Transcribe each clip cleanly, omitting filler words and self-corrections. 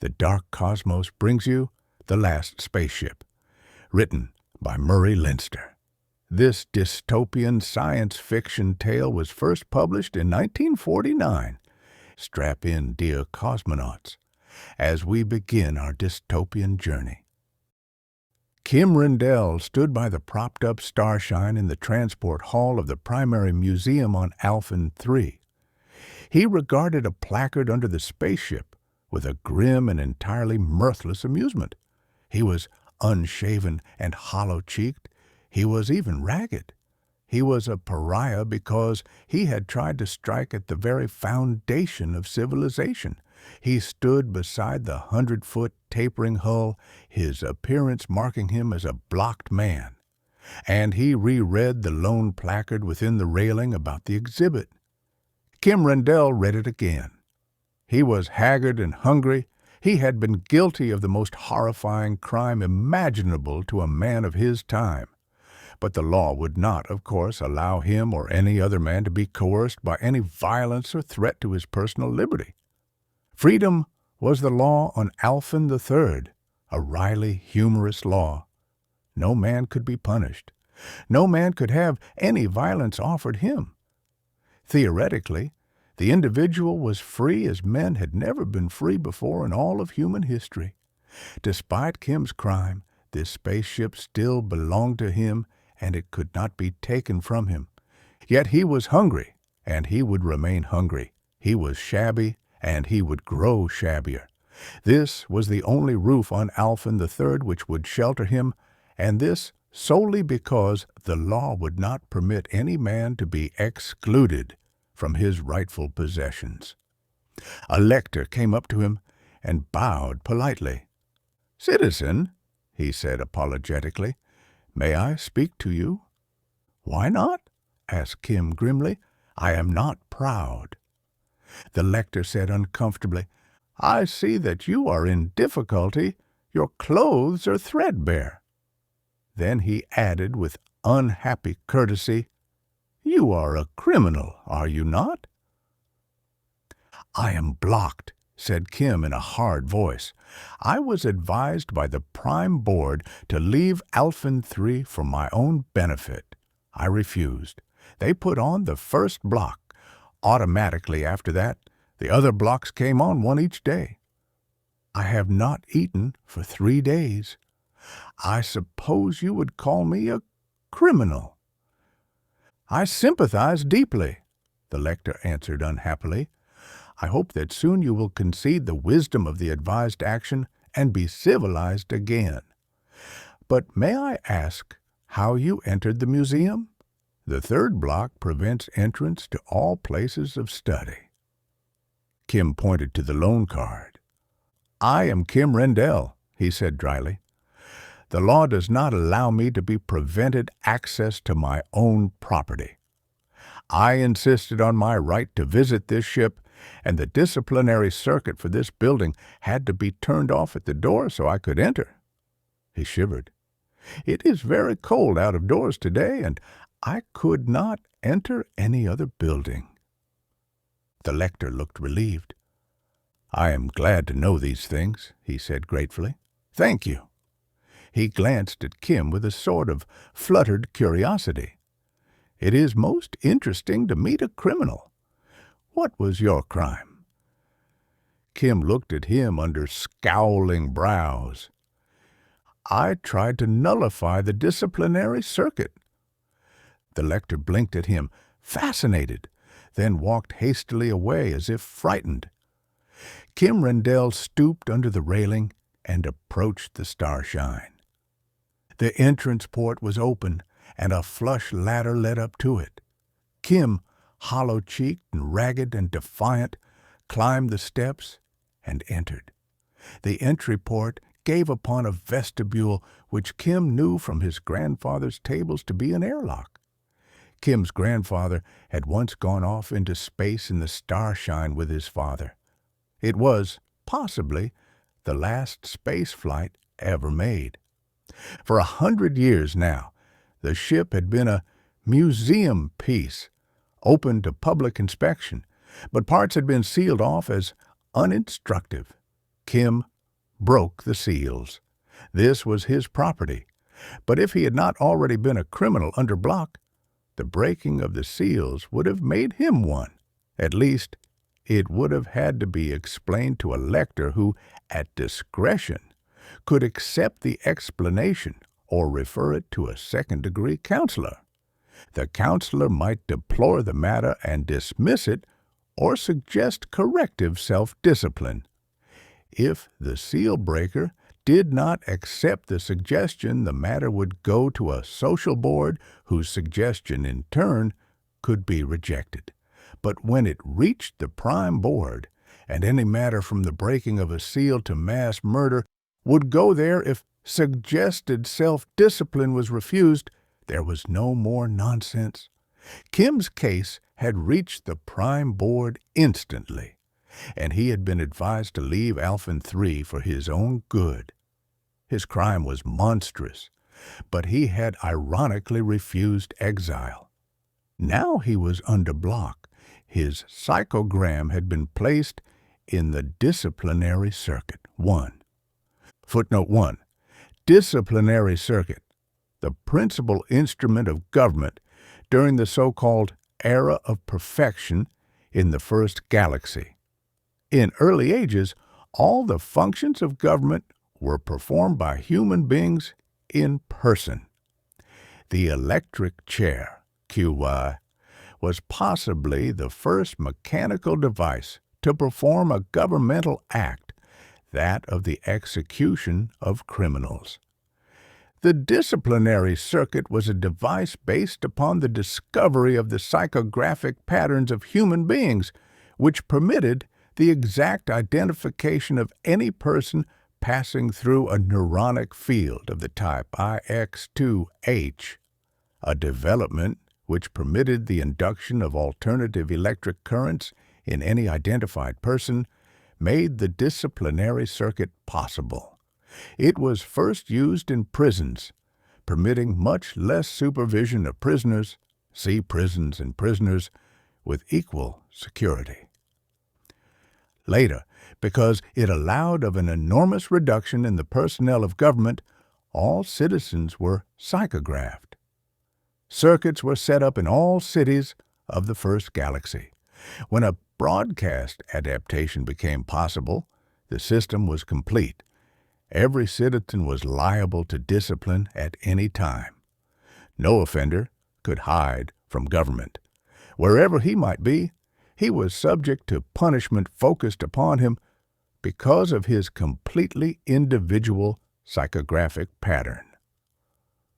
The Dark Cosmos brings you The Last Spaceship, written by Leinster. This dystopian science fiction tale was first published in 1949. Strap in, dear cosmonauts, as we begin our dystopian journey. Kim Rendell stood by the propped-up Starshine in the transport hall of the primary museum on Alphen 3. He regarded a placard under the spaceship with a grim and entirely mirthless amusement. He was unshaven and hollow-cheeked. He was even ragged. He was a pariah because he had tried to strike at the very foundation of civilization. He stood beside the 100-foot tapering hull, his appearance marking him as a blocked man. And he reread the lone placard within the railing about the exhibit. Kim Rendell read it again. He was haggard and hungry. He had been guilty of the most horrifying crime imaginable to a man of his time. But the law would not, of course, allow him or any other man to be coerced by any violence or threat to his personal liberty. Freedom was the law on Alphen III, a wryly humorous law. No man could be punished. No man could have any violence offered him. Theoretically, the individual was free as men had never been free before in all of human history. Despite Kim's crime, this spaceship still belonged to him, and it could not be taken from him. Yet he was hungry, and he would remain hungry. He was shabby, and he would grow shabbier. This was the only roof on Alphen III which would shelter him, and this solely because the law would not permit any man to be excluded from his rightful possessions. A lector came up to him and bowed politely. "Citizen," he said apologetically, "may I speak to you?" "Why not?" asked Kim grimly. "I am not proud." The lector said uncomfortably, "I see that you are in difficulty. Your clothes are threadbare." Then he added with unhappy courtesy, "You are a criminal, are you not?" "I am blocked," said Kim in a hard voice. "I was advised by the Prime Board to leave Alphen 3 for my own benefit. I refused. They put on the first block. Automatically after that, the other blocks came on one each day. I have not eaten for 3 days. I suppose you would call me a criminal." "I sympathize deeply," the lector answered unhappily. "I hope that soon you will concede the wisdom of the advised action and be civilized again. But may I ask how you entered the museum? The third block prevents entrance to all places of study." Kim pointed to the loan card. "I am Kim Rendell," he said dryly. "The law does not allow me to be prevented access to my own property. I insisted on my right to visit this ship, and the disciplinary circuit for this building had to be turned off at the door so I could enter." He shivered. "It is very cold out of doors today, and I could not enter any other building." The lector looked relieved. "I am glad to know these things," he said gratefully. "Thank you." He glanced at Kim with a sort of fluttered curiosity. "It is most interesting to meet a criminal. What was your crime?" Kim looked at him under scowling brows. "I tried to nullify the disciplinary circuit." The lector blinked at him, fascinated, then walked hastily away as if frightened. Kim Rendell stooped under the railing and approached the Starshine. The entrance port was open, and a flush ladder led up to it. Kim, hollow-cheeked and ragged and defiant, climbed the steps and entered. The entry port gave upon a vestibule which Kim knew from his grandfather's tables to be an airlock. Kim's grandfather had once gone off into space in the Starshine with his father. It was, possibly, the last space flight ever made. For 100 years now, the ship had been a museum piece, open to public inspection, but parts had been sealed off as uninstructive. Kim broke the seals. This was his property, but if he had not already been a criminal under block, the breaking of the seals would have made him one. At least, it would have had to be explained to a lector who, at discretion, could accept the explanation or refer it to a second-degree counselor. The counselor might deplore the matter and dismiss it or suggest corrective self-discipline. If the seal breaker did not accept the suggestion, the matter would go to a social board whose suggestion, in turn, could be rejected. But when it reached the prime board, and any matter from the breaking of a seal to mass murder would go there if suggested self-discipline was refused, there was no more nonsense. Kim's case had reached the prime board instantly, and he had been advised to leave Alphen 3 for his own good. His crime was monstrous, but he had ironically refused exile. Now he was under block. His psychogram had been placed in the Disciplinary Circuit. 1. Footnote 1. Disciplinary Circuit, the principal instrument of government during the so-called era of perfection in the first galaxy. In early ages, all the functions of government were performed by human beings in person. The electric chair, QY, was possibly the first mechanical device to perform a governmental act, that of the execution of criminals. The disciplinary circuit was a device based upon the discovery of the psychographic patterns of human beings, which permitted the exact identification of any person passing through a neuronic field of the type IX2H, a development which permitted the induction of alternative electric currents in any identified person, made the disciplinary circuit possible. It was first used in prisons, permitting much less supervision of prisoners, see prisons and prisoners, with equal security. Later, because it allowed of an enormous reduction in the personnel of government, all citizens were psychographed. Circuits were set up in all cities of the first galaxy. When a broadcast adaptation became possible, the system was complete. Every citizen was liable to discipline at any time. No offender could hide from government. Wherever he might be, he was subject to punishment focused upon him because of his completely individual psychographic pattern.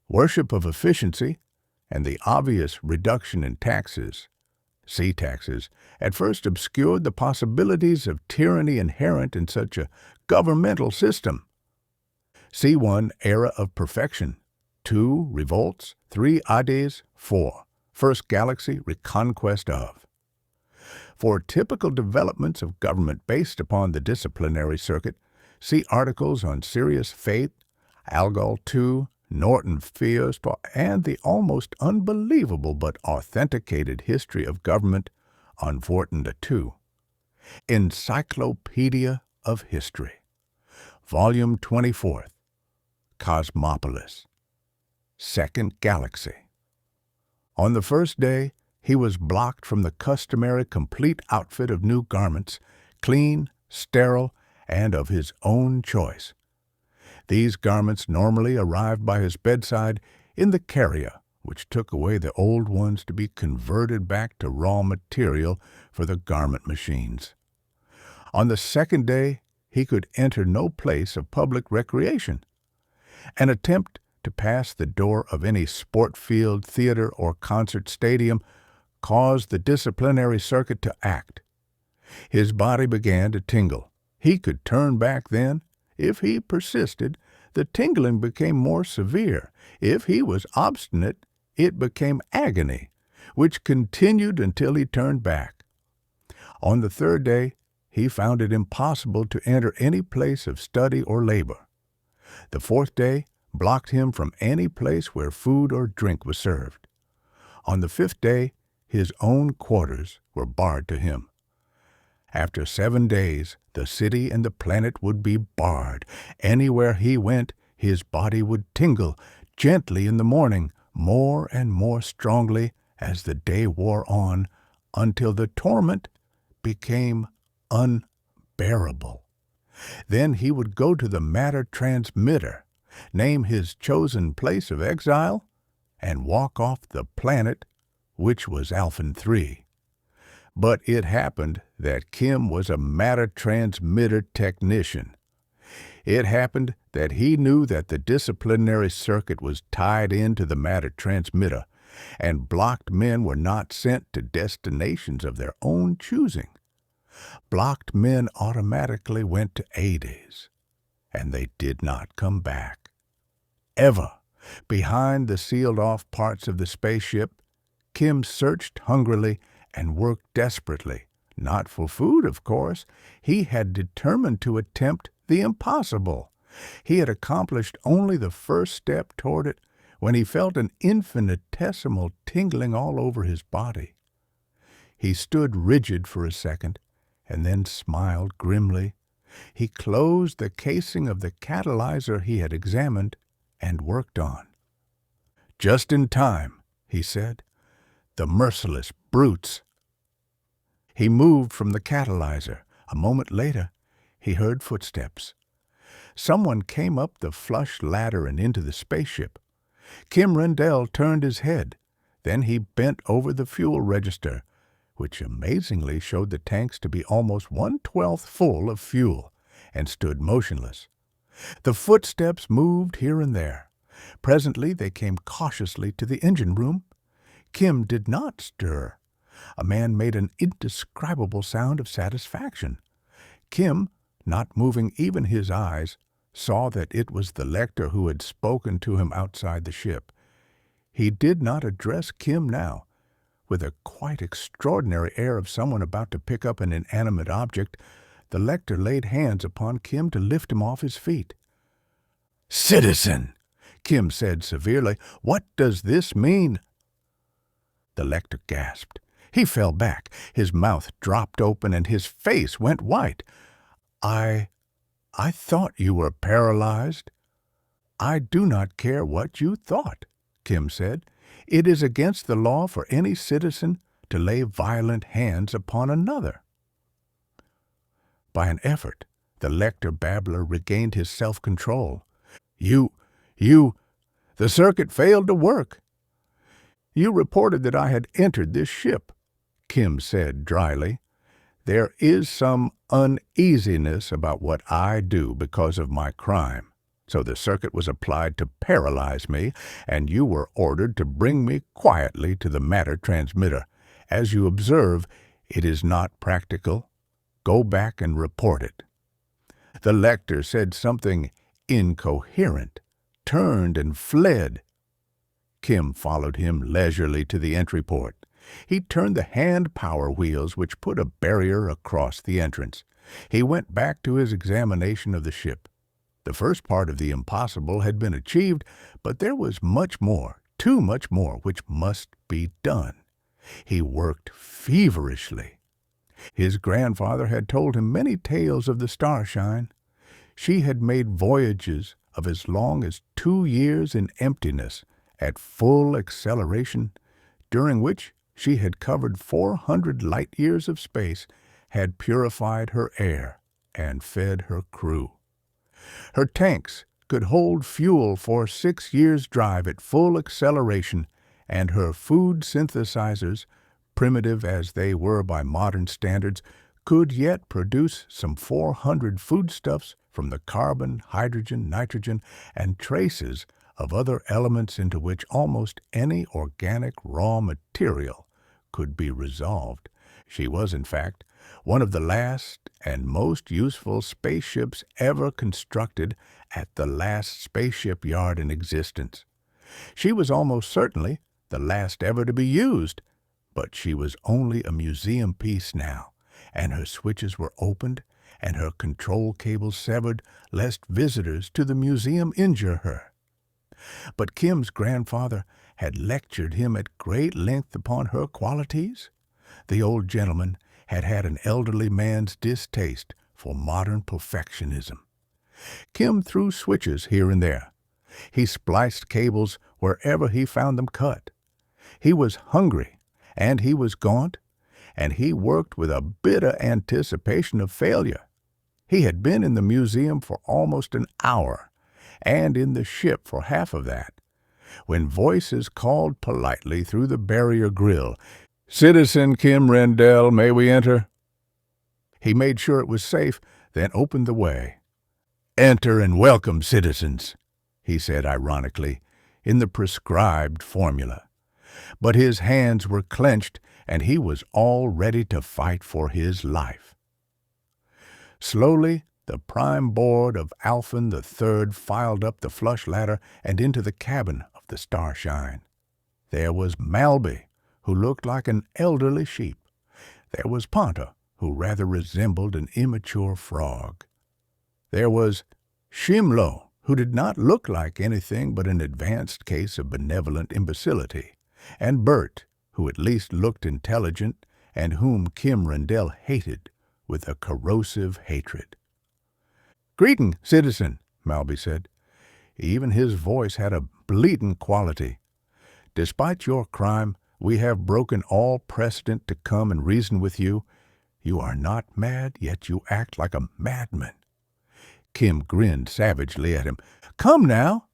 Worship of efficiency and the obvious reduction in taxes, sea taxes, at first obscured the possibilities of tyranny inherent in such a governmental system. C1, Era of Perfection. 2, Revolts. 3, Ardis. 4, First Galaxy, Reconquest of. For typical developments of government based upon the disciplinary circuit, see articles on Serious Fate, Algol 2, Norton Fears, and the almost unbelievable but authenticated history of government on Vortinda 2. Encyclopedia of History. Volume 24th. Cosmopolis. Second Galaxy. On the first day, he was blocked from the customary complete outfit of new garments, clean, sterile, and of his own choice. These garments normally arrived by his bedside in the carrier, which took away the old ones to be converted back to raw material for the garment machines. On the second day, he could enter no place of public recreation. An attempt to pass the door of any sport field, theater, or concert stadium caused the disciplinary circuit to act. His body began to tingle. He could turn back then. If he persisted, the tingling became more severe. If he was obstinate, it became agony, which continued until he turned back. On the third day, he found it impossible to enter any place of study or labor. The fourth day blocked him from any place where food or drink was served. On the fifth day, his own quarters were barred to him. After 7 days, the city and the planet would be barred. Anywhere he went, his body would tingle gently in the morning, more and more strongly as the day wore on, until the torment became unbearable. Then he would go to the matter transmitter, name his chosen place of exile, and walk off the planet, which was Alphen 3. But it happened that Kim was a matter transmitter technician. It happened that he knew that the disciplinary circuit was tied into the matter transmitter, and blocked men were not sent to destinations of their own choosing. Blocked men automatically went to Ardis, and they did not come back. Ever, behind the sealed-off parts of the spaceship, Kim searched hungrily and worked desperately. Not for food, of course. He had determined to attempt the impossible. He had accomplished only the first step toward it when he felt an infinitesimal tingling all over his body. He stood rigid for a second, and then smiled grimly. He closed the casing of the catalyzer he had examined and worked on. "Just in time," he said. "The merciless brutes." He moved from the catalyzer. A moment later, he heard footsteps. Someone came up the flush ladder and into the spaceship. Kim Rendell turned his head. Then he bent over the fuel register, which amazingly showed the tanks to be almost 1/12 full of fuel, and stood motionless. The footsteps moved here and there. Presently they came cautiously to the engine room. Kim did not stir. A man made an indescribable sound of satisfaction. Kim, not moving even his eyes, saw that it was the lector who had spoken to him outside the ship. He did not address Kim now. With a quite extraordinary air of someone about to pick up an inanimate object, the lector laid hands upon Kim to lift him off his feet. "Citizen," Kim said severely, "what does this mean?" The lector gasped. He fell back. His mouth dropped open and his face went white. I thought you were paralyzed." "I do not care what you thought," Kim said. "It is against the law for any citizen to lay violent hands upon another." By an effort, the lector babbler regained his self-control. The circuit failed to work." "You reported that I had entered this ship," Kim said dryly. "There is some uneasiness about what I do because of my crime. So the circuit was applied to paralyze me, and you were ordered to bring me quietly to the matter transmitter. As you observe, it is not practical. Go back and report it." The lector said something incoherent, turned and fled. Kim followed him leisurely to the entry port. He turned the hand power wheels which put a barrier across the entrance. He went back to his examination of the ship. The first part of the impossible had been achieved, but there was much more, too much more, which must be done. He worked feverishly. His grandfather had told him many tales of the Starshine. She had made voyages of as long as 2 years in emptiness at full acceleration, during which she had covered 400 light-years of space, had purified her air, and fed her crew. Her tanks could hold fuel for 6 years' drive at full acceleration, and her food synthesizers, primitive as they were by modern standards, could yet produce some 400 foodstuffs from the carbon, hydrogen, nitrogen, and traces of other elements into which almost any organic raw material could be resolved. She was, in fact, one of the last and most useful spaceships ever constructed at the last spaceship yard in existence. She was almost certainly the last ever to be used, but she was only a museum piece now, and her switches were opened and her control cables severed lest visitors to the museum injure her. But Kim's grandfather had lectured him at great length upon her qualities. The old gentleman had had an elderly man's distaste for modern perfectionism. Kim threw switches here and there. He spliced cables wherever he found them cut. He was hungry, and he was gaunt, and he worked with a bitter anticipation of failure. He had been in the museum for almost an hour, and in the ship for half of that, when voices called politely through the barrier grill, "Citizen Kim Rendell, may we enter?" He made sure it was safe, then opened the way. "Enter and welcome, citizens," he said ironically, in the prescribed formula. But his hands were clenched, and he was all ready to fight for his life. Slowly, the prime board of Alphen III filed up the flush ladder and into the cabin of the Starshine. There was Malby, who looked like an elderly sheep. There was Ponta, who rather resembled an immature frog. There was Shimlo, who did not look like anything but an advanced case of benevolent imbecility, and Bert, who at least looked intelligent and whom Kim Rendell hated with a corrosive hatred. "Greeting, citizen," Malby said. Even his voice had a bleating quality. "Despite your crime, we have broken all precedent to come and reason with you. You are not mad, yet you act like a madman." Kim grinned savagely at him. "Come now.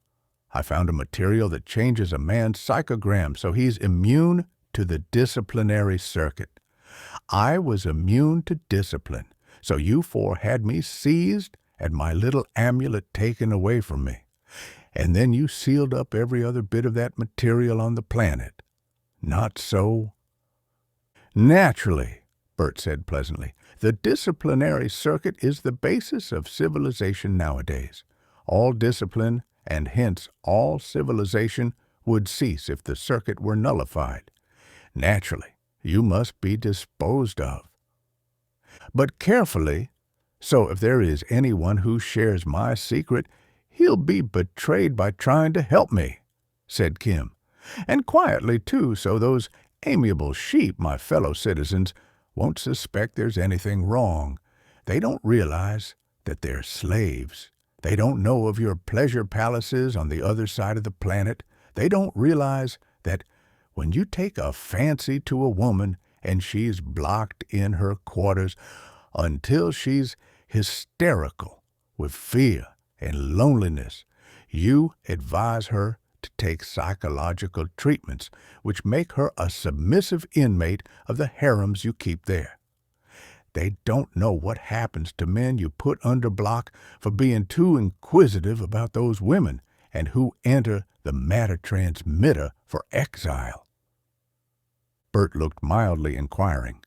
I found a material that changes a man's psychogram so he's immune to the disciplinary circuit. I was immune to discipline, so you four had me seized and my little amulet taken away from me. And then you sealed up every other bit of that material on the planet. Not so?" "Naturally," Bert said pleasantly. "The disciplinary circuit is the basis of civilization nowadays. All discipline, and hence all civilization, would cease if the circuit were nullified. Naturally, you must be disposed of. But carefully, so if there is anyone who shares my secret, he'll be betrayed by trying to help me," said Kim. "And quietly, too, so those amiable sheep, my fellow citizens, won't suspect there's anything wrong. They don't realize that they're slaves. They don't know of your pleasure palaces on the other side of the planet. They don't realize that when you take a fancy to a woman and she's blocked in her quarters until she's hysterical with fear and loneliness, you advise her to take psychological treatments which make her a submissive inmate of the harems you keep there. They don't know what happens to men you put under block for being too inquisitive about those women and who enter the matter transmitter for exile." Bert looked mildly inquiring.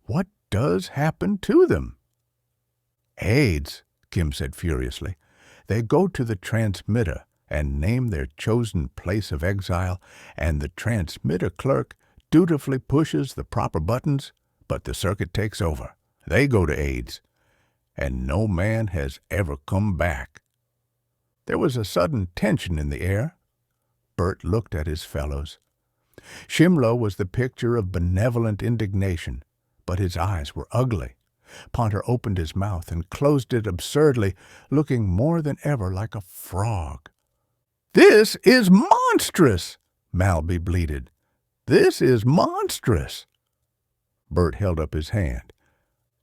"What does happen to them?" "AIDS," Kim said furiously. "They go to the transmitter and name their chosen place of exile, and the transmitter clerk dutifully pushes the proper buttons, but the circuit takes over. They go to AIDS, and no man has ever come back." There was a sudden tension in the air. Bert looked at his fellows. Shimlo was the picture of benevolent indignation, but his eyes were ugly. Ponta opened his mouth and closed it absurdly, looking more than ever like a frog. "This is monstrous!" Malby bleated. "This is monstrous!" Bert held up his hand.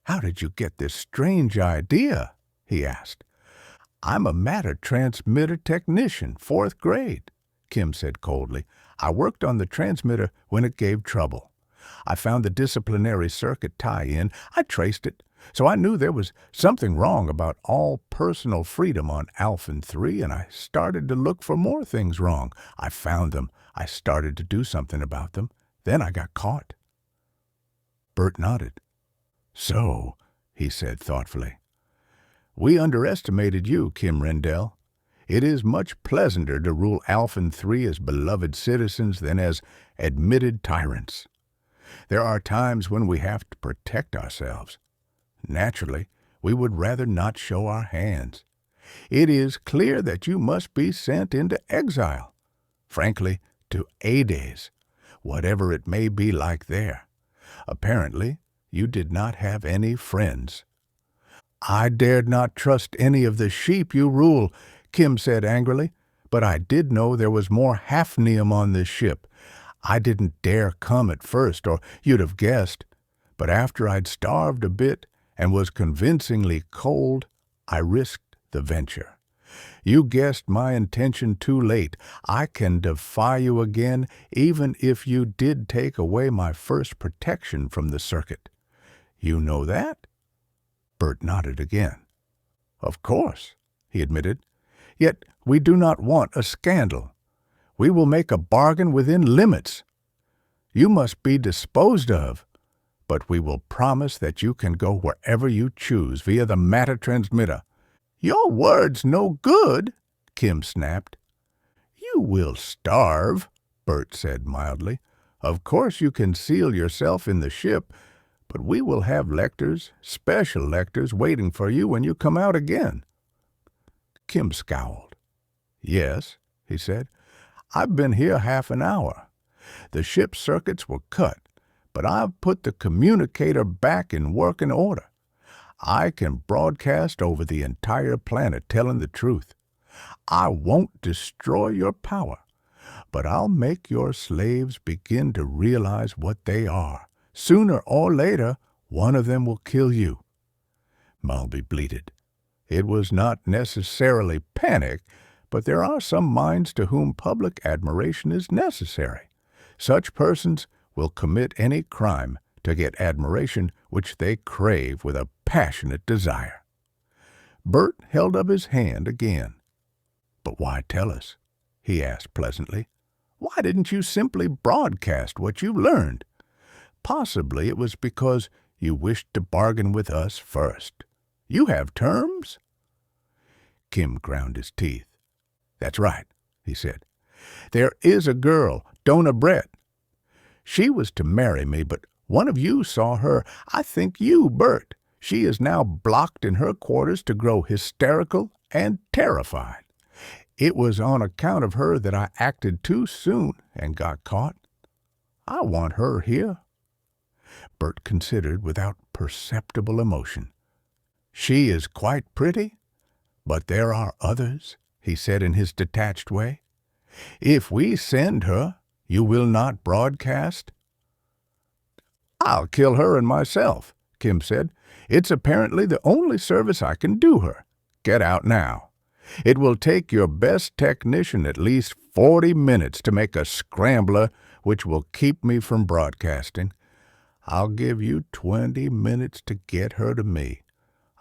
"How did you get this strange idea?" he asked. "I'm a matter transmitter technician, 4th grade," Kim said coldly. "I worked on the transmitter when it gave trouble. I found the disciplinary circuit tie-in. I traced it, so I knew there was something wrong about all personal freedom on Alphen III, and I started to look for more things wrong. I found them. I started to do something about them. Then I got caught." Bert nodded. "So," he said thoughtfully, "we underestimated you, Kim Rendell. It is much pleasanter to rule Alphen III as beloved citizens than as admitted tyrants. There are times when we have to protect ourselves. Naturally, we would rather not show our hands. It is clear that you must be sent into exile, frankly, to Ades, whatever it may be like there. Apparently, you did not have any friends. I dared not trust any of the sheep you rule, Kim said angrily, but I did know there was more hafnium on this ship. I didn't dare come at first, or you'd have guessed, but after I'd starved a bit and was convincingly cold, I risked the venture. You guessed my intention too late. I can defy you again, even if you did take away my first protection from the circuit. You know that? Bert nodded again. Of course, he admitted. Yet we do not want a scandal. We will make a bargain within limits. You must be disposed of, but we will promise that you can go wherever you choose via the matter transmitter. Your word's no good, Kim snapped. You will starve, Bert said mildly. Of course you can seal yourself in the ship, but we will have lectors, special lectors, waiting for you when you come out again. Kim scowled. Yes, he said. I've been here half an hour. The ship's circuits were cut, but I've put the communicator back in working order. I can broadcast over the entire planet telling the truth. I won't destroy your power, but I'll make your slaves begin to realize what they are. Sooner or later, one of them will kill you. Malby bleated. It was not necessarily panic, but there are some minds to whom public admiration is necessary. Such persons will commit any crime to get admiration which they crave with a passionate desire. Bert held up his hand again. But why tell us? He asked pleasantly. Why didn't you simply broadcast what you learned? Possibly it was because you wished to bargain with us first. You have terms? Kim ground his teeth. That's right, he said. There is a girl, Dona Brett. She was to marry me, but one of you saw her. I think you, Bert. She is now blocked in her quarters to grow hysterical and terrified. It was on account of her that I acted too soon and got caught. I want her here. Bert considered without perceptible emotion. She is quite pretty, but there are others, he said in his detached way. If we send her, you will not broadcast? I'll kill her and myself, Kim said. It's apparently the only service I can do her. Get out now. It will take your best technician at least 40 minutes to make a scrambler which will keep me from broadcasting. I'll give you 20 minutes to get her to me.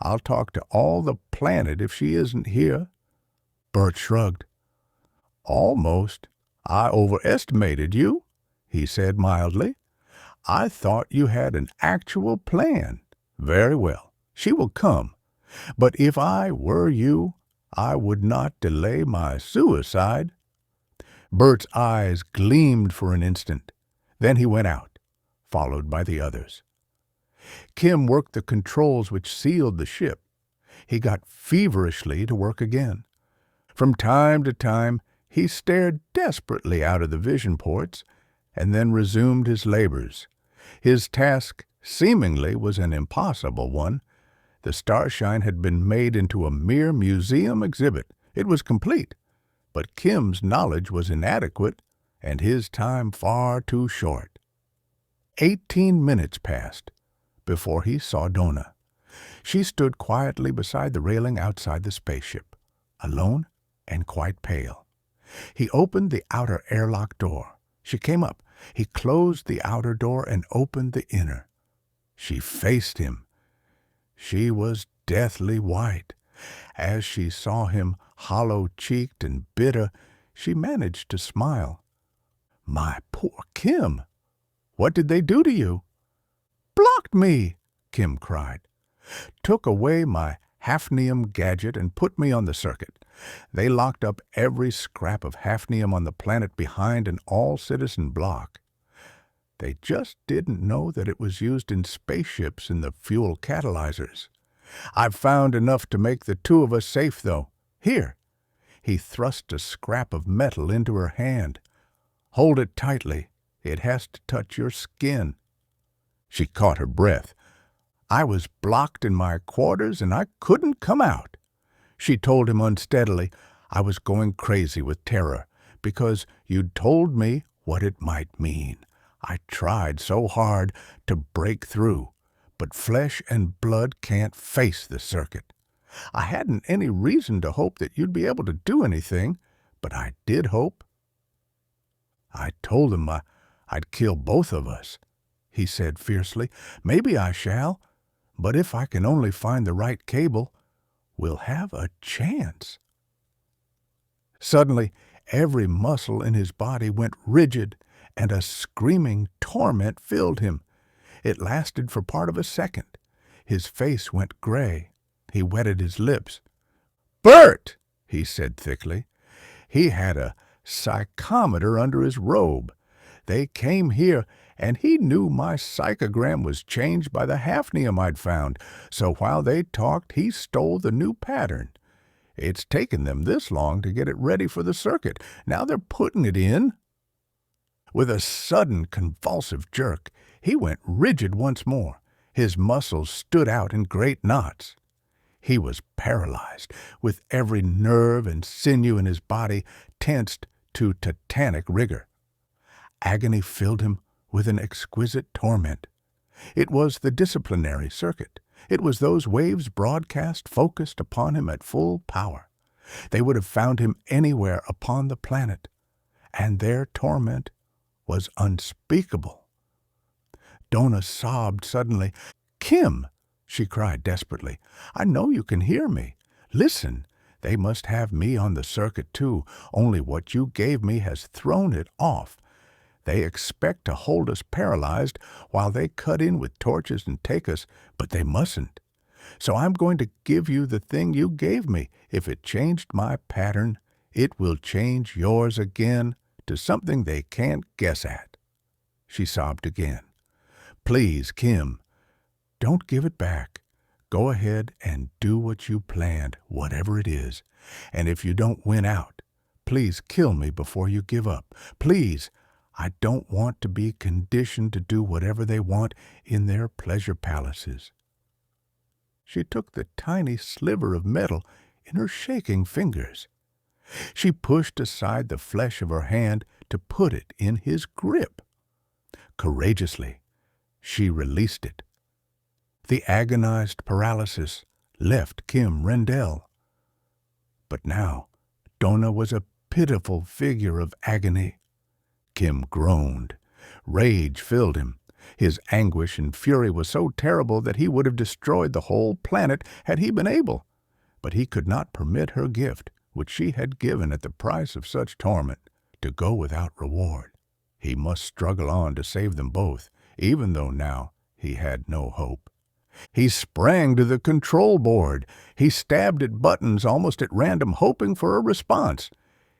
I'll talk to all the planet if she isn't here. Bert shrugged. Almost. I overestimated you, he said mildly. I thought you had an actual plan. Very well. She will come. But if I were you, I would not delay my suicide. Bert's eyes gleamed for an instant. Then he went out, followed by the others. Kim worked the controls which sealed the ship. He got feverishly to work again. From time to time, he stared desperately out of the vision ports and then resumed his labors. His task seemingly was an impossible one. The Starshine had been made into a mere museum exhibit. It was complete, but Kim's knowledge was inadequate and his time far too short. 18 minutes passed before he saw Dona. She stood quietly beside the railing outside the spaceship, alone and quite pale. He opened the outer airlock door. She came up. He closed the outer door and opened the inner. She faced him. She was deathly white. As she saw him, hollow-cheeked and bitter, she managed to smile. My poor Kim! What did they do to you? Blocked me, Kim cried. Took away my hafnium gadget and put me on the circuit. They locked up every scrap of hafnium on the planet behind an all-citizen block. They just didn't know that it was used in spaceships in the fuel catalyzers. I've found enough to make the two of us safe, though. Here. He thrust a scrap of metal into her hand. Hold it tightly. It has to touch your skin. She caught her breath. I was blocked in my quarters and I couldn't come out. She told him unsteadily I was going crazy with terror because you'd told me what it might mean. I tried so hard to break through, but flesh and blood can't face the circuit. I hadn't any reason to hope that you'd be able to do anything, but I did hope. I told him I'd kill both of us, he said fiercely. Maybe I shall, but if I can only find the right cable, we'll have a chance. Suddenly, every muscle in his body went rigid, and a screaming torment filled him. It lasted for part of a second. His face went gray. He wetted his lips. "Bert!" he said thickly. He had a psychometer under his robe. They came here, and he knew my psychogram was changed by the hafnium I'd found, so while they talked, he stole the new pattern. It's taken them this long to get it ready for the circuit. Now they're putting it in. With a sudden convulsive jerk, he went rigid once more. His muscles stood out in great knots. He was paralyzed, with every nerve and sinew in his body tensed to tetanic rigor. Agony filled him with an exquisite torment. It was the disciplinary circuit. It was those waves broadcast focused upon him at full power. They would have found him anywhere upon the planet, and their torment was unspeakable. Dona sobbed suddenly. "Kim!" she cried desperately. "I know you can hear me. Listen, they must have me on the circuit too, only what you gave me has thrown it off. They expect to hold us paralyzed while they cut in with torches and take us, but they mustn't. So I'm going to give you the thing you gave me. If it changed my pattern, it will change yours again to something they can't guess at." She sobbed again. "Please, Kim, don't give it back. Go ahead and do what you planned, whatever it is. And if you don't win out, please kill me before you give up. Please, I don't want to be conditioned to do whatever they want in their pleasure palaces." She took the tiny sliver of metal in her shaking fingers. She pushed aside the flesh of her hand to put it in his grip. Courageously, she released it. The agonized paralysis left Kim Rendell. But now Dona was a pitiful figure of agony. Kim groaned. Rage filled him. His anguish and fury was so terrible that he would have destroyed the whole planet had he been able. But he could not permit her gift, which she had given at the price of such torment, to go without reward. He must struggle on to save them both, even though now he had no hope. He sprang to the control board. He stabbed at buttons almost at random, hoping for a response.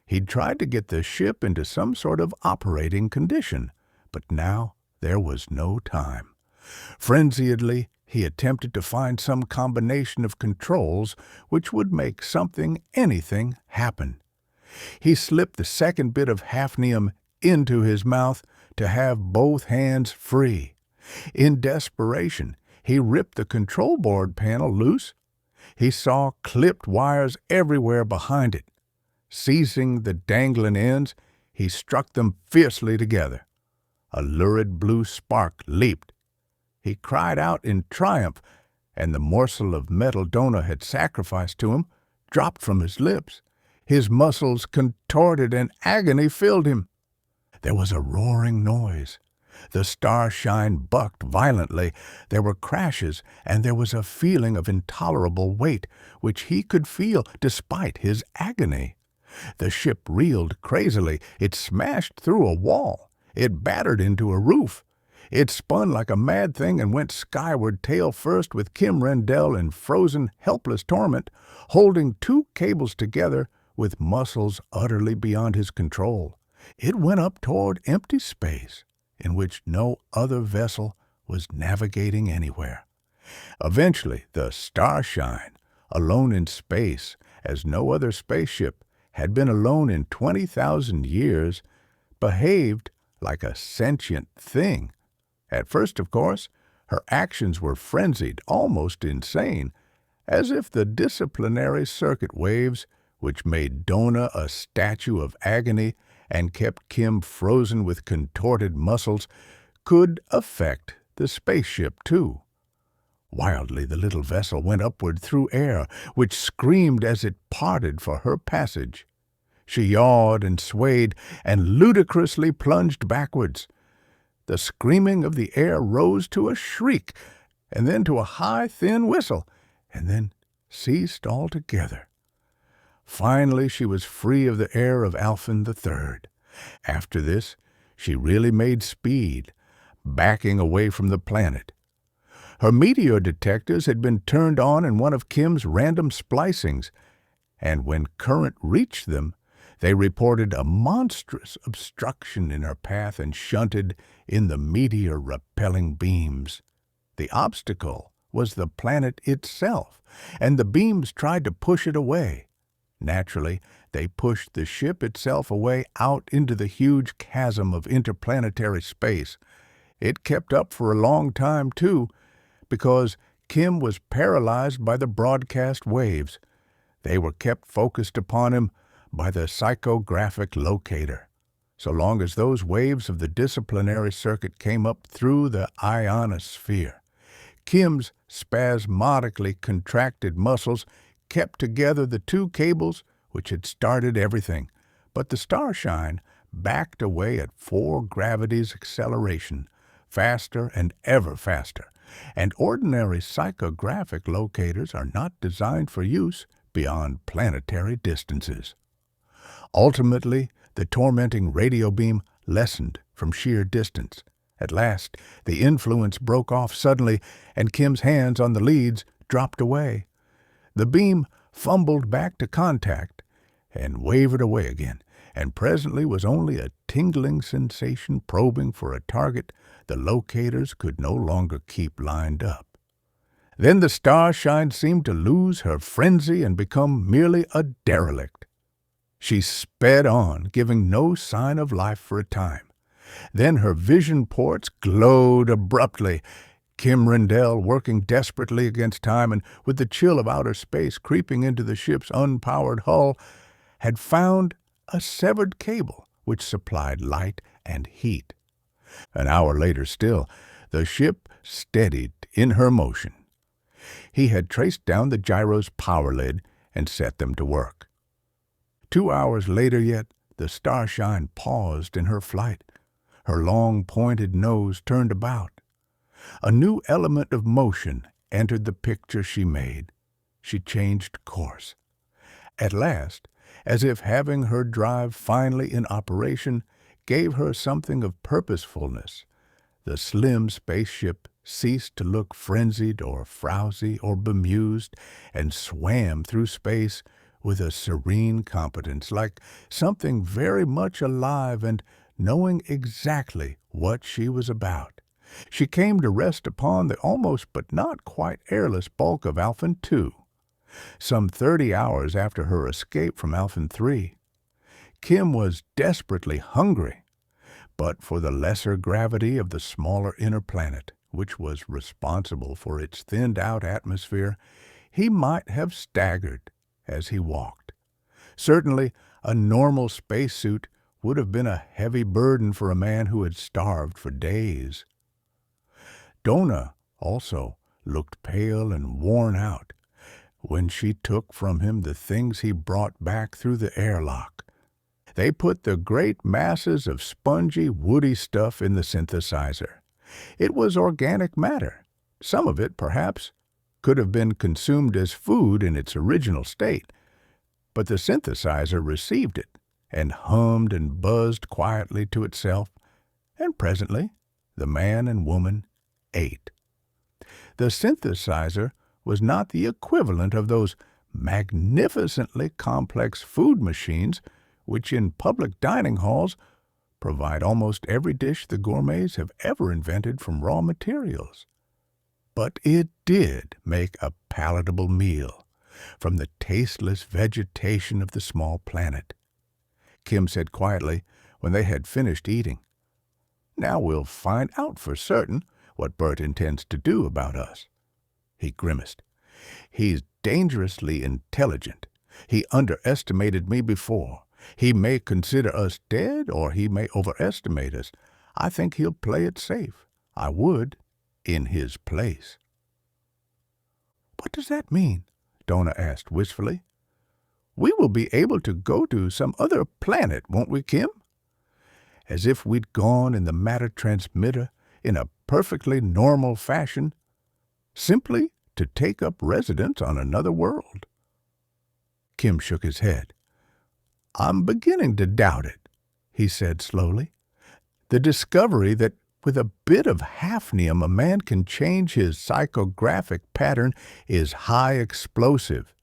He'd tried to get the ship into some sort of operating condition, but now there was no time. Frenziedly, he attempted to find some combination of controls which would make anything happen. He slipped the second bit of hafnium into his mouth to have both hands free. In desperation, he ripped the control board panel loose. He saw clipped wires everywhere behind it. Seizing the dangling ends, he struck them fiercely together. A lurid blue spark leaped. He cried out in triumph, and the morsel of metal Dona had sacrificed to him dropped from his lips. His muscles contorted and agony filled him. There was a roaring noise. The Starshine bucked violently. There were crashes, and there was a feeling of intolerable weight, which he could feel despite his agony. The ship reeled crazily. It smashed through a wall. It battered into a roof. It spun like a mad thing and went skyward tail first, with Kim Rendell in frozen, helpless torment, holding two cables together with muscles utterly beyond his control. It went up toward empty space, in which no other vessel was navigating anywhere. Eventually, the Starshine, alone in space, as no other spaceship had been alone in 20,000 years, behaved like a sentient thing. At first, of course, Her actions were frenzied, almost insane, as if the disciplinary circuit waves, which made Dona a statue of agony and kept Kim frozen with contorted muscles, could affect the spaceship too. Wildly the little vessel went upward through air, which screamed as it parted for her passage. She yawed and swayed and ludicrously plunged backwards. The screaming of the air rose to a shriek, and then to a high, thin whistle, and then ceased altogether. Finally she was free of the air of Alphen III. After this, she really made speed, backing away from the planet. Her meteor detectors had been turned on in one of Kim's random splicings, and when current reached them, they reported a monstrous obstruction in her path and shunted in the meteor-repelling beams. The obstacle was the planet itself, and the beams tried to push it away. Naturally, they pushed the ship itself away out into the huge chasm of interplanetary space. It kept up for a long time, too, because Kim was paralyzed by the broadcast waves. They were kept focused upon him by the psychographic locator. So long as those waves of the disciplinary circuit came up through the ionosphere, Kim's spasmodically contracted muscles kept together the two cables which had started everything, but the Starshine backed away at 4 gravities acceleration, faster and ever faster, and ordinary psychographic locators are not designed for use beyond planetary distances. Ultimately, the tormenting radio beam lessened from sheer distance. At last, the influence broke off suddenly, and Kim's hands on the leads dropped away. The beam fumbled back to contact and wavered away again, and presently was only a tingling sensation probing for a target the locators could no longer keep lined up. Then the Starshine seemed to lose her frenzy and become merely a derelict. She sped on, giving no sign of life for a time. Then her vision ports glowed abruptly. Kim Rendell, working desperately against time and with the chill of outer space creeping into the ship's unpowered hull, had found a severed cable which supplied light and heat. An hour later still, the ship steadied in her motion. He had traced down the gyro's power lid and set them to work. 2 hours later yet, the Starshine paused in her flight. Her long pointed nose turned about. A new element of motion entered the picture she made. She changed course. At last, as if having her drive finally in operation gave her something of purposefulness, the slim spaceship ceased to look frenzied or frowsy or bemused and swam through space with a serene competence, like something very much alive and knowing exactly what she was about. She came to rest upon the almost but not quite airless bulk of Alphen II, some 30 hours after her escape from Alphen III. Kim was desperately hungry, but for the lesser gravity of the smaller inner planet, which was responsible for its thinned-out atmosphere, he might have staggered as he walked. Certainly, a normal spacesuit would have been a heavy burden for a man who had starved for days. Dona also looked pale and worn out when she took from him the things he brought back through the airlock. They put the great masses of spongy, woody stuff in the synthesizer. It was organic matter. Some of it, perhaps, could have been consumed as food in its original state, but the synthesizer received it and hummed and buzzed quietly to itself, and presently the man and woman ate. The synthesizer was not the equivalent of those magnificently complex food machines which in public dining halls provide almost every dish the gourmets have ever invented from raw materials. But it did make a palatable meal from the tasteless vegetation of the small planet. Kim said quietly when they had finished eating, "Now we'll find out for certain what Bert intends to do about us." He grimaced. "He's dangerously intelligent. He underestimated me before. He may consider us dead, or he may overestimate us. I think he'll play it safe. I would, in his place." "What does that mean?" Dona asked wistfully. "We will be able to go to some other planet, won't we, Kim?" As if we'd gone in the matter transmitter in a perfectly normal fashion, simply to take up residence on another world. Kim shook his head. "I'm beginning to doubt it," he said slowly. "The discovery that with a bit of hafnium a man can change his psychographic pattern is high explosive.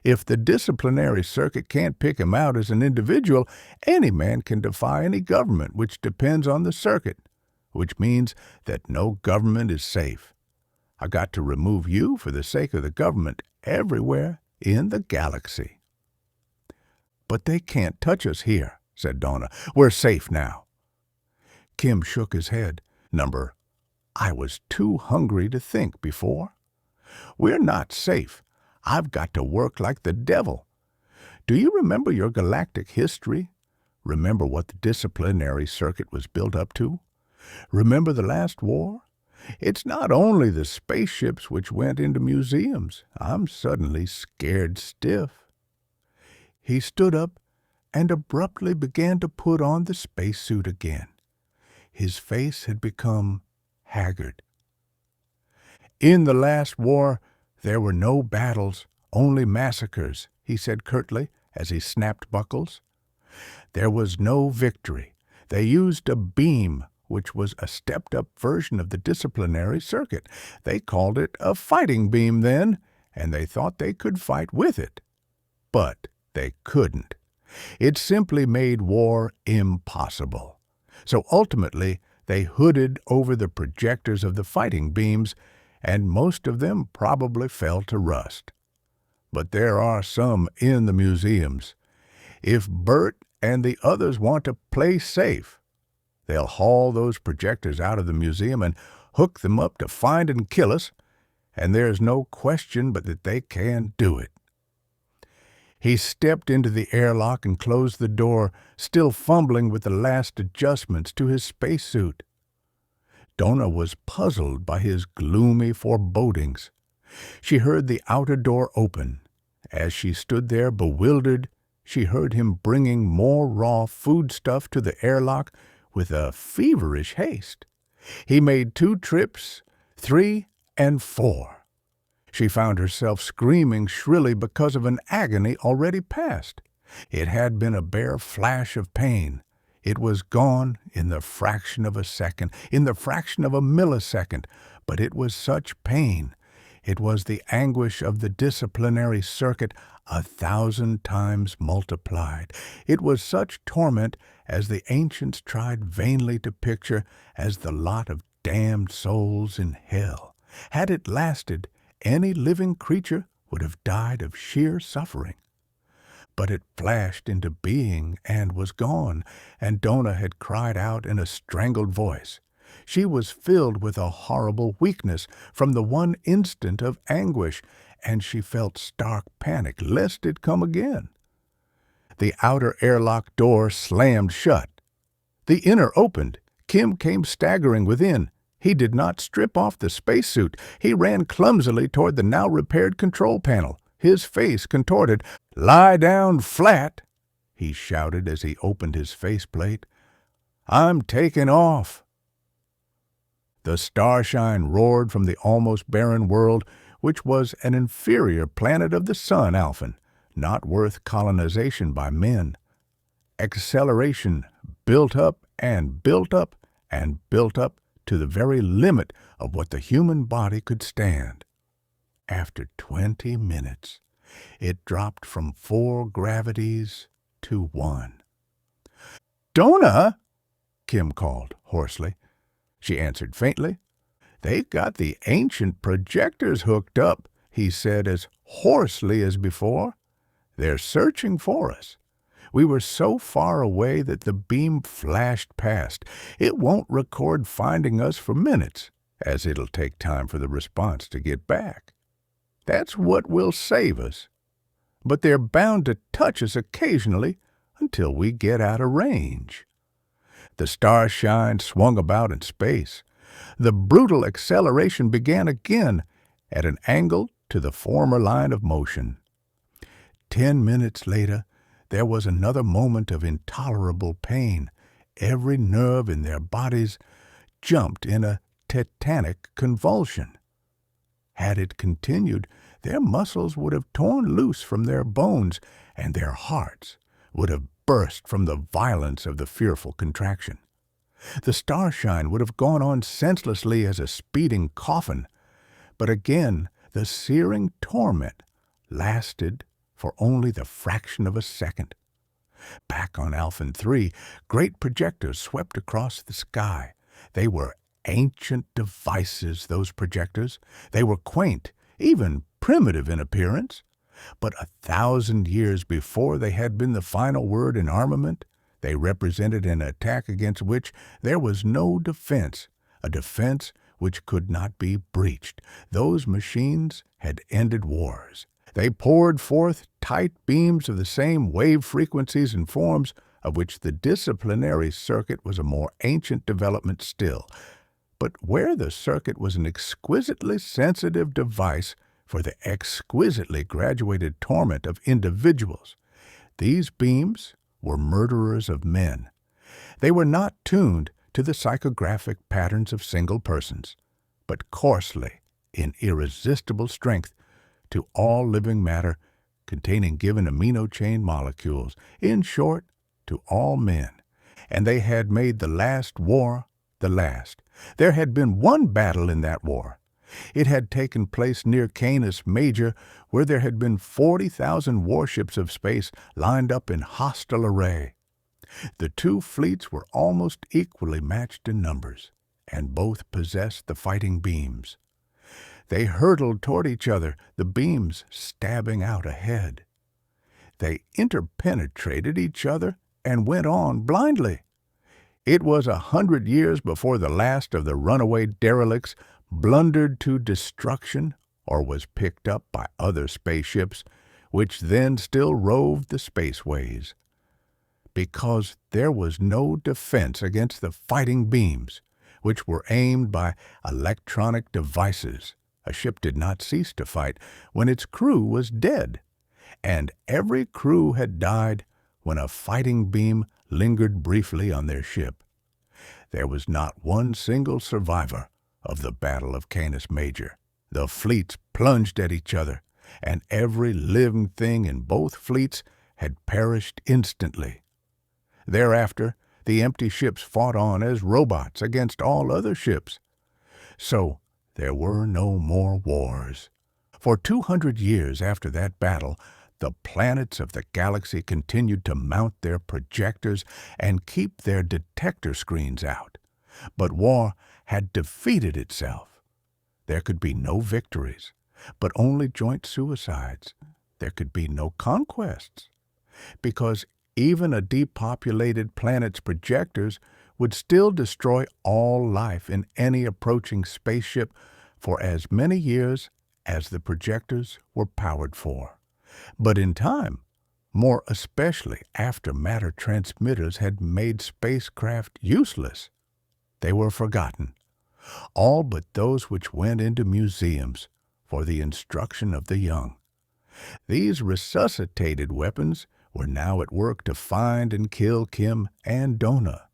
If the disciplinary circuit can't pick him out as an individual, any man can defy any government which depends on the circuit, which means that no government is safe. I got to remove you for the sake of the government everywhere in the galaxy." "But they can't touch us here," said Dona. "We're safe now." Kim shook his head. I was too hungry to think before. We're not safe. I've got to work like the devil. Do you remember your galactic history? Remember what the disciplinary circuit was built up to? Remember the last war? It's not only the spaceships which went into museums. I'm suddenly scared stiff." He stood up and abruptly began to put on the spacesuit again. His face had become haggard. "In the last war, there were no battles, only massacres," he said curtly as he snapped buckles. "There was no victory. They used a beam, which was a stepped-up version of the disciplinary circuit. They called it a fighting beam then, and they thought they could fight with it. But they couldn't. It simply made war impossible. So ultimately, they hooded over the projectors of the fighting beams, and most of them probably fell to rust. But there are some in the museums. If Bert and the others want to play safe, they'll haul those projectors out of the museum and hook them up to find and kill us, and there's no question but that they can do it." He stepped into the airlock and closed the door, still fumbling with the last adjustments to his spacesuit. Dona was puzzled by his gloomy forebodings. She heard the outer door open. As she stood there bewildered, she heard him bringing more raw foodstuff to the airlock with a feverish haste. He made 2 trips, 3, and 4. She found herself screaming shrilly because of an agony already past. It had been a bare flash of pain. It was gone in the fraction of a second, in the fraction of a millisecond, but it was such pain. It was the anguish of the disciplinary circuit 1,000 times multiplied. It was such torment as the ancients tried vainly to picture as the lot of damned souls in hell. Had it lasted, any living creature would have died of sheer suffering. But it flashed into being and was gone, and Dona had cried out in a strangled voice. She was filled with a horrible weakness from the one instant of anguish, and she felt stark panic lest it come again. The outer airlock door slammed shut. The inner opened. Kim came staggering within. He did not strip off the spacesuit. He ran clumsily toward the now-repaired control panel, his face contorted. "Lie down flat," he shouted as he opened his faceplate. "I'm taking off." The Starshine roared from the almost barren world, which was an inferior planet of the sun, Alphen, not worth colonization by men. Acceleration built up and built up and built up to the very limit of what the human body could stand. After 20 minutes, it dropped from 4 gravities to 1. "Dona!" Kim called hoarsely. She answered faintly. "They've got the ancient projectors hooked up," he said as hoarsely as before. "They're searching for us. We were so far away that the beam flashed past. It won't record finding us for minutes, as it'll take time for the response to get back. That's what will save us. But they're bound to touch us occasionally until we get out of range. The Starshine swung about in space. The brutal acceleration began again at an angle to the former line of motion. 10 minutes later, there was another moment of intolerable pain. Every nerve in their bodies jumped in a tetanic convulsion. Had it continued, their muscles would have torn loose from their bones, and their hearts would have burst from the violence of the fearful contraction. The Starshine would have gone on senselessly as a speeding coffin, but again the searing torment lasted for only the fraction of a second. Back on Alphen 3, great projectors swept across the sky. They were ancient devices, those projectors. They were quaint, even primitive in appearance. But 1,000 years before they had been the final word in armament, they represented an attack against which there was no defense, a defense which could not be breached. Those machines had ended wars. They poured forth tight beams of the same wave frequencies and forms of which the disciplinary circuit was a more ancient development still, but where the circuit was an exquisitely sensitive device for the exquisitely graduated torment of individuals. These beams were murderers of men. They were not tuned to the psychographic patterns of single persons, but coarsely, in irresistible strength, to all living matter containing given amino chain molecules, in short, to all men. And they had made the last war the last. There had been one battle in that war. It had taken place near Canis Major, where there had been 40,000 warships of space lined up in hostile array. The two fleets were almost equally matched in numbers, and both possessed the fighting beams. They hurtled toward each other, the beams stabbing out ahead. They interpenetrated each other and went on blindly. It was 100 years before the last of the runaway derelicts blundered to destruction or was picked up by other spaceships, which then still roved the spaceways. Because there was no defense against the fighting beams, which were aimed by electronic devices, a ship did not cease to fight when its crew was dead, and every crew had died when a fighting beam lingered briefly on their ship. There was not one single survivor of the Battle of Canis Major. The fleets plunged at each other, and every living thing in both fleets had perished instantly. Thereafter, the empty ships fought on as robots against all other ships. So there were no more wars. For 200 years after that battle, the planets of the galaxy continued to mount their projectors and keep their detector screens out. But war had defeated itself. There could be no victories, but only joint suicides. There could be no conquests, because even a depopulated planet's projectors would still destroy all life in any approaching spaceship for as many years as the projectors were powered for. But in time, more especially after matter transmitters had made spacecraft useless, they were forgotten, all but those which went into museums for the instruction of the young. These resuscitated weapons were now at work to find and kill Kim and Dona.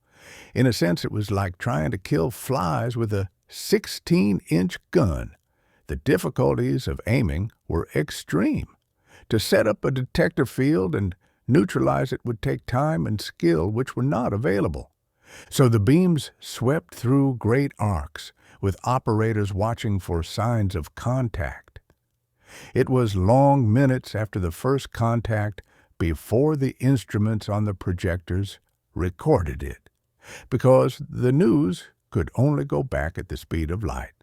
In a sense, it was like trying to kill flies with a 16-inch gun. The difficulties of aiming were extreme. To set up a detector field and neutralize it would take time and skill which were not available. So the beams swept through great arcs, with operators watching for signs of contact. It was long minutes after the first contact before the instruments on the projectors recorded it, because the news could only go back at the speed of light.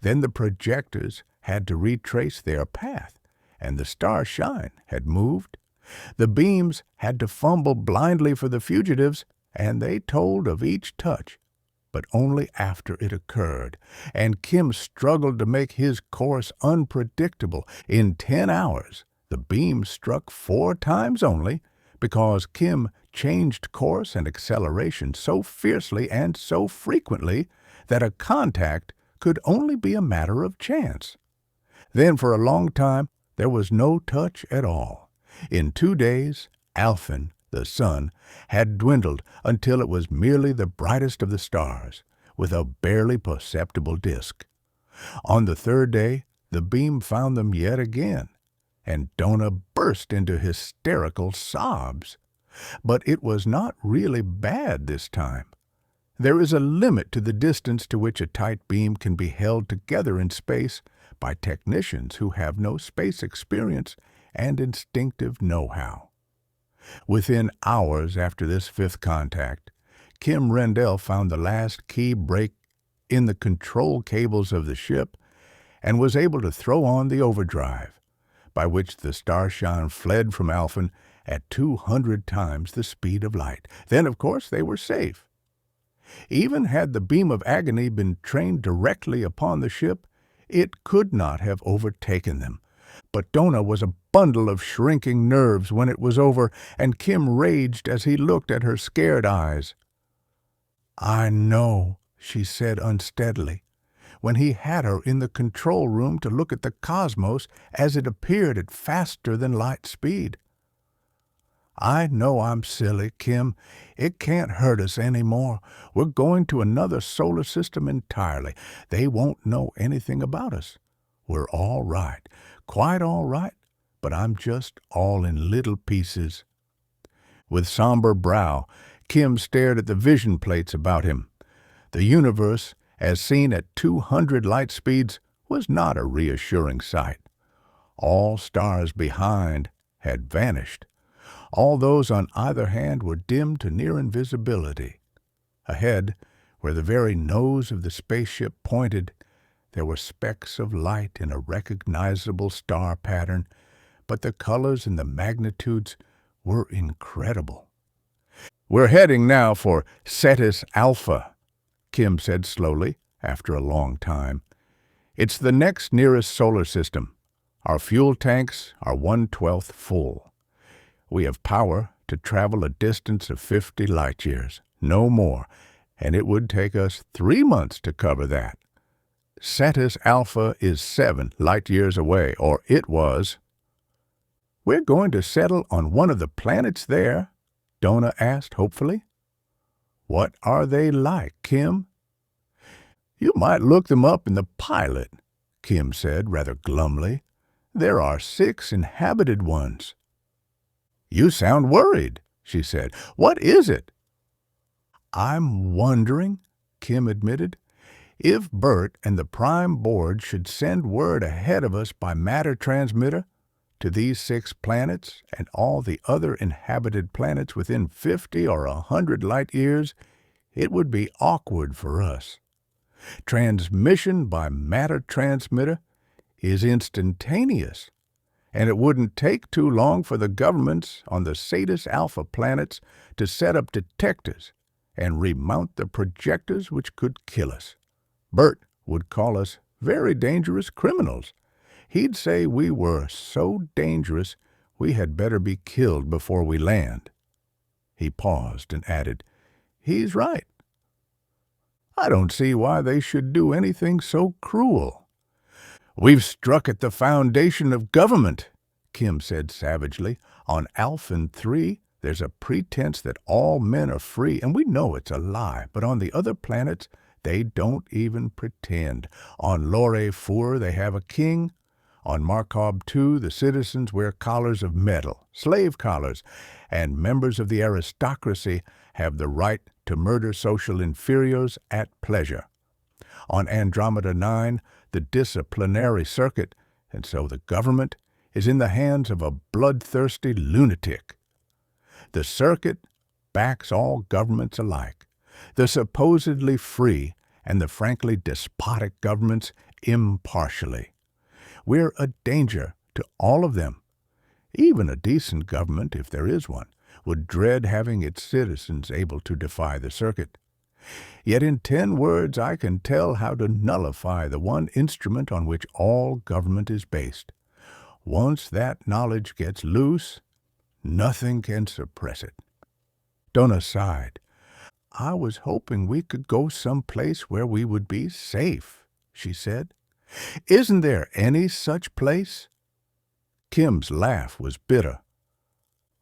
Then the projectors had to retrace their path, and the Starshine had moved. The beams had to fumble blindly for the fugitives, and they told of each touch but only after it occurred, and Kim struggled to make his course unpredictable. In 10 hours, the beam struck 4 times only, because Kim changed course and acceleration so fiercely and so frequently that a contact could only be a matter of chance. Then for a long time, there was no touch at all. In 2 days, Alphen, the sun, had dwindled until it was merely the brightest of the stars, with a barely perceptible disk. On the 3rd day, the beam found them yet again, and Dona burst into hysterical sobs. But it was not really bad this time. There is a limit to the distance to which a tight beam can be held together in space by technicians who have no space experience and instinctive know-how. Within hours after this 5th contact, Kim Rendell found the last key break in the control cables of the ship and was able to throw on the overdrive, by which the Starshine fled from Alphen at 200 times the speed of light. Then, of course, they were safe. Even had the beam of agony been trained directly upon the ship, it could not have overtaken them. But Dona was a bundle of shrinking nerves when it was over, and Kim raged as he looked at her scared eyes. "I know," she said unsteadily, when he had her in the control room to look at the cosmos as it appeared at faster-than-light speed. "I know I'm silly, Kim. It can't hurt us any more. We're going to another solar system entirely. They won't know anything about us. We're all right, quite all right, but I'm just all in little pieces." With somber brow, Kim stared at the vision plates about him. The universe, as seen at 200 light speeds, was not a reassuring sight. All stars behind had vanished. All those on either hand were dimmed to near invisibility. Ahead, where the very nose of the spaceship pointed, there were specks of light in a recognizable star pattern, but the colors and the magnitudes were incredible. "We're heading now for Cetus Alpha," Kim said slowly, after a long time. "It's the next nearest solar system. Our fuel tanks are 1/12 full. We have power to travel a distance of 50 light-years, no more, and it would take us 3 months to cover that. Cetus Alpha is 7 light-years away, or it was." "We're going to settle on one of the planets there?" Dona asked hopefully. "What are they like, Kim?" "You might look them up in the pilot," Kim said rather glumly. "There are 6 inhabited ones." "You sound worried," she said. "What is it?" "I'm wondering," Kim admitted, "if Bert and the Prime Board should send word ahead of us by matter transmitter to these 6 planets and all the other inhabited planets within 50 or 100 light-years, it would be awkward for us. Transmission by matter transmitter is instantaneous, and it wouldn't take too long for the governments on the Cetus Alpha planets to set up detectors and remount the projectors which could kill us. Bert would call us very dangerous criminals. He'd say we were so dangerous we had better be killed before we land." He paused and added, "He's right. I don't see why they should do anything so cruel." "We've struck at the foundation of government," Kim said savagely. "On Alphen 3, there's a pretense that all men are free, and we know it's a lie. But on the other planets, they don't even pretend. On Lore 4, they have a king. On Markov 2, the citizens wear collars of metal, slave collars, and members of the aristocracy have the right to murder social inferiors at pleasure. On Andromeda 9, the Disciplinary Circuit, and so the government, is in the hands of a bloodthirsty lunatic. The circuit backs all governments alike, the supposedly free and the frankly despotic governments impartially. We're a danger to all of them. Even a decent government, if there is one, would dread having its citizens able to defy the circuit. Yet in 10 words I can tell how to nullify the one instrument on which all government is based. Once that knowledge gets loose, nothing can suppress it." Dona sighed. "I was hoping we could go someplace where we would be safe," she said. "Isn't there any such place?" Kim's laugh was bitter.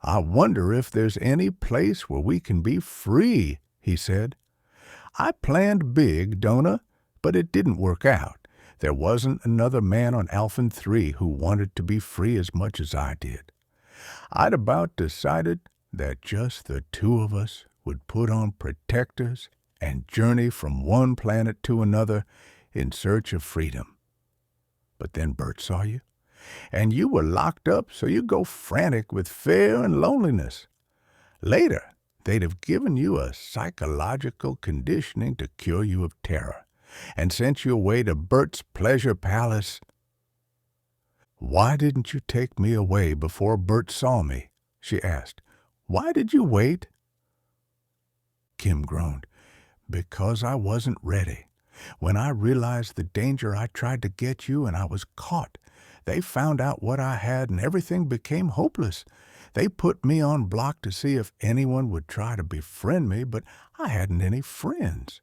"I wonder if there's any place where we can be free," he said. "I planned big, Dona, but it didn't work out. There wasn't another man on Alphen 3 who wanted to be free as much as I did. I'd about decided that just the two of us would put on protectors and journey from one planet to another in search of freedom. But then Bert saw you, and you were locked up, so you go frantic with fear and loneliness. Later, they'd have given you a psychological conditioning to cure you of terror, and sent you away to Bert's pleasure palace." "Why didn't you take me away before Bert saw me?" she asked. "Why did you wait?" Kim groaned. "Because I wasn't ready. When I realized the danger, I tried to get you, and I was caught. They found out what I had, and everything became hopeless. They put me on block to see if anyone would try to befriend me, but I hadn't any friends.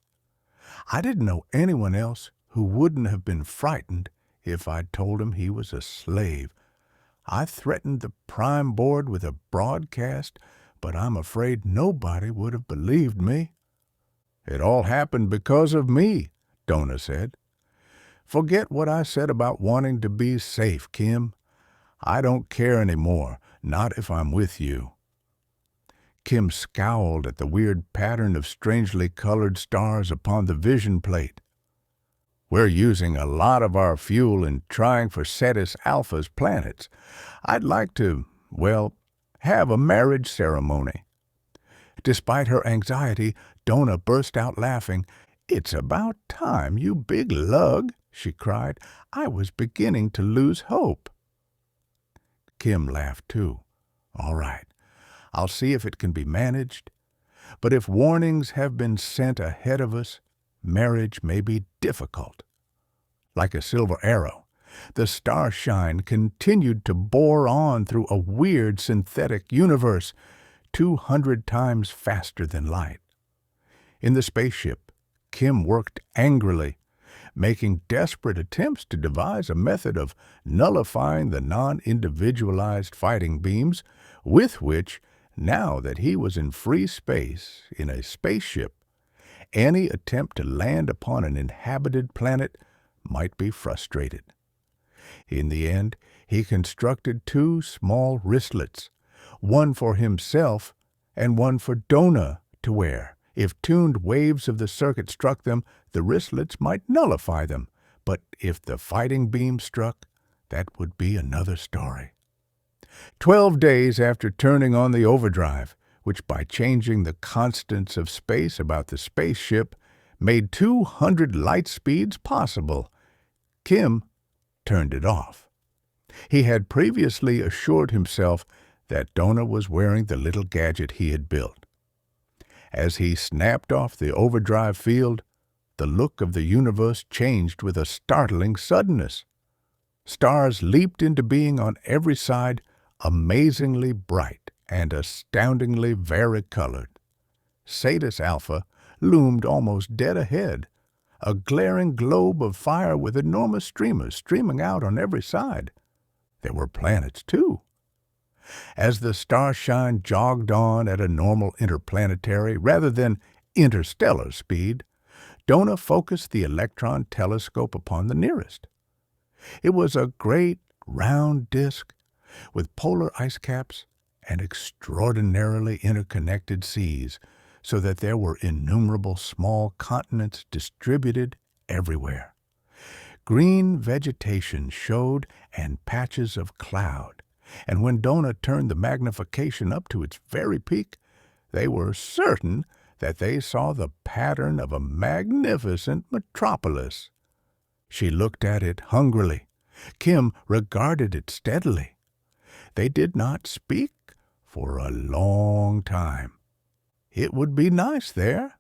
I didn't know anyone else who wouldn't have been frightened if I'd told him he was a slave. I threatened the Prime Board with a broadcast, but I'm afraid nobody would have believed me." "It all happened because of me," Dona said. "Forget what I said about wanting to be safe, Kim. I don't care anymore, not if I'm with you." Kim scowled at the weird pattern of strangely colored stars upon the vision plate. "We're using a lot of our fuel in trying for Cetus Alpha's planets. I'd like to, well, have a marriage ceremony." Despite her anxiety, Dona burst out laughing. "It's about time, you big lug," she cried. "I was beginning to lose hope." Kim laughed too. "All right, I'll see if it can be managed. But if warnings have been sent ahead of us, marriage may be difficult." Like a silver arrow, the Starshine continued to bore on through a weird synthetic universe, 200 times faster than light. In the spaceship, Kim worked angrily, making desperate attempts to devise a method of nullifying the non-individualized fighting beams with which, now that he was in free space in a spaceship, any attempt to land upon an inhabited planet might be frustrated. In the end, he constructed 2 small wristlets, one for himself and one for Dona to wear. If tuned waves of the circuit struck them, the wristlets might nullify them, but if the fighting beam struck, that would be another story. 12 days after turning on the overdrive, which by changing the constants of space about the spaceship made 200 light speeds possible, Kim turned it off. He had previously assured himself that Dona was wearing the little gadget he had built. As he snapped off the overdrive field, the look of the universe changed with a startling suddenness. Stars leaped into being on every side, amazingly bright and astoundingly varicolored. Cetus Alpha loomed almost dead ahead, a glaring globe of fire with enormous streamers streaming out on every side. There were planets, too. As the Starshine jogged on at a normal interplanetary rather than interstellar speed, Dona focused the electron telescope upon the nearest. It was a great round disk with polar ice caps and extraordinarily interconnected seas, so that there were innumerable small continents distributed everywhere. Green vegetation showed and patches of cloud, and when Dona turned the magnification up to its very peak, they were certain that they saw the pattern of a magnificent metropolis. She looked at it hungrily. Kim regarded it steadily. They did not speak for a long time. It would be nice there,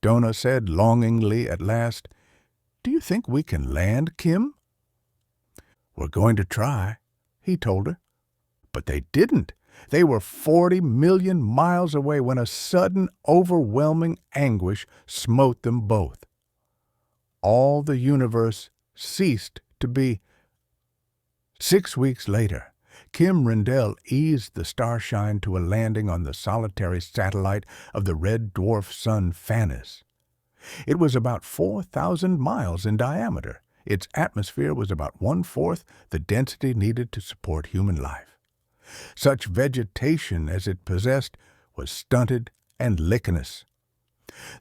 Dona said longingly at last. "Do you think we can land, Kim?" "We're going to try," he told her. But they didn't. They were 40 million miles away when a sudden, overwhelming anguish smote them both. All the universe ceased to be. 6 weeks later, Kim Rendell eased the Starshine to a landing on the solitary satellite of the red dwarf sun Phanis. It was about 4,000 miles in diameter. Its atmosphere was about 1/4 the density needed to support human life. Such vegetation as it possessed was stunted and lichenous.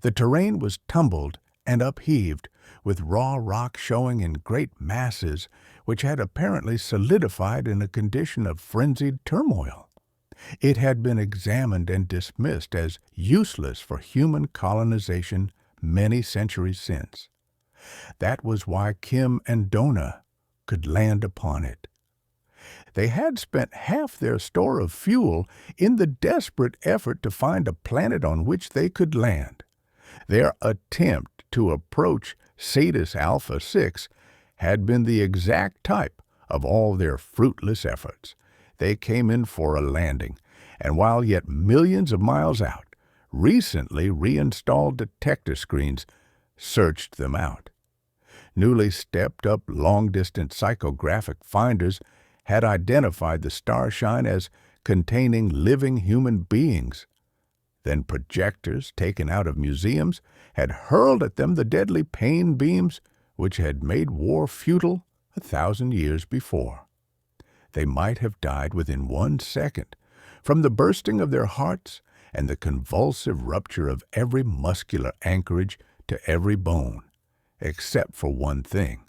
The terrain was tumbled and upheaved, with raw rock showing in great masses which had apparently solidified in a condition of frenzied turmoil. It had been examined and dismissed as useless for human colonization many centuries since. That was why Kim and Dona could land upon it. They had spent half their store of fuel in the desperate effort to find a planet on which they could land. Their attempt to approach Cetus Alpha 6 had been the exact type of all their fruitless efforts. They came in for a landing, and while yet millions of miles out, recently reinstalled detector screens searched them out. Newly stepped-up long-distance psychographic finders had identified the Starshine as containing living human beings. Then projectors taken out of museums had hurled at them the deadly pain beams which had made war futile 1,000 years before. They might have died within 1 second from the bursting of their hearts and the convulsive rupture of every muscular anchorage to every bone, except for one thing.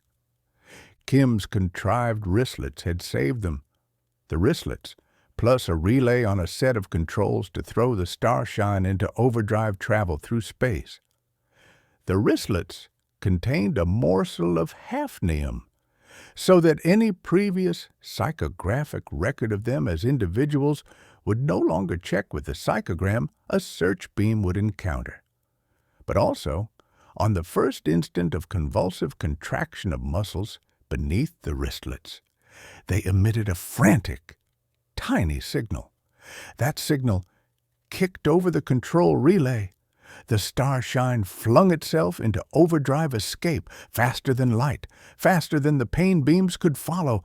Kim's contrived wristlets had saved them. The wristlets, plus a relay on a set of controls to throw the Starshine into overdrive travel through space. The wristlets contained a morsel of hafnium, so that any previous psychographic record of them as individuals would no longer check with the psychogram a search beam would encounter. But also, on the first instant of convulsive contraction of muscles beneath the wristlets, they emitted a frantic, tiny signal. That signal kicked over the control relay. The Starshine flung itself into overdrive escape, faster than light, faster than the pain beams could follow.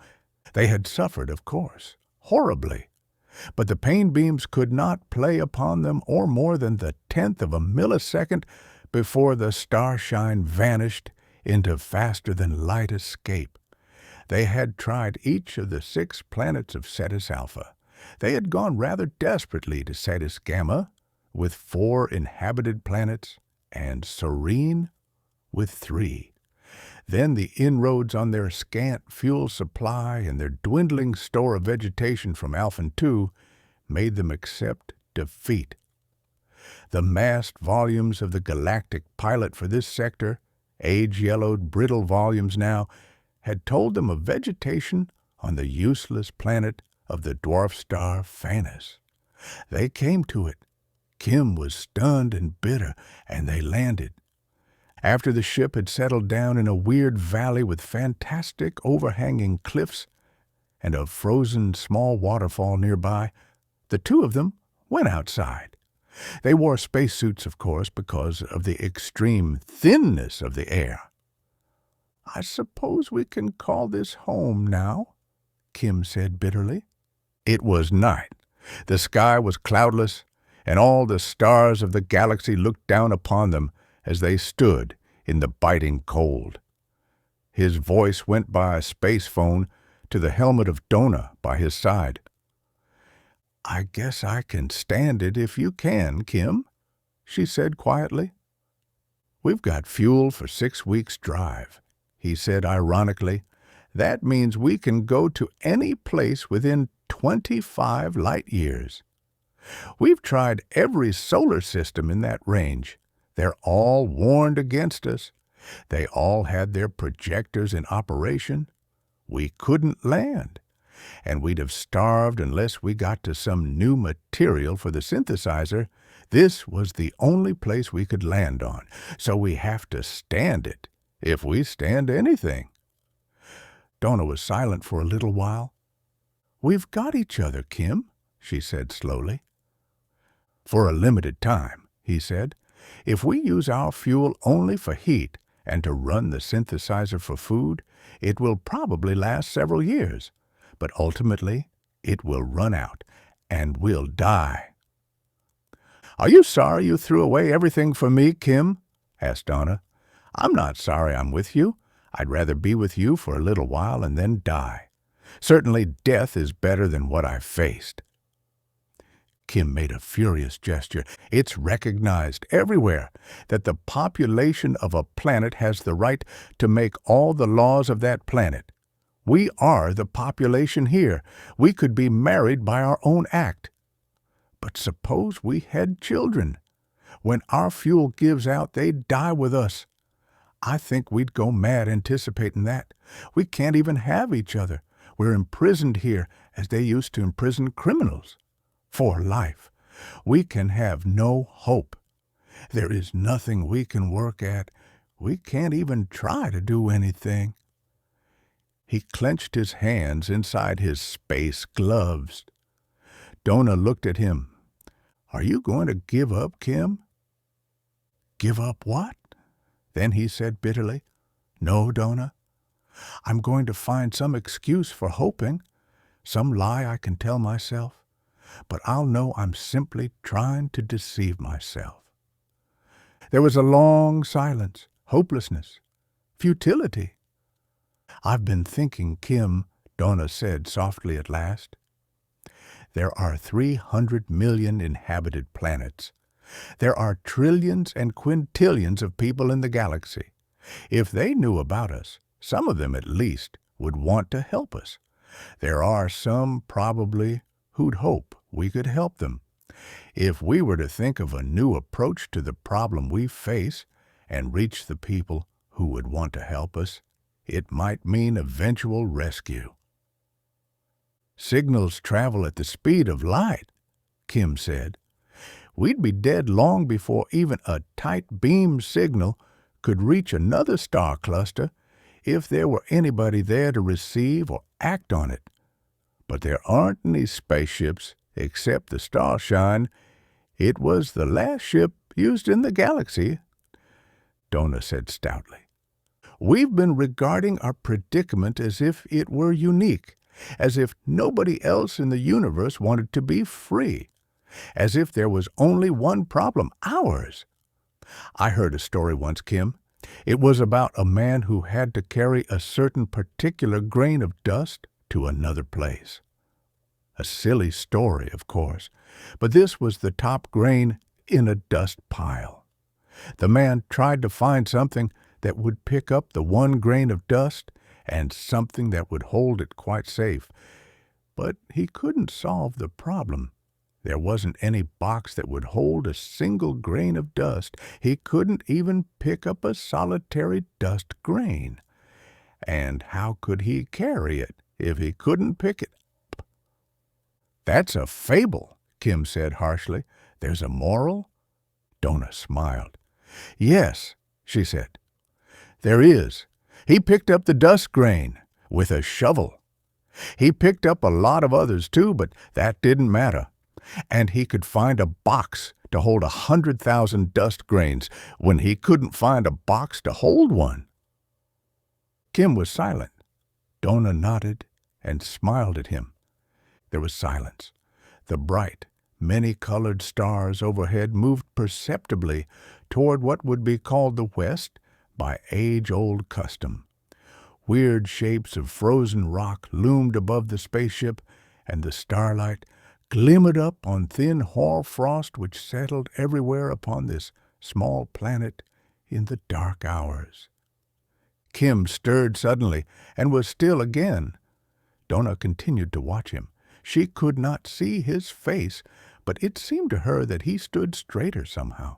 They had suffered, of course, horribly. But the pain beams could not play upon them or more than the 1/10 of a millisecond before the Starshine vanished into faster-than-light escape. They had tried each of the 6 planets of Cetus Alpha. They had gone rather desperately to Cetus Gamma, with 4 inhabited planets, and Serene, with 3. Then the inroads on their scant fuel supply and their dwindling store of vegetation from Alphen 2 made them accept defeat. The massed volumes of the galactic pilot for this sector, age-yellowed, brittle volumes now, had told them of vegetation on the useless planet of the dwarf star Phanis. They came to it. Kim was stunned and bitter, and they landed. After the ship had settled down in a weird valley with fantastic overhanging cliffs and a frozen small waterfall nearby, the 2 of them went outside. They wore spacesuits, of course, because of the extreme thinness of the air. "I suppose we can call this home now," Kim said bitterly. It was night. The sky was cloudless, and all the stars of the galaxy looked down upon them as they stood in the biting cold. His voice went by a space phone to the helmet of Dona by his side. "I guess I can stand it if you can, Kim," she said quietly. "We've got fuel for 6 weeks' drive," he said ironically. "That means we can go to any place within 25 light years. We've tried every solar system in that range. They're all warned against us. They all had their projectors in operation. We couldn't land. and we'd have starved unless we got to some new material for the synthesizer. This was the only place we could land on, so we have to stand it, if we stand anything." Dona was silent for a little while. "We've got each other, Kim," she said slowly. "For a limited time," he said. "If we use our fuel only for heat and to run the synthesizer for food, it will probably last several years, but ultimately it will run out, and we'll die." "Are you sorry you threw away everything for me, Kim?" asked Dona. "I'm not sorry I'm with you. I'd rather be with you for a little while and then die. Certainly death is better than what I've faced." Kim made a furious gesture. "It's recognized everywhere that the population of a planet has the right to make all the laws of that planet. We are the population here. We could be married by our own act. But suppose we had children. When our fuel gives out, they'd die with us. I think we'd go mad anticipating that. We can't even have each other. We're imprisoned here as they used to imprison criminals. For life. We can have no hope. There is nothing we can work at. We can't even try to do anything." He clenched his hands inside his space gloves. Dona looked at him. "Are you going to give up, Kim?" "Give up what?" Then he said bitterly, "No, Dona. I'm going to find some excuse for hoping, some lie I can tell myself, but I'll know I'm simply trying to deceive myself." There was a long silence, hopelessness, futility. "I've been thinking, Kim," Dona said softly at last. "There are 300 million inhabited planets. There are trillions and quintillions of people in the galaxy. If they knew about us, some of them at least would want to help us. There are some, probably, who'd hope we could help them. If we were to think of a new approach to the problem we face and reach the people who would want to help us, it might mean eventual rescue." "Signals travel at the speed of light," Kim said. "We'd be dead long before even a tight beam signal could reach another star cluster if there were anybody there to receive or act on it. But there aren't any spaceships except the Starshine. It was the last ship used in the galaxy," Dona said stoutly. "We've been regarding our predicament as if it were unique, as if nobody else in the universe wanted to be free, as if there was only one problem, ours. I heard a story once, Kim. It was about a man who had to carry a certain particular grain of dust to another place. A silly story, of course, but this was the top grain in a dust pile. The man tried to find something that would pick up the one grain of dust and something that would hold it quite safe, but he couldn't solve the problem. There wasn't any box that would hold a single grain of dust. He couldn't even pick up a solitary dust grain. And how could he carry it if he couldn't pick it up? "That's a fable," Kim said harshly. "There's a moral?" Dona smiled. "Yes," she said. "There is. He picked up the dust grain with a shovel. He picked up a lot of others too, but that didn't matter. And he could find a box to hold 100,000 dust grains when he couldn't find a box to hold one." Kim was silent. Dona nodded and smiled at him. There was silence. The bright, many-colored stars overhead moved perceptibly toward what would be called the west by age-old custom. Weird shapes of frozen rock loomed above the spaceship, and the starlight glimmered up on thin hoar frost which settled everywhere upon this small planet in the dark hours. Kim stirred suddenly and was still again. Dona continued to watch him. She could not see his face, but it seemed to her that he stood straighter somehow.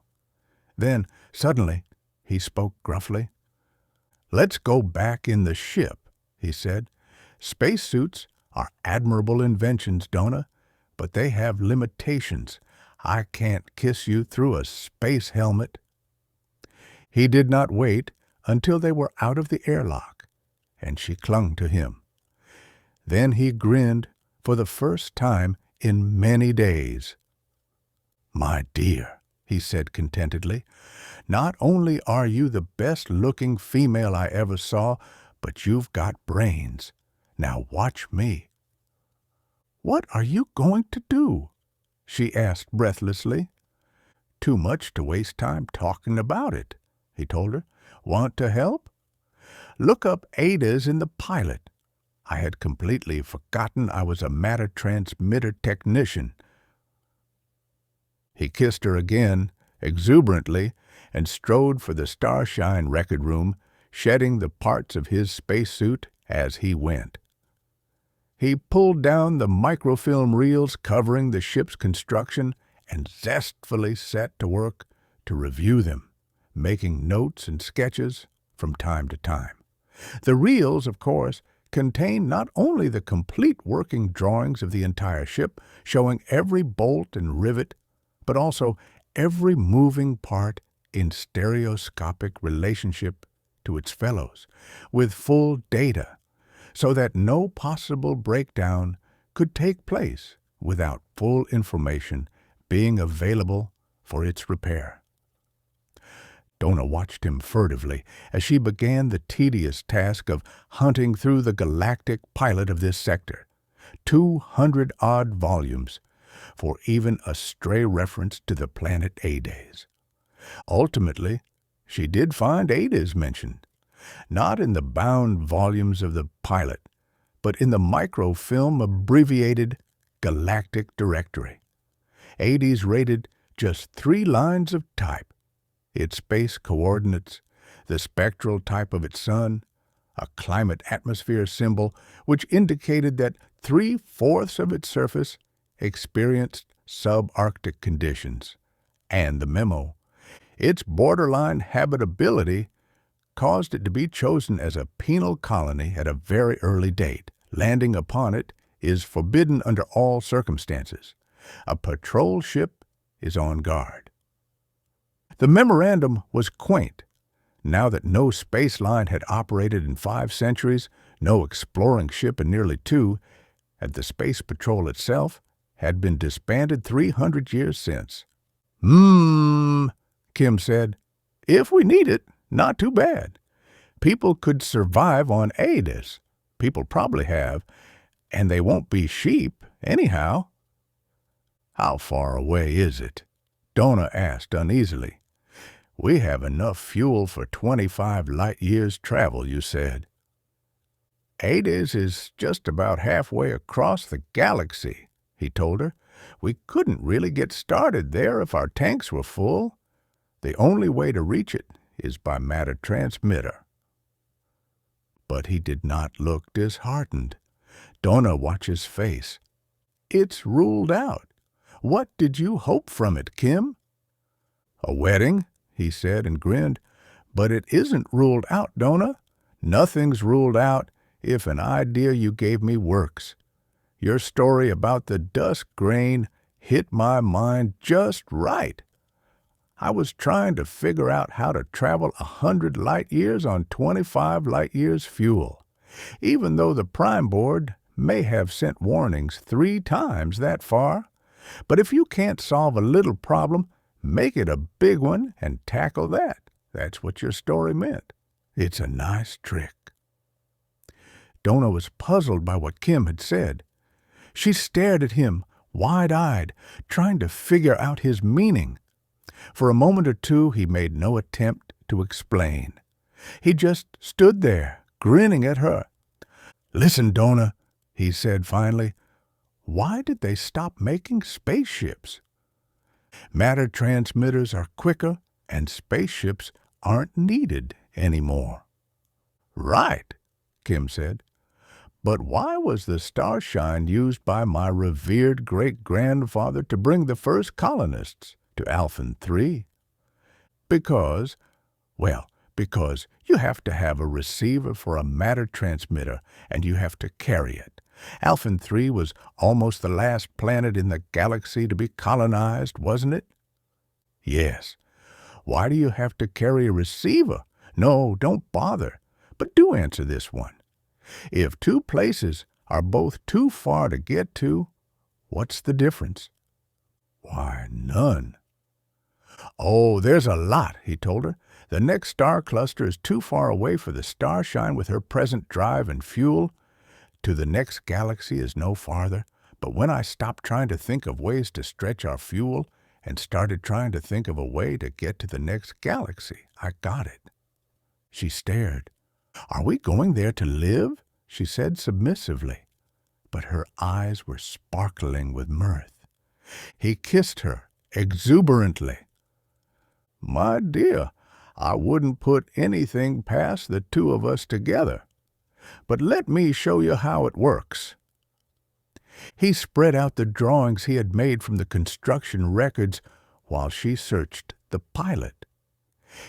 Then, suddenly, he spoke gruffly. "Let's go back in the ship," he said. "Spacesuits are admirable inventions, Dona, but they have limitations. I can't kiss you through a space helmet." He did not wait until they were out of the airlock, and she clung to him. Then he grinned for the first time in many days. "My dear," he said contentedly, "not only are you the best-looking female I ever saw, but you've got brains. Now watch me." "What are you going to do?" she asked breathlessly. "Too much to waste time talking about it," he told her. "Want to help? Look up Ardis in the pilot. I had completely forgotten I was a matter transmitter technician." He kissed her again, exuberantly, and strode for the Starshine record room, shedding the parts of his spacesuit as he went. He pulled down the microfilm reels covering the ship's construction and zestfully set to work to review them, making notes and sketches from time to time. The reels, of course, contained not only the complete working drawings of the entire ship, showing every bolt and rivet, but also every moving part in stereoscopic relationship to its fellows, with full data, so that no possible breakdown could take place without full information being available for its repair. Dona watched him furtively as she began the tedious task of hunting through the galactic pilot of this sector, 200-odd volumes, for even a stray reference to the planet Ardis. Ultimately, she did find Ardis mentioned, not in the bound volumes of the pilot, but in the microfilm abbreviated Galactic Directory. Ardis rated just 3 lines of type: its space coordinates, the spectral type of its sun, a climate-atmosphere symbol which indicated that 3/4 of its surface experienced subarctic conditions, and the memo, its borderline habitability, caused it to be chosen as a penal colony at a very early date. Landing upon it is forbidden under all circumstances. A patrol ship is on guard. The memorandum was quaint. Now that no space line had operated in 5 centuries, no exploring ship in nearly 2, and the Space Patrol itself had been disbanded 300 years since. Kim said. "If we need it, not too bad. People could survive on Ardis. People probably have, and they won't be sheep, anyhow." "How far away is it?" Dona asked uneasily. "We have enough fuel for 25 light-years travel, you said." "Ardis is just about halfway across the galaxy," he told her. "We couldn't really get started there if our tanks were full. The only way to reach it is by matter transmitter." But he did not look disheartened. Dona watched his face. "It's ruled out. What did you hope from it, Kim?" "A wedding," he said and grinned. "But it isn't ruled out, Dona. Nothing's ruled out if an idea you gave me works. Your story about the dust grain hit my mind just right. I was trying to figure out how to travel 100 light-years on 25 light-years fuel, even though the Prime Board may have sent warnings 3 times that far. But if you can't solve a little problem, make it a big one and tackle that. That's what your story meant. It's a nice trick." Dona was puzzled by what Kim had said. She stared at him, wide-eyed, trying to figure out his meaning. For a moment or two he made no attempt to explain. He just stood there, grinning at her. "Listen, Dona," he said finally, "why did they stop making spaceships? Matter transmitters are quicker, and spaceships aren't needed anymore." "Right," Kim said. "But why was the Starshine used by my revered great-grandfather to bring the first colonists to Alphen 3? Because you have to have a receiver for a matter transmitter, and you have to carry it. Alphen 3 was almost the last planet in the galaxy to be colonized, wasn't it? Yes. Why do you have to carry a receiver? No, don't bother. But do answer this one. If two places are both too far to get to, what's the difference? Why, none. Oh, there's a lot, he told her. The next star cluster is too far away for the Starshine with her present drive and fuel. To the next galaxy is no farther. But when I stopped trying to think of ways to stretch our fuel and started trying to think of a way to get to the next galaxy, I got it. She stared. Are we going there to live? She said submissively. But her eyes were sparkling with mirth. He kissed her exuberantly. My dear, I wouldn't put anything past the two of us together. But let me show you how it works. He spread out the drawings he had made from the construction records while she searched the pilot.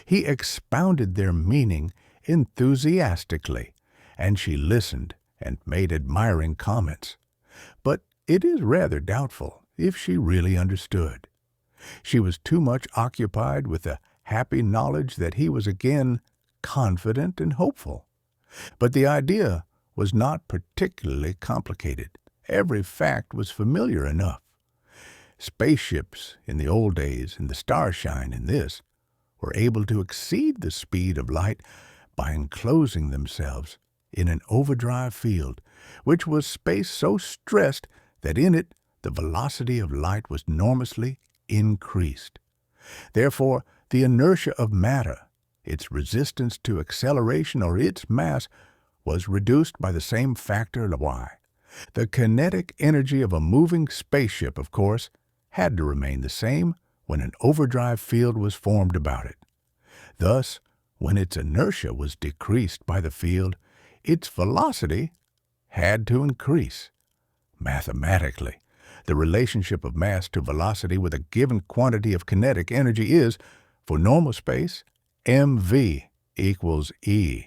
He expounded their meaning enthusiastically, and she listened and made admiring comments. But it is rather doubtful if she really understood. She was too much occupied with the happy knowledge that he was again confident and hopeful. But the idea was not particularly complicated. Every fact was familiar enough. Spaceships in the old days and the Starshine in this were able to exceed the speed of light by enclosing themselves in an overdrive field, which was space so stressed that in it the velocity of light was enormously increased. Therefore, the inertia of matter, its resistance to acceleration or its mass, was reduced by the same factor y. The kinetic energy of a moving spaceship, of course, had to remain the same when an overdrive field was formed about it. Thus, when its inertia was decreased by the field, its velocity had to increase. Mathematically, the relationship of mass to velocity with a given quantity of kinetic energy is, for normal space, mv equals e.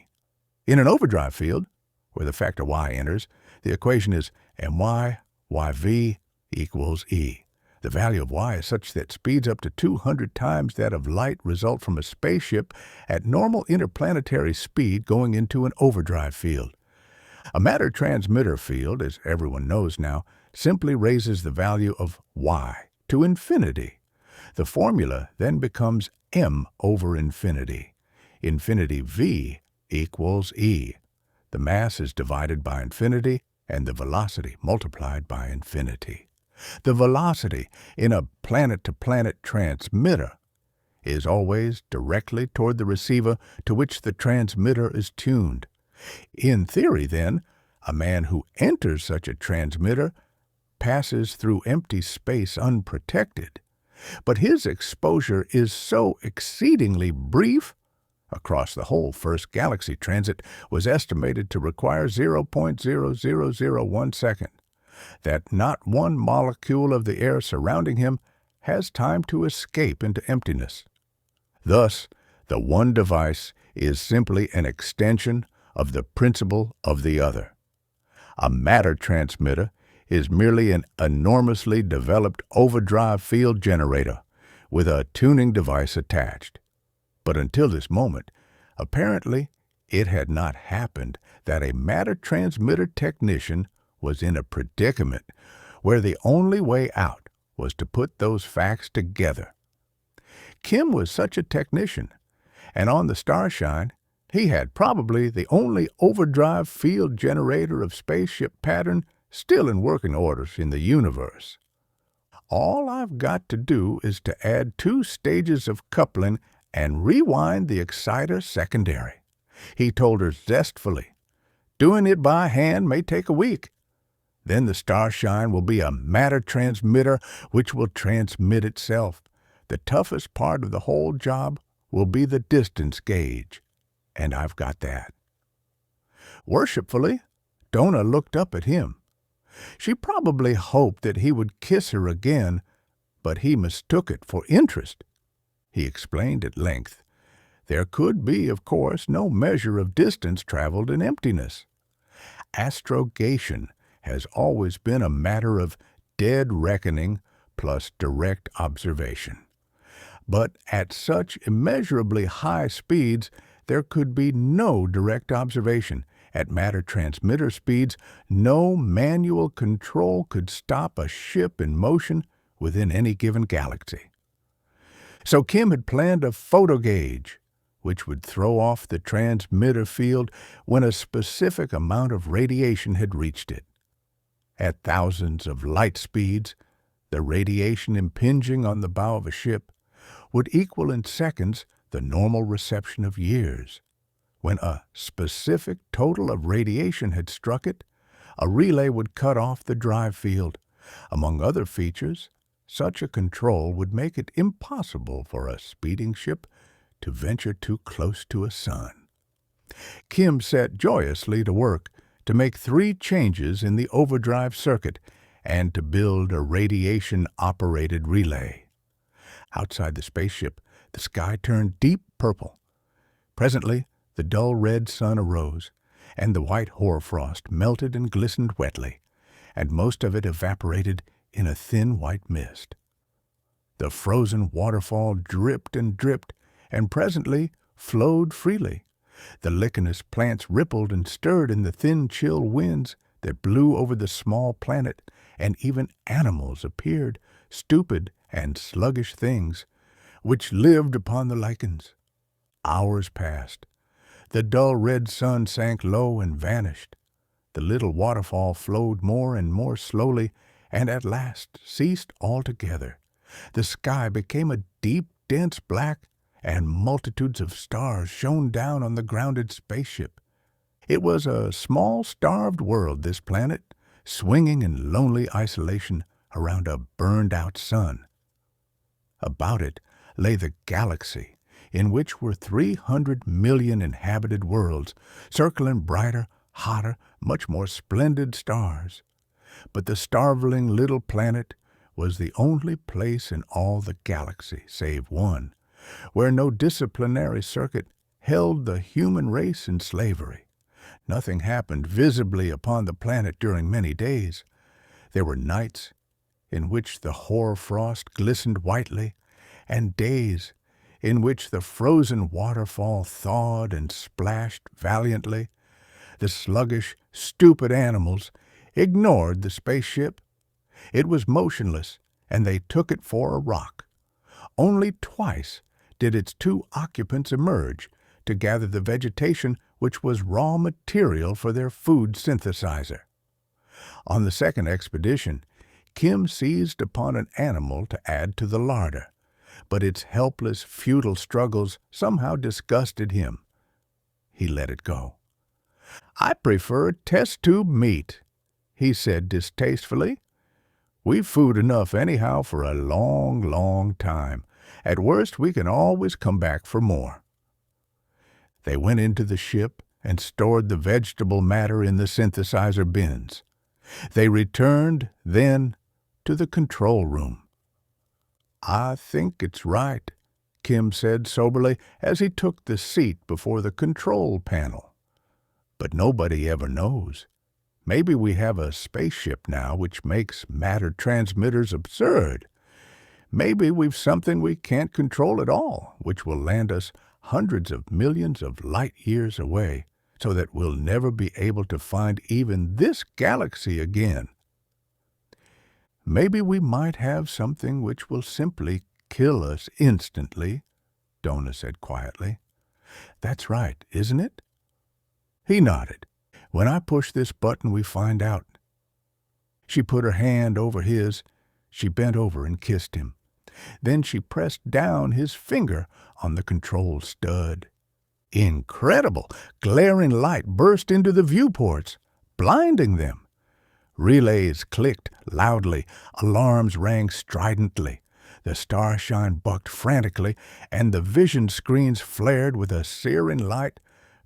In an overdrive field, where the factor y enters, the equation is my yv equals e. The value of y is such that speeds up to 200 times that of light result from a spaceship at normal interplanetary speed going into an overdrive field. A matter transmitter field, as everyone knows now, simply raises the value of y to infinity. The formula then becomes m over infinity. Infinity v equals e. The mass is divided by infinity and the velocity multiplied by infinity. The velocity in a planet-to-planet transmitter is always directly toward the receiver to which the transmitter is tuned. In theory, then, a man who enters such a transmitter passes through empty space unprotected. But his exposure is so exceedingly brief, across the whole first galaxy transit was estimated to require 0.0001 second, that not one molecule of the air surrounding him has time to escape into emptiness. Thus, the one device is simply an extension of the principle of the other. A matter transmitter is merely an enormously developed overdrive field generator with a tuning device attached. But until this moment, apparently it had not happened that a matter transmitter technician was in a predicament where the only way out was to put those facts together. Kim was such a technician, and on the Starshine, he had probably the only overdrive field generator of spaceship pattern still in working order in the universe. All I've got to do is to add 2 stages of coupling and rewind the exciter secondary. He told her zestfully. Doing it by hand may take a week. Then the Starshine will be a matter transmitter which will transmit itself. The toughest part of the whole job will be the distance gauge. And I've got that. Worshipfully, Dona looked up at him. She probably hoped that he would kiss her again, but he mistook it for interest. He explained at length. There could be, of course, no measure of distance traveled in emptiness. Astrogation has always been a matter of dead reckoning plus direct observation. But at such immeasurably high speeds, there could be no direct observation. At matter transmitter speeds, no manual control could stop a ship in motion within any given galaxy. So Kim had planned a photo gauge, which would throw off the transmitter field when a specific amount of radiation had reached it. At thousands of light speeds, the radiation impinging on the bow of a ship would equal in seconds the normal reception of years. When a specific total of radiation had struck it, a relay would cut off the drive field. Among other features, such a control would make it impossible for a speeding ship to venture too close to a sun. Kim set joyously to work to make 3 changes in the overdrive circuit and to build a radiation-operated relay. Outside the spaceship, the sky turned deep purple. Presently, the dull red sun arose, and the white hoarfrost melted and glistened wetly, and most of it evaporated in a thin white mist. The frozen waterfall dripped and dripped, and presently flowed freely. The lichenous plants rippled and stirred in the thin, chill winds that blew over the small planet, and even animals appeared, stupid and sluggish things, which lived upon the lichens. Hours passed. The dull red sun sank low and vanished. The little waterfall flowed more and more slowly, and at last ceased altogether. The sky became a deep, dense black, and multitudes of stars shone down on the grounded spaceship. It was a small, starved world, this planet, swinging in lonely isolation around a burned-out sun. About it lay the galaxy, in which were 300 million inhabited worlds, circling brighter, hotter, much more splendid stars. But the starveling little planet was the only place in all the galaxy, save one, where no disciplinary circuit held the human race in slavery. Nothing happened visibly upon the planet during many days. There were nights in which the hoar-frost glistened whitely, and days in which the frozen waterfall thawed and splashed valiantly. The sluggish, stupid animals ignored the spaceship. It was motionless, and they took it for a rock. Only twice did its 2 occupants emerge to gather the vegetation which was raw material for their food synthesizer. On the second expedition, Kim seized upon an animal to add to the larder, but its helpless, futile struggles somehow disgusted him. He let it go. "I prefer test tube meat," he said distastefully. "We've food enough anyhow for a long, long time. At worst, we can always come back for more." They went into the ship and stored the vegetable matter in the synthesizer bins. They returned, then, to the control room. "I think it's right," Kim said soberly as he took the seat before the control panel. "But nobody ever knows. Maybe we have a spaceship now which makes matter transmitters absurd. Maybe we've something we can't control at all, which will land us hundreds of millions of light years away, so that we'll never be able to find even this galaxy again. Maybe we might have something which will simply kill us instantly," Dona said quietly. "That's right, isn't it?" He nodded. "When I push this button, we find out." She put her hand over his. She bent over and kissed him. Then she pressed down his finger on the control stud. Incredible! Glaring light burst into the viewports, blinding them. Relays clicked loudly, alarms rang stridently. The Starshine bucked frantically, and the vision screens flared with a searing light.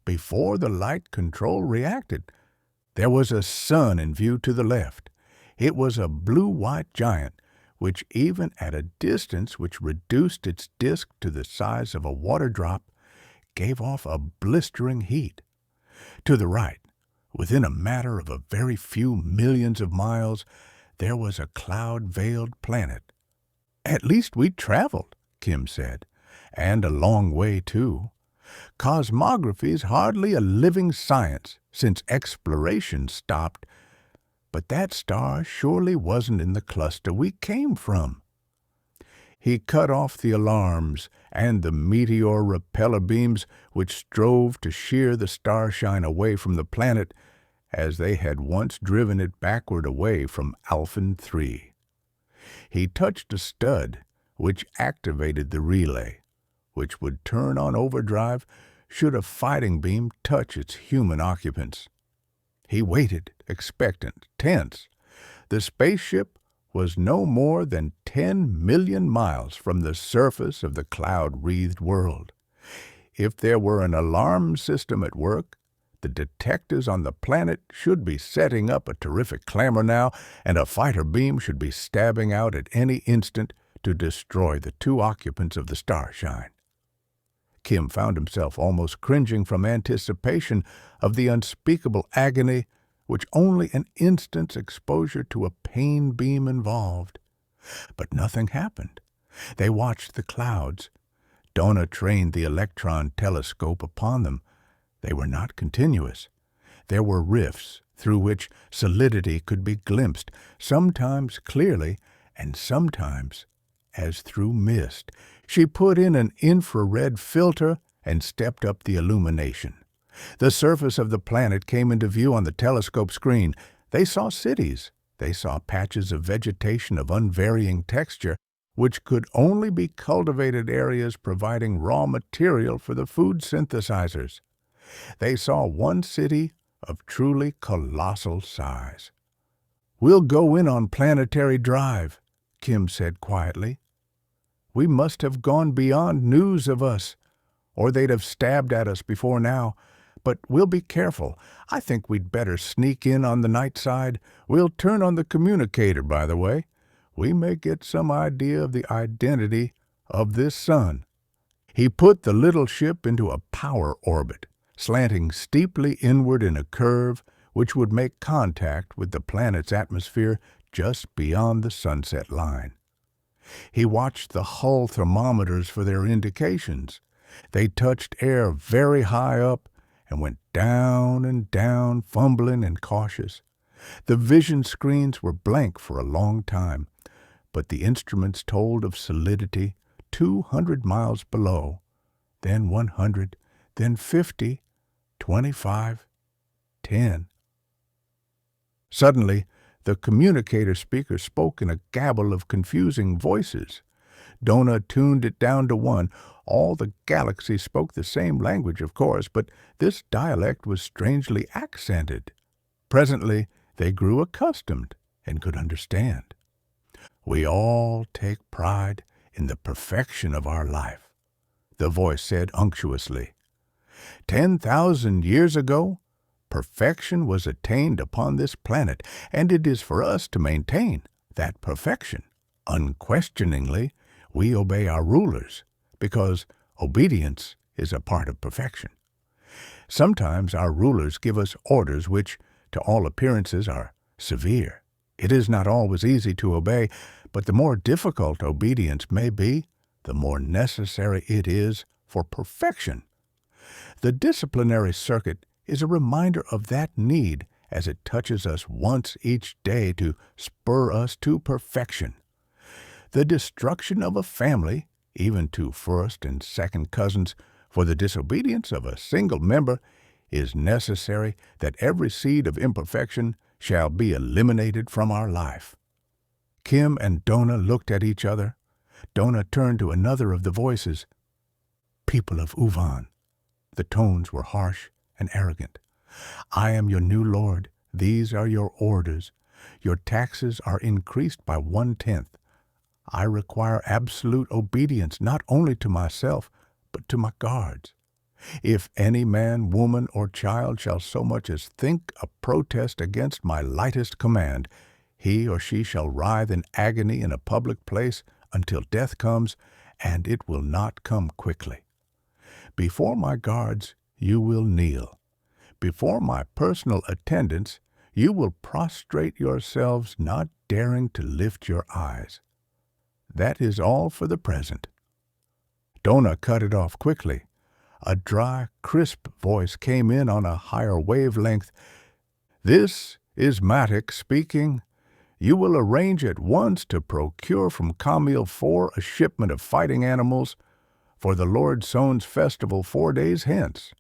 Before the light control reacted, there was a sun in view to the left. It was a blue-white giant, which even at a distance which reduced its disk to the size of a water drop, gave off a blistering heat. To the right Within a matter of a very few millions of miles, there was a cloud-veiled planet. "At least we traveled," Kim said, "and a long way, too. Cosmography's hardly a living science since exploration stopped, but that star surely wasn't in the cluster we came from." He cut off the alarms and the meteor repeller beams which strove to shear the Starshine away from the planet as they had once driven it backward away from Alphen 3. He touched a stud which activated the relay, which would turn on overdrive should a fighting beam touch its human occupants. He waited, expectant, tense. The spaceship was no more than 10 million miles from the surface of the cloud-wreathed world. If there were an alarm system at work, the detectors on the planet should be setting up a terrific clamor now, and a fighter beam should be stabbing out at any instant to destroy the two occupants of the Starshine. Kim found himself almost cringing from anticipation of the unspeakable agony which only an instant's exposure to a pain beam involved. But nothing happened. They watched the clouds. Dona trained the electron telescope upon them. They were not continuous. There were rifts through which solidity could be glimpsed, sometimes clearly and sometimes as through mist. She put in an infrared filter and stepped up the illumination. The surface of the planet came into view on the telescope screen. They saw cities. They saw patches of vegetation of unvarying texture, which could only be cultivated areas providing raw material for the food synthesizers. They saw one city of truly colossal size. "We'll go in on planetary drive," Kim said quietly. "We must have gone beyond news of us, or they'd have stabbed at us before now. But we'll be careful. I think we'd better sneak in on the night side. We'll turn on the communicator, by the way. We may get some idea of the identity of this sun." He put the little ship into a power orbit, slanting steeply inward in a curve which would make contact with the planet's atmosphere just beyond the sunset line. He watched the hull thermometers for their indications. They touched air very high up and went down and down, fumbling and cautious. The vision screens were blank for a long time, but the instruments told of solidity 200 miles below, then 100, then 50, 25, 10. Suddenly, the communicator speaker spoke in a gabble of confusing voices. Dona tuned it down to 1. All the galaxy spoke the same language, of course, but this dialect was strangely accented. Presently, they grew accustomed and could understand. "We all take pride in the perfection of our life," the voice said unctuously. 10,000 years ago, perfection was attained upon this planet, and it is for us to maintain that perfection. Unquestioningly, we obey our rulers, because obedience is a part of perfection. Sometimes our rulers give us orders which, to all appearances, are severe. It is not always easy to obey, but the more difficult obedience may be, the more necessary it is for perfection. The disciplinary circuit is a reminder of that need as it touches us once each day to spur us to perfection. The destruction of a family, even to first and second cousins, for the disobedience of a single member, is necessary that every seed of imperfection shall be eliminated from our life. Kim and Dona looked at each other. Dona turned to another of the voices. "People of Uvan." The tones were harsh and arrogant. "I am your new lord. These are your orders. Your taxes are increased by 1/10. I require absolute obedience not only to myself, but to my guards. If any man, woman, or child shall so much as think a protest against my lightest command, he or she shall writhe in agony in a public place until death comes, and it will not come quickly. Before my guards you will kneel. Before my personal attendants, you will prostrate yourselves, not daring to lift your eyes. That is all for the present." Dona cut it off quickly. A dry, crisp voice came in on a higher wavelength. "This is marek speaking. You will arrange at once to procure from Camille 4 a shipment of fighting animals for the Lord Sohn's festival 4 days hence.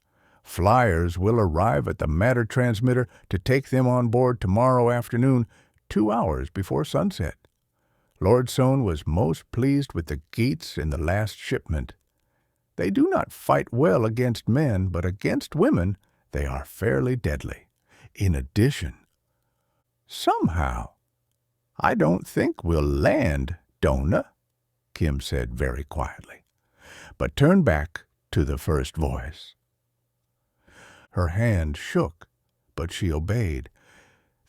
Flyers will arrive at the matter transmitter to take them on board tomorrow afternoon, 2 hours before sunset. Lord Sohn was most pleased with the Geats in the last shipment. They do not fight well against men, but against women they are fairly deadly. In addition, somehow, I don't think we'll land, Dona," Kim said very quietly, but turned back to the first voice. Her hand shook, but she obeyed.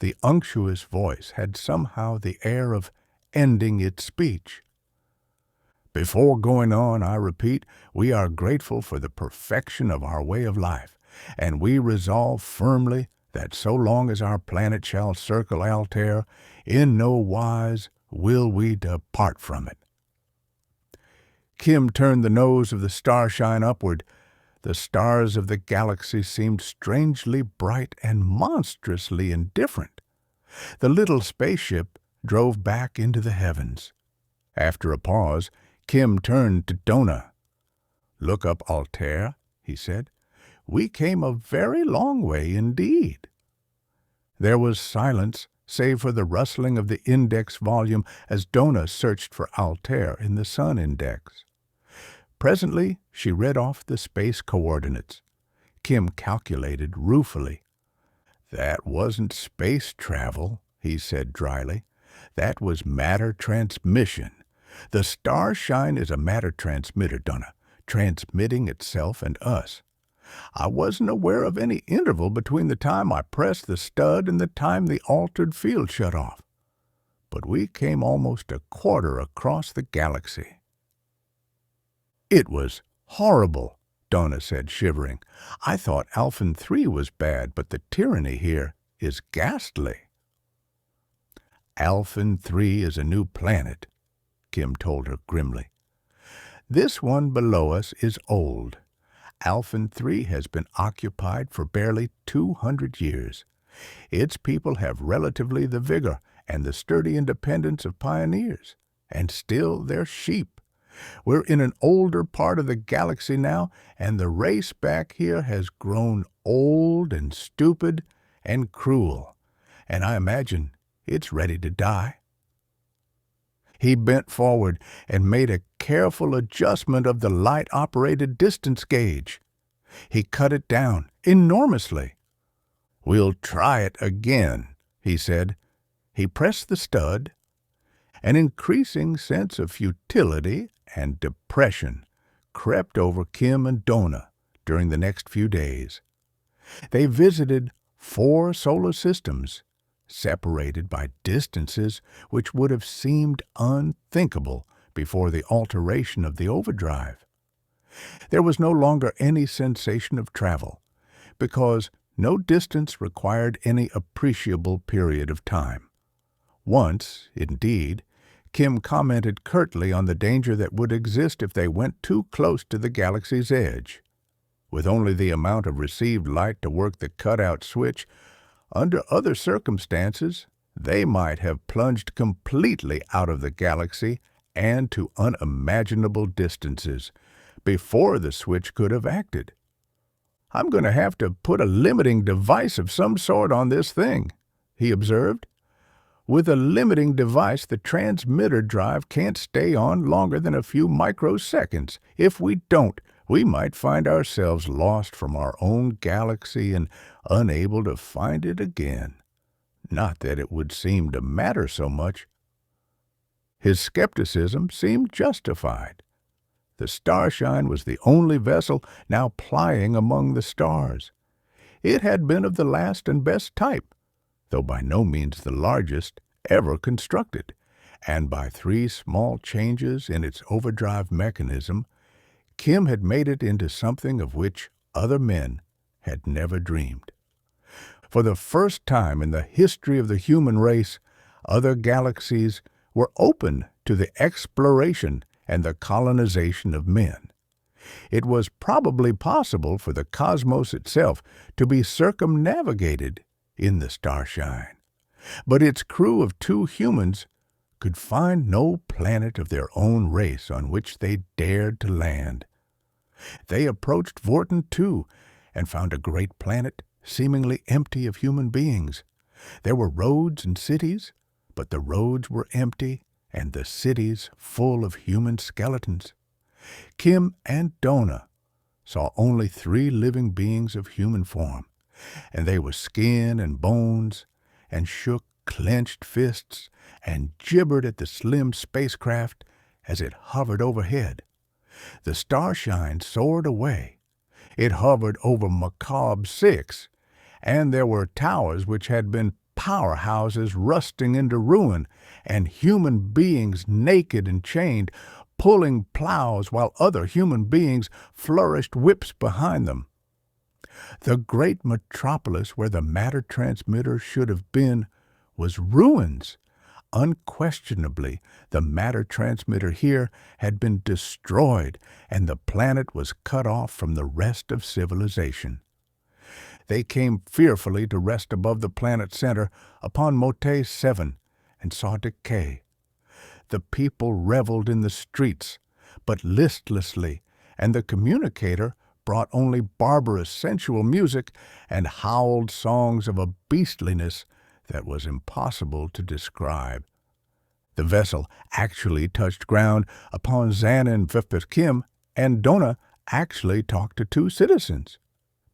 The unctuous voice had somehow the air of ending its speech. "Before going on, I repeat, we are grateful for the perfection of our way of life, and we resolve firmly that so long as our planet shall circle Altair, in no wise will we depart from it." Kim turned the nose of the Starshine upward. The stars of the galaxy seemed strangely bright and monstrously indifferent. The little spaceship drove back into the heavens. After a pause, Kim turned to Dona. "Look up Altair," he said. "We came a very long way indeed." There was silence, save for the rustling of the index volume as Dona searched for Altair in the Sun Index. Presently she read off the space coordinates. Kim calculated ruefully. "That wasn't space travel," he said dryly. "That was matter transmission. The Starshine is a matter transmitter, Dona, transmitting itself and us. I wasn't aware of any interval between the time I pressed the stud and the time the altered field shut off. But we came almost a quarter across the galaxy." "It was horrible," Dona said, shivering. "I thought Alphen 3 was bad, but the tyranny here is ghastly." "Alphen 3 is a new planet," Kim told her grimly. "This one below us is old. Alphen 3 has been occupied for barely 200 years. Its people have relatively the vigor and the sturdy independence of pioneers, and still they're sheep. We're in an older part of the galaxy now, and the race back here has grown old and stupid and cruel, and I imagine it's ready to die." He bent forward and made a careful adjustment of the light-operated distance gauge. He cut it down enormously. "We'll try it again," he said. He pressed the stud. An increasing sense of futility and depression crept over Kim and Dona during the next few days. They visited 4 solar systems, separated by distances which would have seemed unthinkable before the alteration of the overdrive. There was no longer any sensation of travel, because no distance required any appreciable period of time. Once, indeed, Kim commented curtly on the danger that would exist if they went too close to the galaxy's edge. With only the amount of received light to work the cutout switch, under other circumstances, they might have plunged completely out of the galaxy and to unimaginable distances before the switch could have acted. "I'm going to have to put a limiting device of some sort on this thing," he observed. "With a limiting device, the transmitter drive can't stay on longer than a few microseconds. If we don't, we might find ourselves lost from our own galaxy and unable to find it again. Not that it would seem to matter so much." His skepticism seemed justified. The Starshine was the only vessel now plying among the stars. It had been of the last and best type, though by no means the largest ever constructed, and by 3 small changes in its overdrive mechanism, Kim had made it into something of which other men had never dreamed. For the first time in the history of the human race, other galaxies were open to the exploration and the colonization of men. It was probably possible for the cosmos itself to be circumnavigated in the Starshine, but its crew of 2 humans could find no planet of their own race on which they dared to land. They approached Vorten too, and found a great planet seemingly empty of human beings. There were roads and cities, but the roads were empty and the cities full of human skeletons. Kim and Dona saw only 3 living beings of human form, and they were skin and bones, and shook clenched fists, and gibbered at the slim spacecraft as it hovered overhead. The Starshine soared away. It hovered over Macabre 6, and there were towers which had been powerhouses rusting into ruin, and human beings naked and chained, pulling plows while other human beings flourished whips behind them. The great metropolis where the matter transmitter should have been was ruins. Unquestionably, the matter transmitter here had been destroyed, and the planet was cut off from the rest of civilization. They came fearfully to rest above the planet's center upon Mote 7 and saw decay. The people reveled in the streets, but listlessly, and the communicator brought only barbarous sensual music and howled songs of a beastliness that was impossible to describe. The vessel actually touched ground upon Zan and Vipperkim, and Dona actually talked to 2 citizens.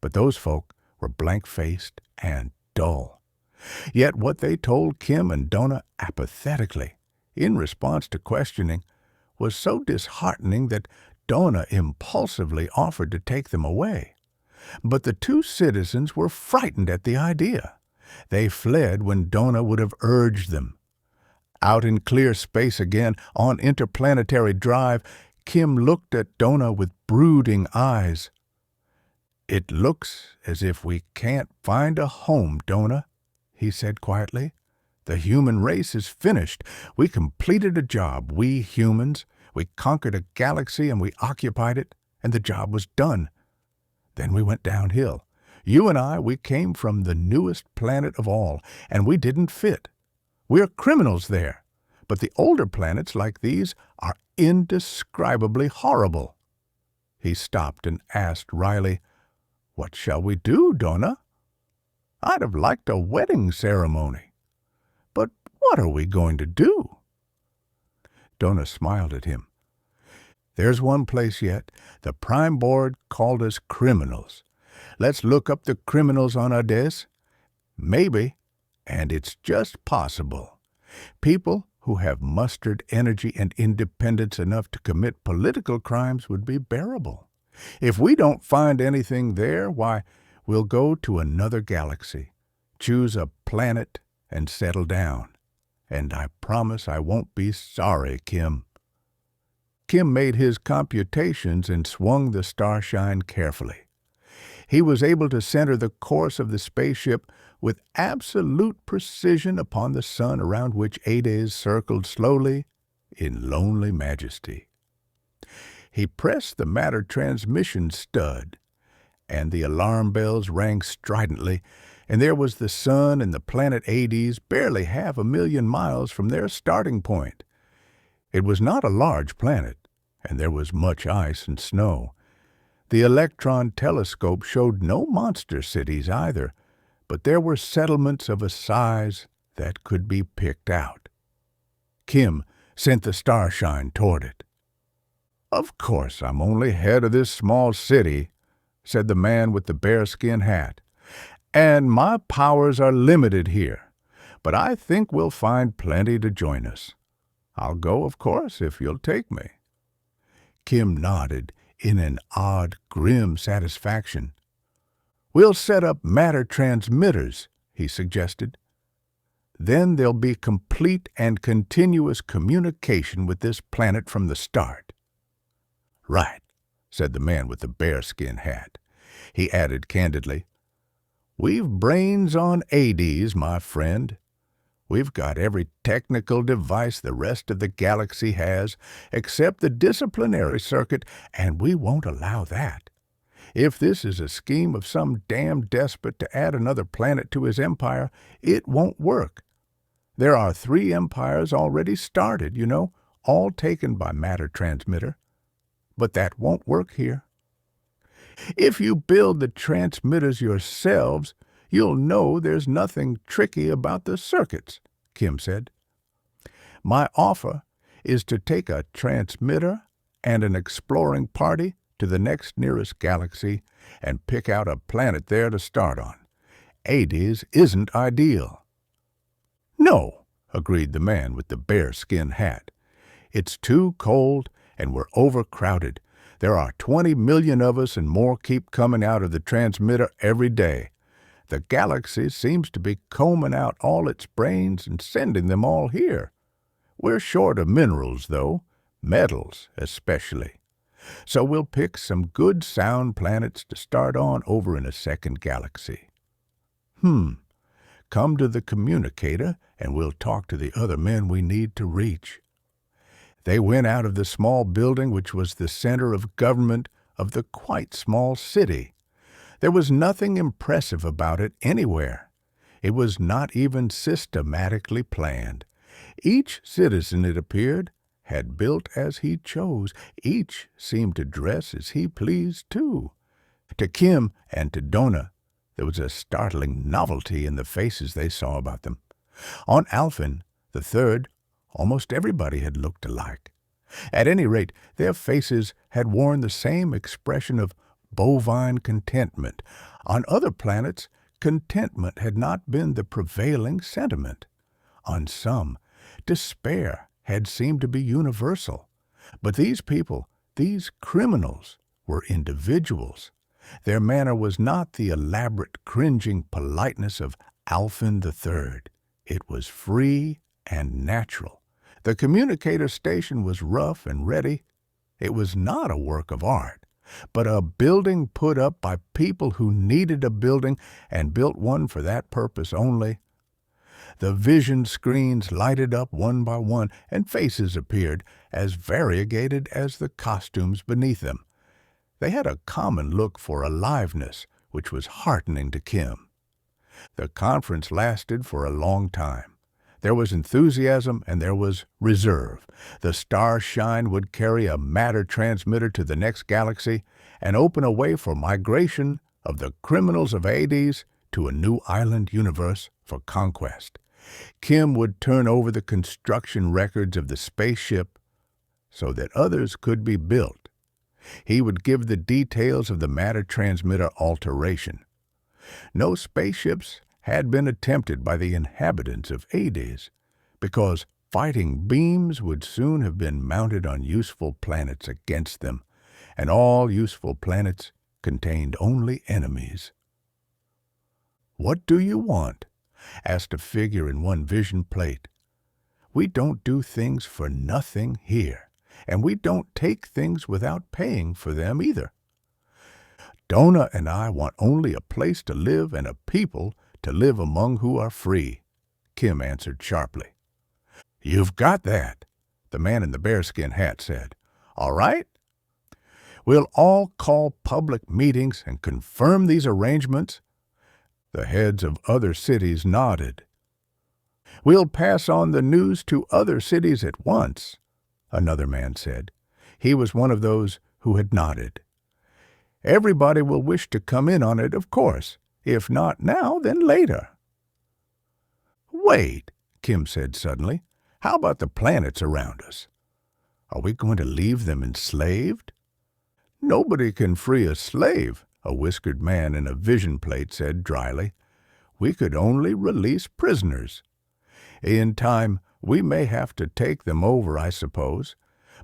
But those folk were blank-faced and dull. Yet what they told Kim and Dona apathetically, in response to questioning, was so disheartening that Dona impulsively offered to take them away. But the 2 citizens were frightened at the idea. They fled when Dona would have urged them. Out in clear space again, on interplanetary drive, Kim looked at Dona with brooding eyes. "It looks as if we can't find a home, Dona," he said quietly. "The human race is finished. We completed a job, we humans. We conquered a galaxy and we occupied it, and the job was done. Then we went downhill. You and I, we came from the newest planet of all, and we didn't fit. We're criminals there, but the older planets like these are indescribably horrible." He stopped and asked wryly, "What shall we do, Dona? I'd have liked a wedding ceremony. But what are we going to do?" Dona smiled at him. "There's one place yet. The Prime Board called us criminals. Let's look up the criminals on Ardis. Maybe, and it's just possible, people who have mustered energy and independence enough to commit political crimes would be bearable. If we don't find anything there, why, we'll go to another galaxy, choose a planet, and settle down. And I promise I won't be sorry, Kim." Kim made his computations and swung the Starshine carefully. He was able to center the course of the spaceship with absolute precision upon the sun around which Ades circled slowly in lonely majesty. He pressed the matter transmission stud, and the alarm bells rang stridently, and there was the sun and the planet Ades barely 500,000 miles from their starting point. It was not a large planet, and there was much ice and snow. The electron telescope showed no monster cities either, but there were settlements of a size that could be picked out. Kim sent the Starshine toward it. "Of course I'm only head of this small city," said the man with the bearskin hat, "and my powers are limited here, but I think we'll find plenty to join us. I'll go, of course, if you'll take me." Kim nodded in an odd, grim satisfaction. "We'll set up matter transmitters," he suggested. "Then there'll be complete and continuous communication with this planet from the start." "Right," said the man with the bearskin hat. He added candidly, We've brains on Ardis, my friend. We've got every technical device the rest of the galaxy has, except the Disciplinary Circuit, and we won't allow that. If this is a scheme of some damn despot to add another planet to his empire, it won't work. There are 3 empires already started, all taken by matter transmitter. But that won't work here. If you build the transmitters yourselves, you'll know there's nothing tricky about the circuits, Kim said. My offer is to take a transmitter and an exploring party to the next nearest galaxy and pick out a planet there to start on. Ardis isn't ideal. No, agreed the man with the bearskin hat. It's too cold and we're overcrowded. There are 20 million of us and more keep coming out of the transmitter every day. The galaxy seems to be combing out all its brains and sending them all here. We're short of minerals, though, metals especially. So we'll pick some good sound planets to start on over in a second galaxy. Come to the communicator and we'll talk to the other men we need to reach. They went out of the small building which was the center of government of the quite small city. There was nothing impressive about it anywhere. It was not even systematically planned. Each citizen, it appeared, had built as he chose. Each seemed to dress as he pleased, too. To Kim and to Dona, there was a startling novelty in the faces they saw about them. On Alphen, the third, almost everybody had looked alike. At any rate, their faces had worn the same expression of bovine contentment. On other planets, contentment had not been the prevailing sentiment. On some, despair had seemed to be universal. But these people, these criminals, were individuals. Their manner was not the elaborate, cringing politeness of Alphen III. It was free and natural. The communicator station was rough and ready. It was not a work of art, but a building put up by people who needed a building and built one for that purpose only. The vision screens lighted up one by one, and faces appeared, as variegated as the costumes beneath them. They had a common look for aliveness, which was heartening to Kim. The conference lasted for a long time. There was enthusiasm and there was reserve. The Starshine would carry a matter transmitter to the next galaxy and open a way for migration of the criminals of Ardis to a new island universe for conquest. Kim would turn over the construction records of the spaceship so that others could be built. He would give the details of the matter transmitter alteration. No spaceships had been attempted by the inhabitants of Ardis, because fighting beams would soon have been mounted on useful planets against them, and all useful planets contained only enemies. "What do you want?" asked a figure in one vision plate. "We don't do things for nothing here, and we don't take things without paying for them either. Dona and I want only a place to live and a people to live among who are free," Kim answered sharply. "You've got that," the man in the bearskin hat said. "All right? We'll all call public meetings and confirm these arrangements." The heads of other cities nodded. "We'll pass on the news to other cities at once," another man said. He was one of those who had nodded. "Everybody will wish to come in on it, of course. If not now, then later." "Wait," Kim said suddenly. "How about the planets around us? Are we going to leave them enslaved?" "Nobody can free a slave," a whiskered man in a vision plate said dryly. "We could only release prisoners. In time, we may have to take them over, I suppose.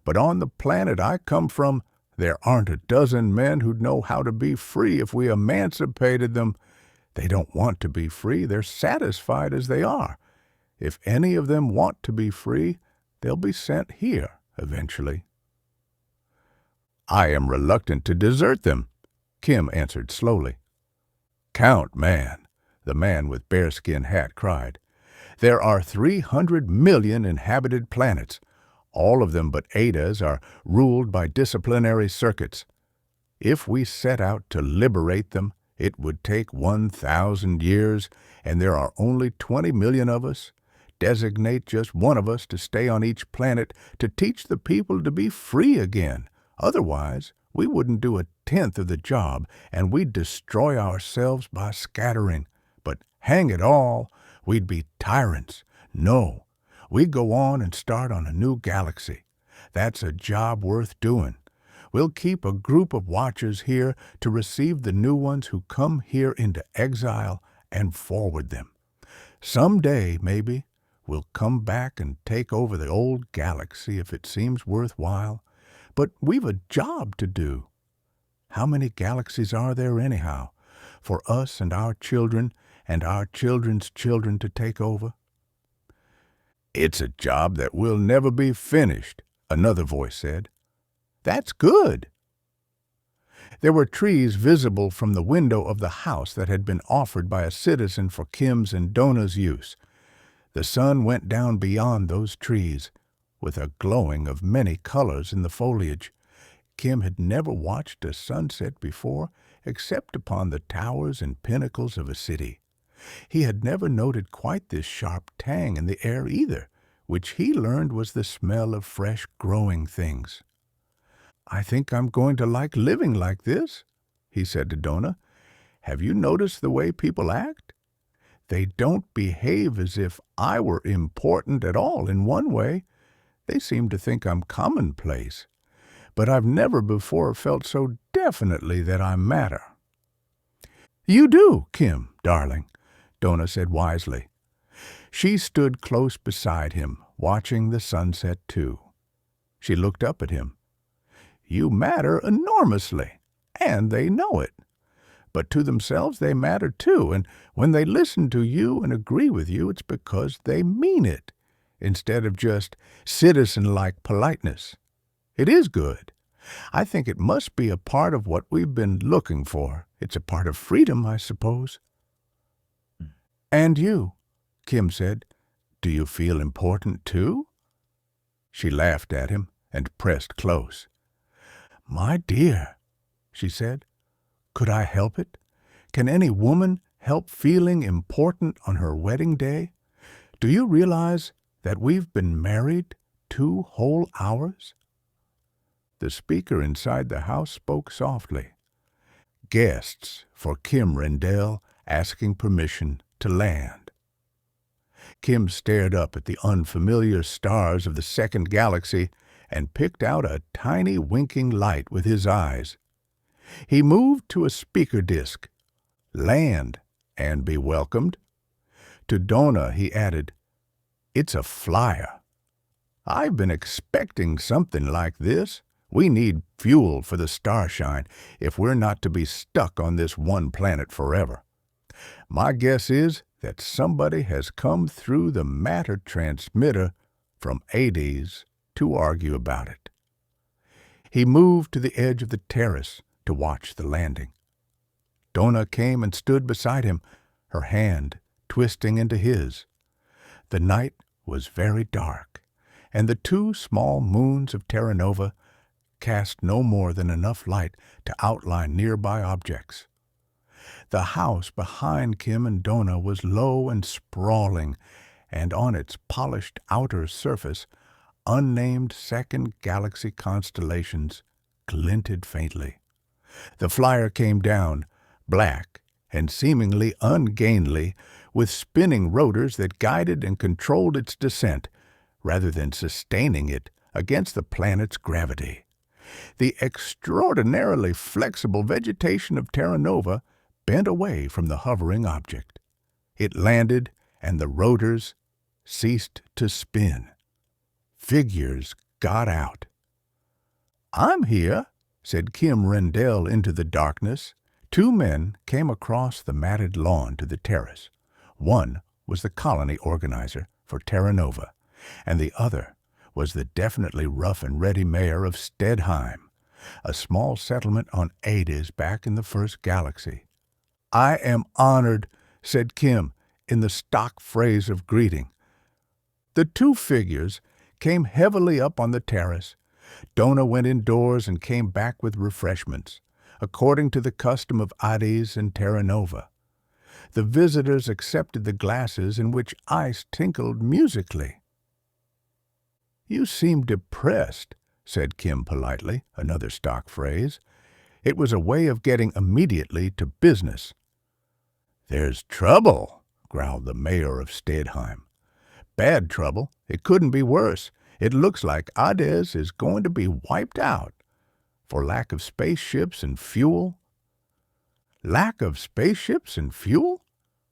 But on the planet I come from, there aren't a dozen men who'd know how to be free if we emancipated them. They don't want to be free. They're satisfied as they are. If any of them want to be free, they'll be sent here eventually." "I am reluctant to desert them," Kim answered slowly. "Count, man, the man with bearskin hat cried. "There are 300 million inhabited planets. All of them but Ada's are ruled by disciplinary circuits. If we set out to liberate them, it would take 1,000 years, and there are only 20 million of us. Designate just one of us to stay on each planet to teach the people to be free again. Otherwise, we wouldn't do 1/10 of the job, and we'd destroy ourselves by scattering. But hang it all, we'd be tyrants. No, we'd go on and start on a new galaxy. That's a job worth doing. We'll keep a group of watchers here to receive the new ones who come here into exile and forward them. Someday, maybe, we'll come back and take over the old galaxy if it seems worthwhile. But we've a job to do. How many galaxies are there anyhow, for us and our children and our children's children to take over?" "It's a job that will never be finished," another voice said. "That's good." There were trees visible from the window of the house that had been offered by a citizen for Kim's and Dona's use. The sun went down beyond those trees, with a glowing of many colors in the foliage. Kim had never watched a sunset before, except upon the towers and pinnacles of a city. He had never noted quite this sharp tang in the air either, which he learned was the smell of fresh growing things. "I think I'm going to like living like this," he said to Dona. "Have you noticed the way people act? They don't behave as if I were important at all in one way. They seem to think I'm commonplace. But I've never before felt so definitely that I matter." "You do, Kim, darling," Dona said wisely. She stood close beside him, watching the sunset too. She looked up at him. "You matter enormously, and they know it. But to themselves they matter too, and when they listen to you and agree with you, it's because they mean it, instead of just citizen-like politeness. It is good. I think it must be a part of what we've been looking for. It's a part of freedom, I suppose." "And you," Kim said, "do you feel important too?" She laughed at him and pressed close. "My dear," she said, "could I help it? Can any woman help feeling important on her wedding day? Do you realize that we've been married 2 whole hours?" The speaker inside the house spoke softly. "Guests for Kim Rendell asking permission to land." Kim stared up at the unfamiliar stars of the second galaxy and picked out a tiny winking light with his eyes. He moved to a speaker disc. "Land and be welcomed." To Dona he added, "It's a flyer. I've been expecting something like this. We need fuel for the Starshine if we're not to be stuck on this one planet forever. My guess is that somebody has come through the matter transmitter from Ardis to argue about it." He moved to the edge of the terrace to watch the landing. Dona came and stood beside him, her hand twisting into his. The night was very dark, and the 2 small moons of Terra Nova cast no more than enough light to outline nearby objects. The house behind Kim and Dona was low and sprawling, and on its polished outer surface, unnamed second galaxy constellations glinted faintly. The flyer came down, black and seemingly ungainly, with spinning rotors that guided and controlled its descent, rather than sustaining it against the planet's gravity. The extraordinarily flexible vegetation of Terra Nova bent away from the hovering object. It landed, and the rotors ceased to spin. Figures got out. "I'm here," said Kim Rendell into the darkness. 2 men came across the matted lawn to the terrace. One was the colony organizer for Terra Nova, and the other was the definitely rough and ready mayor of Stedheim, a small settlement on Ardis back in the first galaxy. "I am honored said Kim in the stock phrase of greeting. The two figures came heavily up on the terrace. Dona went indoors and came back with refreshments, according to the custom of Ardis and Terra Nova. The visitors accepted the glasses in which ice tinkled musically. "You seem depressed," said Kim politely, another stock phrase. It was a way of getting immediately to business. "There's trouble," growled the mayor of Stedheim. "Bad trouble. It couldn't be worse. It looks like Ardis is going to be wiped out. For lack of spaceships and fuel." "Lack of spaceships and fuel?"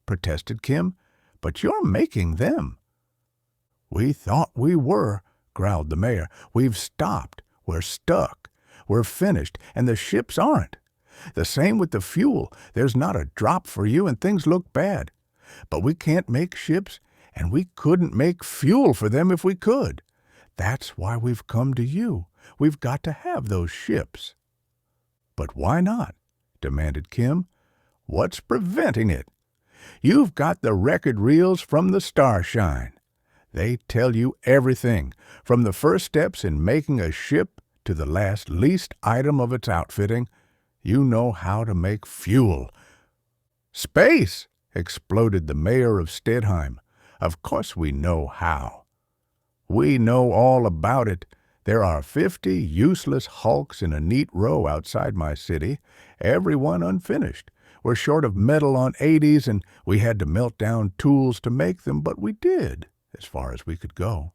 protested Kim. "But you're making them." "We thought we were," growled the mayor. "We've stopped. We're stuck. We're finished, and the ships aren't. The same with the fuel. There's not a drop for you, and things look bad. But we can't make ships, and we couldn't make fuel for them if we could. That's why we've come to you. We've got to have those ships." "But why not?" demanded Kim. "What's preventing it? You've got the record reels from the Starshine. They tell you everything, from the first steps in making a ship to the last least item of its outfitting. You know how to make fuel." "Space!" exploded the mayor of Stedheim. "Of course we know how. We know all about it. There are 50 useless hulks in a neat row outside my city, every one unfinished. We're short of metal on 80s, and we had to melt down tools to make them, but we did, as far as we could go.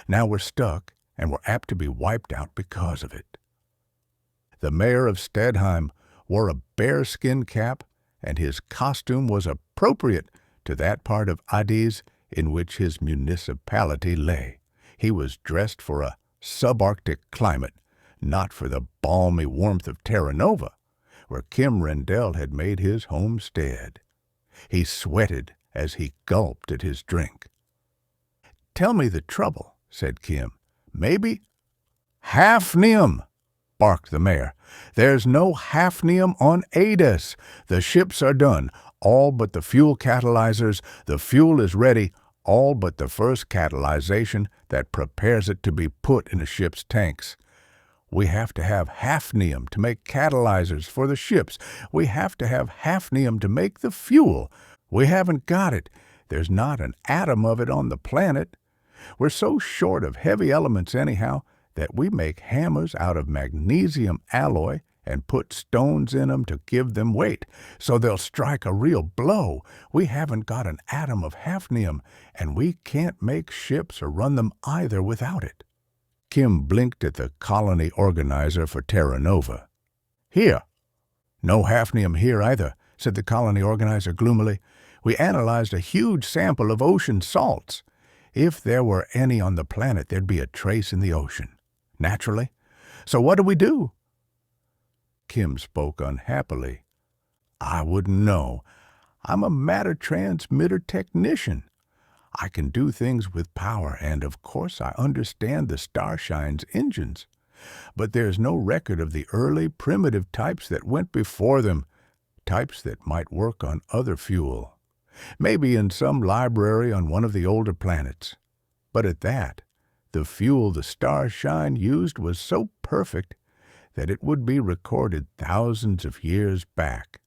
Now we're stuck, and we're apt to be wiped out because of it." The mayor of Stedheim wore a bearskin cap, and his costume was appropriate to that part of Ardis in which his municipality lay. He was dressed for a subarctic climate, not for the balmy warmth of Terra Nova, where Kim Rendell had made his homestead. He sweated as he gulped at his drink. "Tell me the trouble," said Kim. "Maybe—" "Hafnium!" barked the mayor. "There's no hafnium on Ardis. The ships are done, all but the fuel catalyzers. The fuel is ready, all but the first catalyzation that prepares it to be put in a ship's tanks. We have to have hafnium to make catalyzers for the ships. We have to have hafnium to make the fuel. We haven't got it. There's not an atom of it on the planet. We're so short of heavy elements anyhow that we make hammers out of magnesium alloy and put stones in 'em to give them weight, so they'll strike a real blow. We haven't got an atom of hafnium, and we can't make ships or run them either without it." Kim blinked at the colony organizer for Terra Nova. "Here." "No hafnium here either," said the colony organizer gloomily. "We analyzed a huge sample of ocean salts. If there were any on the planet, there'd be a trace in the ocean. Naturally. So what do we do?" Kim spoke unhappily. "I wouldn't know. I'm a matter transmitter technician. I can do things with power, and of course I understand the Starshine's engines. But there's no record of the early primitive types that went before them, types that might work on other fuel. Maybe in some library on one of the older planets. But at that, the fuel the Starshine used was so perfect that it would be recorded thousands of years back."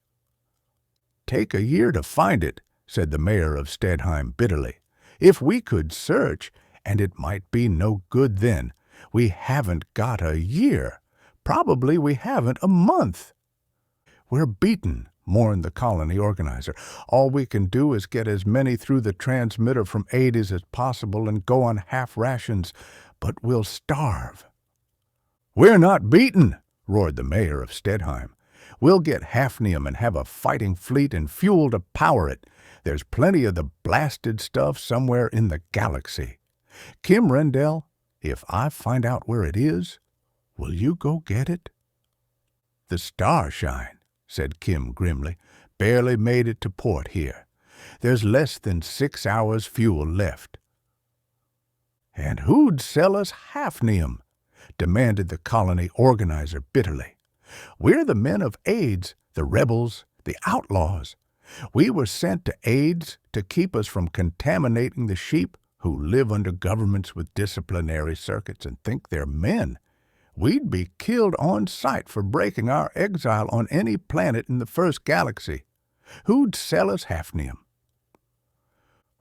"Take a year to find it," said the mayor of Stedheim bitterly. "If we could search, and it might be no good then. We haven't got a year. Probably we haven't a month." "We're beaten," mourned the colony organizer. "All we can do is get as many through the transmitter from Ardis as possible and go on half rations, but we'll starve." "We're not beaten," roared the mayor of Stedheim. "We'll get hafnium and have a fighting fleet and fuel to power it. There's plenty of the blasted stuff somewhere in the galaxy. Kim Rendell, if I find out where it is, will you go get it?" "The Starshine," said Kim grimly, "barely made it to port here. There's less than 6 hours' fuel left." "And who'd sell us hafnium?" demanded the colony organizer bitterly. "We're the men of AIDS, the rebels, the outlaws. We were sent to aids to keep us from contaminating the sheep who live under governments with disciplinary circuits and think they're men. We'd be killed on sight for breaking our exile on any planet in the first galaxy. Who'd sell us hafnium?"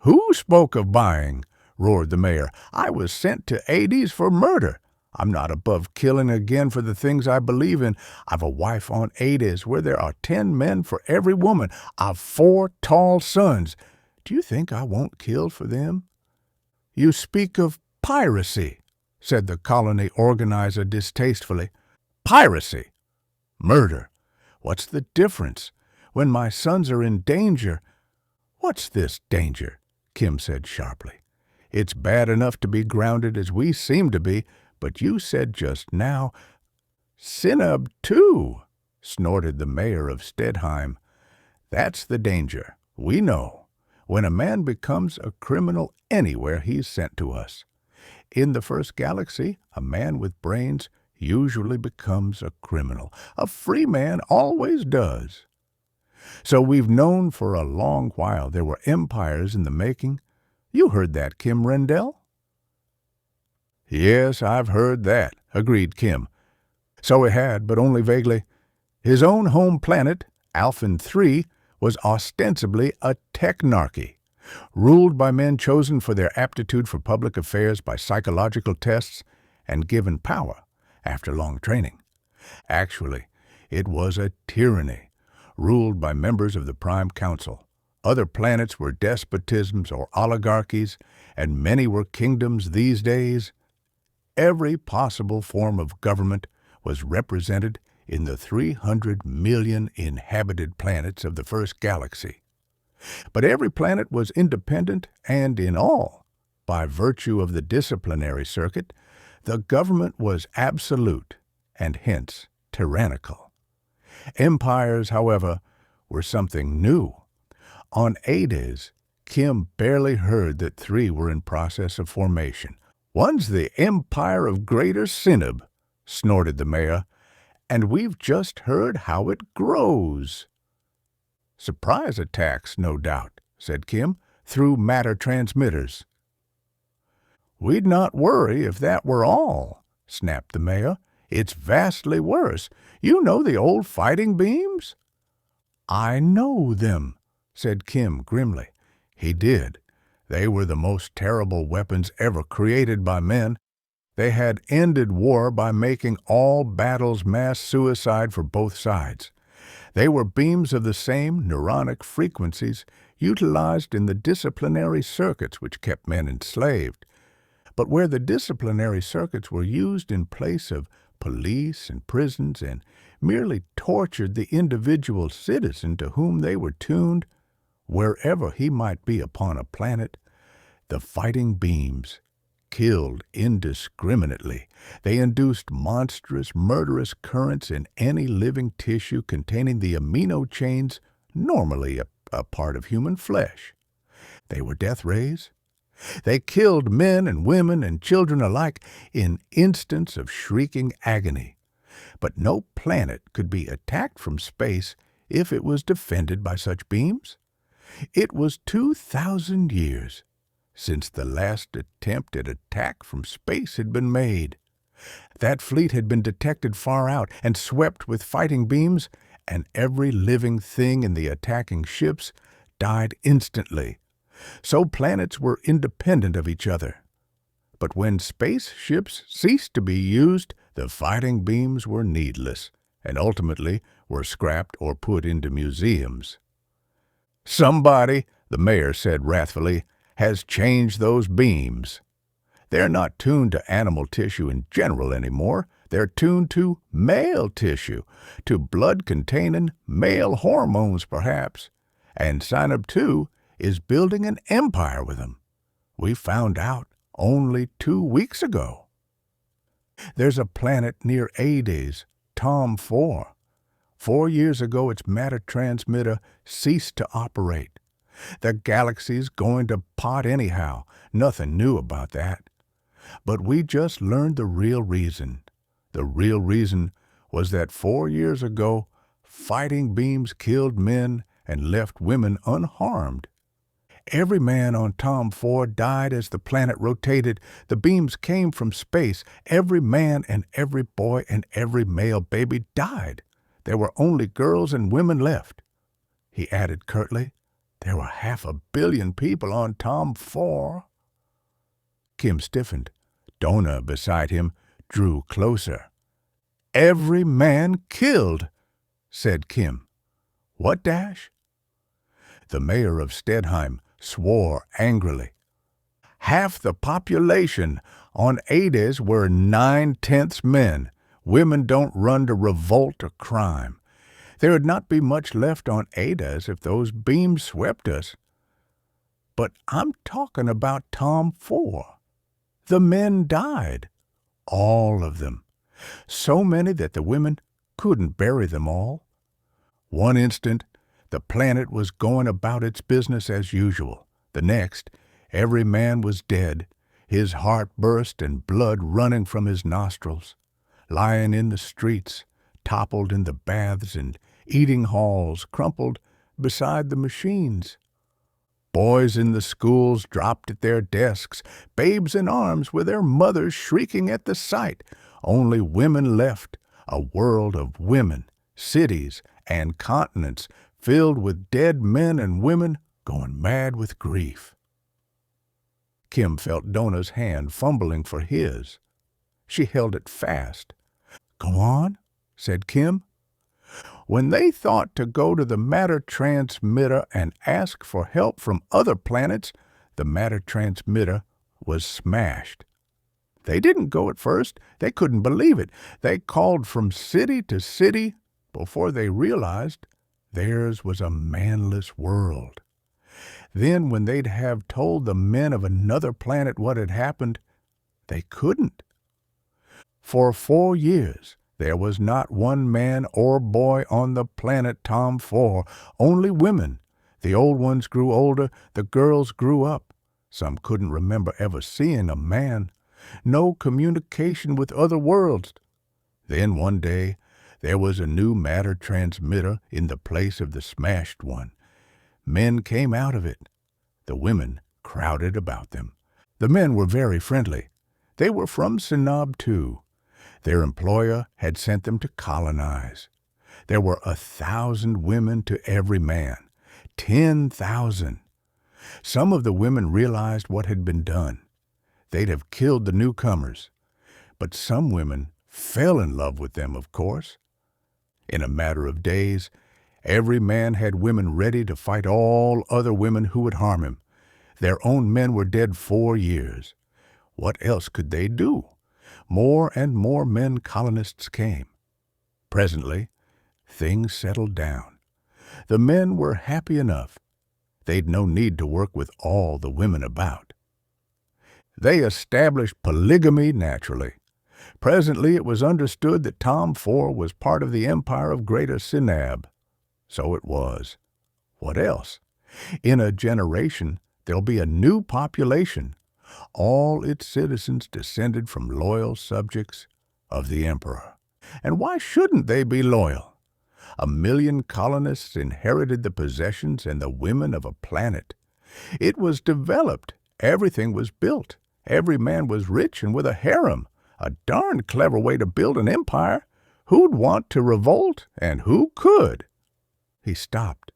"Who spoke of buying?" roared the mayor. "I was sent to Ardis for murder. I'm not above killing again for the things I believe in. I've a wife on Ardis where there are 10 men for every woman. I've 4 tall sons. Do you think I won't kill for them?" "You speak of piracy," said the colony organizer distastefully. "Piracy? Murder. What's the difference? When my sons are in danger—" "What's this danger?" Kim said sharply. "It's bad enough to be grounded as we seem to be, but you said just now—" "Sinub, too," snorted the mayor of Stedheim. "That's the danger. We know. When a man becomes a criminal anywhere he's sent to us. In the first galaxy, a man with brains usually becomes a criminal. A free man always does. So we've known for a long while there were empires in the making. You heard that, Kim Rendell?" "Yes, I've heard that," agreed Kim. So he had, but only vaguely. His own home planet, Alphen 3, was ostensibly a technarchy, ruled by men chosen for their aptitude for public affairs by psychological tests and given power after long training. Actually, it was a tyranny, ruled by members of the Prime Council. Other planets were despotisms or oligarchies, and many were kingdoms these days. Every possible form of government was represented in the 300 million inhabited planets of the first galaxy. But every planet was independent, and in all, by virtue of the disciplinary circuit, the government was absolute and hence tyrannical. Empires, however, were something new. On Ardis, Kim barely heard that 3 were in process of formation. "One's the Empire of Greater Sinub," snorted the mayor, "and we've just heard how it grows." "Surprise attacks, no doubt," said Kim, "through matter transmitters." "We'd not worry if that were all," snapped the mayor. "It's vastly worse. You know the old fighting beams?" "I know them," said Kim grimly. He did. They were the most terrible weapons ever created by men. They had ended war by making all battles mass suicide for both sides. They were beams of the same neuronic frequencies utilized in the disciplinary circuits which kept men enslaved. But where the disciplinary circuits were used in place of police and prisons and merely tortured the individual citizen to whom they were tuned, wherever he might be upon a planet, the fighting beams killed indiscriminately. They induced monstrous, murderous currents in any living tissue containing the amino chains normally a part of human flesh. They were death rays. They killed men and women and children alike in instants of shrieking agony. But no planet could be attacked from space if it was defended by such beams. It was 2,000 years since the last attempt at attack from space had been made. That fleet had been detected far out and swept with fighting beams, and every living thing in the attacking ships died instantly. So planets were independent of each other. But when spaceships ceased to be used, the fighting beams were needless, and ultimately were scrapped or put into museums. "Somebody," the mayor said wrathfully, "has changed those beams. They're not tuned to animal tissue in general anymore. They're tuned to male tissue, to blood-containing male hormones, perhaps. And Sinub 2 is building an empire with them. We found out only 2 weeks ago. There's a planet near Ardis, Tom 4. 4 years ago, its matter transmitter ceased to operate. The galaxy's going to pot anyhow. Nothing new about that. But we just learned the real reason. The real reason was that 4 years ago, fighting beams killed men and left women unharmed. Every man on Tom 4 died as the planet rotated. The beams came from space. Every man and every boy and every male baby died. There were only girls and women left. He added curtly, there were 500 million people on Tom 4. Kim stiffened. Dona, beside him, drew closer. Every man killed, said Kim. What dash? The mayor of Stedheim swore angrily. Half the population on Ardis were 9/10 men. Women don't run to revolt or crime. There would not be much left on Ardis if those beams swept us. But I'm talking about Tom 4. The men died. All of them. So many that the women couldn't bury them all. One instant, the planet was going about its business as usual. The next, every man was dead, his heart burst and blood running from his nostrils, lying in the streets, toppled in the baths and eating halls, crumpled beside the machines. Boys in the schools dropped at their desks, babes in arms with their mothers shrieking at the sight. Only women left, a world of women, cities and continents filled with dead men and women going mad with grief. Kim felt Dona's hand fumbling for his. She held it fast. Go on, said Kim. When they thought to go to the matter transmitter and ask for help from other planets, the matter transmitter was smashed. They didn't go at first. They couldn't believe it. They called from city to city before they realized theirs was a manless world. Then when they'd have told the men of another planet what had happened, they couldn't. For 4 years, there was not one man or boy on the planet Tom 4, only women. The old ones grew older, the girls grew up. Some couldn't remember ever seeing a man. No communication with other worlds. Then one day, there was a new matter transmitter in the place of the smashed one. Men came out of it. The women crowded about them. The men were very friendly. They were from Sinab too. Their employer had sent them to colonize. There were 1,000 women to every man. 10,000. Some of the women realized what had been done. They'd have killed the newcomers. But some women fell in love with them, of course. In a matter of days, every man had women ready to fight all other women who would harm him. Their own men were dead 4 years. What else could they do? More and more men colonists came. Presently, things settled down. The men were happy enough. They'd no need to work with all the women about. They established polygamy naturally. Presently it was understood that Tom 4 was part of the empire of Greater Sinab. So it was. What else? In a generation, there'll be a new population. All its citizens descended from loyal subjects of the emperor. And why shouldn't they be loyal? 1 million colonists inherited the possessions and the women of a planet. It was developed. Everything was built. Every man was rich and with a harem. A darn clever way to build an empire. Who'd want to revolt, and who could? He stopped.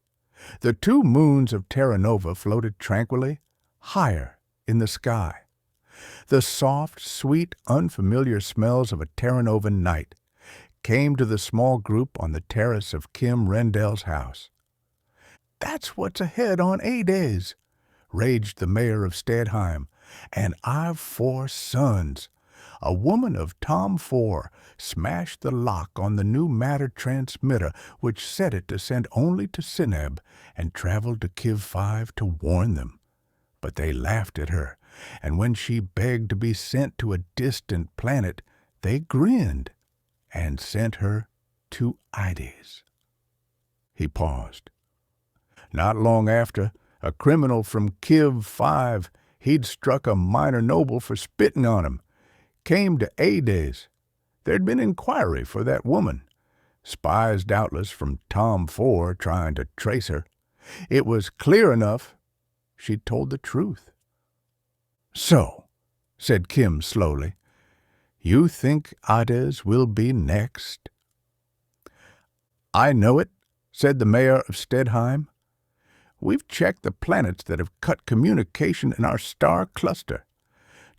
The 2 moons of Terra Nova floated tranquilly, higher in the sky. The soft, sweet, unfamiliar smells of a Terra Nova night came to the small group on the terrace of Kim Rendell's house. That's what's ahead on Ardis, raged the mayor of Stedheim. And I've 4 sons. A woman of Tom 4 smashed the lock on the new matter transmitter, which set it to send only to Sinab, and traveled to Kiv 5 to warn them. But they laughed at her, and when she begged to be sent to a distant planet, they grinned and sent her to Ardis. He paused. Not long after, a criminal from Kiv 5, he'd struck a minor noble for spitting on him, came to Ardis. There'd been inquiry for that woman. Spies, doubtless, from Tom 4 trying to trace her. It was clear enough she'd told the truth. "So," said Kim slowly, "you think Ardis will be next?" "I know it," said the mayor of Stedheim. "We've checked the planets that have cut communication in our star cluster.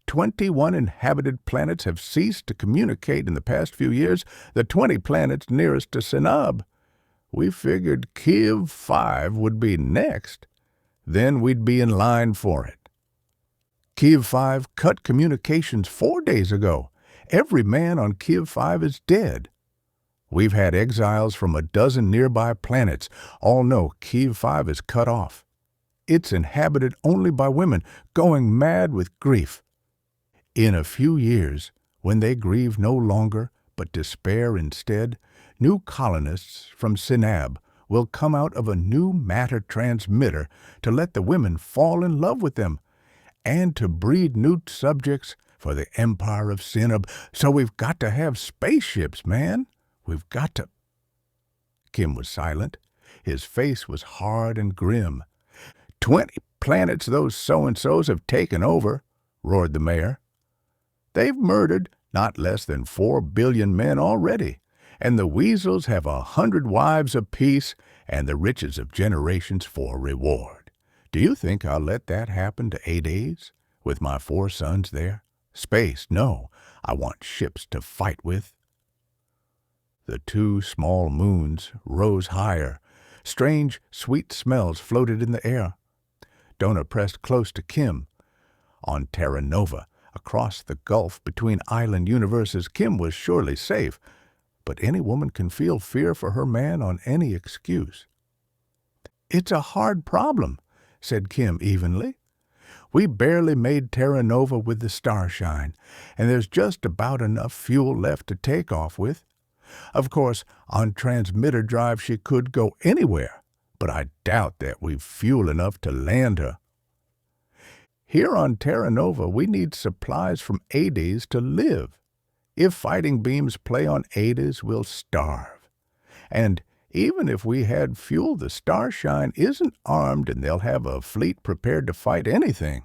21 inhabited planets have ceased to communicate in the past few years, the 20 planets nearest to Sinab. We figured Kiev 5 would be next. Then we'd be in line for it. Kiev 5 cut communications 4 days ago. Every man on Kiev 5 is dead. We've had exiles from a dozen nearby planets. All know Kiev 5 is cut off. It's inhabited only by women, going mad with grief. In a few years, when they grieve no longer, but despair instead, new colonists from Sinab will come out of a new matter transmitter to let the women fall in love with them, and to breed new subjects for the empire of Sinab. So we've got to have spaceships, man. We've got to—" Kim was silent. His face was hard and grim. 20 planets those so-and-sos have taken over," roared the mayor. "They've murdered not less than 4 billion men already, and the weasels have 100 wives apiece and the riches of generations for reward. Do you think I'll let that happen to Ardis, with my 4 sons there? Space, no. I want ships to fight with." The 2 small moons rose higher. Strange, sweet smells floated in the air. Dona pressed close to Kim. On Terra Nova, across the gulf between island universes, Kim was surely safe, but any woman can feel fear for her man on any excuse. "It's a hard problem," said Kim evenly. "We barely made Terra Nova with the Starshine, and there's just about enough fuel left to take off with. Of course, on transmitter drive she could go anywhere, but I doubt that we've fuel enough to land her. Here on Terra Nova, we need supplies from Ardis to live. If fighting beams play on Ardis, we'll starve. And even if we had fuel, the Starshine isn't armed and they'll have a fleet prepared to fight anything."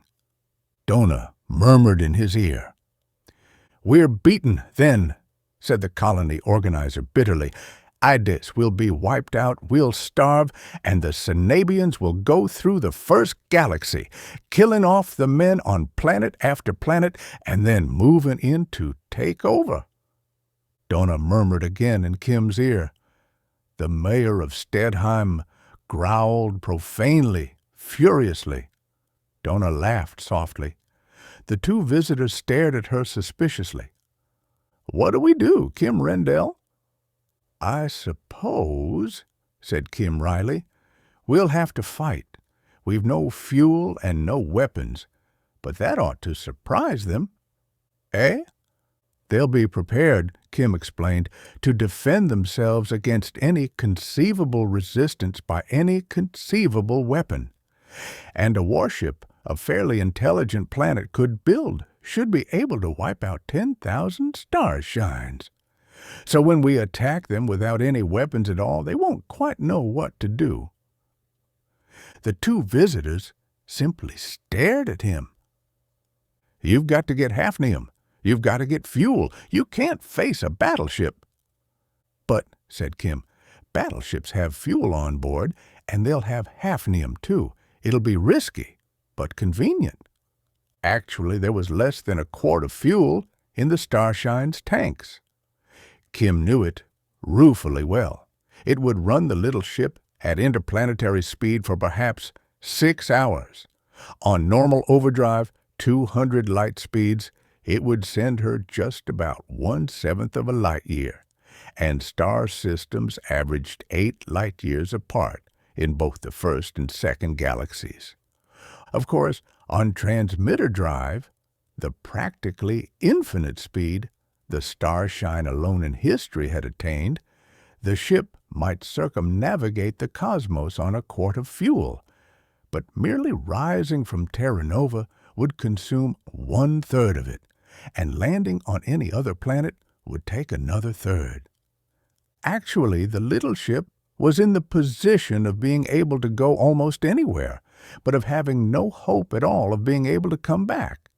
Dona murmured in his ear. "We're beaten, then," said the colony organizer bitterly. "Ardis will be wiped out, we'll starve, and the Sinabians will go through the first galaxy, killing off the men on planet after planet, and then moving in to take over." Dona murmured again in Kim's ear. The mayor of Stedheim growled profanely, furiously. Dona laughed softly. The 2 visitors stared at her suspiciously. "What do we do, Kim Rendell?" "I suppose," said Kim wryly, "we'll have to fight. We've no fuel and no weapons, but that ought to surprise them." "Eh?" "They'll be prepared," Kim explained, "to defend themselves against any conceivable resistance by any conceivable weapon. And a warship a fairly intelligent planet should be able to wipe out 10,000 Starshines. So when we attack them without any weapons at all, they won't quite know what to do." The 2 visitors simply stared at him. "You've got to get hafnium. You've got to get fuel. You can't face a battleship." "But," said Kim, "battleships have fuel on board, and they'll have hafnium too. It'll be risky, but convenient." Actually, there was less than a quart of fuel in the Starshine's tanks. Kim knew it ruefully well. It would run the little ship at interplanetary speed for perhaps 6 hours. On normal overdrive, 200 light speeds, it would send her just about 1/7 of a light year, and star systems averaged 8 light years apart in both the first and second galaxies. Of course, on transmitter drive, the practically infinite speed the Starshine alone in history had attained, the ship might circumnavigate the cosmos on a quart of fuel, but merely rising from Terra Nova would consume 1/3 of it, and landing on any other planet would take another third. Actually, the little ship was in the position of being able to go almost anywhere, but of having no hope at all of being able to come back.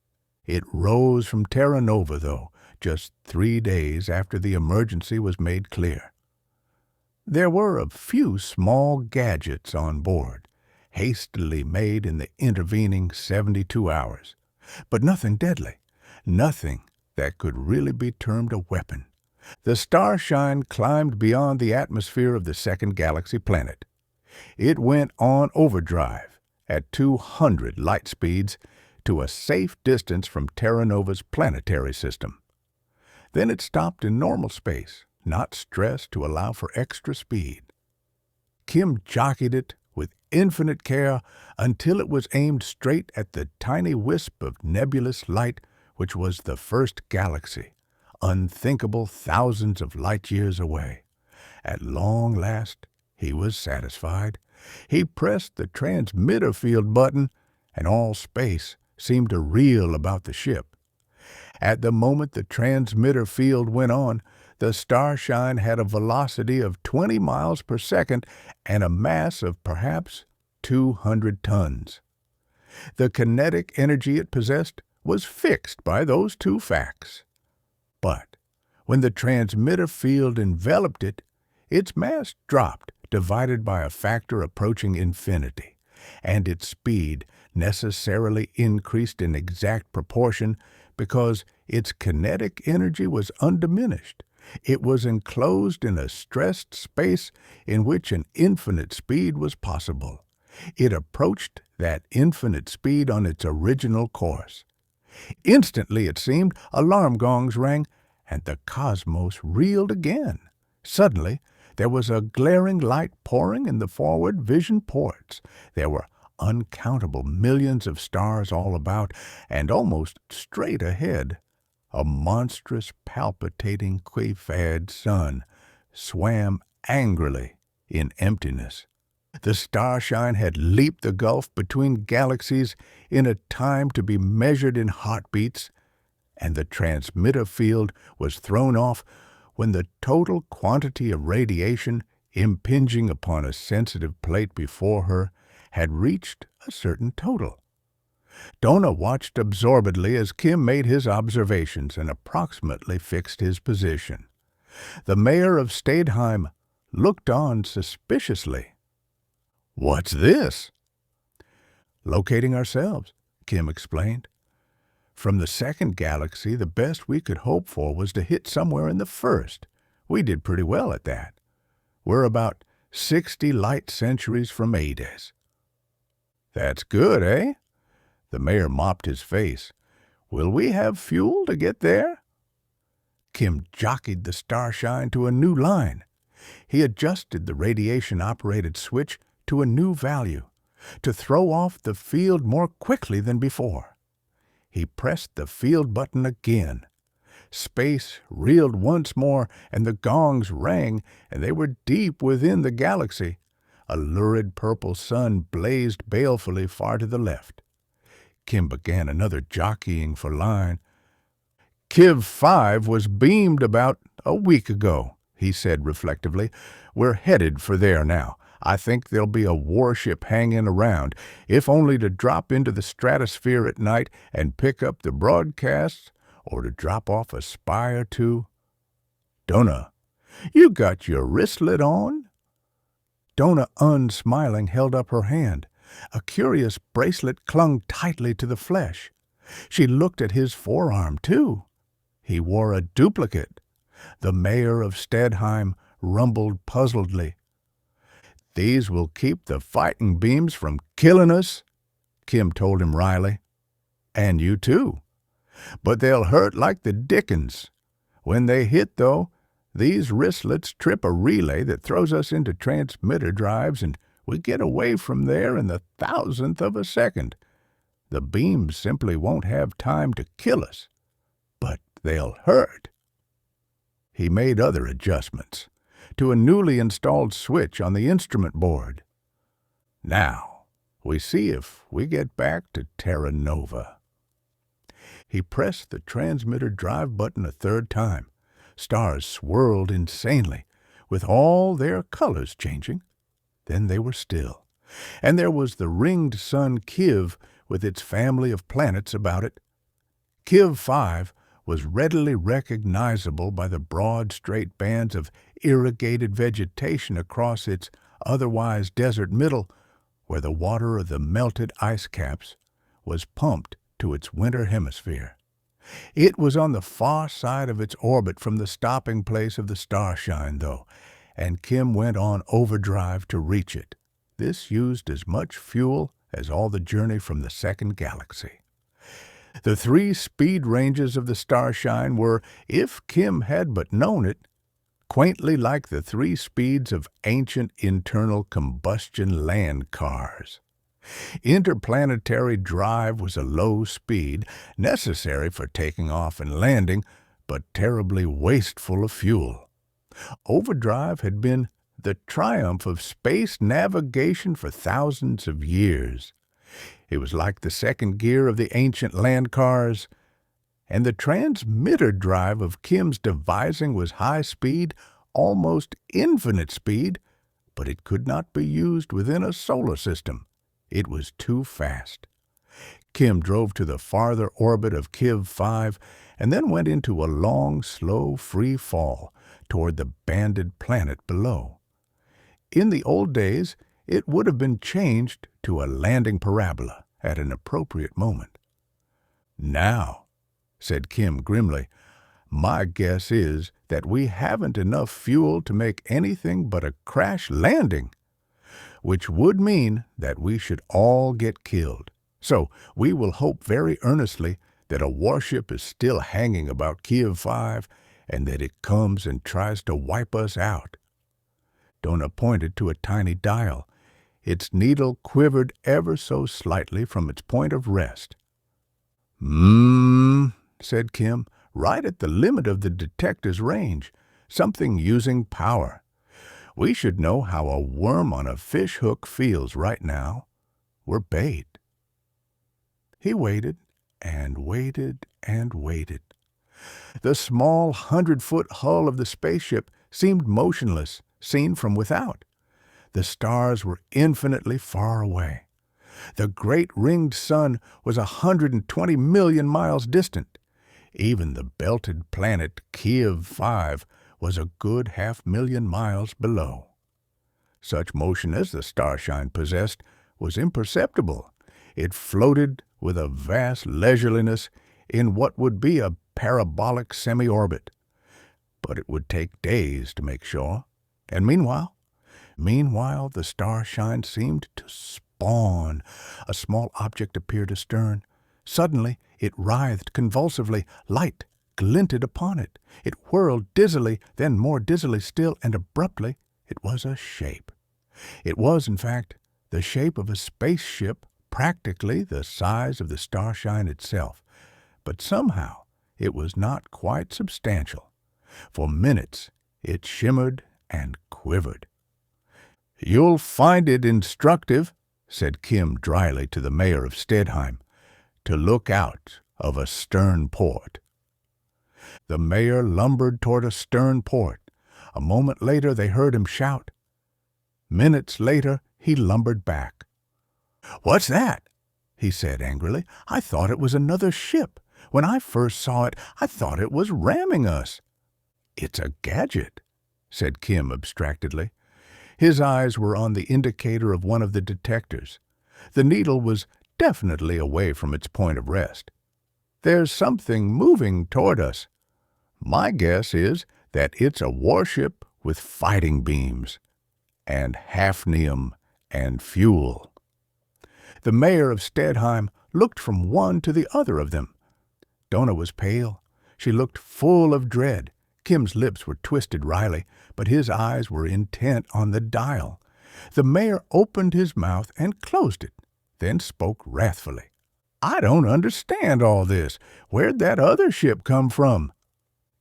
It rose from Terra Nova, though, just 3 days after the emergency was made clear. There were a few small gadgets on board, hastily made in the intervening 72 hours, but nothing deadly, nothing that could really be termed a weapon. The Starshine climbed beyond the atmosphere of the second galaxy planet. It went on overdrive at 200 light speeds to a safe distance from Terra Nova's planetary system. Then it stopped in normal space, not stressed to allow for extra speed. Kim jockeyed it with infinite care until it was aimed straight at the tiny wisp of nebulous light which was the first galaxy, unthinkable thousands of light years away. At long last, he was satisfied. He pressed the transmitter field button, and all space seemed to reel about the ship. At the moment the transmitter field went on, the Starshine had a velocity of 20 miles per second and a mass of perhaps 200 tons. The kinetic energy it possessed was fixed by those two facts. But when the transmitter field enveloped it, its mass dropped, divided by a factor approaching infinity, and its speed necessarily increased in exact proportion because its kinetic energy was undiminished. It was enclosed in a stressed space in which an infinite speed was possible. It approached that infinite speed on its original course. Instantly, it seemed, alarm gongs rang, and the cosmos reeled again. Suddenly, there was a glaring light pouring in the forward vision ports. There were uncountable millions of stars all about, and almost straight ahead, a monstrous, palpitating, queefad sun swam angrily in emptiness. The Starshine had leaped the gulf between galaxies in a time to be measured in heartbeats, and the transmitter field was thrown off when the total quantity of radiation impinging upon a sensitive plate before her had reached a certain total. Dona watched absorbedly as Kim made his observations and approximately fixed his position. The mayor of Stadeheim looked on suspiciously. "What's this?" "Locating ourselves," Kim explained. "From the second galaxy, the best we could hope for was to hit somewhere in the first. We did pretty well at that. We're about 60 light centuries from Ardis." "That's good, eh?" The mayor mopped his face. "Will we have fuel to get there?" Kim jockeyed the Starshine to a new line. He adjusted the radiation-operated switch to a new value, to throw off the field more quickly than before. He pressed the field button again. Space reeled once more, and the gongs rang, and they were deep within the galaxy. A lurid purple sun blazed balefully far to the left. Kim began another jockeying for line. "Kiv 5 was beamed about a week ago," he said reflectively. "We're headed for there now. I think there'll be a warship hanging around, if only to drop into the stratosphere at night and pick up the broadcasts, or to drop off a spy or two." "Dona, you got your wristlet on?" Dona, unsmiling, held up her hand. A curious bracelet clung tightly to the flesh. She looked at his forearm, too. He wore a duplicate. The mayor of Stadeheim rumbled puzzledly. "These will keep the fighting beams from killing us," Kim told him wryly. "And you, too. But they'll hurt like the dickens. When they hit, though, these wristlets trip a relay that throws us into transmitter drives, and we get away from there in the thousandth of a second. The beams simply won't have time to kill us, but they'll hurt." He made other adjustments to a newly installed switch on the instrument board. "Now, we see if we get back to Terra Nova." He pressed the transmitter drive button a third time. Stars swirled insanely. with all their colors changing. Then they were still, and there was the ringed sun Kiv with its family of planets about it. Kiv 5 was readily recognizable by the broad, straight bands of irrigated vegetation across its otherwise desert middle, where the water of the melted ice caps was pumped to its winter hemisphere. It was on the far side of its orbit from the stopping place of the Starshine, though, and Kim went on overdrive to reach it. This used as much fuel as all the journey from the second galaxy. The 3 speed ranges of the Starshine were, if Kim had but known it, quaintly like the 3 speeds of ancient internal combustion land cars. Interplanetary drive was a low speed, necessary for taking off and landing, but terribly wasteful of fuel. Overdrive had been the triumph of space navigation for thousands of years. It was like the second gear of the ancient land cars, and the transmitter drive of Kim's devising was high speed, almost infinite speed, but it could not be used within a solar system. It was too fast. Kim drove to the farther orbit of Kiv 5 and then went into a long, slow, free fall toward the banded planet below. In the old days, it would have been changed to a landing parabola at an appropriate moment. "Now," said Kim grimly, "my guess is that we haven't enough fuel to make anything but a crash landing, which would mean that we should all get killed. So we will hope very earnestly that a warship is still hanging about Kiv 5 and that it comes and tries to wipe us out." Dona pointed to a tiny dial. Its needle quivered ever so slightly from its point of rest. Said Kim, "right at the limit of the detector's range. Something using power. We should know how a worm on a fish hook feels right now. We're bait." He waited and waited and waited. The small 100-foot hull of the spaceship seemed motionless, seen from without. The stars were infinitely far away. The great ringed sun was 120 million miles distant. Even the belted planet Kiv 5 was a good 500,000 miles below. Such motion as the Starshine possessed was imperceptible. It floated with a vast leisureliness in what would be a parabolic semi-orbit. But it would take days to make sure. And meanwhile, the Starshine seemed to spawn. A small object appeared astern. Suddenly, it writhed convulsively. Light glinted upon it. It whirled dizzily, then more dizzily still, and abruptly it was a shape. It was, in fact, the shape of a spaceship, practically the size of the Starshine itself. But somehow it was not quite substantial. For minutes it shimmered and quivered. "You'll find it instructive," said Kim dryly to the mayor of Stedheim, "to look out of a stern port." The mayor lumbered toward a stern port. A moment later they heard him shout. Minutes later he lumbered back. "What's that?" he said angrily. "I thought it was another ship. When I first saw it, I thought it was ramming us." "It's a gadget," said Kim abstractedly. His eyes were on the indicator of one of the detectors. The needle was definitely away from its point of rest. "There's something moving toward us. My guess is that it's a warship with fighting beams and hafnium and fuel." The mayor of Stedheim looked from one to the other of them. Dona was pale. She looked full of dread. Kim's lips were twisted wryly, but his eyes were intent on the dial. The mayor opened his mouth and closed it, then spoke wrathfully. "I don't understand all this. Where'd that other ship come from?"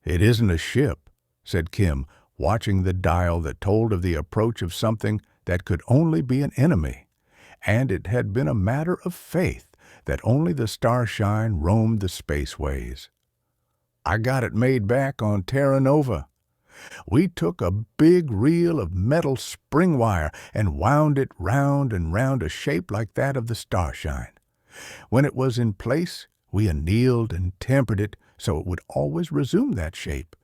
"It isn't a ship," said Kim, watching the dial that told of the approach of something that could only be an enemy. And it had been a matter of faith that only the Starshine roamed the spaceways. "I got it made back on Terra Nova. We took a big reel of metal spring wire and wound it round and round a shape like that of the Starshine. When it was in place, we annealed and tempered it so it would always resume that shape.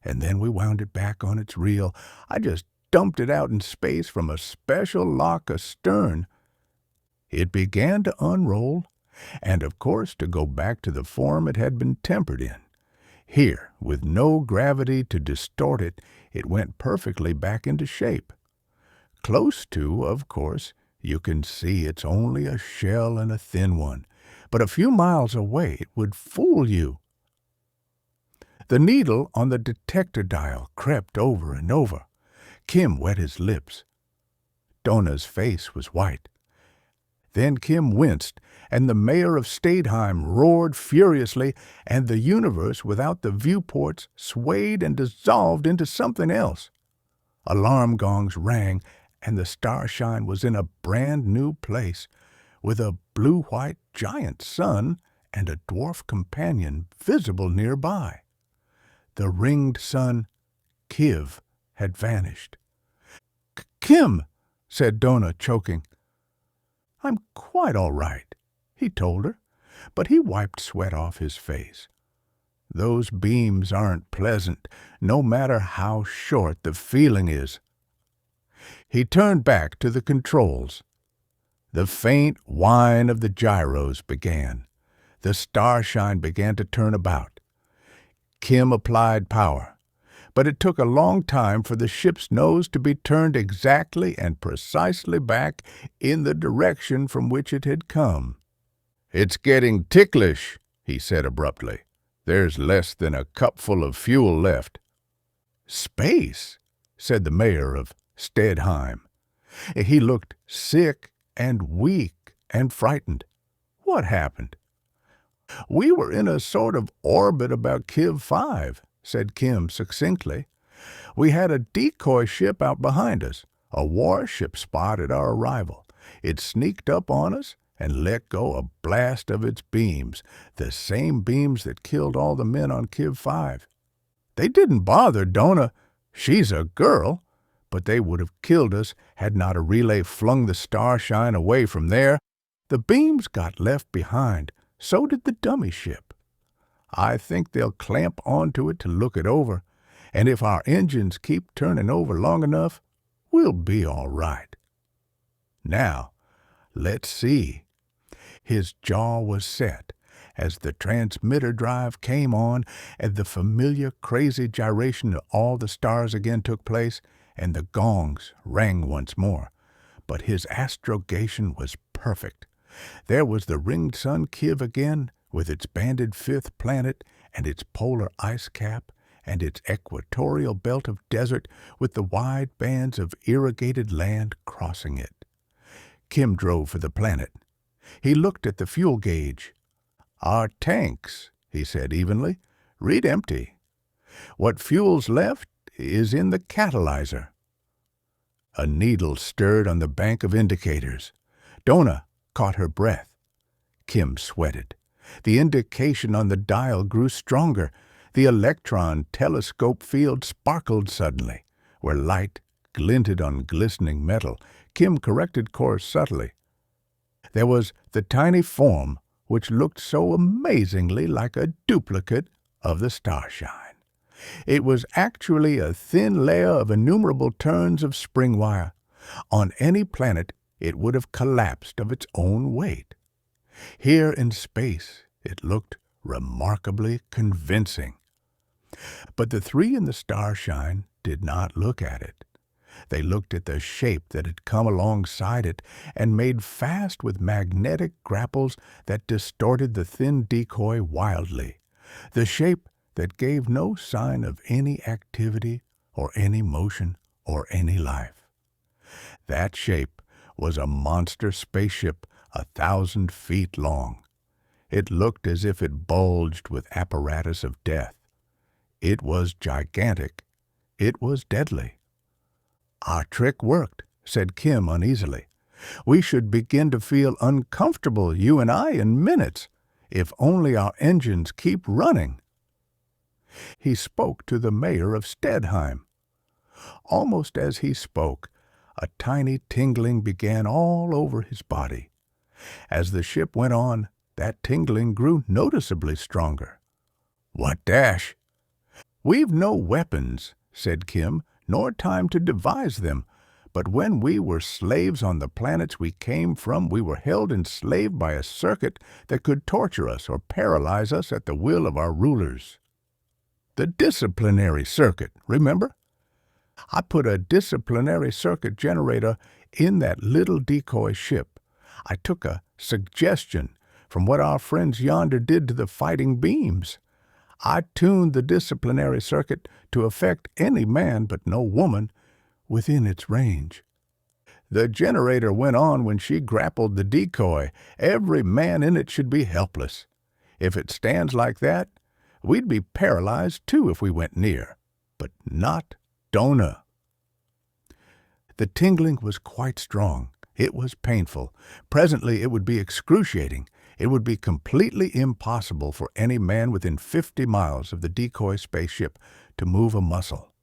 And then we wound it back on its reel. I just dumped it out in space from a special lock astern. It began to unroll, and of course to go back to the form it had been tempered in. Here, with no gravity to distort it, it went perfectly back into shape. Close to, of course, you can see it's only a shell and a thin one, but a few miles away it would fool you. The needle on the detector dial crept over and over. Kim wet his lips. Dona's face was white. Then Kim winced, and the mayor of Stadeheim roared furiously, and the universe without the viewports swayed and dissolved into something else. Alarm gongs rang, and the Starshine was in a brand-new place, with a blue-white giant sun and a dwarf companion visible nearby. The ringed sun, Kiv, had vanished. "Kim," said Dona, choking. "I'm quite all right," he told her, but he wiped sweat off his face. Those beams aren't pleasant, no matter how short the feeling is. He turned back to the controls. The faint whine of the gyros began. The Starshine began to turn about. Kim applied power, but it took a long time for the ship's nose to be turned exactly and precisely back in the direction from which it had come. "It's getting ticklish," he said abruptly. "There's less than a cupful of fuel left." "Space," said the mayor of Stadeheim. He looked sick and weak and frightened. "What happened?" "We were in a sort of orbit about Kiv 5, said Kim succinctly. "We had a decoy ship out behind us. A warship spotted our arrival. It sneaked up on us and let go a blast of its beams, the same beams that killed all the men on Kiv 5. They didn't bother Dona. She's a girl. But they would have killed us had not a relay flung the Starshine away from there. The beams got left behind. So did the dummy ship. I think they'll clamp onto it to look it over, and if our engines keep turning over long enough, we'll be all right. Now, let's see." His jaw was set as the transmitter drive came on and the familiar crazy gyration of all the stars again took place, and the gongs rang once more. But his astrogation was perfect. There was the ringed sun Kiv again, with its banded fifth planet and its polar ice cap and its equatorial belt of desert with the wide bands of irrigated land crossing it. Kim drove for the planet. He looked at the fuel gauge. "Our tanks," he said evenly, "read empty. What fuel's left is in the catalyzer." A needle stirred on the bank of indicators. Dona caught her breath. Kim sweated. The indication on the dial grew stronger. The electron telescope field sparkled suddenly. Where light glinted on glistening metal, Kim corrected course subtly. There was the tiny form which looked so amazingly like a duplicate of the Starshine. It was actually a thin layer of innumerable turns of spring wire. On any planet, it would have collapsed of its own weight. Here in space, it looked remarkably convincing. But the three in the Starshine did not look at it. They looked at the shape that had come alongside it and made fast with magnetic grapples that distorted the thin decoy wildly, the shape that gave no sign of any activity or any motion or any life. That shape was a monster spaceship 1,000 feet long. It looked as if it bulged with apparatus of death. It was gigantic. It was deadly. "Our trick worked," said Kim uneasily. "We should begin to feel uncomfortable, you and I, in minutes, if only our engines keep running." He spoke to the mayor of Stedheim. Almost as he spoke, a tiny tingling began all over his body. As the ship went on, that tingling grew noticeably stronger. "What dash?" "We've no weapons," said Kim, "nor time to devise them. But when we were slaves on the planets we came from, we were held enslaved by a circuit that could torture us or paralyze us at the will of our rulers. The disciplinary circuit, remember? I put a disciplinary circuit generator in that little decoy ship. I took a suggestion from what our friends yonder did to the fighting beams. I tuned the disciplinary circuit to affect any man but no woman within its range. The generator went on when she grappled the decoy. Every man in it should be helpless. If it stands like that, we'd be paralyzed too if we went near. But not Dona." The tingling was quite strong. It was painful. Presently it would be excruciating. It would be completely impossible for any man within 50 miles of the decoy spaceship to move a muscle.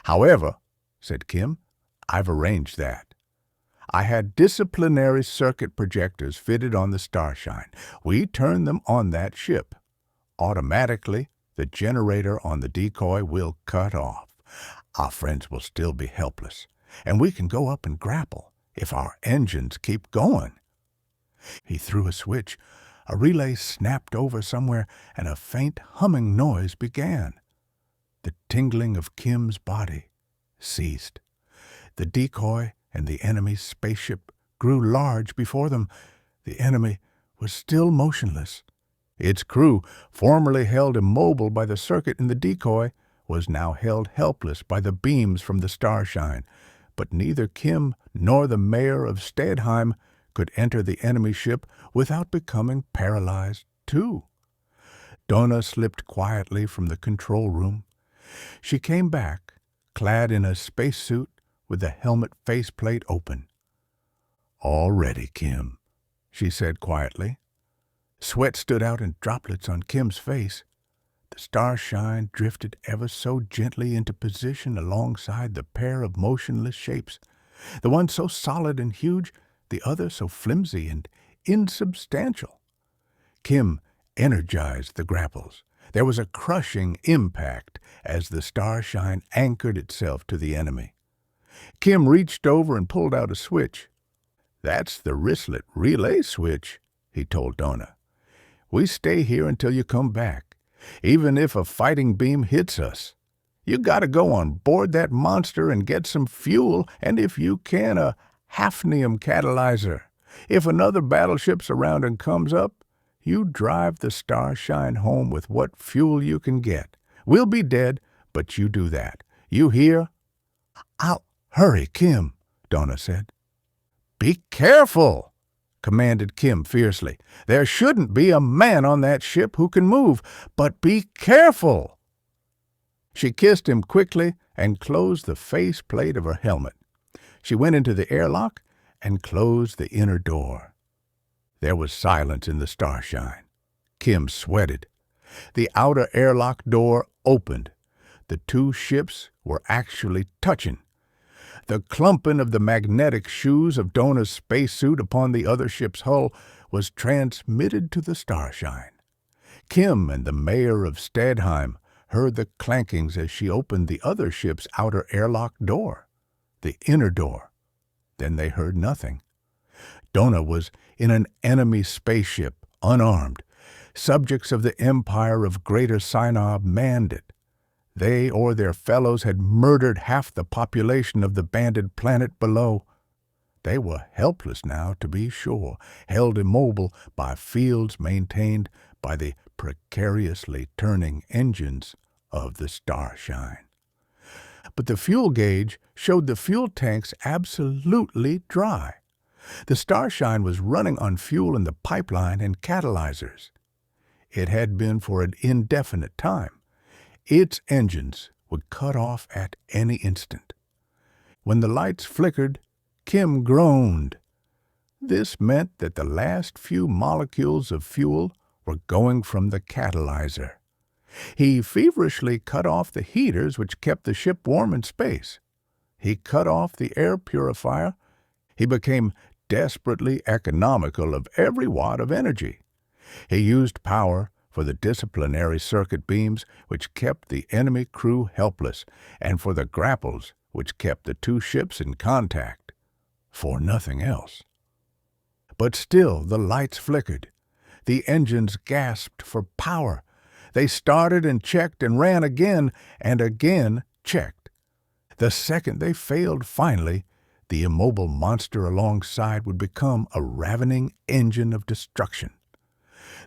"However," said Kim, "I've arranged that. I had disciplinary circuit projectors fitted on the Starshine. We turned them on that ship. Automatically, the generator on the decoy will cut off. Our friends will still be helpless, and we can go up and grapple if our engines keep going." He threw a switch. A relay snapped over somewhere, and a faint humming noise began. The tingling of Kim's body ceased. The decoy and the enemy's spaceship grew large before them. The enemy was still motionless. Its crew, formerly held immobile by the circuit in the decoy, was now held helpless by the beams from the Starshine. But neither Kim nor the mayor of Stedheim could enter the enemy ship without becoming paralyzed too. Dona slipped quietly from the control room. She came back, clad in a spacesuit with the helmet faceplate open. "All ready, Kim," she said quietly. Sweat stood out in droplets on Kim's face. The Starshine drifted ever so gently into position alongside the pair of motionless shapes, the one so solid and huge, the other so flimsy and insubstantial. Kim energized the grapples. There was a crushing impact as the Starshine anchored itself to the enemy. Kim reached over and pulled out a switch. "That's the wristlet relay switch," he told Dona. "We stay here until you come back, even if a fighting beam hits us. You gotta go on board that monster and get some fuel, and if you can, a hafnium catalyzer. If another battleship around and comes up, you drive the Starshine home with what fuel you can get. We'll be dead, but you do that. You hear?" "I'll hurry, Kim," Dona said. "Be careful," commanded Kim fiercely. "There shouldn't be a man on that ship who can move, but be careful." She kissed him quickly and closed the faceplate of her helmet. She went into the airlock and closed the inner door. There was silence in the Starshine. Kim sweated. The outer airlock door opened. The two ships were actually touching. The clumping of the magnetic shoes of Dona's spacesuit upon the other ship's hull was transmitted to the Starshine. Kim and the mayor of Stedheim heard the clankings as she opened the other ship's outer airlock door, the inner door. Then they heard nothing. Dona was in an enemy spaceship, unarmed. Subjects of the Empire of Greater Synod manned it. They or their fellows had murdered half the population of the banded planet below. They were helpless now, to be sure, held immobile by fields maintained by the precariously turning engines of the Starshine. But the fuel gauge showed the fuel tanks absolutely dry. The Starshine was running on fuel in the pipeline and catalyzers. It had been for an indefinite time. Its engines would cut off at any instant. When the lights flickered, Kim groaned. This meant that the last few molecules of fuel were going from the catalyzer. He feverishly cut off the heaters which kept the ship warm in space. He cut off the air purifier. He became desperately economical of every watt of energy. He used power for the disciplinary circuit beams which kept the enemy crew helpless, and for the grapples which kept the two ships in contact. For nothing else. But still the lights flickered. The engines gasped for power. They started and checked and ran again and again checked. The second they failed finally, the immobile monster alongside would become a ravening engine of destruction.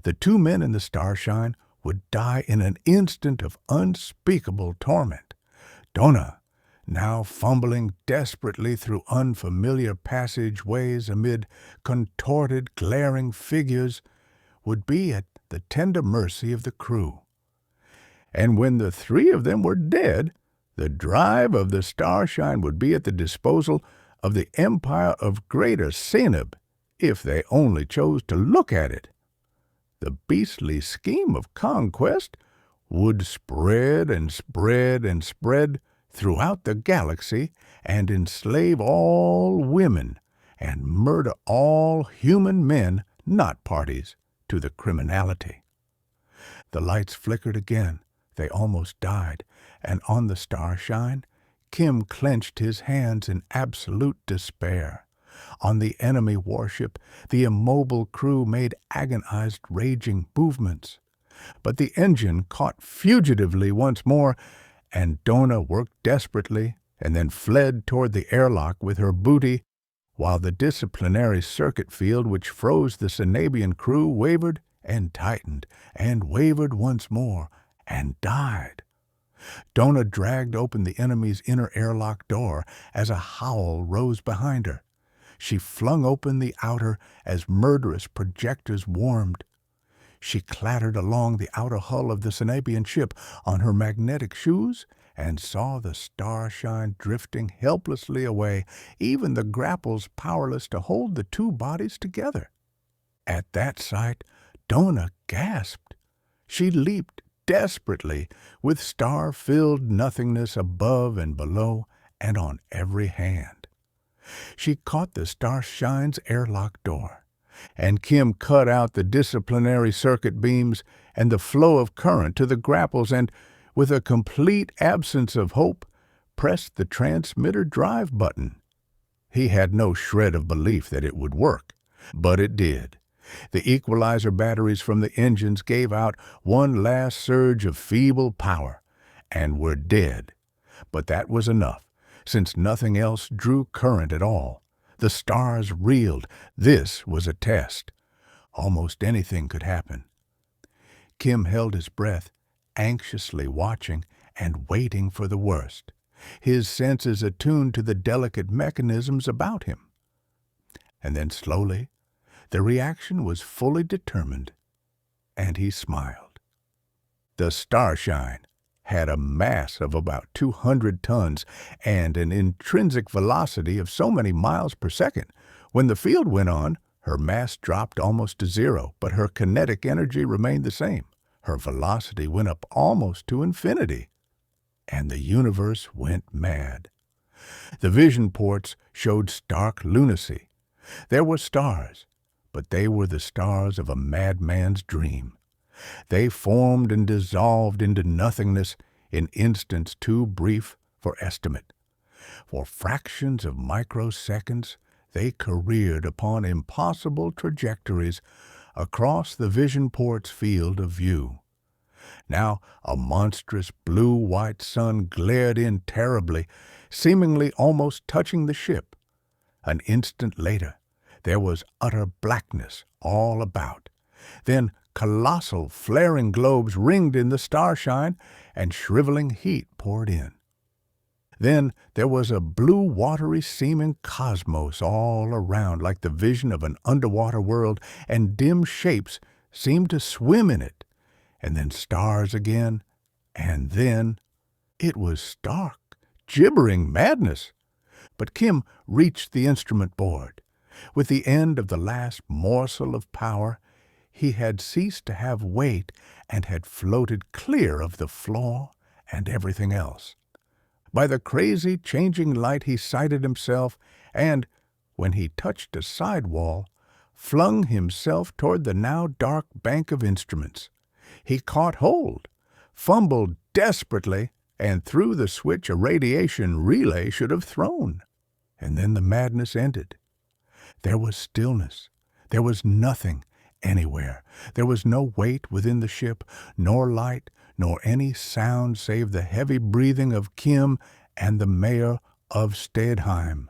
The two men in the Starshine would die in an instant of unspeakable torment. Dona, now fumbling desperately through unfamiliar passageways amid contorted, glaring figures, would be at the tender mercy of the crew. And when the three of them were dead, the drive of the Starshine would be at the disposal of the empire of Greater Ceneb, if they only chose to look at it. The beastly scheme of conquest would spread and spread and spread throughout the galaxy and enslave all women and murder all human men not parties to the criminality. The lights flickered again. They almost died, and on the Starshine, Kim clenched his hands in absolute despair. On the enemy warship, the immobile crew made agonized, raging movements. But the engine caught fugitively once more, and Dona worked desperately and then fled toward the airlock with her booty, while the disciplinary circuit field which froze the Cenabian crew wavered and tightened and wavered once more and died. Dona dragged open the enemy's inner airlock door as a howl rose behind her. She flung open the outer as murderous projectors warmed. She clattered along the outer hull of the Cenabian ship on her magnetic shoes and saw the Starshine drifting helplessly away, even the grapples powerless to hold the two bodies together. At that sight, Dona gasped. She leaped desperately, with star-filled nothingness above and below and on every hand. She caught the Starshine's airlock door, and Kim cut out the disciplinary circuit beams and the flow of current to the grapples and, with a complete absence of hope, pressed the transmitter drive button. He had no shred of belief that it would work, but it did. The equalizer batteries from the engines gave out one last surge of feeble power, and were dead. But that was enough, since nothing else drew current at all. The stars reeled. This was a test. Almost anything could happen. Kim held his breath, anxiously watching and waiting for the worst, his senses attuned to the delicate mechanisms about him. And then slowly, the reaction was fully determined, and he smiled. The Starshine had a mass of about 200 tons and an intrinsic velocity of so many miles per second. When the field went on, her mass dropped almost to zero, but her kinetic energy remained the same. Her velocity went up almost to infinity, and the universe went mad. The vision ports showed stark lunacy. There were stars, but they were the stars of a madman's dream. They formed and dissolved into nothingness in instants too brief for estimate. For fractions of microseconds, they careered upon impossible trajectories across the vision port's field of view. Now a monstrous blue-white sun glared in terribly, seemingly almost touching the ship. An instant later, there was utter blackness all about. Then colossal flaring globes ringed in the Starshine, and shriveling heat poured in. Then there was a blue, watery seeming cosmos all around, like the vision of an underwater world, and dim shapes seemed to swim in it. And then stars again, and then it was stark, gibbering madness. But Kim reached the instrument board. With the end of the last morsel of power, He had ceased to have weight and had floated clear of the floor and everything else. By the crazy changing light he sighted himself, and, when he touched a side wall, flung himself toward the now dark bank of instruments. He caught hold, fumbled desperately, and threw the switch a radiation relay should have thrown. And then the madness ended. There was stillness. There was nothing anywhere. There was no weight within the ship, nor light, nor any sound save the heavy breathing of Kim and the mayor of Stedheim.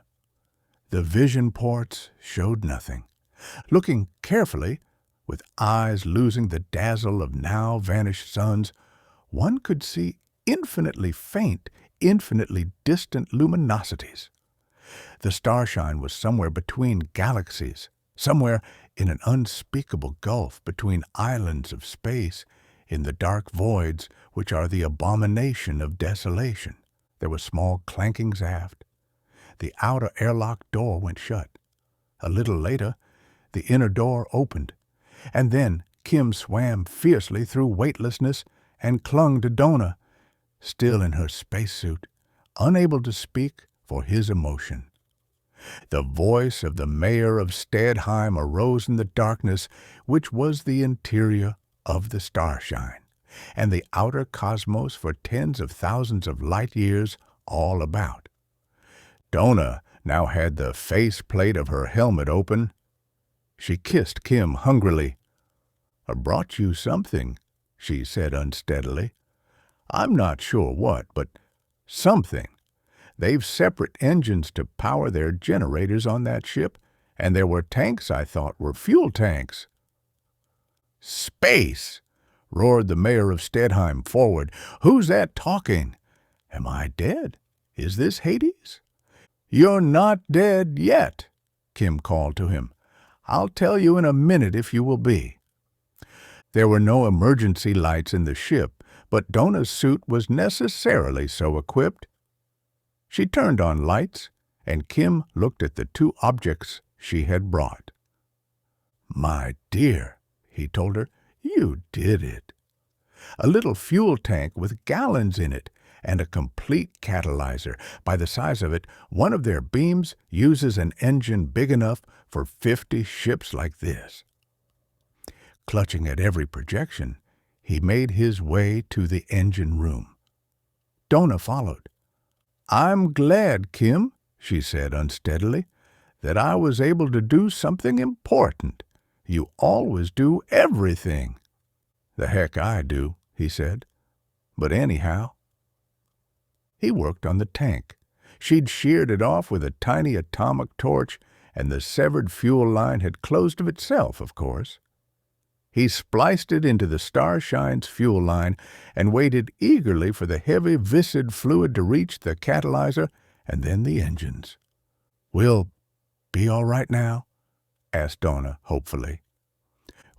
The vision ports showed nothing. Looking carefully, with eyes losing the dazzle of now vanished suns, one could see infinitely faint, infinitely distant luminosities. The Starshine was somewhere between galaxies, somewhere in an unspeakable gulf between islands of space, in the dark voids which are the abomination of desolation. There were small clankings aft. The outer airlock door went shut. A little later, the inner door opened, and then Kim swam fiercely through weightlessness and clung to Dona, still in her spacesuit, unable to speak for his emotion. The voice of the mayor of Stedheim arose in the darkness which was the interior of the Starshine, and the outer cosmos for tens of thousands of light years all about. Dona now had the face plate of her helmet open. She kissed Kim hungrily. "I brought you something," she said unsteadily. "I'm not sure what, but something. They've separate engines to power their generators on that ship, and there were tanks I thought were fuel tanks." "Space!" roared the mayor of Stedheim forward. "Who's that talking? Am I dead? Is this Hades?" "You're not dead yet," Kim called to him. "I'll tell you in a minute if you will be." There were no emergency lights in the ship, but Dona's suit was necessarily so equipped. She turned on lights, and Kim looked at the two objects she had brought. "My dear," he told her, "you did it." A little fuel tank with gallons in it, and a complete catalyzer. By the size of it, one of their beams uses an engine big enough for 50 ships like this. Clutching at every projection, he made his way to the engine room. Dona followed. "I'm glad, Kim," she said unsteadily, "that I was able to do something important. You always do everything." "The heck I do," he said. "But anyhow." He worked on the tank. She'd sheared it off with a tiny atomic torch, and the severed fuel line had closed of itself, of course. He spliced it into the Starshine's fuel line and waited eagerly for the heavy viscid fluid to reach the catalyzer and then the engines. "We'll be all right now?" asked Dona hopefully.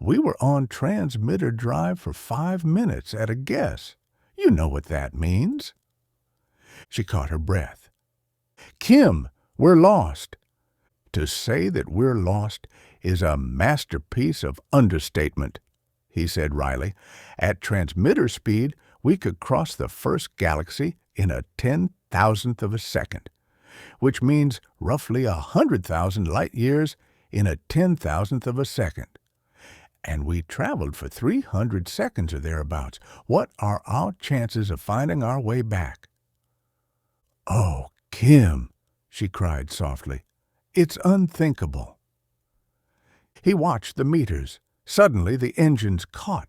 "We were on transmitter drive for 5 minutes at a guess. You know what that means." She caught her breath. "Kim, we're lost." "To say that we're lost is a masterpiece of understatement," he said wryly. "At transmitter speed, we could cross the first galaxy in a 10,000th of a second, which means roughly 100,000 light years in a 10,000th of a second. And we traveled for 300 seconds or thereabouts. What are our chances of finding our way back?" "Oh, Kim," she cried softly, "it's unthinkable." He watched the meters. Suddenly the engines caught.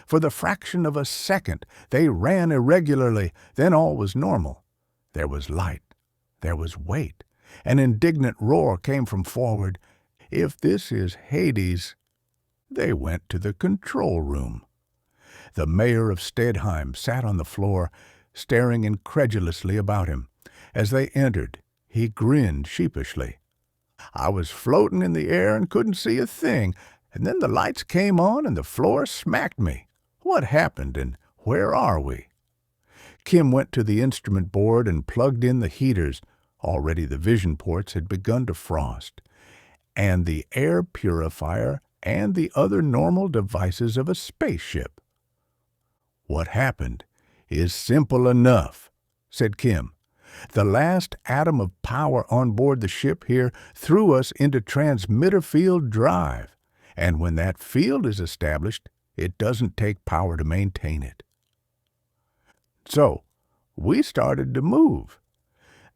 For the fraction of a second they ran irregularly, then all was normal. There was light. There was weight. An indignant roar came from forward. "If this is Hades—" They went to the control room. The mayor of Stedheim sat on the floor, staring incredulously about him. As they entered, he grinned sheepishly. "I was floating in the air and couldn't see a thing, and then the lights came on and the floor smacked me. What happened, and where are we?" Kim went to the instrument board and plugged in the heaters. Already the vision ports had begun to frost, and the air purifier and the other normal devices of a spaceship. "What happened is simple enough," said Kim. "The last atom of power on board the ship here threw us into transmitter field drive, and when that field is established, it doesn't take power to maintain it. So, we started to move.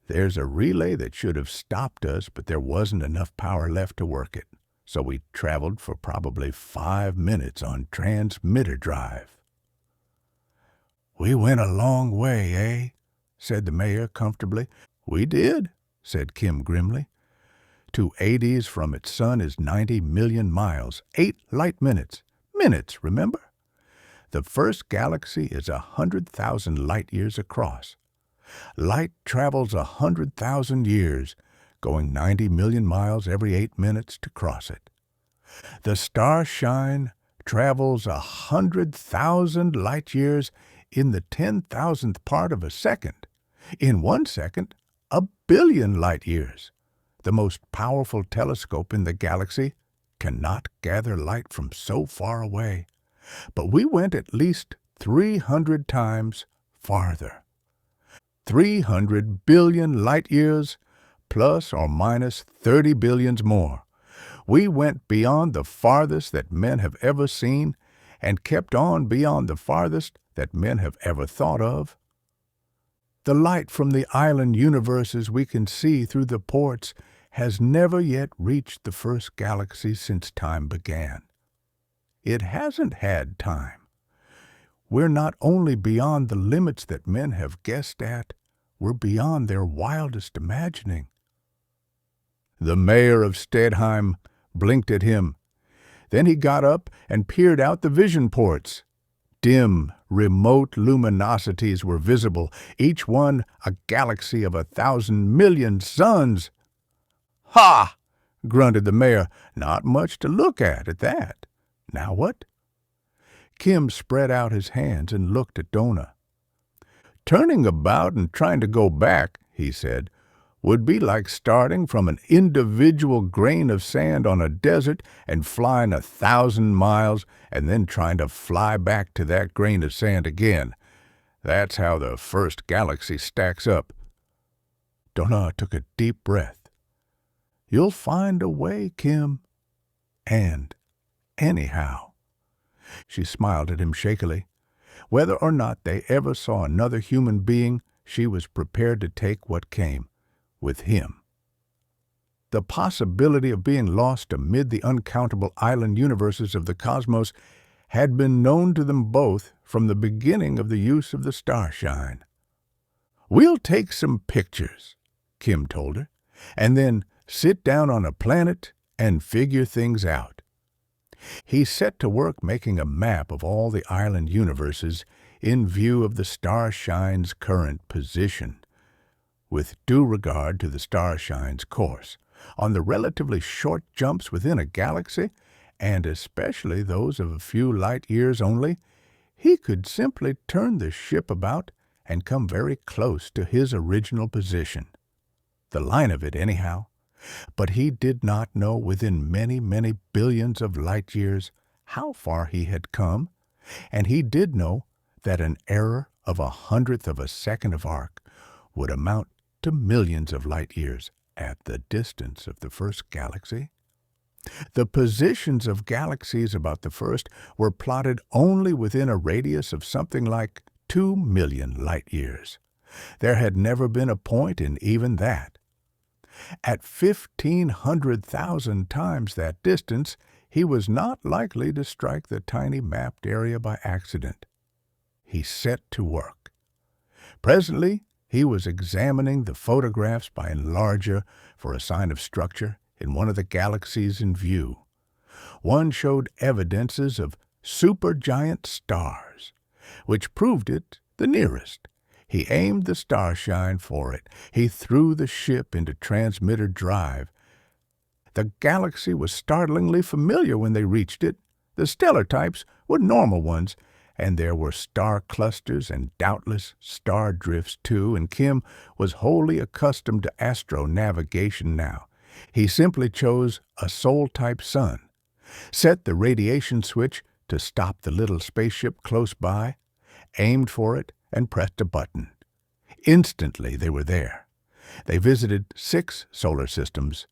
There's a relay that should have stopped us, but there wasn't enough power left to work it, so we traveled for probably 5 minutes on transmitter drive." "We went a long way, eh?" said the mayor comfortably. "We did," said Kim grimly. "To Ardis from its sun is 90 million miles, 8 light minutes. Minutes, remember? The first galaxy is 100,000 light-years across. Light travels 100,000 years, going 90 million miles every 8 minutes to cross it. The Starshine travels 100,000 light-years in the 10,000th part of a second. In 1 second, 1 billion light-years. The most powerful telescope in the galaxy cannot gather light from so far away. But we went at least 300 times farther. 300 billion light-years, plus or minus 30 billions more. We went beyond the farthest that men have ever seen, and kept on beyond the farthest that men have ever thought of. The light from the island universes we can see through the ports has never yet reached the first galaxy since time began. It hasn't had time. We're not only beyond the limits that men have guessed at, we're beyond their wildest imagining." The mayor of Stedheim blinked at him. Then he got up and peered out the vision ports. Dim, remote luminosities were visible, each one a galaxy of 1,000 million suns. "Ha!" grunted the mayor. "Not much to look at that. Now what?" Kim spread out his hands and looked at Dona. "Turning about and trying to go back," he said, "would be like starting from an individual grain of sand on a desert and flying 1,000 miles and then trying to fly back to that grain of sand again. That's how the first galaxy stacks up." Dona took a deep breath. "You'll find a way, Kim. And anyhow." She smiled at him shakily. Whether or not they ever saw another human being, she was prepared to take what came, with him. The possibility of being lost amid the uncountable island universes of the cosmos had been known to them both from the beginning of the use of the Starshine. "We'll take some pictures," Kim told her, "and then sit down on a planet and figure things out." He set to work making a map of all the island universes in view of the Starshine's current position, with due regard to the Starshine's course, on the relatively short jumps within a galaxy, and especially those of a few light-years only. He could simply turn the ship about and come very close to his original position. The line of it, anyhow. But he did not know within many, many billions of light-years how far he had come, and he did know that an error of 1/100th of a second of arc would amount to millions of light-years at the distance of the first galaxy. The positions of galaxies about the first were plotted only within a radius of something like 2 million light-years. There had never been a point in even that. At 1,500,000 times that distance, he was not likely to strike the tiny mapped area by accident. He set to work. Presently, he was examining the photographs by enlarger for a sign of structure in one of the galaxies in view. One showed evidences of supergiant stars, which proved it the nearest. He aimed the Starshine for it. He threw the ship into transmitter drive. The galaxy was startlingly familiar when they reached it. The stellar types were normal ones, and there were star clusters and doubtless star drifts too, and Kim was wholly accustomed to astronavigation now. He simply chose a Sol-type sun. set the radiation switch to stop the little spaceship close by, aimed for it, and pressed a button. Instantly they were there. They visited 6 solar systems.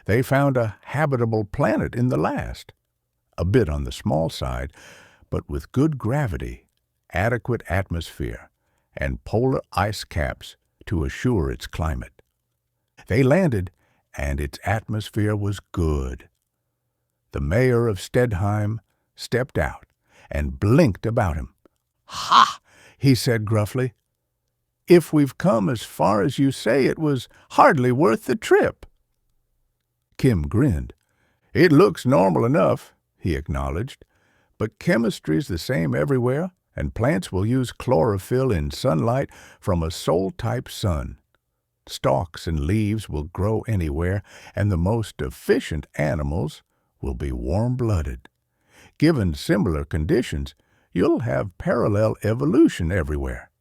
They found a habitable planet in the last, a bit on the small side, but with good gravity, adequate atmosphere, and polar ice caps to assure its climate. They landed, and its atmosphere was good. The mayor of Stedheim stepped out and blinked about him. "Ha!" he said gruffly. "If we've come as far as you say, it was hardly worth the trip." Kim grinned. "It looks normal enough," he acknowledged, "but chemistry's the same everywhere, and plants will use chlorophyll in sunlight from a Sol-type sun. Stalks and leaves will grow anywhere, and the most efficient animals will be warm-blooded. Given similar conditions, you'll have parallel evolution everywhere."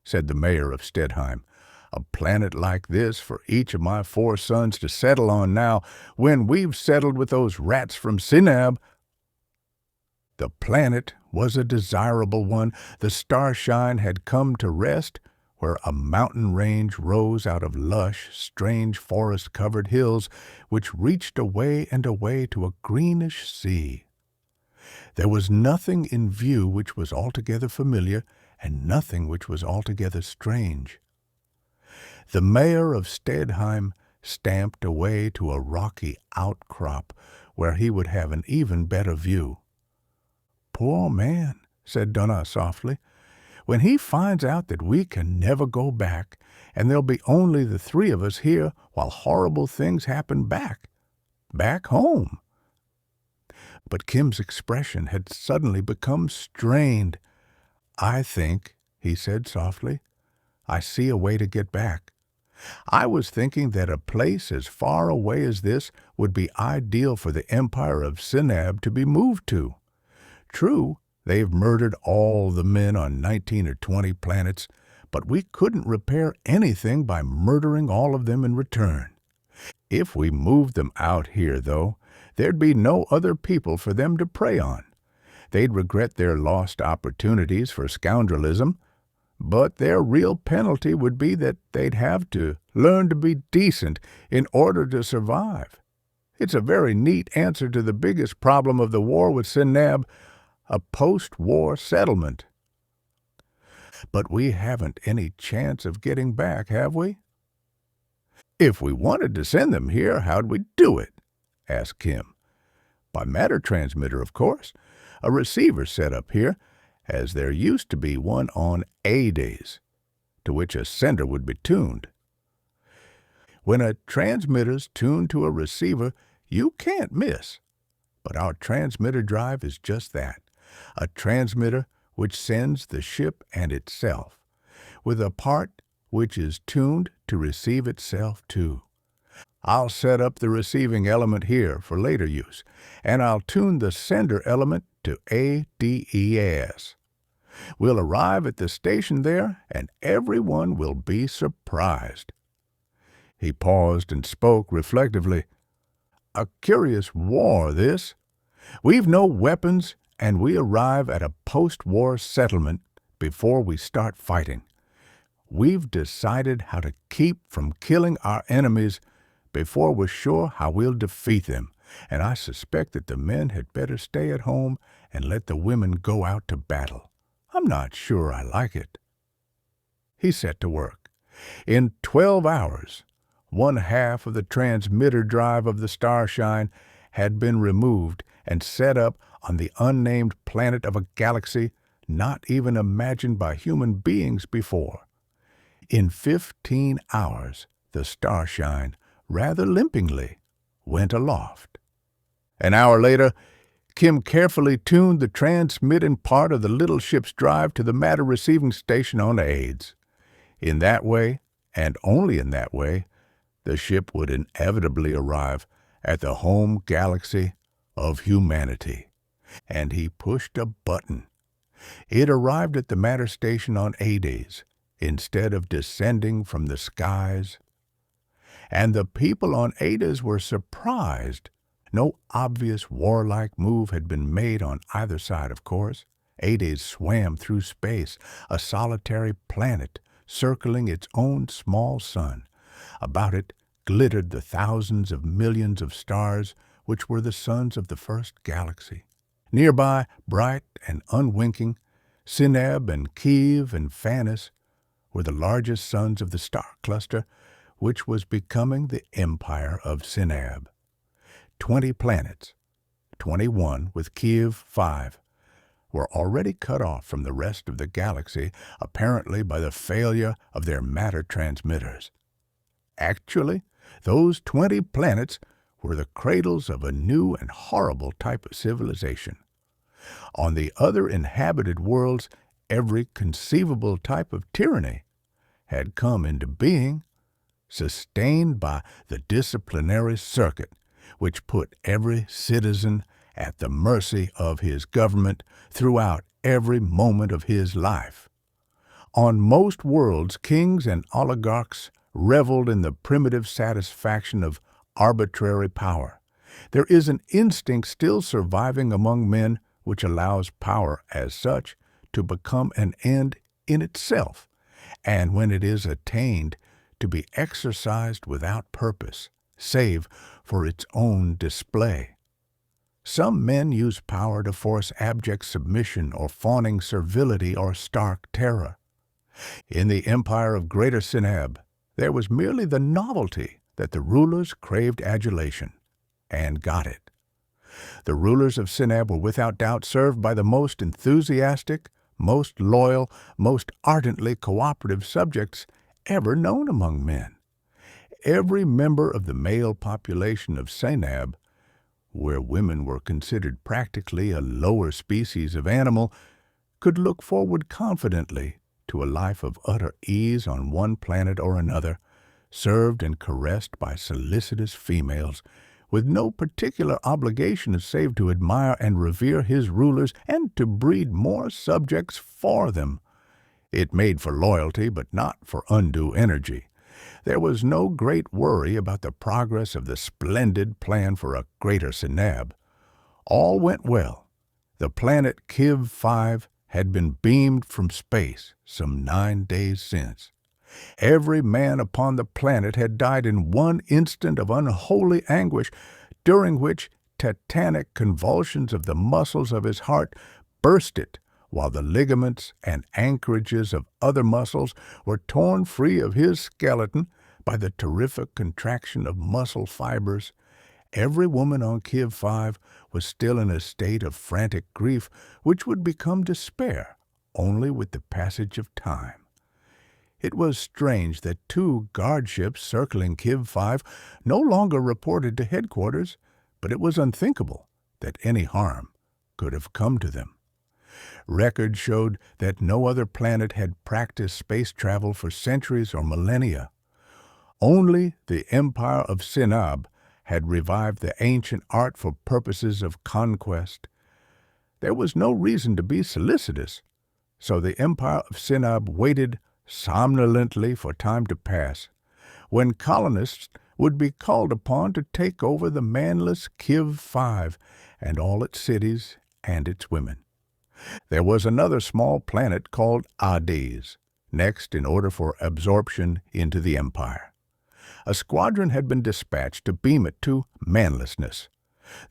Said the mayor of Stedheim. "A planet like this for each of my 4 sons to settle on now, when we've settled with those rats from Sinab." The planet was a desirable one. The Starshine had come to rest where a mountain range rose out of lush, strange forest-covered hills which reached away and away to a greenish sea. There was nothing in view which was altogether familiar, and nothing which was altogether strange. The mayor of Stedheim stamped away to a rocky outcrop where he would have an even better view. "Poor man," said Dona softly. "When he finds out that we can never go back, and there'll be only the 3 of us here while horrible things happen back home." But Kim's expression had suddenly become strained. "I think," he said softly, "I see a way to get back. I was thinking that a place as far away as this would be ideal for the empire of Sinab to be moved to. True, they've murdered all the men on 19 or 20 planets, but we couldn't repair anything by murdering all of them in return. If we moved them out here, though, there'd be no other people for them to prey on. They'd regret their lost opportunities for scoundrelism, but their real penalty would be that they'd have to learn to be decent in order to survive. It's a very neat answer to the biggest problem of the war with Sinab, a post-war settlement. But we haven't any chance of getting back, have we?" "If we wanted to send them here, how'd we do it?" asked Kim. "By matter transmitter, of course. A receiver set up here, as there used to be one on Ardis, to which a sender would be tuned. When a transmitter's tuned to a receiver, you can't miss. But our transmitter drive is just that, a transmitter which sends the ship and itself, with a part which is tuned to receive itself too. I'll set up the receiving element here for later use, and I'll tune the sender element to ADES. We'll arrive at the station there, and everyone will be surprised." He paused and spoke reflectively. "A curious war, this. We've no weapons, and we arrive at a post-war settlement before we start fighting. We've decided how to keep from killing our enemies before we're sure how we'll defeat them, and I suspect that the men had better stay at home and let the women go out to battle. I'm not sure I like it." He set to work. In 12 hours, 1/2 of the transmitter drive of the Starshine had been removed and set up on the unnamed planet of a galaxy not even imagined by human beings before. In 15 hours, the Starshine, rather limpingly, went aloft. An hour later, Kim carefully tuned the transmitting part of the little ship's drive to the matter receiving station on Ades. In that way, and only in that way, the ship would inevitably arrive at the home galaxy of humanity. And he pushed a button. It arrived at the matter station on Ades, instead of descending from the skies. And the people on Ades were surprised No obvious warlike move had been made on either side, of course. Ades swam through space, a solitary planet circling its own small sun. About it glittered the thousands of millions of stars which were the suns of the first galaxy. Nearby, bright and unwinking, Sineb and Kiev and Phanis were the largest suns of the star cluster, which was becoming the empire of Sineb. 20 planets, 21 with Kiev 5, were already cut off from the rest of the galaxy, apparently by the failure of their matter transmitters. Actually, those 20 planets were the cradles of a new and horrible type of civilization. On the other inhabited worlds, every conceivable type of tyranny had come into being, sustained by the Disciplinary Circuit, which put every citizen at the mercy of his government throughout every moment of his life. On most worlds, kings and oligarchs reveled in the primitive satisfaction of arbitrary power. There is an instinct still surviving among men which allows power as such to become an end in itself, and when it is attained, to be exercised without purpose, save for its own display. Some men use power to force abject submission or fawning servility or stark terror. In the empire of Greater Sineb, there was merely the novelty that the rulers craved adulation, and got it. The rulers of Sineb were without doubt served by the most enthusiastic, most loyal, most ardently cooperative subjects ever known among men. Every member of the male population of Sineb, where women were considered practically a lower species of animal, could look forward confidently to a life of utter ease on one planet or another, served and caressed by solicitous females, with no particular obligation save to admire and revere his rulers and to breed more subjects for them. It made for loyalty, but not for undue energy. There was no great worry about the progress of the splendid plan for a Greater Sineb. All went well. The planet Kiv 5 had been beamed from space some 9 days since. Every man upon the planet had died in one instant of unholy anguish, during which tetanic convulsions of the muscles of his heart bursted, while the ligaments and anchorages of other muscles were torn free of his skeleton by the terrific contraction of muscle fibers. Every woman on Kiv 5 was still in a state of frantic grief, which would become despair only with the passage of time. It was strange that 2 guard ships circling Kiv 5 no longer reported to headquarters, but it was unthinkable that any harm could have come to them. Records showed that no other planet had practiced space travel for centuries or millennia. Only the Empire of Sinab had revived the ancient art for purposes of conquest. There was no reason to be solicitous, so the Empire of Sinab waited somnolently for time to pass, when colonists would be called upon to take over the manless Kiv 5 and all its cities and its women. There was another small planet called Ardis, next in order for absorption into the empire. A squadron had been dispatched to beam it to manlessness,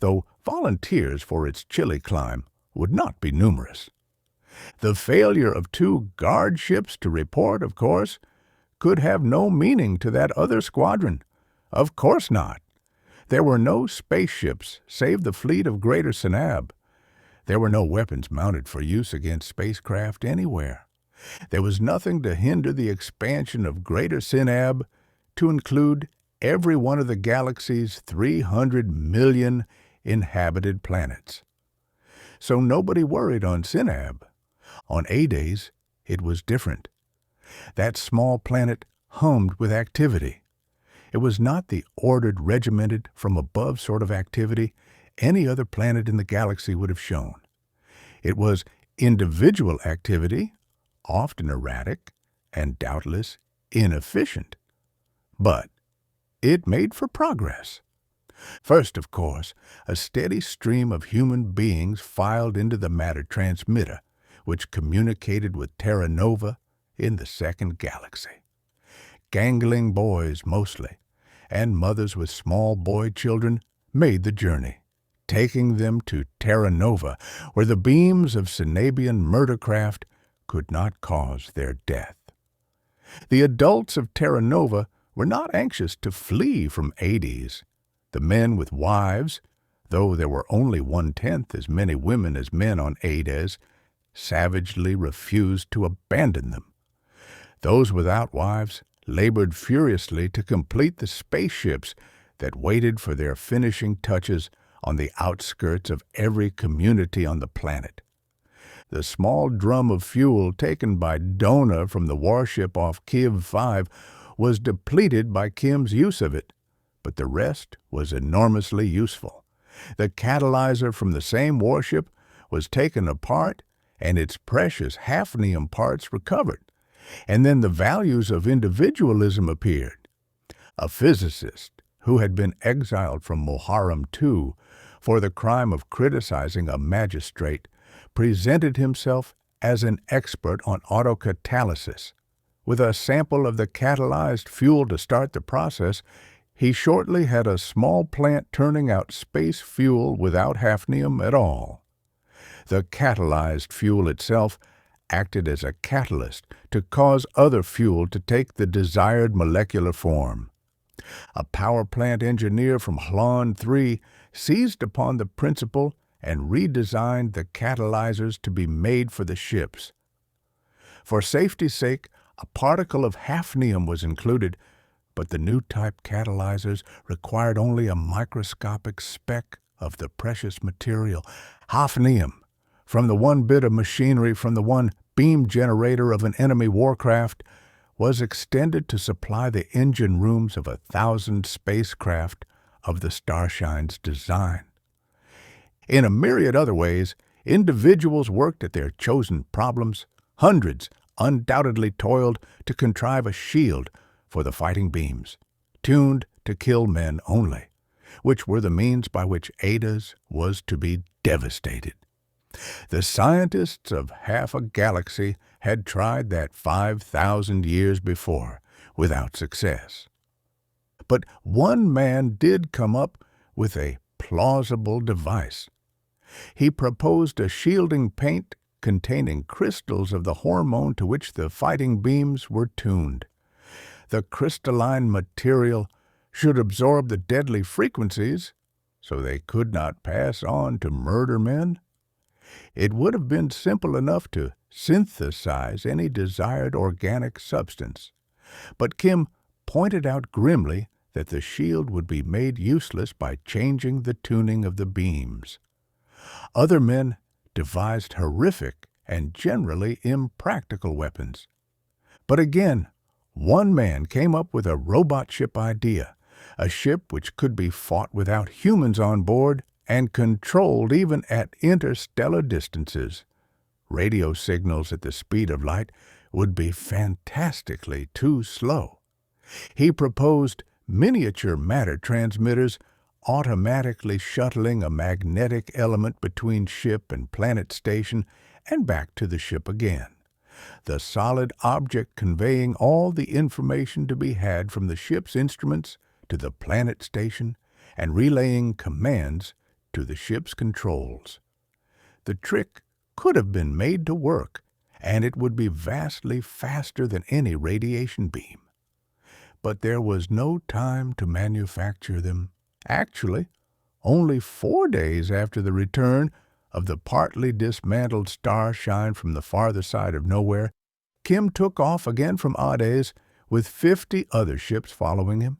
though volunteers for its chilly climb would not be numerous. The failure of 2 guard ships to report, of course, could have no meaning to that other squadron. Of course not. There were no spaceships save the fleet of Greater Sinab. There were no weapons mounted for use against spacecraft anywhere. There was nothing to hinder the expansion of Greater Sinab to include every one of the galaxy's 300 million inhabited planets. So nobody worried on Sinab. On Ades, it was different. That small planet hummed with activity. It was not the ordered, regimented, from above sort of activity any other planet in the galaxy would have shown. It was individual activity, often erratic, and doubtless inefficient. But it made for progress. First, of course, a steady stream of human beings filed into the matter transmitter, which communicated with Terra Nova in the second galaxy. Gangling boys mostly, and mothers with small boy children made the journey, taking them to Terra Nova, where the beams of Cenabian murdercraft could not cause their death. The adults of Terra Nova were not anxious to flee from Ardis. The men with wives, though there were only 1/10 as many women as men on Ardis, savagely refused to abandon them. Those without wives labored furiously to complete the spaceships that waited for their finishing touches on the outskirts of every community on the planet. The small drum of fuel taken by Dona from the warship off Kiv 5 was depleted by Kim's use of it, but the rest was enormously useful. The catalyzer from the same warship was taken apart and its precious hafnium parts recovered, and then the values of individualism appeared. A physicist who had been exiled from Moharam II for the crime of criticizing a magistrate presented himself as an expert on autocatalysis. With a sample of the catalyzed fuel to start the process, he shortly had a small plant turning out space fuel without hafnium at all. The catalyzed fuel itself acted as a catalyst to cause other fuel to take the desired molecular form. A power plant engineer from Hlon 3 seized upon the principle and redesigned the catalyzers to be made for the ships. For safety's sake, a particle of hafnium was included, but the new type catalyzers required only a microscopic speck of the precious material, hafnium, from the one bit of machinery from the one beam generator of an enemy warcraft was extended to supply the engine rooms of 1,000 spacecraft of the Starshine's design. In a myriad other ways, individuals worked at their chosen problems. Hundreds undoubtedly toiled to contrive a shield for the fighting beams, tuned to kill men only, which were the means by which Ardis was to be devastated. The scientists of half a galaxy had tried that 5,000 years before, without success. But one man did come up with a plausible device. He proposed a shielding paint containing crystals of the hormone to which the fighting beams were tuned. The crystalline material should absorb the deadly frequencies so they could not pass on to murder men. It would have been simple enough to synthesize any desired organic substance, but Kim pointed out grimly that the shield would be made useless by changing the tuning of the beams. Other men devised horrific and generally impractical weapons. But again, one man came up with a robot ship idea, a ship which could be fought without humans on board and controlled even at interstellar distances. Radio signals at the speed of light would be fantastically too slow. He proposed miniature matter transmitters automatically shuttling a magnetic element between ship and planet station and back to the ship again. The solid object conveying all the information to be had from the ship's instruments to the planet station and relaying commands to the ship's controls. The trick could have been made to work, and it would be vastly faster than any radiation beam. But there was no time to manufacture them. Actually, only 4 days after the return of the partly dismantled Starshine from the farther side of nowhere, Kim took off again from Ardis with 50 other ships following him.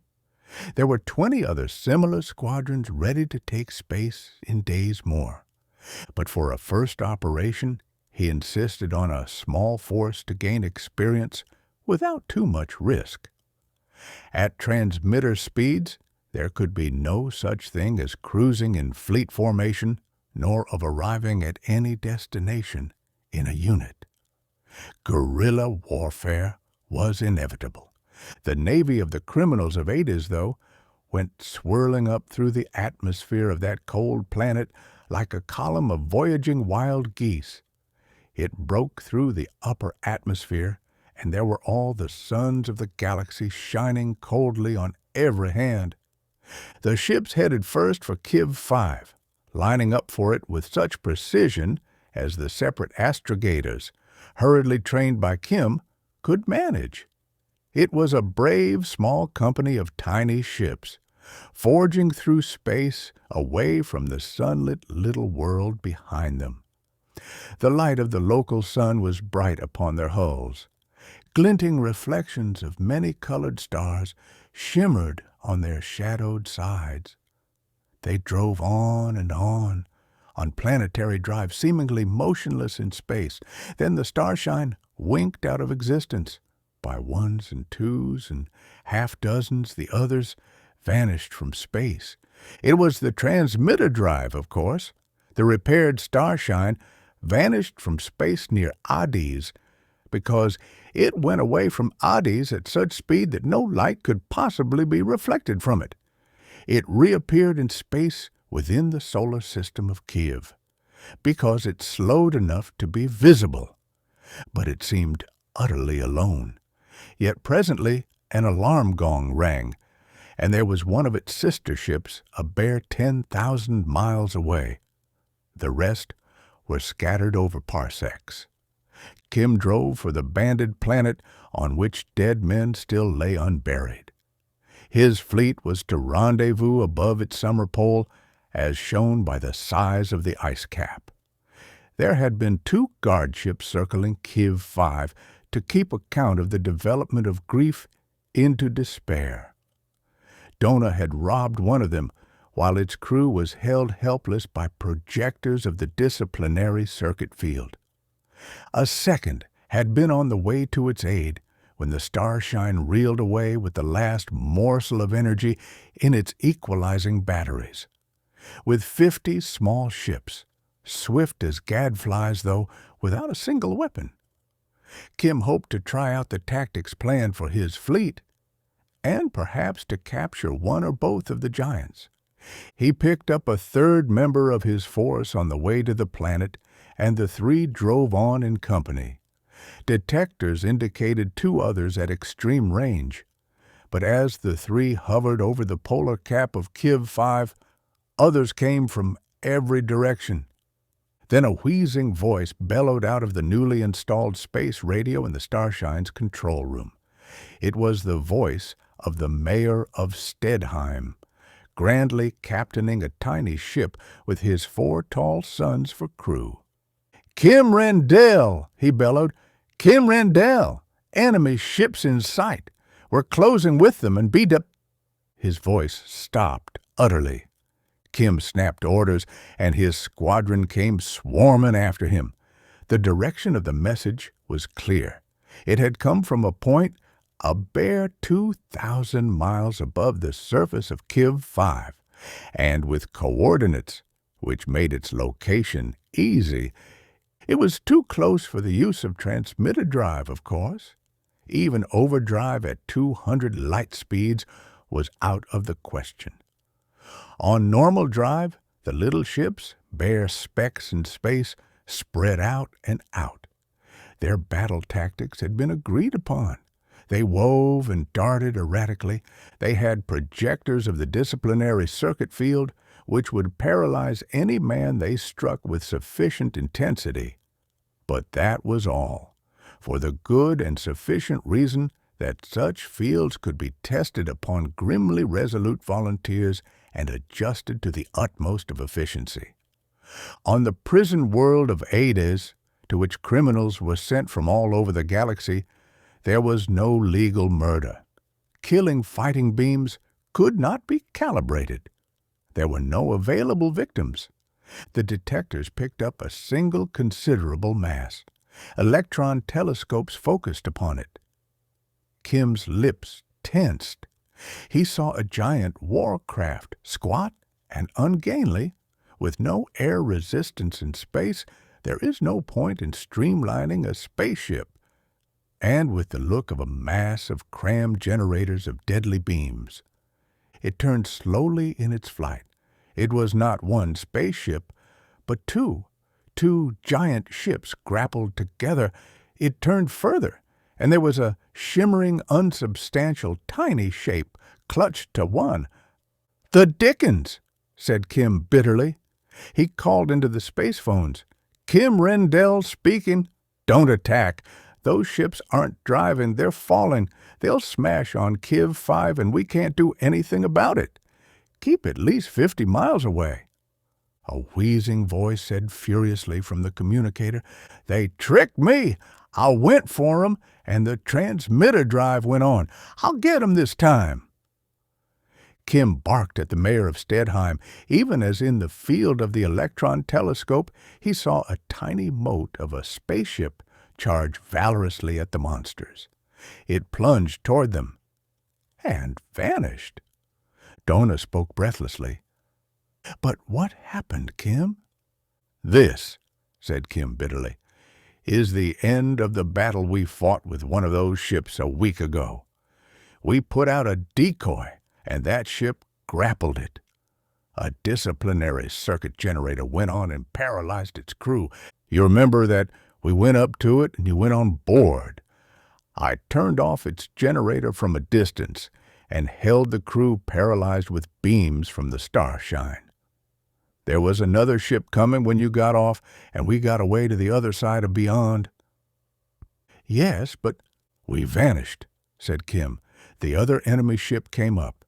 There were 20 other similar squadrons ready to take space in days more. But for a first operation, he insisted on a small force to gain experience without too much risk. At transmitter speeds, there could be no such thing as cruising in fleet formation, nor of arriving at any destination in a unit. Guerrilla warfare was inevitable. The navy of the criminals of Ardis, though, went swirling up through the atmosphere of that cold planet like a column of voyaging wild geese. It broke through the upper atmosphere, and there were all the suns of the galaxy shining coldly on every hand. The ships headed first for Kiv 5, lining up for it with such precision as the separate astrogators, hurriedly trained by Kim, could manage. It was a brave small company of tiny ships, forging through space away from the sunlit little world behind them. The light of the local sun was bright upon their hulls. Glinting reflections of many-colored stars shimmered on their shadowed sides. They drove on, on planetary drive, seemingly motionless in space. Then the Starshine winked out of existence. By ones and twos and half-dozens, the others vanished from space. It was the transmitter drive, of course. The repaired Starshine vanished from space near Ardis because it went away from Ardis at such speed that no light could possibly be reflected from it. It reappeared in space within the solar system of Kiv because it slowed enough to be visible, but it seemed utterly alone. Yet presently an alarm gong rang, and there was one of its sister ships a bare 10,000 miles away. The rest were scattered over parsecs. Kim drove for the banded planet on which dead men still lay unburied. His fleet was to rendezvous above its summer pole, as shown by the size of the ice cap. There had been 2 guard ships circling Kiv 5 to keep account of the development of grief into despair. Dona had robbed one of them, while its crew was held helpless by projectors of the Disciplinary Circuit field. A second had been on the way to its aid when the Starshine reeled away with the last morsel of energy in its equalizing batteries. With 50 small ships, swift as gadflies though, without a single weapon. Kim hoped to try out the tactics planned for his fleet, and perhaps to capture one or both of the giants. He picked up a third member of his force on the way to the planet, and the 3 drove on in company. Detectors indicated 2 others at extreme range, but as the 3 hovered over the polar cap of Kiv 5, others came from every direction. Then a wheezing voice bellowed out of the newly installed space radio in the Starshine's control room. It was the voice of the mayor of Stedheim, grandly captaining a tiny ship with his 4 tall sons for crew. "Kim Rendell!" he bellowed. "Kim Rendell! Enemy ships in sight! We're closing with them and beat up—" His voice stopped utterly. Kim snapped orders, and his squadron came swarming after him. The direction of the message was clear. It had come from a point a bare 2,000 miles above the surface of Kiv 5, and with coordinates which made its location easy. It was too close for the use of transmitter drive, of course. Even overdrive at 200 light speeds was out of the question. On normal drive, the little ships, bare specks in space, spread out and out. Their battle tactics had been agreed upon. They wove and darted erratically. They had projectors of the Disciplinary Circuit field, which would paralyze any man they struck with sufficient intensity. But that was all, for the good and sufficient reason that such fields could be tested upon grimly resolute volunteers and adjusted to the utmost of efficiency. On the prison world of Ardis, to which criminals were sent from all over the galaxy, there was no legal murder. Killing fighting beams could not be calibrated. There were no available victims. The detectors picked up a single considerable mass. Electron telescopes focused upon it. Kim's lips tensed. He saw a giant warcraft, squat and ungainly. With no air resistance in space, there is no point in streamlining a spaceship, and with the look of a mass of crammed generators of deadly beams. It turned slowly in its flight. It was not one spaceship, but two. Two giant ships grappled together. It turned further, and there was a shimmering, unsubstantial, tiny shape clutched to one. "The dickens!" said Kim bitterly. He called into the space phones. "Kim Rendell speaking. Don't attack. Those ships aren't driving. They're falling. They'll smash on Kiv 5 and we can't do anything about it. Keep at least 50 miles away." A wheezing voice said furiously from the communicator, "They tricked me. I went for 'em, and the transmitter drive went on. I'll get 'em this time." Kim barked at the mayor of Stedheim. Even as in the field of the electron telescope, he saw a tiny mote of a spaceship charge valorously at the monsters. It plunged toward them and vanished. Dona spoke breathlessly. "But what happened, Kim?" "This," said Kim bitterly, "is the end of the battle we fought with one of those ships a week ago. We put out a decoy, and that ship grappled it. A disciplinary circuit generator went on and paralyzed its crew. You remember that we went up to it and you went on board. I turned off its generator from a distance and held the crew paralyzed with beams from the Starshine. There was another ship coming when you got off, and we got away to the other side of beyond." "Yes, but—" "We vanished," said Kim. "The other enemy ship came up.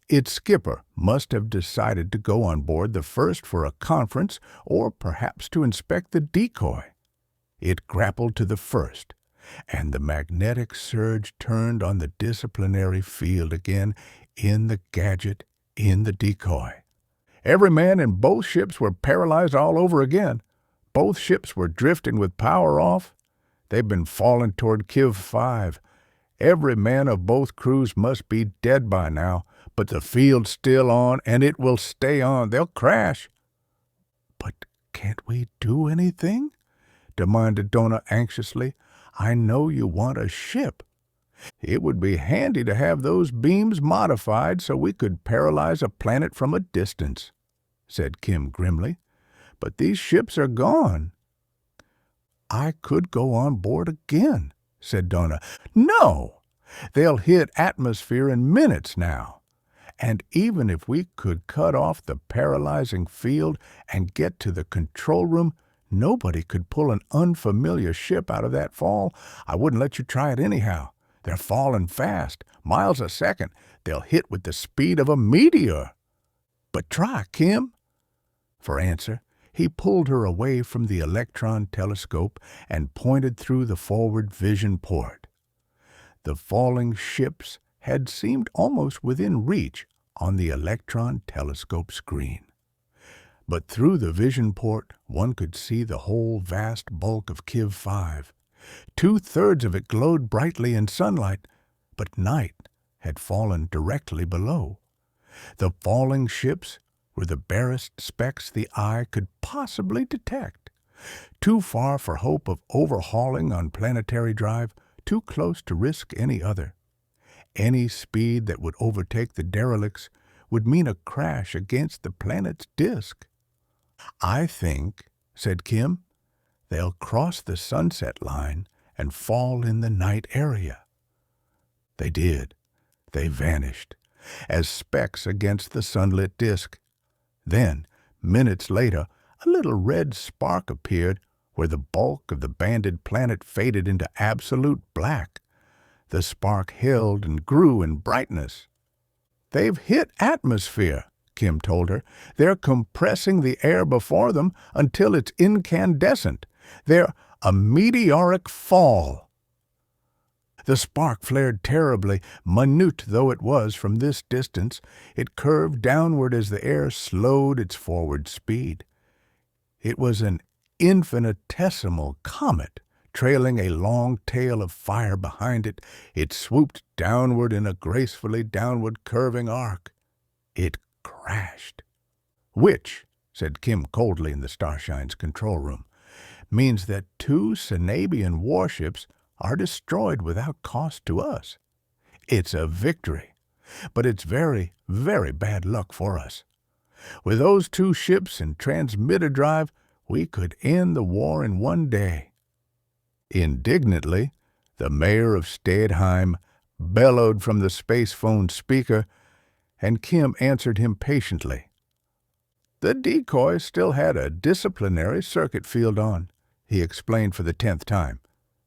Its skipper must have decided to go on board the first for a conference or perhaps to inspect the decoy. It grappled to the first, and the magnetic surge turned on the disciplinary field again in the gadget, in the decoy. Every man in both ships were paralyzed all over again. Both ships were drifting with power off. They've been falling toward Kiv 5. Every man of both crews must be dead by now, but the field's still on, and it will stay on. They'll crash." "But can't we do anything?" demanded Dona anxiously. "I know you want a ship." "It would be handy to have those beams modified so we could paralyze a planet from a distance," said Kim grimly. "But these ships are gone." "I could go on board again," said Dona. "No! They'll hit atmosphere in minutes now. And even if we could cut off the paralyzing field and get to the control room, nobody could pull an unfamiliar ship out of that fall. I wouldn't let you try it anyhow. They're falling fast, miles a second. They'll hit with the speed of a meteor." "But try, Kim." For answer, he pulled her away from the electron telescope and pointed through the forward vision port. The falling ships had seemed almost within reach on the electron telescope screen. But through the vision port, one could see the whole vast bulk of Kiv 5. 2/3 of it glowed brightly in sunlight, but night had fallen directly below. The falling ships were the barest specks the eye could possibly detect. Too far for hope of overhauling on planetary drive, too close to risk any other. Any speed that would overtake the derelicts would mean a crash against the planet's disk. "I think," said Kim, "they'll cross the sunset line and fall in the night area." They did. They vanished, as specks against the sunlit disk. Then, minutes later, a little red spark appeared where the bulk of the banded planet faded into absolute black. The spark held and grew in brightness. "They've hit atmosphere," Kim told her. "They're compressing the air before them until it's incandescent. They're a meteoric fall." The spark flared terribly, minute though it was from this distance. It curved downward as the air slowed its forward speed. It was an infinitesimal comet, trailing a long tail of fire behind it. It swooped downward in a gracefully downward curving arc. It crashed. "Which," said Kim coldly in the Starshine's control room, "means that 2 Sanabian warships are destroyed without cost to us. It's a victory. But it's very, very bad luck for us. With those 2 ships and transmitter drive, we could end the war in one day." Indignantly, the mayor of Stedheim bellowed from the space phone speaker, and Kim answered him patiently. "The decoy still had a disciplinary circuit field on," he explained for the 10th time.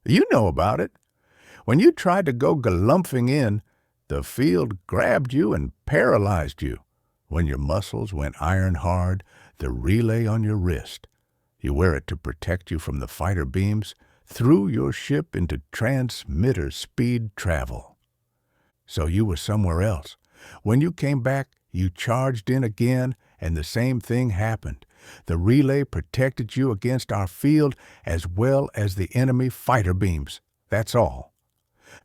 "You know about it. When you tried to go galumphing in, the field grabbed you and paralyzed you. When your muscles went iron hard, the relay on your wrist, you wear it to protect you from the fighter beams, threw your ship into transmitter speed travel. So you were somewhere else. When you came back, you charged in again, and the same thing happened. The relay protected you against our field as well as the enemy fighter beams. That's all."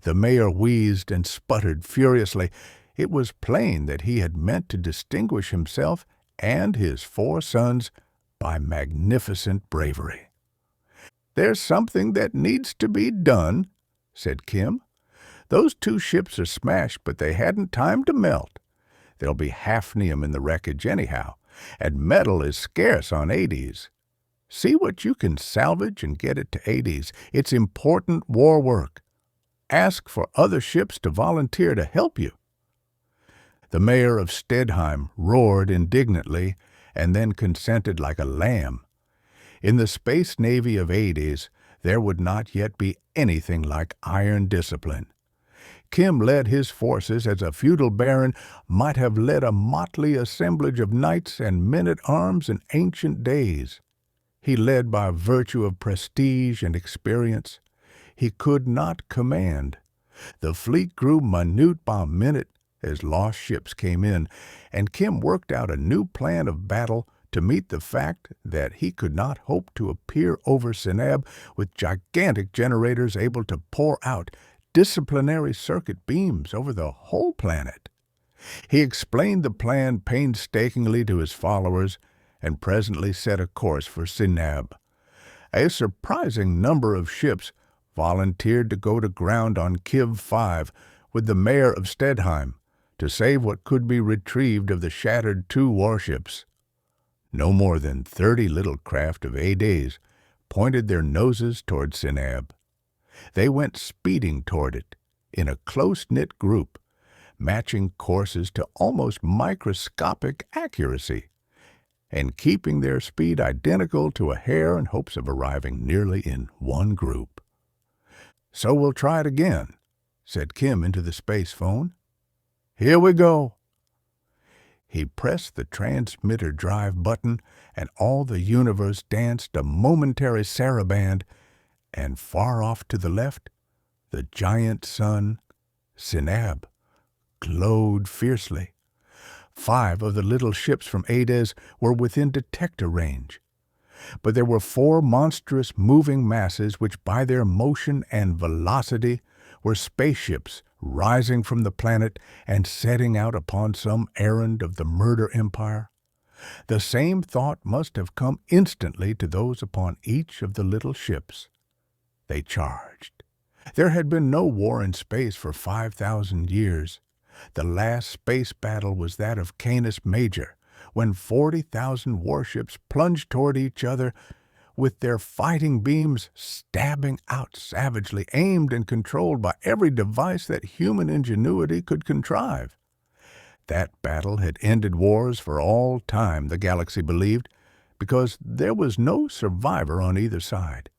The mayor wheezed and sputtered furiously. It was plain that he had meant to distinguish himself and his 4 sons by magnificent bravery. "There's something that needs to be done," said Kim. "Those 2 ships are smashed, but they hadn't time to melt. There'll be hafnium in the wreckage anyhow, and metal is scarce on Ardis. See what you can salvage and get it to Ardis. It's important war work. Ask for other ships to volunteer to help you." The mayor of Stedheim roared indignantly and then consented like a lamb. In the space navy of Ardis, there would not yet be anything like iron discipline. Kim led his forces as a feudal baron might have led a motley assemblage of knights and men-at-arms in ancient days. He led by virtue of prestige and experience. He could not command. The fleet grew minute by minute as lost ships came in, and Kim worked out a new plan of battle to meet the fact that he could not hope to appear over Seneb with gigantic generators able to pour out disciplinary circuit beams over the whole planet. He explained the plan painstakingly to his followers and presently set a course for Seneb. A surprising number of ships volunteered to go to ground on Kiv 5 with the mayor of Stedheim to save what could be retrieved of the shattered 2 warships. No more than 30 little craft of Ardis pointed their noses toward Seneb. They went speeding toward it in a close-knit group, matching courses to almost microscopic accuracy, and keeping their speed identical to a hair in hopes of arriving nearly in one group. "So we'll try it again," said Kim into the space phone. "Here we go." He pressed the transmitter drive button, and all the universe danced a momentary saraband, and far off to the left, the giant sun, Seneb, glowed fiercely. 5 of the little ships from Ardis were within detector range. But there were 4 monstrous moving masses which by their motion and velocity were spaceships rising from the planet and setting out upon some errand of the murder empire. The same thought must have come instantly to those upon each of the little ships. They charged. There had been no war in space for 5,000 years. The last space battle was that of Canis Major, when 40,000 warships plunged toward each other, with their fighting beams stabbing out savagely, aimed and controlled by every device that human ingenuity could contrive. That battle had ended wars for all time, the galaxy believed, because there was no survivor on either side.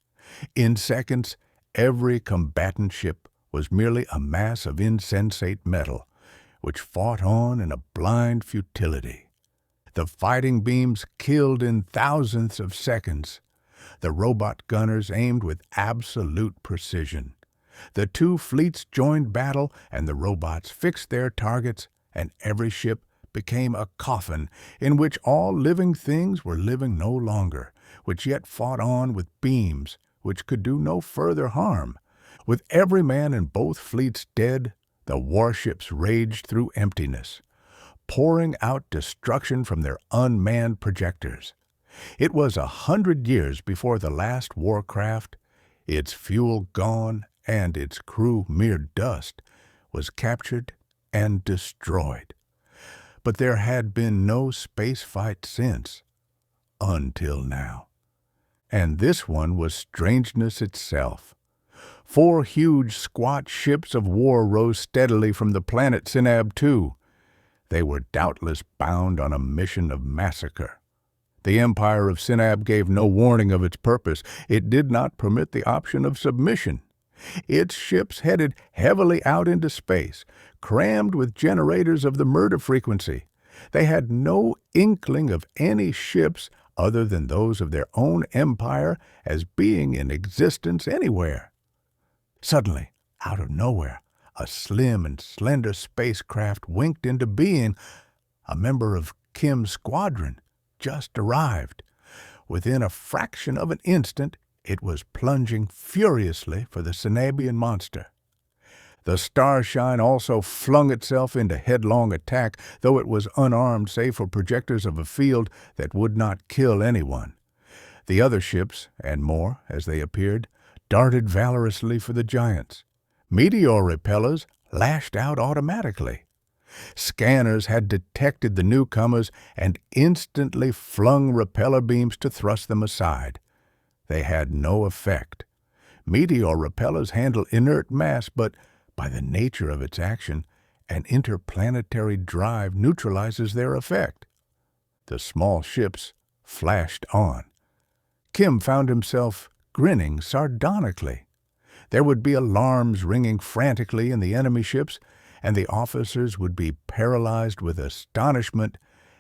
In seconds, every combatant ship was merely a mass of insensate metal, which fought on in a blind futility. The fighting beams killed in thousandths of seconds. The robot gunners aimed with absolute precision. The 2 fleets joined battle, and the robots fixed their targets, and every ship became a coffin in which all living things were living no longer, which yet fought on with beams which could do no further harm. With every man in both fleets dead, the warships raged through emptiness, pouring out destruction from their unmanned projectors. It was 100 years before the last warcraft, its fuel gone and its crew mere dust, was captured and destroyed. But there had been no space fight since, until now. And this one was strangeness itself. 4 huge, squat ships of war rose steadily from the planet Synab II. They were doubtless bound on a mission of massacre. The Empire of Synab gave no warning of its purpose. It did not permit the option of submission. Its ships headed heavily out into space, crammed with generators of the murder frequency. They had no inkling of any ships other than those of their own empire as being in existence anywhere. Suddenly, out of nowhere, a slim and slender spacecraft winked into being. A member of Kim's squadron just arrived. Within a fraction of an instant, it was plunging furiously for the Synabian monster. The Starshine also flung itself into headlong attack, though it was unarmed save for projectors of a field that would not kill anyone. The other ships, and more as they appeared, darted valorously for the giants. Meteor repellers lashed out automatically. Scanners had detected the newcomers and instantly flung repeller beams to thrust them aside. They had no effect. Meteor repellers handle inert mass, but by the nature of its action, an interplanetary drive neutralizes their effect. The small ships flashed on. Kim found himself grinning sardonically. There would be alarms ringing frantically in the enemy ships, and the officers would be paralyzed with astonishment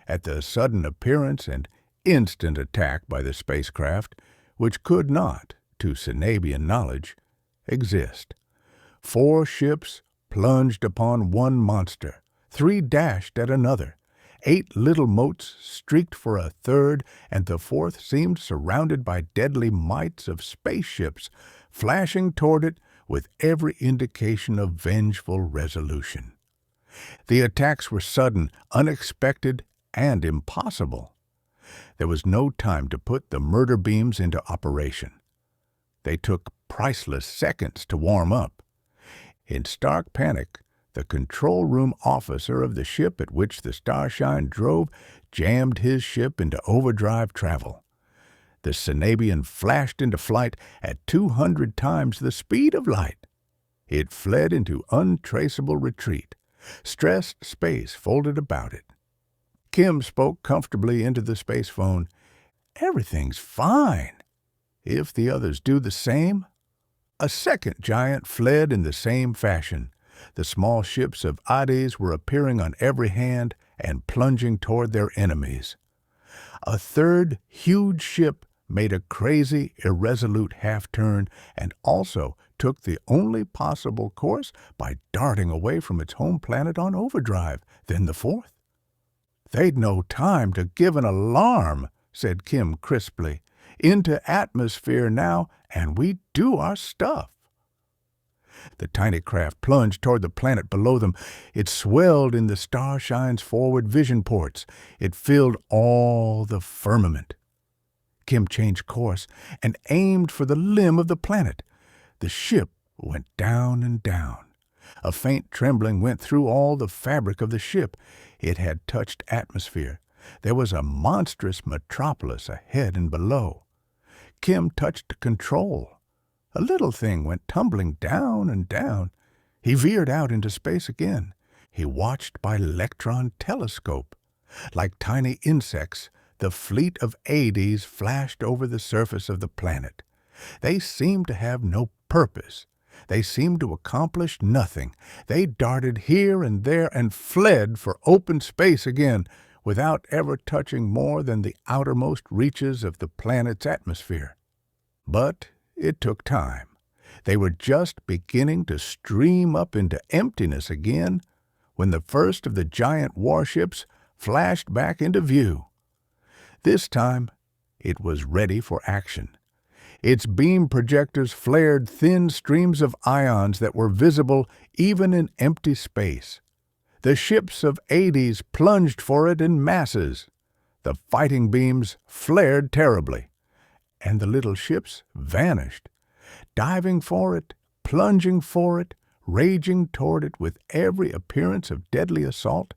at the sudden appearance and instant attack by the spacecraft, which could not, to Synabian knowledge, exist. 4 ships plunged upon one monster, 3 dashed at another. 8 little motes streaked for a third, and the 4th seemed surrounded by deadly mites of spaceships, flashing toward it with every indication of vengeful resolution. The attacks were sudden, unexpected, and impossible. There was no time to put the murder beams into operation. They took priceless seconds to warm up. In stark panic, the control room officer of the ship at which the Starshine drove jammed his ship into overdrive travel. The Synabian flashed into flight at 200 times the speed of light. It fled into untraceable retreat. Stressed space folded about it. Kim spoke comfortably into the space phone. "Everything's fine. If the others do the same." A second giant fled in the same fashion. The small ships of Ardis were appearing on every hand and plunging toward their enemies. A third huge ship made a crazy, irresolute half-turn and also took the only possible course by darting away from its home planet on overdrive. Then the 4th. "They'd no time to give an alarm," said Kim crisply. "Into atmosphere now, and we do our stuff." The tiny craft plunged toward the planet below them. It swelled in the Starshine's forward vision ports. It filled all the firmament. Kim changed course and aimed for the limb of the planet. The ship went down and down. A faint trembling went through all the fabric of the ship. It had touched atmosphere. There was a monstrous metropolis ahead and below. Kim touched control. A little thing went tumbling down and down. He veered out into space again. He watched by electron telescope. Like tiny insects, the fleet of Ades flashed over the surface of the planet. They seemed to have no purpose. They seemed to accomplish nothing. They darted here and there and fled for open space again, without ever touching more than the outermost reaches of the planet's atmosphere. But it took time. They were just beginning to stream up into emptiness again when the first of the giant warships flashed back into view. This time, it was ready for action. Its beam projectors flared thin streams of ions that were visible even in empty space. The ships of Ades plunged for it in masses. The fighting beams flared terribly, and the little ships vanished. Diving for it, plunging for it, Raging toward it with every appearance of deadly assault,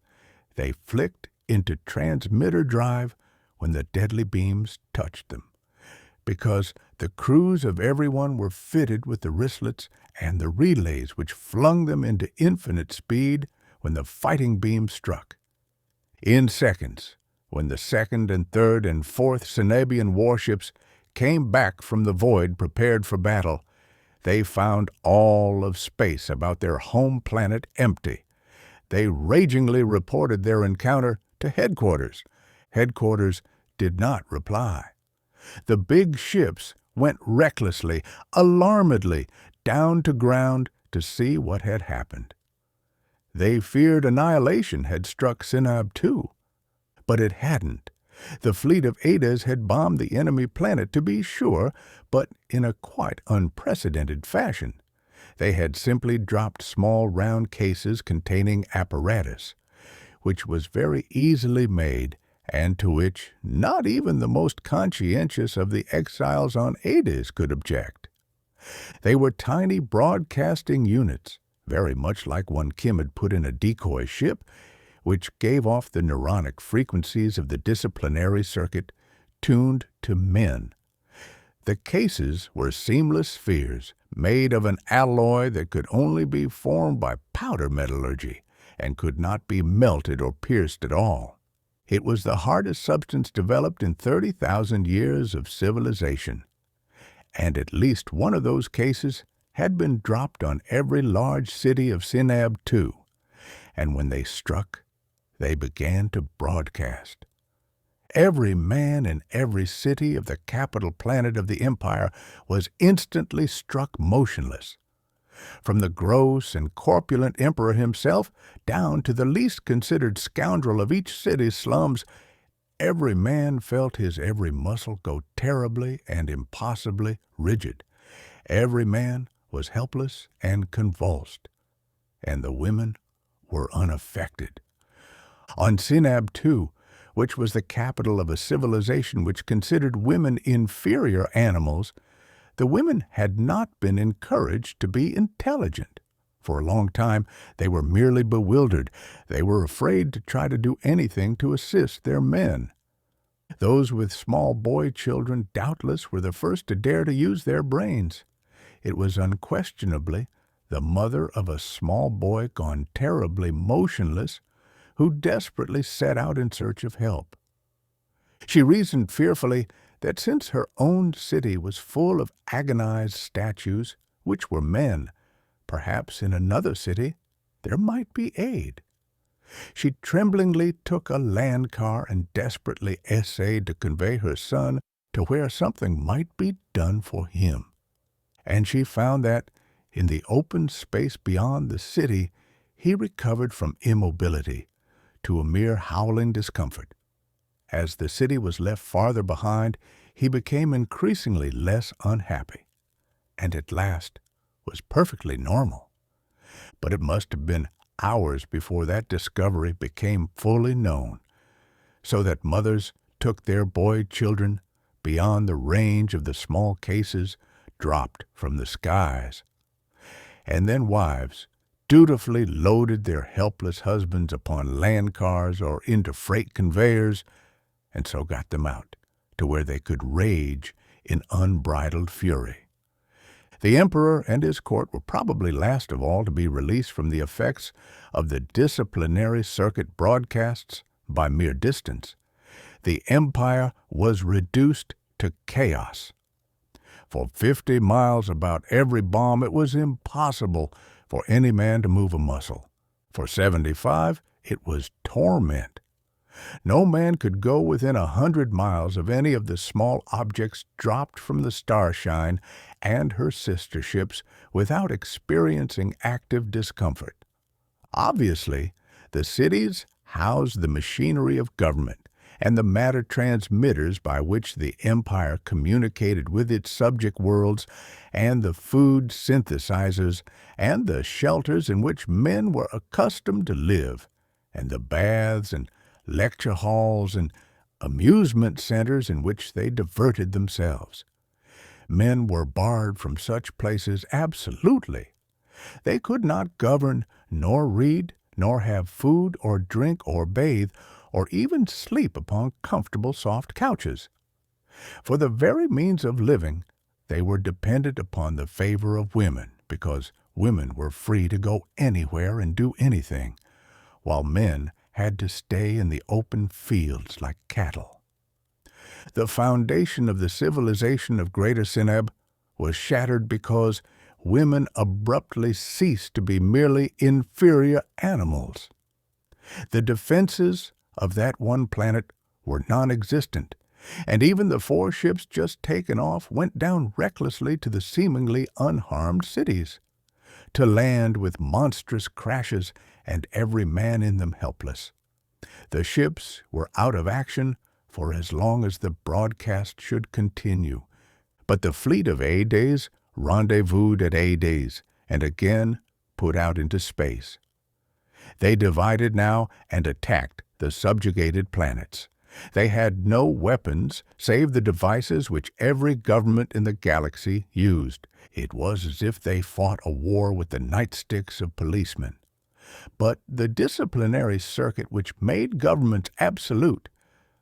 they flicked into transmitter drive when the deadly beams touched them, because the crews of everyone were fitted with the wristlets and the relays which flung them into infinite speed when the fighting beam struck. In seconds, when the second and third and fourth Cenabian warships came back from the void prepared for battle, they found all of space about their home planet empty. They ragingly reported their encounter to headquarters. Headquarters did not reply. The big ships went recklessly, alarmedly, down to ground to see what had happened. They feared annihilation had struck Synab too. But it hadn't. The fleet of Ades had bombed the enemy planet, to be sure, but in a quite unprecedented fashion. They had simply dropped small round cases containing apparatus, which was very easily made, and to which not even the most conscientious of the exiles on Ades could object. They were tiny broadcasting units, very much like one Kim had put in a decoy ship, which gave off the neuronic frequencies of the disciplinary circuit, tuned to men. The cases were seamless spheres, made of an alloy that could only be formed by powder metallurgy, and could not be melted or pierced at all. It was the hardest substance developed in 30,000 years of civilization, and at least one of those cases had been dropped on every large city of Synab too, and when they struck, they began to broadcast. Every man in every city of the capital planet of the Empire was instantly struck motionless. From the gross and corpulent emperor himself down to the least considered scoundrel of each city's slums, every man felt his every muscle go terribly and impossibly rigid. Every man was helpless and convulsed, and the women were unaffected. On Synab too, which was the capital of a civilization which considered women inferior animals, the women had not been encouraged to be intelligent. For a long time they were merely bewildered. They were afraid to try to do anything to assist their men. Those with small boy children doubtless were the first to dare to use their brains. It was unquestionably the mother of a small boy gone terribly motionless, who desperately set out in search of help. She reasoned fearfully that since her own city was full of agonized statues, which were men, perhaps in another city there might be aid. She tremblingly took a land car and desperately essayed to convey her son to where something might be done for him. And she found that, in the open space beyond the city, he recovered from immobility to a mere howling discomfort. As the city was left farther behind, he became increasingly less unhappy, and at last was perfectly normal. But it must have been hours before that discovery became fully known, so that mothers took their boy children beyond the range of the small cases dropped from the skies. And then wives dutifully loaded their helpless husbands upon land cars or into freight conveyors, and so got them out to where they could rage in unbridled fury. The emperor and his court were probably last of all to be released from the effects of the disciplinary circuit broadcasts by mere distance. The empire was reduced to chaos. For 50 miles about every bomb, it was impossible for any man to move a muscle. For 75, it was torment. No man could go within 100 miles of any of the small objects dropped from the Starshine and her sister ships without experiencing active discomfort. Obviously, the cities housed the machinery of government and the matter transmitters by which the empire communicated with its subject worlds, and the food synthesizers, and the shelters in which men were accustomed to live, and the baths and lecture halls and amusement centers in which they diverted themselves. Men were barred from such places absolutely. They could not govern, nor read, nor have food or drink or bathe, or even sleep upon comfortable soft couches. For the very means of living, they were dependent upon the favor of women, because women were free to go anywhere and do anything, while men had to stay in the open fields like cattle. The foundation of the civilization of Greater Seneb was shattered because women abruptly ceased to be merely inferior animals. The defenses of that one planet were non-existent, and even the 4 ships just taken off went down recklessly to the seemingly unharmed cities, to land with monstrous crashes and every man in them helpless. The ships were out of action for as long as the broadcast should continue, but the fleet of Ardis rendezvoused at Ardis and again put out into space. They divided now and attacked the subjugated planets. They had no weapons save the devices which every government in the galaxy used. It was as if they fought a war with the nightsticks of policemen. But the disciplinary circuit which made governments absolute,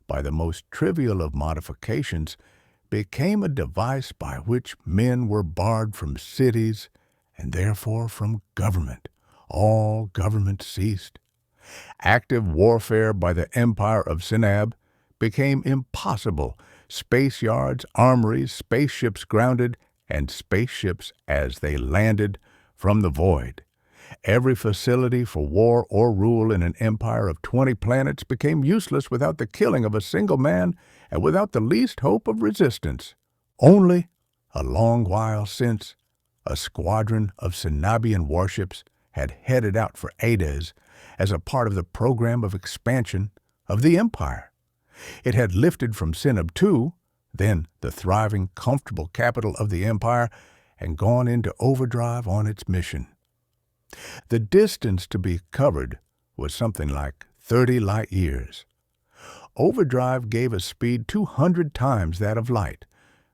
by the most trivial of modifications, became a device by which men were barred from cities and therefore from government. All government ceased. Active warfare by the Empire of Seneb became impossible. Space yards, armories, spaceships grounded, and spaceships as they landed from the void. Every facility for war or rule in an empire of 20 planets became useless without the killing of a single man and without the least hope of resistance. Only, a long while since, a squadron of Senabian warships had headed out for Ardis as a part of the program of expansion of the empire. It had lifted from Seneb II, then the thriving, comfortable capital of the empire, and gone into overdrive on its mission. The distance to be covered was something like 30 light years. Overdrive gave a speed 200 times that of light,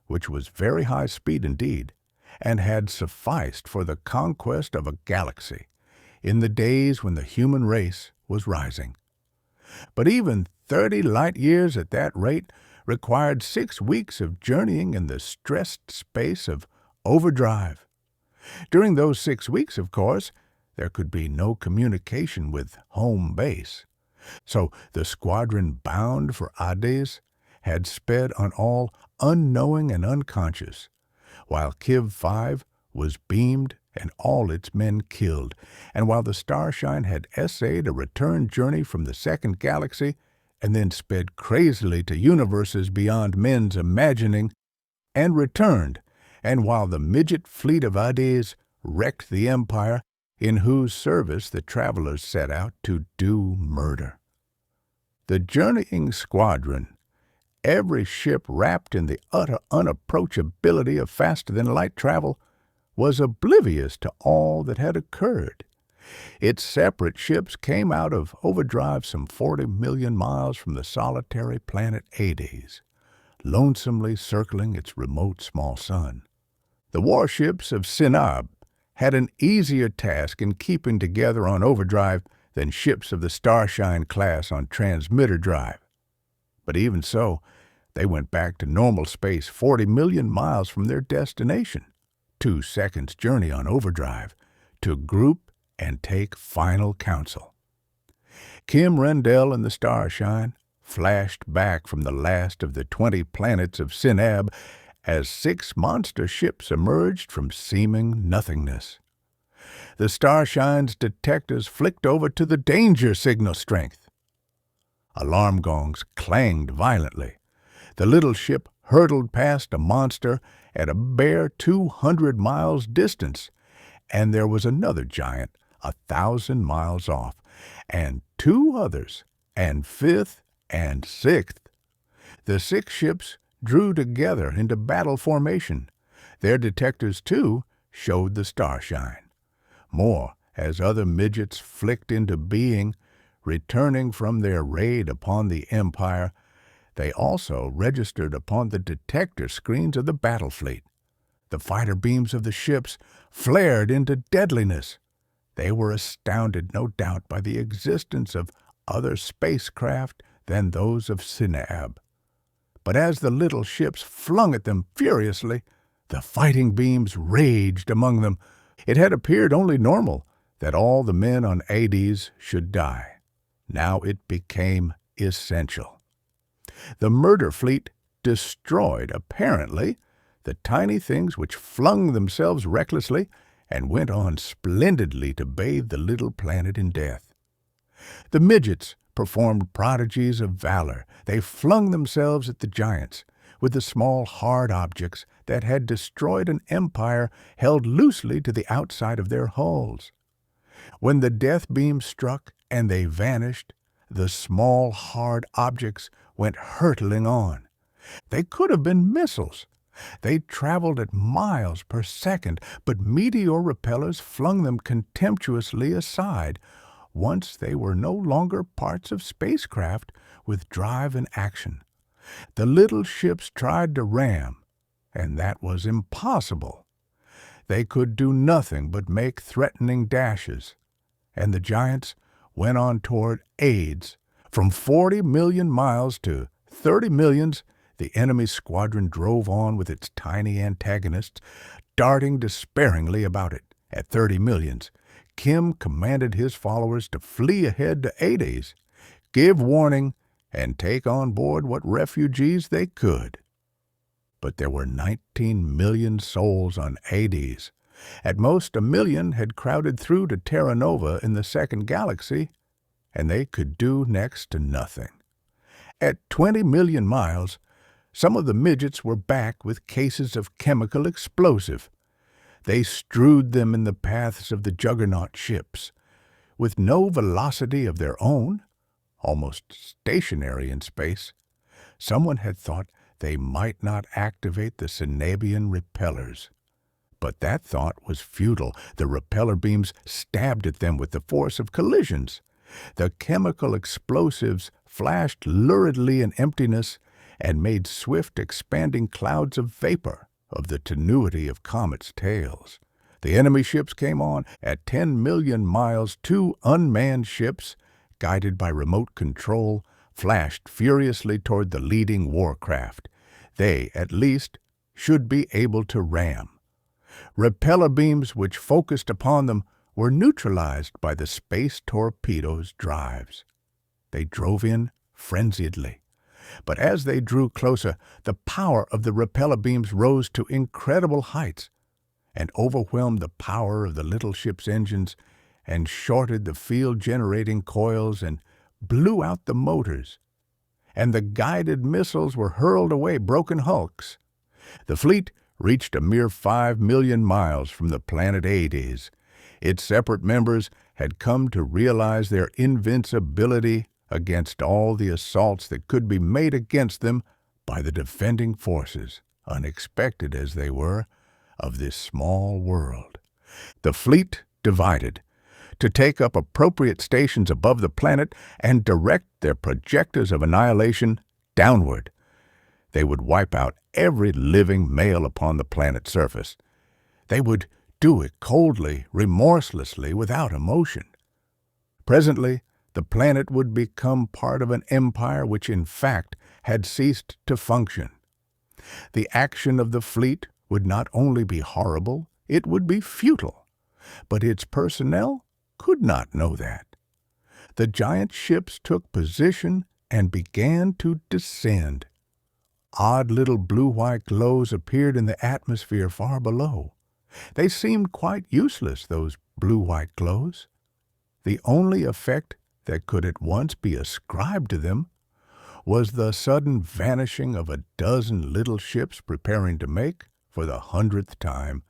which was very high speed indeed, and had sufficed for the conquest of a galaxy in the days when the human race was rising. But even 30 light years at that rate required 6 weeks of journeying in the stressed space of overdrive. During those 6 weeks, of course, there could be no communication with home base. So the squadron bound for Ardis had sped on all unknowing and unconscious, while Kiv 5 was beamed and all its men killed, and while the Starshine had essayed a return journey from the second galaxy and then sped crazily to universes beyond men's imagining and returned, and while the midget fleet of Ardis wrecked the empire in whose service the travelers set out to do murder. The journeying squadron, every ship wrapped in the utter unapproachability of faster-than-light travel, was oblivious to all that had occurred. Its separate ships came out of overdrive some 40 million miles from the solitary planet Ardis, lonesomely circling its remote small sun. The warships of Seneb had an easier task in keeping together on overdrive than ships of the Starshine class on transmitter drive. But even so, they went back to normal space 40 million miles from their destination, 2 seconds' journey on overdrive, to group and take final counsel. Kim Rendell and the Starshine flashed back from the last of the 20 planets of Seneb as 6 monster ships emerged from seeming nothingness. The Starshine's detectors flicked over to the danger signal strength. Alarm gongs clanged violently. The little ship hurtled past a monster at a bare 200 miles distance, and there was another giant 1,000 miles off, and 2 others, and 5th and 6th. The 6 ships drew together into battle formation. Their detectors, too, showed the Starshine. More, as other midgets flicked into being, returning from their raid upon the Empire, they also registered upon the detector screens of the battle fleet. The fighter beams of the ships flared into deadliness. They were astounded, no doubt, by the existence of other spacecraft than those of Sinab. But as the little ships flung at them furiously, the fighting beams raged among them. It had appeared only normal that all the men on Ardis should die. Now it became essential. The murder fleet destroyed, apparently, the tiny things which flung themselves recklessly and went on splendidly to bathe the little planet in death. The midgets performed prodigies of valor. They flung themselves at the giants with the small hard objects that had destroyed an empire held loosely to the outside of their hulls. When the death beam struck and they vanished, the small hard objects went hurtling on. They could have been missiles. They traveled at miles per second, but meteor repellers flung them contemptuously aside. Once they were no longer parts of spacecraft with drive and action. The little ships tried to ram, and that was impossible. They could do nothing but make threatening dashes, and the giants went on toward Ades. From 40 million miles to 30 millions, the enemy squadron drove on with its tiny antagonists, darting despairingly about it. At 30 millions, Kim commanded his followers to flee ahead to Ades, give warning, and take on board what refugees they could. But there were 19 million souls on Ades. At most, 1 million had crowded through to Terra Nova in the second galaxy, and they could do next to nothing. At 20 million miles, some of the midgets were back with cases of chemical explosive. They strewed them in the paths of the juggernaut ships. With no velocity of their own, almost stationary in space, someone had thought they might not activate the Sinabian repellers. But that thought was futile. The repeller beams stabbed at them with the force of collisions. The chemical explosives flashed luridly in emptiness and made swift expanding clouds of vapor of the tenuity of comets' tails. The enemy ships came on. At 10 million miles, 2 unmanned ships, guided by remote control, flashed furiously toward the leading warcraft. They, at least, should be able to ram. Repeller beams which focused upon them were neutralized by the space torpedo's drives. They drove in frenziedly. But as they drew closer, the power of the repeller beams rose to incredible heights and overwhelmed the power of the little ship's engines and shorted the field-generating coils and blew out the motors. And the guided missiles were hurled away broken hulks. The fleet reached a mere 5 million miles from the planet Ades. Its separate members had come to realize their invincibility against all the assaults that could be made against them by the defending forces, unexpected as they were, of this small world. The fleet divided to take up appropriate stations above the planet and direct their projectors of annihilation downward. They would wipe out every living male upon the planet's surface. They would do it coldly, remorselessly, without emotion. Presently, the planet would become part of an empire which in fact had ceased to function. The action of the fleet would not only be horrible, it would be futile. But its personnel could not know that. The giant ships took position and began to descend. Odd little blue-white glows appeared in the atmosphere far below. They seemed quite useless, those blue-white glows. The only effect that could at once be ascribed to them was the sudden vanishing of a dozen little ships preparing to make, for the 100th time,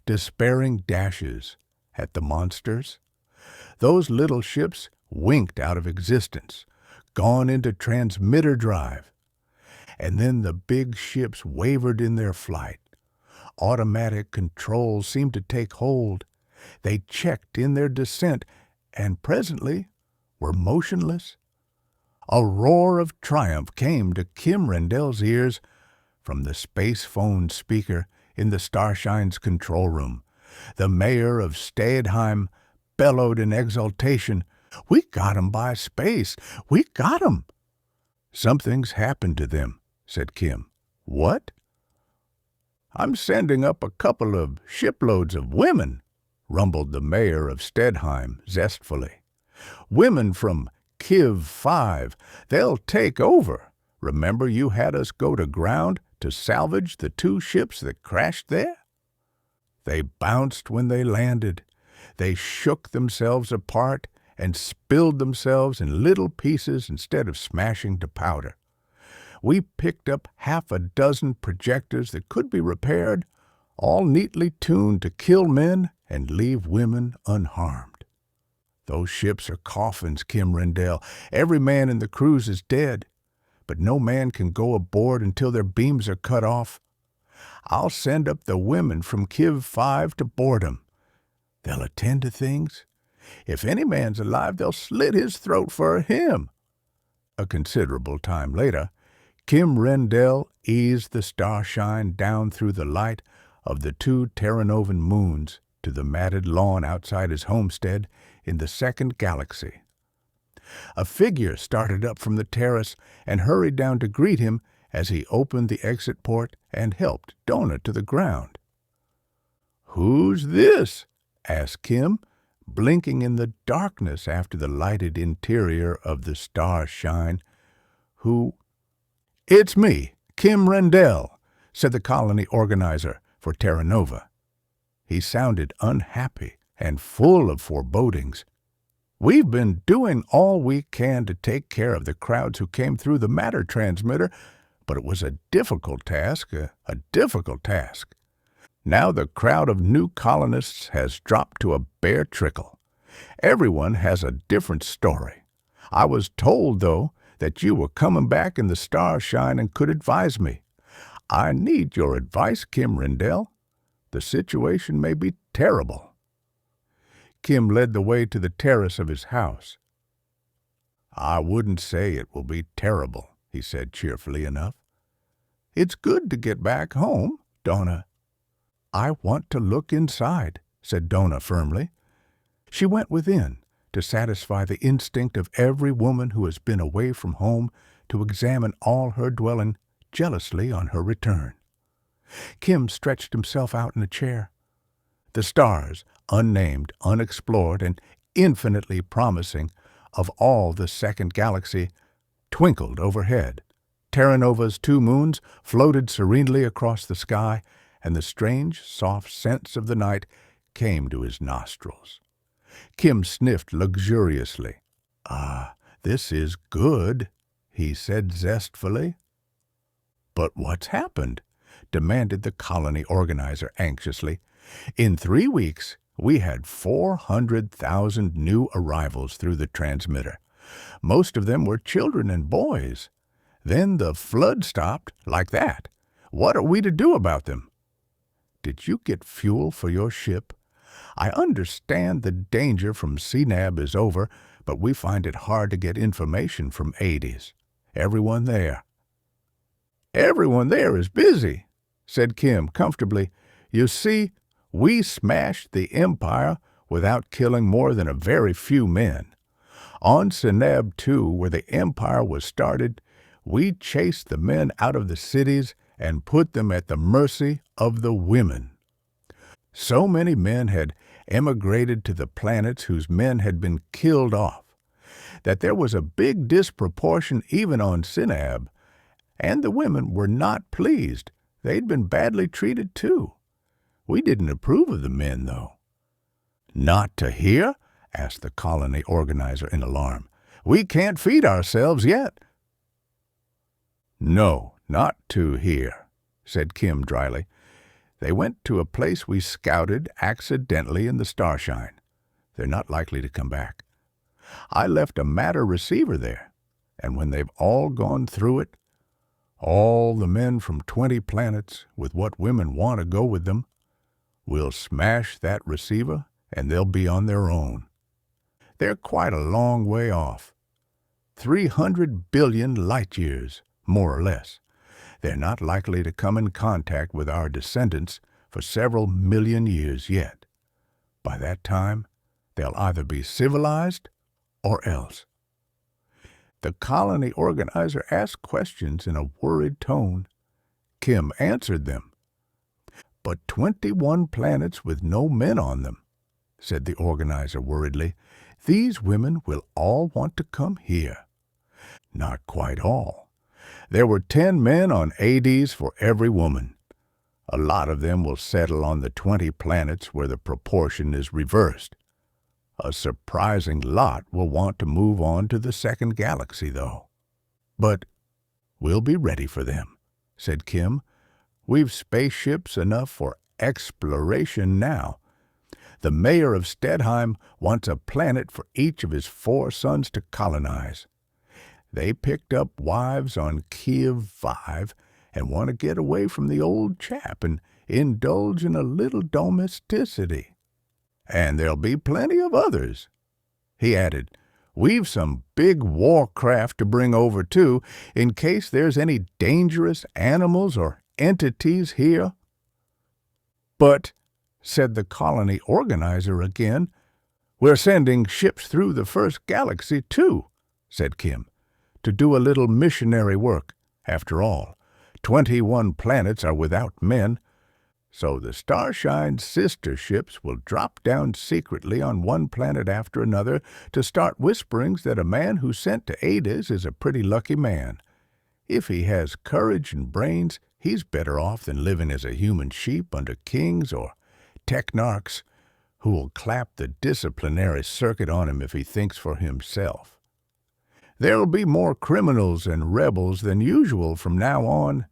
despairing dashes at the monsters. Those little ships winked out of existence, gone into transmitter drive. And then the big ships wavered in their flight. Automatic controls seemed to take hold. They checked in their descent, and presently were motionless. A roar of triumph came to Kim Rendell's ears from the space phone speaker in the Starshine's control room. The mayor of Staedheim bellowed in exultation, "We got 'em by space! We got 'em!" "Something's happened to them," said Kim. "What?" "I'm sending up a couple of shiploads of women," rumbled the mayor of Staedheim zestfully. "Women from Kiv 5. They'll take over. Remember you had us go to ground to salvage the 2 ships that crashed there? They bounced when they landed. They shook themselves apart and spilled themselves in little pieces instead of smashing to powder. We picked up half a dozen projectors that could be repaired, all neatly tuned to kill men and leave women unharmed. Those ships are coffins, Kim Rendell. Every man in the cruise is dead, but no man can go aboard until their beams are cut off. I'll send up the women from Kiv 5 to board 'em. They'll attend to things. If any man's alive, they'll slit his throat for him." A considerable time later, Kim Rendell eased the Starshine down through the light of the 2 Terranovan moons to the matted lawn outside his homestead in the second galaxy. A figure started up from the terrace and hurried down to greet him as he opened the exit port and helped Dona to the ground. "Who's this?" asked Kim, blinking in the darkness after the lighted interior of the Starshine. "Who—" "It's me, Kim Rendell," said the colony organizer for Terra Nova. He sounded unhappy and full of forebodings. "We've been doing all we can to take care of the crowds who came through the matter transmitter, but it was a difficult task, a difficult task. Now the crowd of new colonists has dropped to a bare trickle. Everyone has a different story. I was told, though, that you were coming back in the Starshine and could advise me. I need your advice, Kim Rendell. The situation may be terrible." Kim led the way to the terrace of his house. "I wouldn't say it will be terrible," he said cheerfully enough. "It's good to get back home, Dona." "I want to look inside," said Dona firmly. She went within to satisfy the instinct of every woman who has been away from home to examine all her dwelling jealously on her return. Kim stretched himself out in a chair. The stars, unnamed, unexplored, and infinitely promising, of all the second galaxy, twinkled overhead. Terra Nova's 2 moons floated serenely across the sky, and the strange, soft scents of the night came to his nostrils. Kim sniffed luxuriously. "Ah, this is good," he said zestfully. "But what's happened?" demanded the colony organizer anxiously. "In 3 weeks, we had 400,000 new arrivals through the transmitter. Most of them were children and boys. Then the flood stopped, like that. What are we to do about them?" "Did you get fuel for your ship? I understand the danger from CNAB is over, but we find it hard to get information from Ardis. Everyone there is busy," said Kim comfortably. "You see, we smashed the Empire without killing more than a very few men. On Seneb 2, where the Empire was started, we chased the men out of the cities and put them at the mercy of the women. So many men had emigrated to the planets whose men had been killed off, that there was a big disproportion even on Seneb, and the women were not pleased. They'd been badly treated, too. We didn't approve of the men, though." "Not to hear?" asked the colony organizer in alarm. "We can't feed ourselves yet." "No, not to hear," said Kim dryly. "They went to a place we scouted accidentally in the Starshine. They're not likely to come back. I left a matter receiver there, and when they've all gone through it, all the men from 20 planets, with what women want to go with them, we'll smash that receiver and they'll be on their own. They're quite a long way off. 300 billion light-years, more or less. They're not likely to come in contact with our descendants for several million years yet. By that time, they'll either be civilized or else. The colony organizer asked questions in a worried tone. Kim answered them. "But 21 planets with no men on them," said the organizer worriedly. "These women will all want to come here." Not quite all. There were 10 men on Ardis for every woman. A lot of them will settle on the 20 planets where the proportion is reversed. A surprising lot will want to move on to the second galaxy, though. "But we'll be ready for them," said Kim. "We've spaceships enough for exploration now. The mayor of Stedheim wants a planet for each of his 4 sons to colonize. They picked up wives on Kiev 5 and want to get away from the old chap and indulge in a little domesticity. And there'll be plenty of others." He added, "We've some big warcraft to bring over, too, in case there's any dangerous animals or entities here." "But," said the colony organizer again, "we're sending ships through the first galaxy, too," said Kim, "to do a little missionary work. After all, 21 planets are without men. So the Starshine's sister ships will drop down secretly on one planet after another to start whisperings that a man who's sent to Ardis is a pretty lucky man. If he has courage and brains, he's better off than living as a human sheep under kings or technarchs who will clap the disciplinary circuit on him if he thinks for himself. There'll be more criminals and rebels than usual from now on.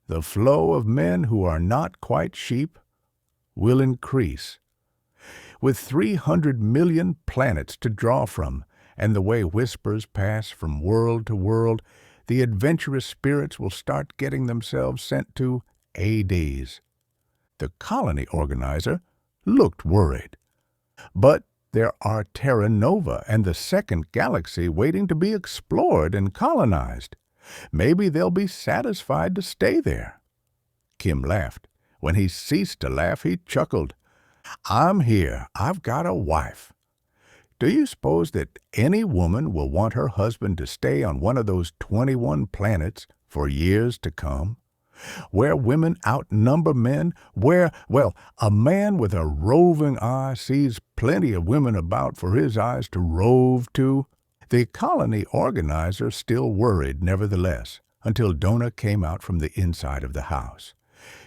The flow of men who are not quite sheep will increase. With 300 million planets to draw from, and the way whispers pass from world to world, the adventurous spirits will start getting themselves sent to Ardis. The colony organizer looked worried. But there are Terra Nova and the second galaxy waiting to be explored and colonized. Maybe they'll be satisfied to stay there." Kim laughed. When he ceased to laugh, he chuckled. "I'm here. I've got a wife. Do you suppose that any woman will want her husband to stay on one of those 21 planets for years to come? Where women outnumber men, where, well, a man with a roving eye sees plenty of women about for his eyes to rove to?" The colony organizer still worried, nevertheless, until Dona came out from the inside of the house.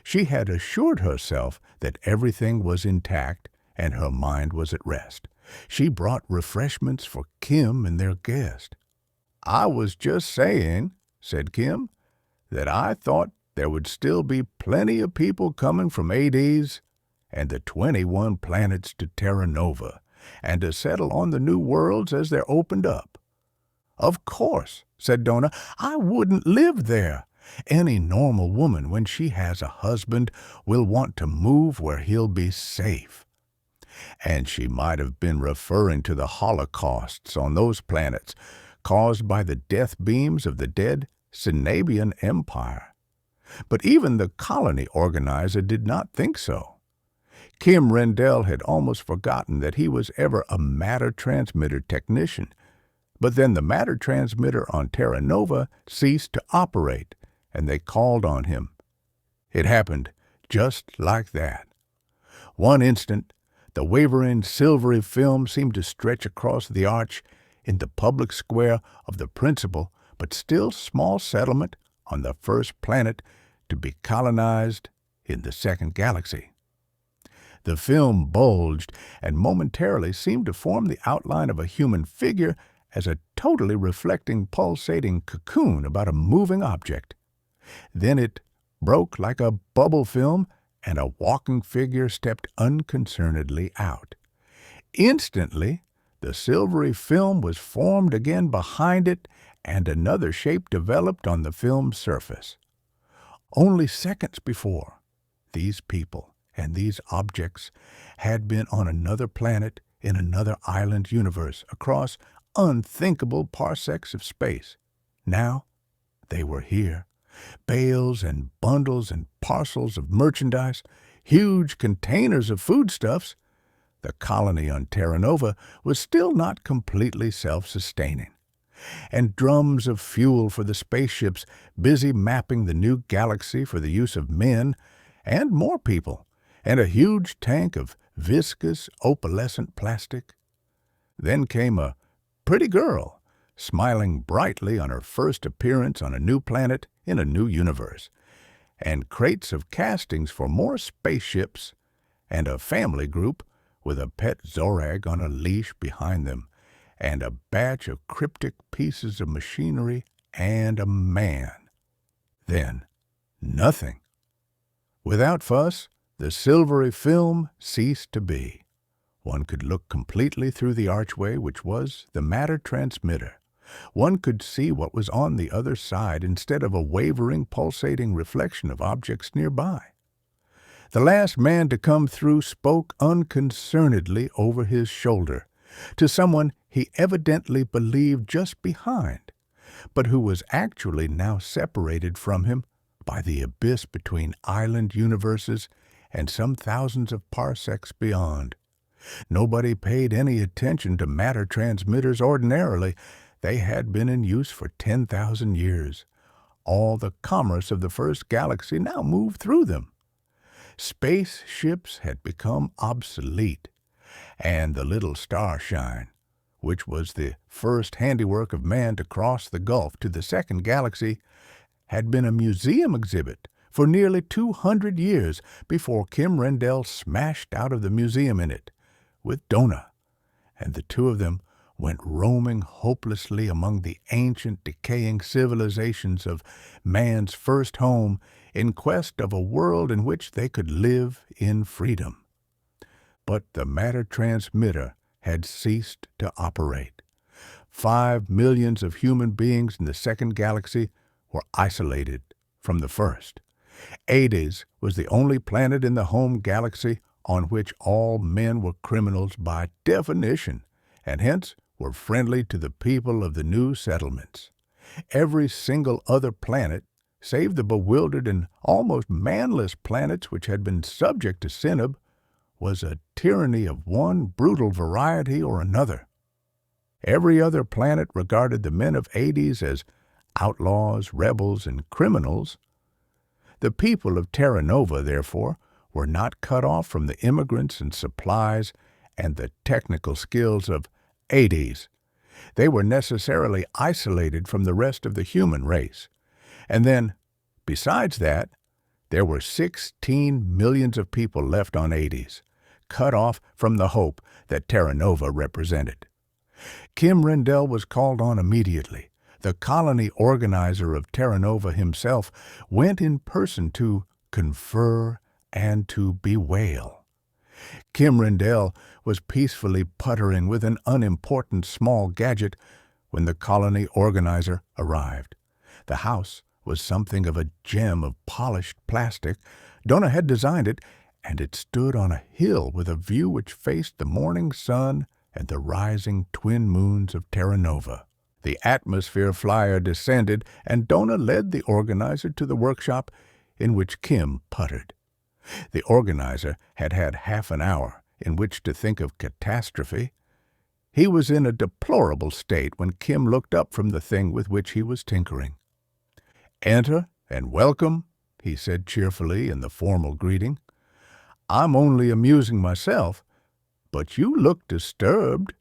She had assured herself that everything was intact and her mind was at rest. She brought refreshments for Kim and their guest. "I was just saying," said Kim, "that I thought there would still be plenty of people coming from Ardis and the 21 planets to Terra Nova, and to settle on the new worlds as they're opened up." "Of course," said Dona, "I wouldn't live there. Any normal woman, when she has a husband, will want to move where he'll be safe." And she might have been referring to the holocausts on those planets, caused by the death beams of the dead Sinabian Empire. But even the colony organizer did not think so. Kim Rendell had almost forgotten that he was ever a matter transmitter technician. But then the matter transmitter on Terra Nova ceased to operate, and they called on him. It happened just like that. One instant, the wavering silvery film seemed to stretch across the arch in the public square of the principal but still small settlement on the first planet to be colonized in the second galaxy. The film bulged and momentarily seemed to form the outline of a human figure as a totally reflecting, pulsating cocoon about a moving object. Then it broke like a bubble film, and a walking figure stepped unconcernedly out. Instantly, the silvery film was formed again behind it, and another shape developed on the film's surface. Only seconds before, these people and these objects had been on another planet in another island universe across unthinkable parsecs of space. Now they were here. Bales and bundles and parcels of merchandise, huge containers of foodstuffs, the colony on Terra Nova was still not completely self-sustaining. And drums of fuel for the spaceships busy mapping the new galaxy for the use of men and more people, and a huge tank of viscous, opalescent plastic. Then came a pretty girl, smiling brightly on her first appearance on a new planet in a new universe, and crates of castings for more spaceships, and a family group with a pet Zorag on a leash behind them, and a batch of cryptic pieces of machinery, and a man. Then, nothing. Without fuss, the silvery film ceased to be. One could look completely through the archway, which was the matter transmitter. One could see what was on the other side instead of a wavering, pulsating reflection of objects nearby. The last man to come through spoke unconcernedly over his shoulder to someone he evidently believed just behind, but who was actually now separated from him by the abyss between island universes and some thousands of parsecs beyond. Nobody paid any attention to matter transmitters ordinarily. They had been in use for 10,000 years. All the commerce of the first galaxy now moved through them. Spaceships had become obsolete, and the little Starshine, which was the first handiwork of man to cross the gulf to the second galaxy, had been a museum exhibit for nearly 200 years before Kim Rendell smashed out of the museum in it with Dona, and the two of them went roaming hopelessly among the ancient, decaying civilizations of man's first home in quest of a world in which they could live in freedom. But the matter transmitter had ceased to operate. 5 millions of human beings in the second galaxy were isolated from the first. Ardis was the only planet in the home galaxy on which all men were criminals by definition, and hence were friendly to the people of the new settlements. Every single other planet, save the bewildered and almost manless planets which had been subject to Synod, was a tyranny of one brutal variety or another. Every other planet regarded the men of Ardis as outlaws, rebels, and criminals. The people of Terra Nova, therefore, were not cut off from the immigrants and supplies and the technical skills of Ardis. They were necessarily isolated from the rest of the human race. And then, besides that, there were 16 millions of people left on Ardis, cut off from the hope that Terra Nova represented. Kim Rendell was called on immediately. The colony organizer of Terra Nova himself went in person to confer and to bewail. Kim Rendell was peacefully puttering with an unimportant small gadget when the colony organizer arrived. The house was something of a gem of polished plastic. Dona had designed it, and it stood on a hill with a view which faced the morning sun and the rising twin moons of Terra Nova. The atmosphere flyer descended, and Dona led the organizer to the workshop in which Kim puttered. The organizer had had half an hour in which to think of catastrophe. He was in a deplorable state when Kim looked up from the thing with which he was tinkering. "Enter and welcome," he said cheerfully in the formal greeting. "I'm only amusing myself, but you look disturbed."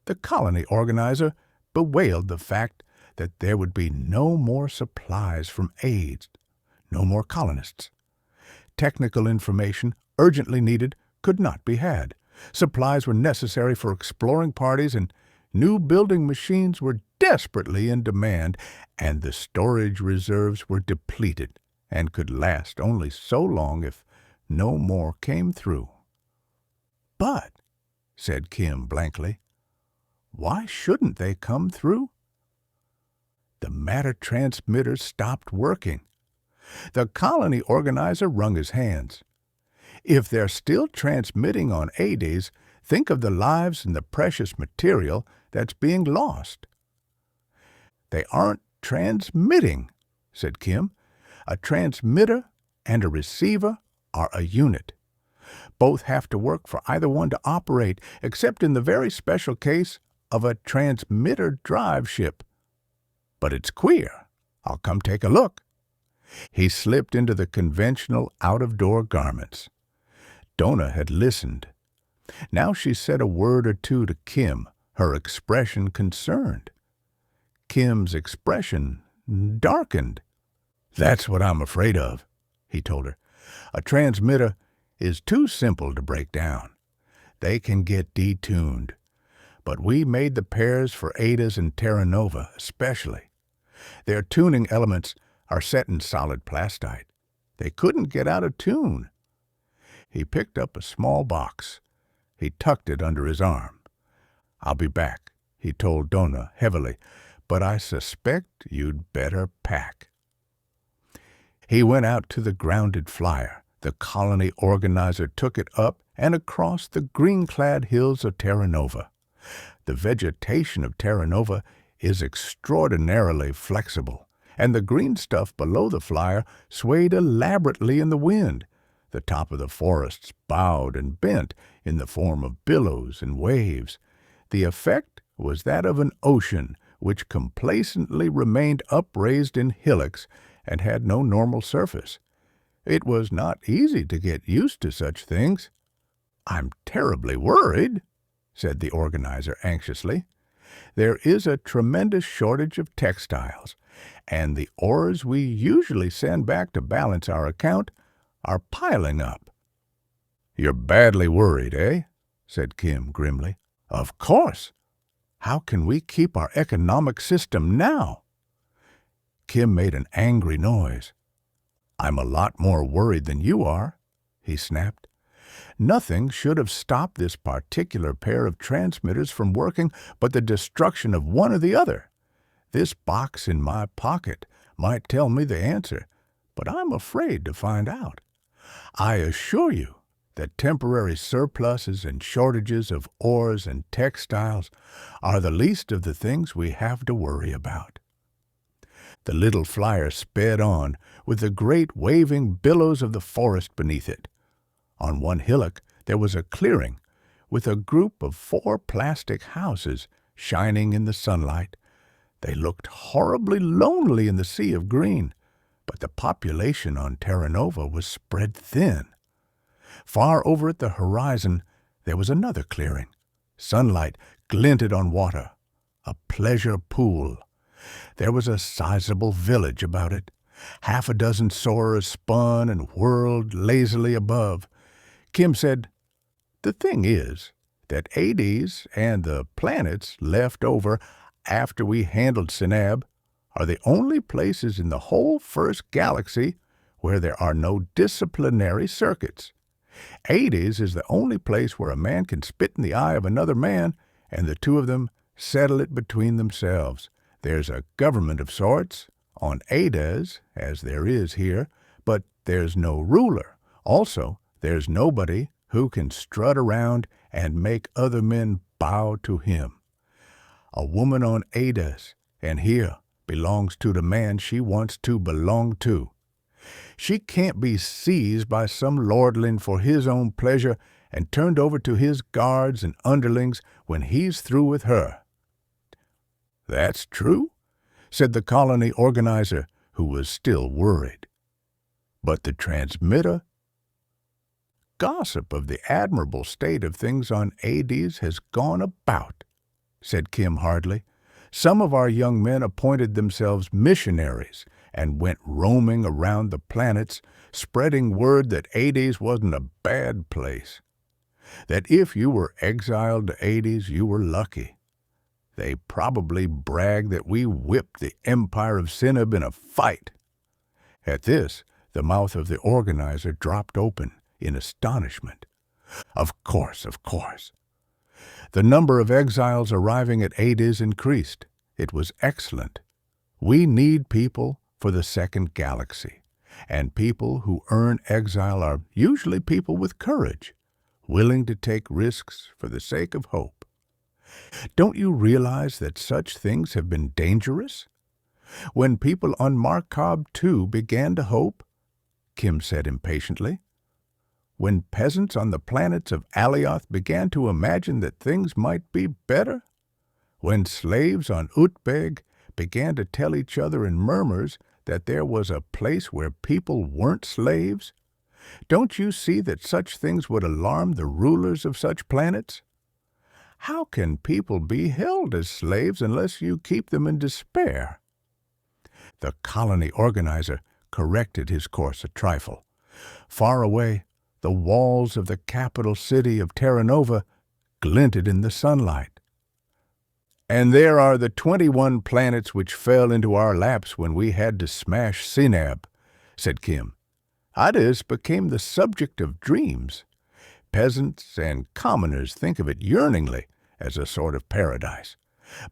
The colony organizer bewailed the fact that there would be no more supplies from Ardis, no more colonists. Technical information, urgently needed, could not be had. Supplies were necessary for exploring parties, and new building machines were desperately in demand, and the storage reserves were depleted and could last only so long if no more came through. "But," said Kim blankly, "why shouldn't they come through?" The matter transmitter stopped working. The colony organizer wrung his hands. "If they're still transmitting on Ardis, think of the lives and the precious material that's being lost." "They aren't transmitting," said Kim. "A transmitter and a receiver are a unit. Both have to work for either one to operate, except in the very special case of a transmitter drive ship. But it's queer. I'll come take a look. He slipped into the conventional out-of-door garments. Dona had listened. Now she said a word or two to Kim, her expression concerned. Kim's expression darkened. "That's what I'm afraid of," he told her. "A transmitter is too simple to break down. They can get detuned. But we made the pairs for Ardis and Terra Nova especially. Their tuning elements are set in solid plastite. They couldn't get out of tune." He picked up a small box. He tucked it under his arm. "I'll be back," he told Dona heavily, "but I suspect you'd better pack." He went out to the grounded flyer. The colony organizer took it up and across the green-clad hills of Terra Nova. The vegetation of Terra Nova is extraordinarily flexible, and the green stuff below the flyer swayed elaborately in the wind. The top of the forests bowed and bent in the form of billows and waves. The effect was that of an ocean which complacently remained upraised in hillocks and had no normal surface. It was not easy to get used to such things. "I'm terribly worried," said the organizer anxiously. "There is a tremendous shortage of textiles, and the ores we usually send back to balance our account are piling up." "You're badly worried, eh?" said Kim grimly. "Of course. How can we keep our economic system now?" Kim made an angry noise. "I'm a lot more worried than you are," he snapped. "Nothing should have stopped this particular pair of transmitters from working but the destruction of one or the other. This box in my pocket might tell me the answer, but I'm afraid to find out. I assure you that temporary surpluses and shortages of ores and textiles are the least of the things we have to worry about." The little flyer sped on, with the great waving billows of the forest beneath it. On one hillock there was a clearing, with a group of 4 plastic houses shining in the sunlight. They looked horribly lonely in the sea of green, but the population on Terra Nova was spread thin. Far over at the horizon there was another clearing. Sunlight glinted on water, a pleasure pool. There was a sizable village about it. 6 soarers spun and whirled lazily above. Kim said, "The thing is that Ardis and the planets left over after we handled Sinab are the only places in the whole first galaxy where there are no disciplinary circuits. Ardis is the only place where a man can spit in the eye of another man and the two of them settle it between themselves. There's a government of sorts on Ardis, as there is here, but there's no ruler. Also, there's nobody who can strut around and make other men bow to him. A woman on Ardis, and here, belongs to the man she wants to belong to. She can't be seized by some lordling for his own pleasure and turned over to his guards and underlings when he's through with her." "That's true," said the colony organizer, who was still worried. "But the transmitter?" "Gossip of the admirable state of things on Ardis has gone about," said Kim hardly. "Some of our young men appointed themselves missionaries and went roaming around the planets, spreading word that Ardis wasn't a bad place. That if you were exiled to Ardis, you were lucky. They probably bragged that we whipped the Empire of Sinab in a fight." At this, the mouth of the organizer dropped open in astonishment. Of course. The number of exiles arriving at Ardis increased. It was excellent. We need people for the second galaxy, and people who earn exile are usually people with courage, willing to take risks for the sake of hope. Don't you realize that such things have been dangerous? When people on Markab 2 began to hope, Kim said impatiently, when peasants on the planets of Alioth began to imagine that things might be better? When slaves on Utbeg began to tell each other in murmurs that there was a place where people weren't slaves? Don't you see that such things would alarm the rulers of such planets? How can people be held as slaves unless you keep them in despair? The colony organizer corrected his course a trifle. Far away, the walls of the capital city of Terra Nova glinted in the sunlight. "And there are the 21 planets which fell into our laps when we had to smash Sinab," said Kim. "Ardis became the subject of dreams. Peasants and commoners think of it yearningly as a sort of paradise.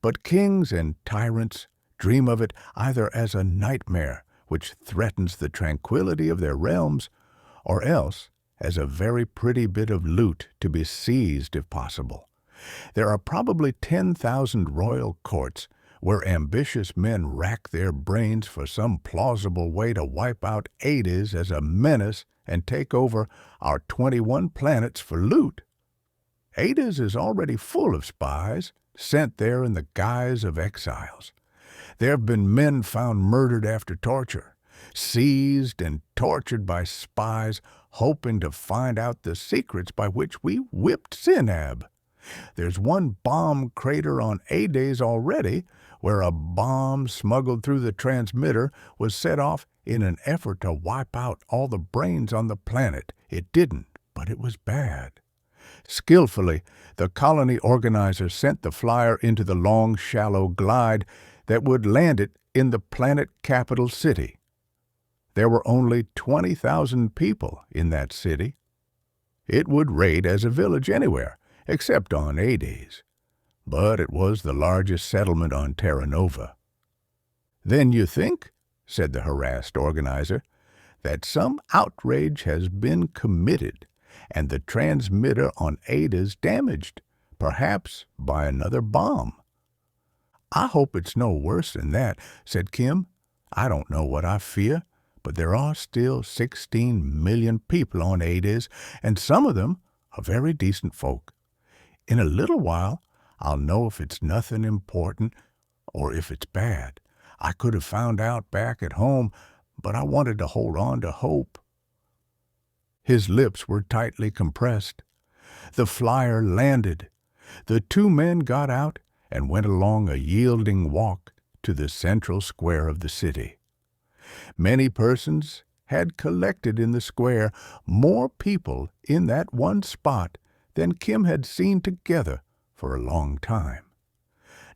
But kings and tyrants dream of it either as a nightmare which threatens the tranquility of their realms, or else as a very pretty bit of loot to be seized if possible. There are probably 10,000 royal courts where ambitious men rack their brains for some plausible way to wipe out Ardis as a menace and take over our 21 planets for loot. Ardis is already full of spies, sent there in the guise of exiles. There have been men found murdered after torture, seized and tortured by spies, hoping to find out the secrets by which we whipped Sinab. There's one bomb crater on Ardis already, where a bomb smuggled through the transmitter was set off in an effort to wipe out all the brains on the planet. It didn't, but it was bad. Skillfully, the colony organizer sent the flyer into the long, shallow glide that would land it in the planet capital city. There were only 20,000 people in that city. It would rate as a village anywhere, except on Ardis. But it was the largest settlement on Terra Nova. "Then you think," said the harassed organizer, "that some outrage has been committed and the transmitter on Ardis damaged, perhaps by another bomb." "I hope it's no worse than that," said Kim. "I don't know what I fear, but there are still 16 million people on Ardis, and some of them are very decent folk. In a little while, I'll know if it's nothing important or if it's bad. I could have found out back at home, but I wanted to hold on to hope." His lips were tightly compressed. The flyer landed. The two men got out and went along a yielding walk to the central square of the city. Many persons had collected in the square, more people in that one spot than Kim had seen together for a long time.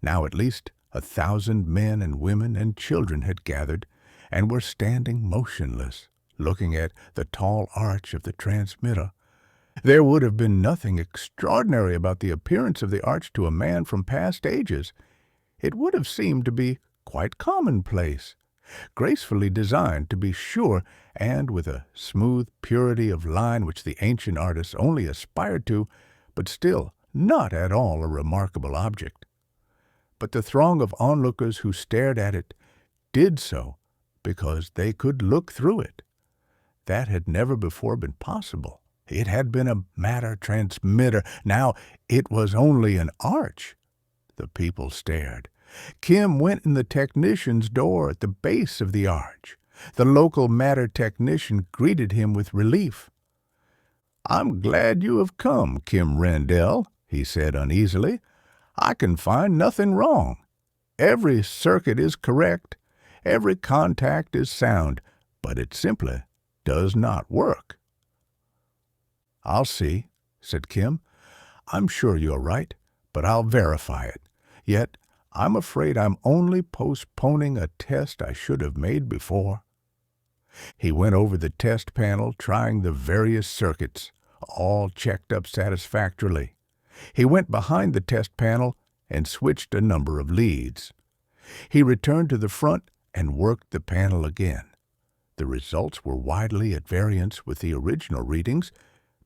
Now at least 1,000 men and women and children had gathered and were standing motionless, looking at the tall arch of the transmitter. There would have been nothing extraordinary about the appearance of the arch to a man from past ages. It would have seemed to be quite commonplace, gracefully designed, to be sure, and with a smooth purity of line which the ancient artists only aspired to, but still not at all a remarkable object. But the throng of onlookers who stared at it did so because they could look through it. That had never before been possible. It had been a matter transmitter. Now it was only an arch. The people stared. Kim went in the technician's door at the base of the arch. The local matter technician greeted him with relief. "I'm glad you have come, Kim Rendell," he said uneasily. "I can find nothing wrong. Every circuit is correct. Every contact is sound, but it simply does not work." "I'll see," said Kim. "I'm sure you're right, but I'll verify it. Yet I'm afraid I'm only postponing a test I should have made before." He went over the test panel, trying the various circuits. All checked up satisfactorily. He went behind the test panel and switched a number of leads. He returned to the front and worked the panel again. The results were widely at variance with the original readings,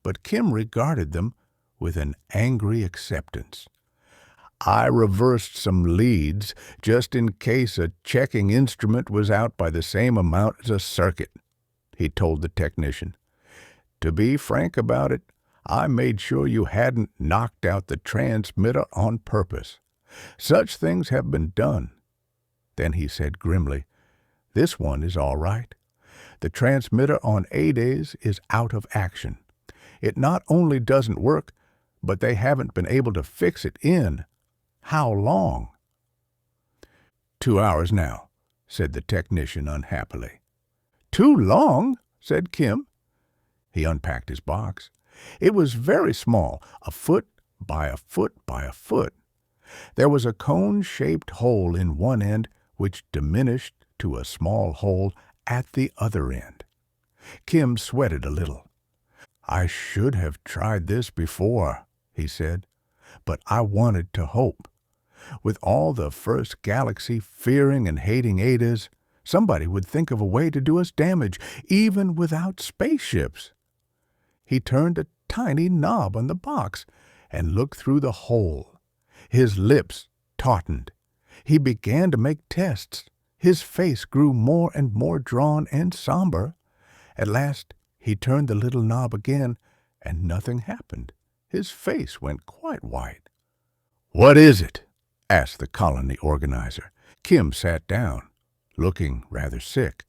but Kim regarded them with an angry acceptance. "I reversed some leads just in case a checking instrument was out by the same amount as a circuit," he told the technician. To be frank about it, I made sure you hadn't knocked out the transmitter on purpose. Such things have been done." Then he said grimly, "This one is all right. The transmitter on Ardis is out of action. It not only doesn't work, but they haven't been able to fix it in how long?" "2 hours now," said the technician unhappily. "Too long?" said Kim. He unpacked his box. It was very small, a foot by a foot by a foot. There was a cone-shaped hole in one end, which diminished to a small hole at the other end. Kim sweated a little. "I should have tried this before," he said, "but I wanted to hope. With all the first galaxy fearing and hating Ardis, somebody would think of a way to do us damage, even without spaceships." He turned a tiny knob on the box and looked through the hole. His lips tautened. He began to make tests. His face grew more and more drawn and somber. At last he turned the little knob again, and nothing happened. His face went quite white. "What is it?" asked the colony organizer. Kim sat down, looking rather sick.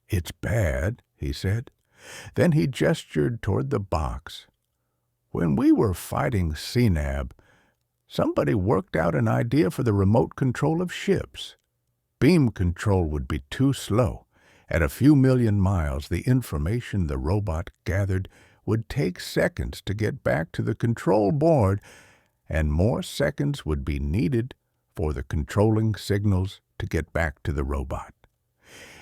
"It's bad," he said. Then he gestured toward the box. "When we were fighting CNAB, somebody worked out an idea for the remote control of ships. Beam control would be too slow. At a few million miles, the information the robot gathered would take seconds to get back to the control board, and more seconds would be needed for the controlling signals to get back to the robot.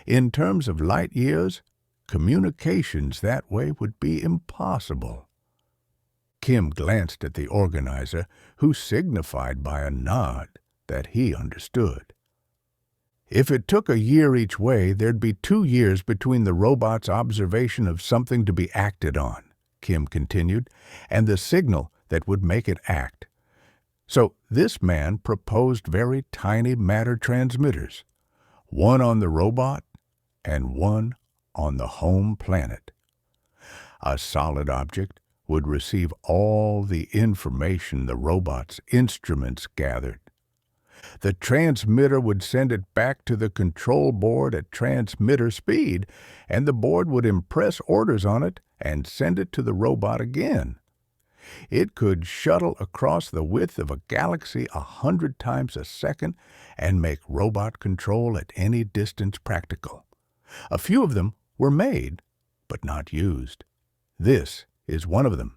In terms of light years, communications that way would be impossible." Kim glanced at the organizer, who signified by a nod that he understood. "If it took a year each way, there'd be 2 years between the robot's observation of something to be acted on," Kim continued, "and the signal that would make it act. So this man proposed very tiny matter transmitters, one on the robot and one on the home planet. A solid object would receive all the information the robot's instruments gathered. The transmitter would send it back to the control board at transmitter speed, and the board would impress orders on it and send it to the robot again. It could shuttle across the width of a galaxy 100 times a second and make robot control at any distance practical. A few of them were made, but not used. This is one of them.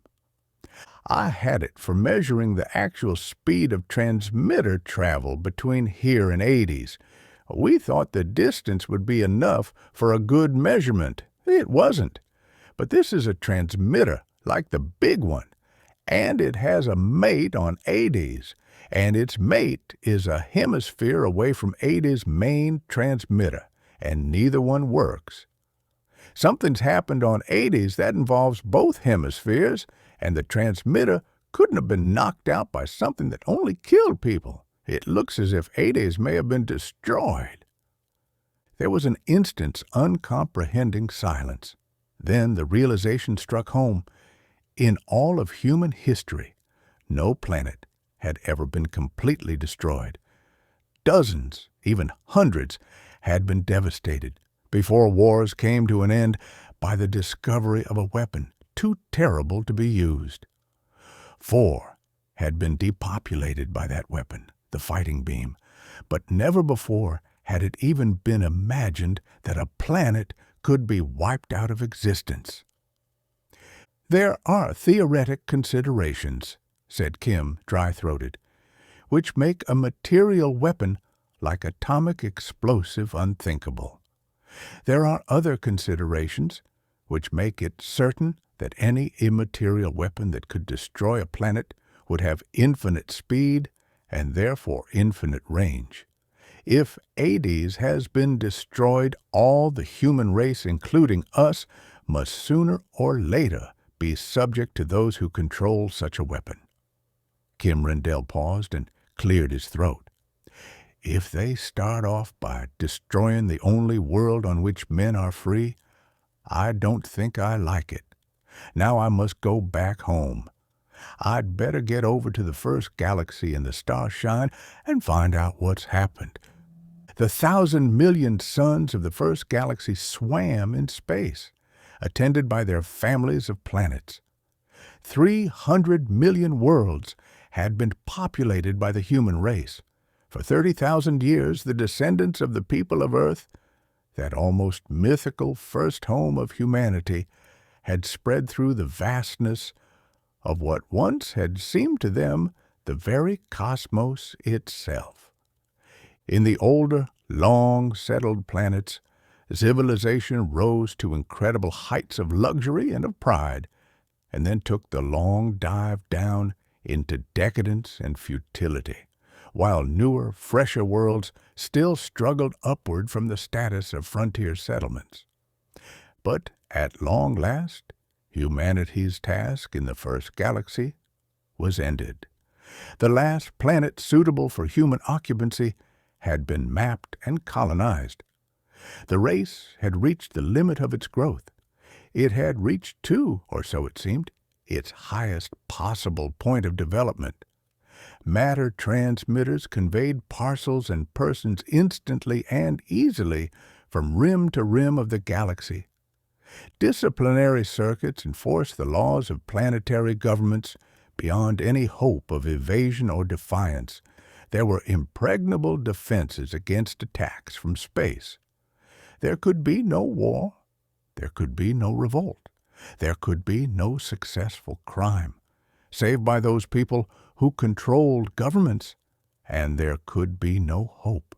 I had it for measuring the actual speed of transmitter travel between here and Ardis. We thought the distance would be enough for a good measurement. It wasn't. But this is a transmitter, like the big one, and it has a mate on Ardis, and its mate is a hemisphere away from Ardis' main transmitter, and neither one works. Something's happened on Ardis that involves both hemispheres, and the transmitter couldn't have been knocked out by something that only killed people. It looks as if Ardis may have been destroyed." There was an instant's uncomprehending silence. Then the realization struck home. In all of human history, no planet had ever been completely destroyed. Dozens, even hundreds, had been devastated before wars came to an end by the discovery of a weapon too terrible to be used. 4 had been depopulated by that weapon, the fighting beam, but never before had it even been imagined that a planet could be wiped out of existence. "There are theoretic considerations," said Kim, dry-throated, "which make a material weapon like atomic explosive unthinkable. There are other considerations which make it certain that any immaterial weapon that could destroy a planet would have infinite speed and therefore infinite range. If Ardis has been destroyed, all the human race, including us, must sooner or later be subject to those who control such a weapon." Kim Rendell paused and cleared his throat. "If they start off by destroying the only world on which men are free, I don't think I like it. Now I must go back home. I'd better get over to the first galaxy in the Starshine and find out what's happened. The 1,000,000,000 suns of the first galaxy swam in space, attended by their families of planets. 300,000,000 worlds had been populated by the human race. For 30,000 years, the descendants of the people of Earth, that almost mythical first home of humanity, had spread through the vastness of what once had seemed to them the very cosmos itself. In the older, long-settled planets, civilization rose to incredible heights of luxury and of pride, and then took the long dive down into decadence and futility, while newer, fresher worlds still struggled upward from the status of frontier settlements. But at long last, humanity's task in the first galaxy was ended. The last planet suitable for human occupancy had been mapped and colonized. The race had reached the limit of its growth. It had reached, too, or so it seemed, its highest possible point of development. Matter transmitters conveyed parcels and persons instantly and easily from rim to rim of the galaxy. Disciplinary circuits enforced the laws of planetary governments beyond any hope of evasion or defiance. There were impregnable defenses against attacks from space. There could be no war. There could be no revolt. There could be no successful crime, save by those people who controlled governments, and there could be no hope.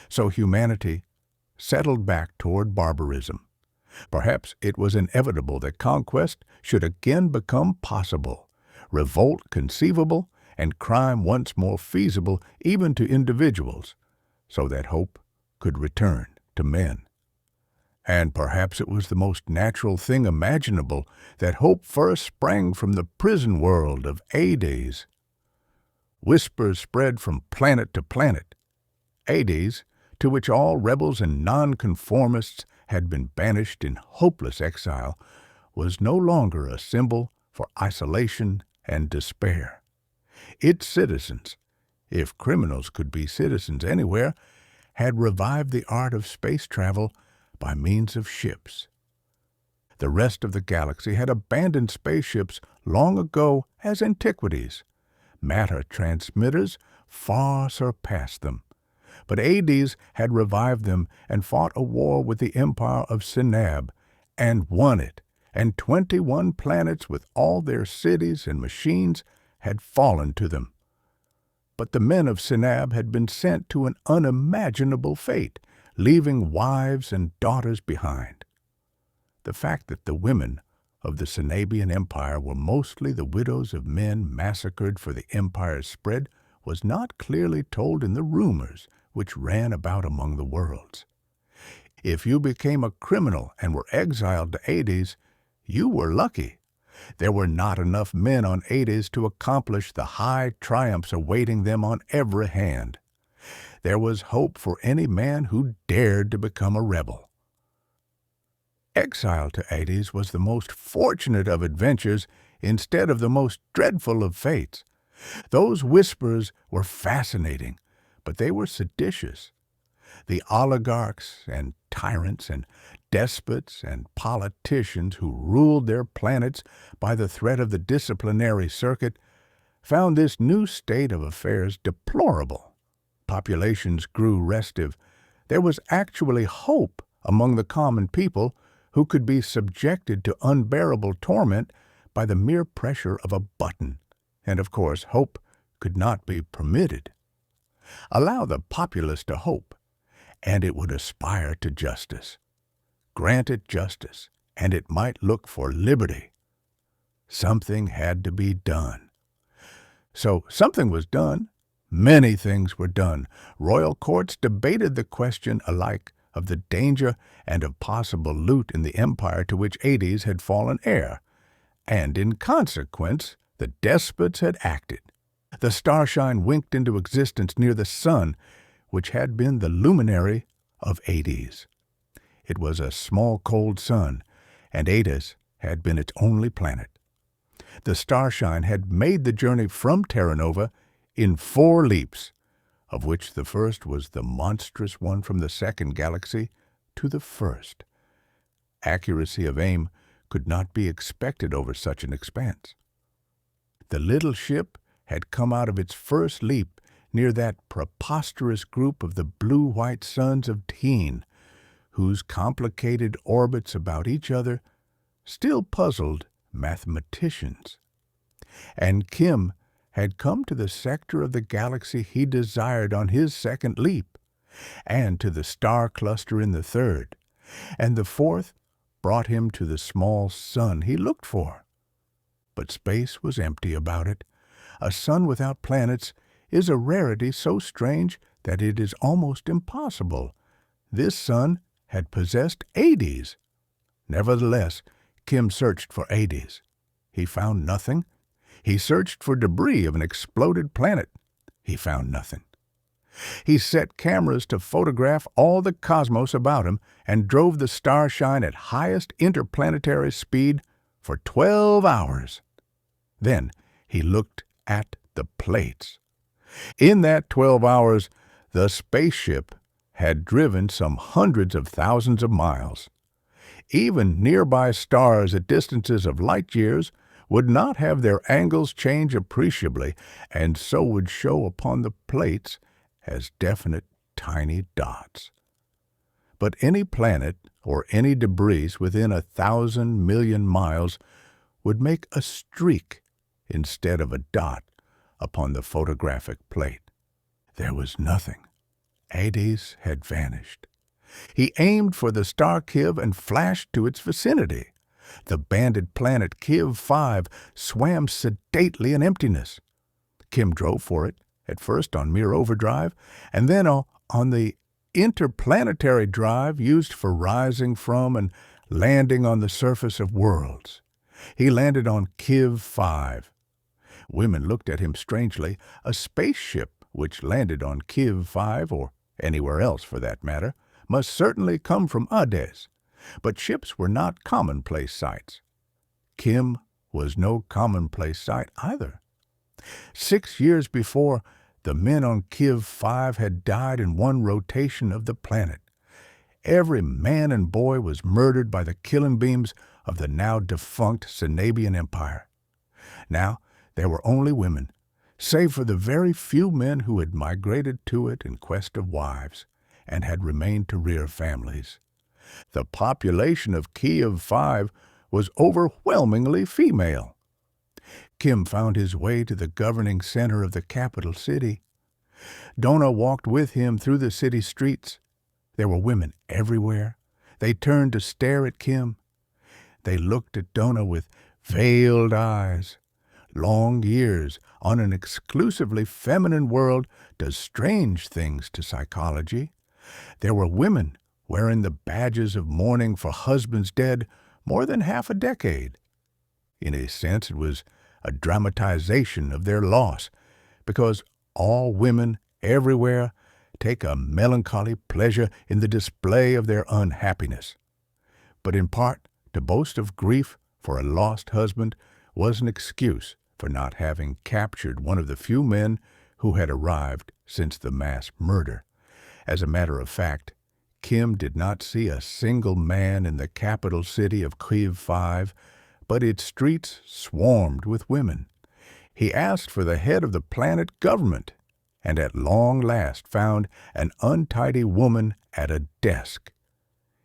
So humanity settled back toward barbarism. Perhaps it was inevitable that conquest should again become possible, revolt conceivable, and crime once more feasible even to individuals, so that hope could return to men. And perhaps it was the most natural thing imaginable that hope first sprang from the prison world of Ardis. Whispers spread from planet to planet. Ardis, to which all rebels and nonconformists had been banished in hopeless exile, was no longer a symbol for isolation and despair. Its citizens, if criminals could be citizens anywhere, had revived the art of space travel by means of ships. The rest of the galaxy had abandoned spaceships long ago as antiquities. Matter transmitters far surpassed them. But Ardis had revived them and fought a war with the empire of Sinab, and won it, and 21 planets with all their cities and machines had fallen to them. But the men of Sinab had been sent to an unimaginable fate, leaving wives and daughters behind. The fact that the women of the Sinabian Empire were mostly the widows of men massacred for the empire's spread was not clearly told in the rumors which ran about among the worlds. If you became a criminal and were exiled to Ardis, you were lucky. There were not enough men on Ardis to accomplish the high triumphs awaiting them on every hand. There was hope for any man who dared to become a rebel. Exile to Ardis was the most fortunate of adventures instead of the most dreadful of fates. Those whispers were fascinating, but they were seditious. The oligarchs and tyrants and despots and politicians who ruled their planets by the threat of the disciplinary circuit found this new state of affairs deplorable. Populations grew restive. There was actually hope among the common people who could be subjected to unbearable torment by the mere pressure of a button. And of course, hope could not be permitted. Allow the populace to hope, and it would aspire to justice. Grant it justice, and it might look for liberty. Something had to be done. So something was done. Many things were done. Royal courts debated the question alike of the danger and of possible loot in the empire to which Ardis had fallen heir, and in consequence the despots had acted. The Starshine winked into existence near the sun, which had been the luminary of Ardis. It was a small cold sun, and Ardis had been its only planet. The Starshine had made the journey from Terra Nova in 4 leaps, of which the first was the monstrous one from the second galaxy to the first. Accuracy of aim could not be expected over such an expanse. The little ship had come out of its first leap near that preposterous group of the blue-white suns of Teen, whose complicated orbits about each other still puzzled mathematicians. And Kim had come to the sector of the galaxy he desired on his second leap, and to the star cluster in the third, and the fourth brought him to the small sun he looked for. But space was empty about it. A sun without planets is a rarity so strange that it is almost impossible. This sun had possessed Ardis. Nevertheless, Kim searched for Ardis. He found nothing. He searched for debris of an exploded planet. He found nothing. He set cameras to photograph all the cosmos about him and drove the Starshine at highest interplanetary speed for 12 hours. Then he looked at the plates. In that 12 hours, the spaceship had driven some hundreds of thousands of miles. Even nearby stars at distances of light years would not have their angles change appreciably, and so would show upon the plates as definite tiny dots. But any planet or any debris within 1,000 million miles would make a streak instead of a dot upon the photographic plate. There was nothing. Ardis had vanished. He aimed for the star Kiv and flashed to its vicinity. The banded planet Kiv 5 swam sedately in emptiness. Kim drove for it, at first on mere overdrive, and then on the interplanetary drive used for rising from and landing on the surface of worlds. He landed on Kiv 5. Women looked at him strangely. A spaceship which landed on Kiv 5, or anywhere else for that matter, must certainly come from Ardis. But ships were not commonplace sights. Kim was no commonplace sight either. 6 years before, the men on Kiv 5 had died in one rotation of the planet. Every man and boy was murdered by the killing beams of the now defunct Cenabian Empire. Now there were only women, save for the very few men who had migrated to it in quest of wives and had remained to rear families. The population of Kiv 5 was overwhelmingly female. Kim found his way to the governing center of the capital city. Dona walked with him through the city streets. There were women everywhere. They turned to stare at Kim. They looked at Dona with veiled eyes. Long years on an exclusively feminine world does strange things to psychology. There were women wearing the badges of mourning for husbands dead more than half a decade. In a sense, it was a dramatization of their loss, because all women everywhere take a melancholy pleasure in the display of their unhappiness. But in part, to boast of grief for a lost husband was an excuse for not having captured one of the few men who had arrived since the mass murder. As a matter of fact, Kim did not see a single man in the capital city of Kiv 5, but its streets swarmed with women. He asked for the head of the planet government, and at long last found an untidy woman at a desk.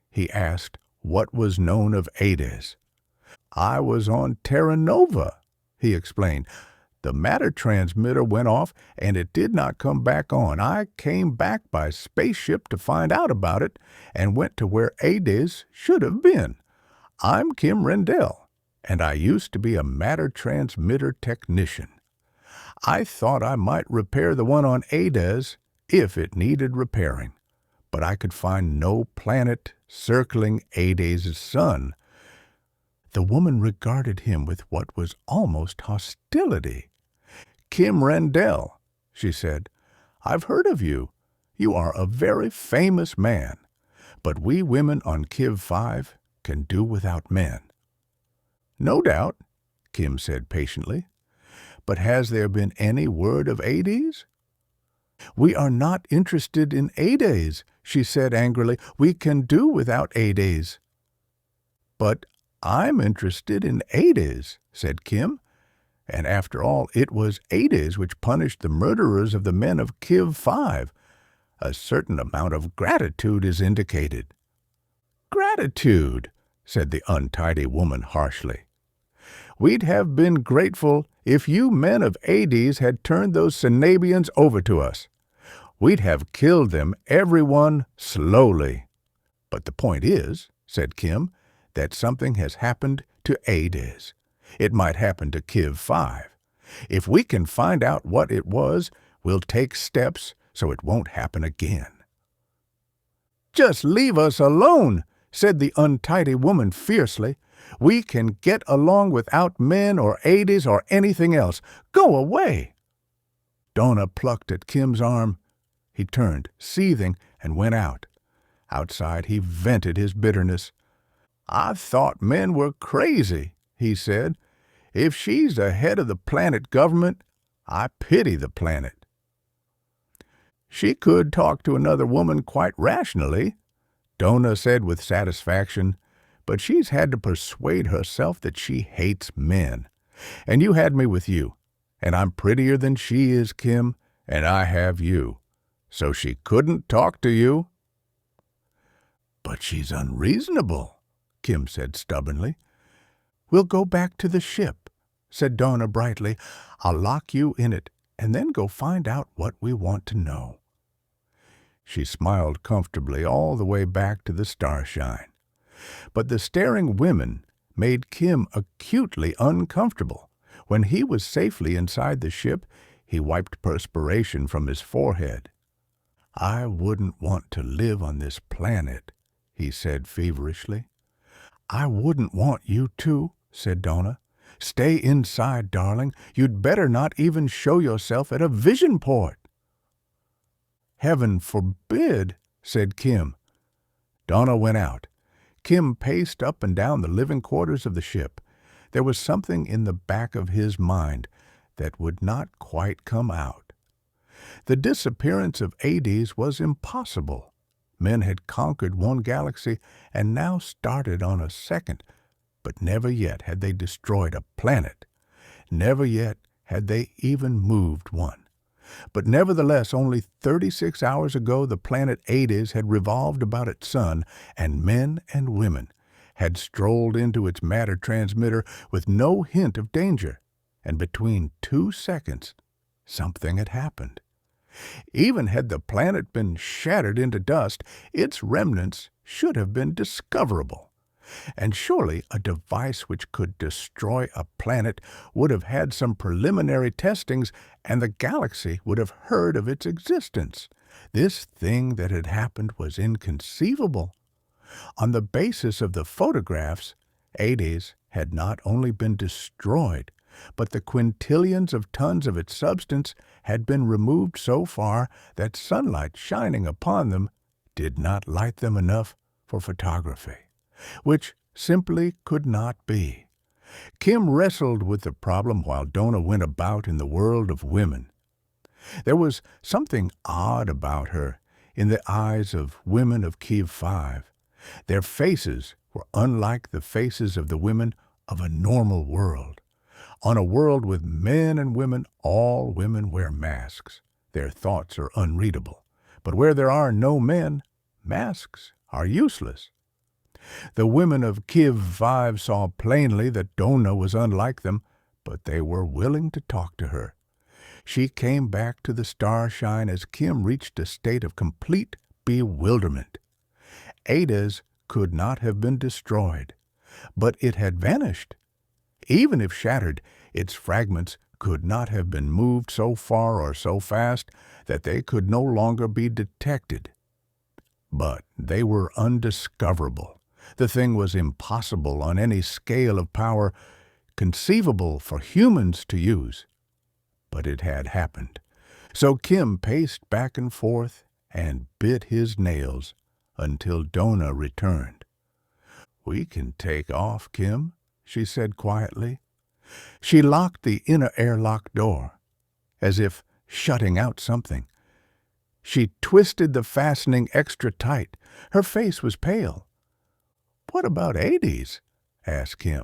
He asked what was known of Ardis. "I was on Terra Nova," he explained. "The matter transmitter went off, and it did not come back on. I came back by spaceship to find out about it, and went to where Ardis should have been. I'm Kim Rendell, and I used to be a matter transmitter technician. I thought I might repair the one on Ardis if it needed repairing, but I could find no planet circling Ardis' sun." The woman regarded him with what was almost hostility. "Kim Rendell," she said, "I've heard of you. You are a very famous man, but we women on Kiv 5 can do without men." No doubt, Kim said patiently. But has there been any word of Ades? We are not interested in Ades, she said angrily. We can do without Ades. But I'm interested in Ades, said Kim. And after all, it was Ades which punished the murderers of the men of Kiv 5. A certain amount of gratitude is indicated. Gratitude, said the untidy woman harshly. We'd have been grateful if you men of Ades had turned those Cenabians over to us. We'd have killed them, everyone, slowly. But the point is, said Kim, that something has happened to Ades. It might happen to Kiv 5. If we can find out what it was, we'll take steps so it won't happen again. Just leave us alone, said the untidy woman fiercely. We can get along without men or Ades or anything else. Go away. Dona plucked at Kim's arm. He turned, seething, and went out. Outside he vented his bitterness. I thought men were crazy, he said. If she's the head of the planet government, I pity the planet. She could talk to another woman quite rationally, Dona said with satisfaction, but she's had to persuade herself that she hates men. And you had me with you, and I'm prettier than she is, Kim, and I have you. So she couldn't talk to you. But she's unreasonable, Kim said stubbornly. We'll go back to the ship, said Dona brightly. I'll lock you in it, and then go find out what we want to know. She smiled comfortably all the way back to the Starshine. But the staring women made Kim acutely uncomfortable. When he was safely inside the ship, he wiped perspiration from his forehead. I wouldn't want to live on this planet, he said feverishly. I wouldn't want you to, said Dona. Stay inside, darling. You'd better not even show yourself at a vision port. Heaven forbid, said Kim. Dona went out. Kim paced up and down the living quarters of the ship. There was something in the back of his mind that would not quite come out. The disappearance of Ades was impossible. Men had conquered one galaxy and now started on a second, but never yet had they destroyed a planet. Never yet had they even moved one. But nevertheless, only 36 hours ago the planet Ades had revolved about its sun, and men and women had strolled into its matter transmitter with no hint of danger, and between 2 seconds something had happened. Even had the planet been shattered into dust, its remnants should have been discoverable. And surely a device which could destroy a planet would have had some preliminary testings, and the galaxy would have heard of its existence. This thing that had happened was inconceivable. On the basis of the photographs, Ades had not only been destroyed, but the quintillions of tons of its substance had been removed so far that sunlight shining upon them did not light them enough for photography, which simply could not be. Kim wrestled with the problem while Dona went about in the world of women. There was something odd about her in the eyes of women of Kiv 5. Their faces were unlike the faces of the women of a normal world. On a world with men and women, all women wear masks. Their thoughts are unreadable. But where there are no men, masks are useless. The women of Kiv 5 saw plainly that Dona was unlike them, but they were willing to talk to her. She came back to the Starshine as Kim reached a state of complete bewilderment. Ades could not have been destroyed, but it had vanished. Even if shattered, its fragments could not have been moved so far or so fast that they could no longer be detected. But they were undiscoverable. The thing was impossible on any scale of power conceivable for humans to use. But it had happened. So Kim paced back and forth and bit his nails until Dona returned. "We can take off, Kim," she said quietly. She locked the inner airlock door, as if shutting out something. She twisted the fastening extra tight. Her face was pale. "What about Ardis?" asked Kim.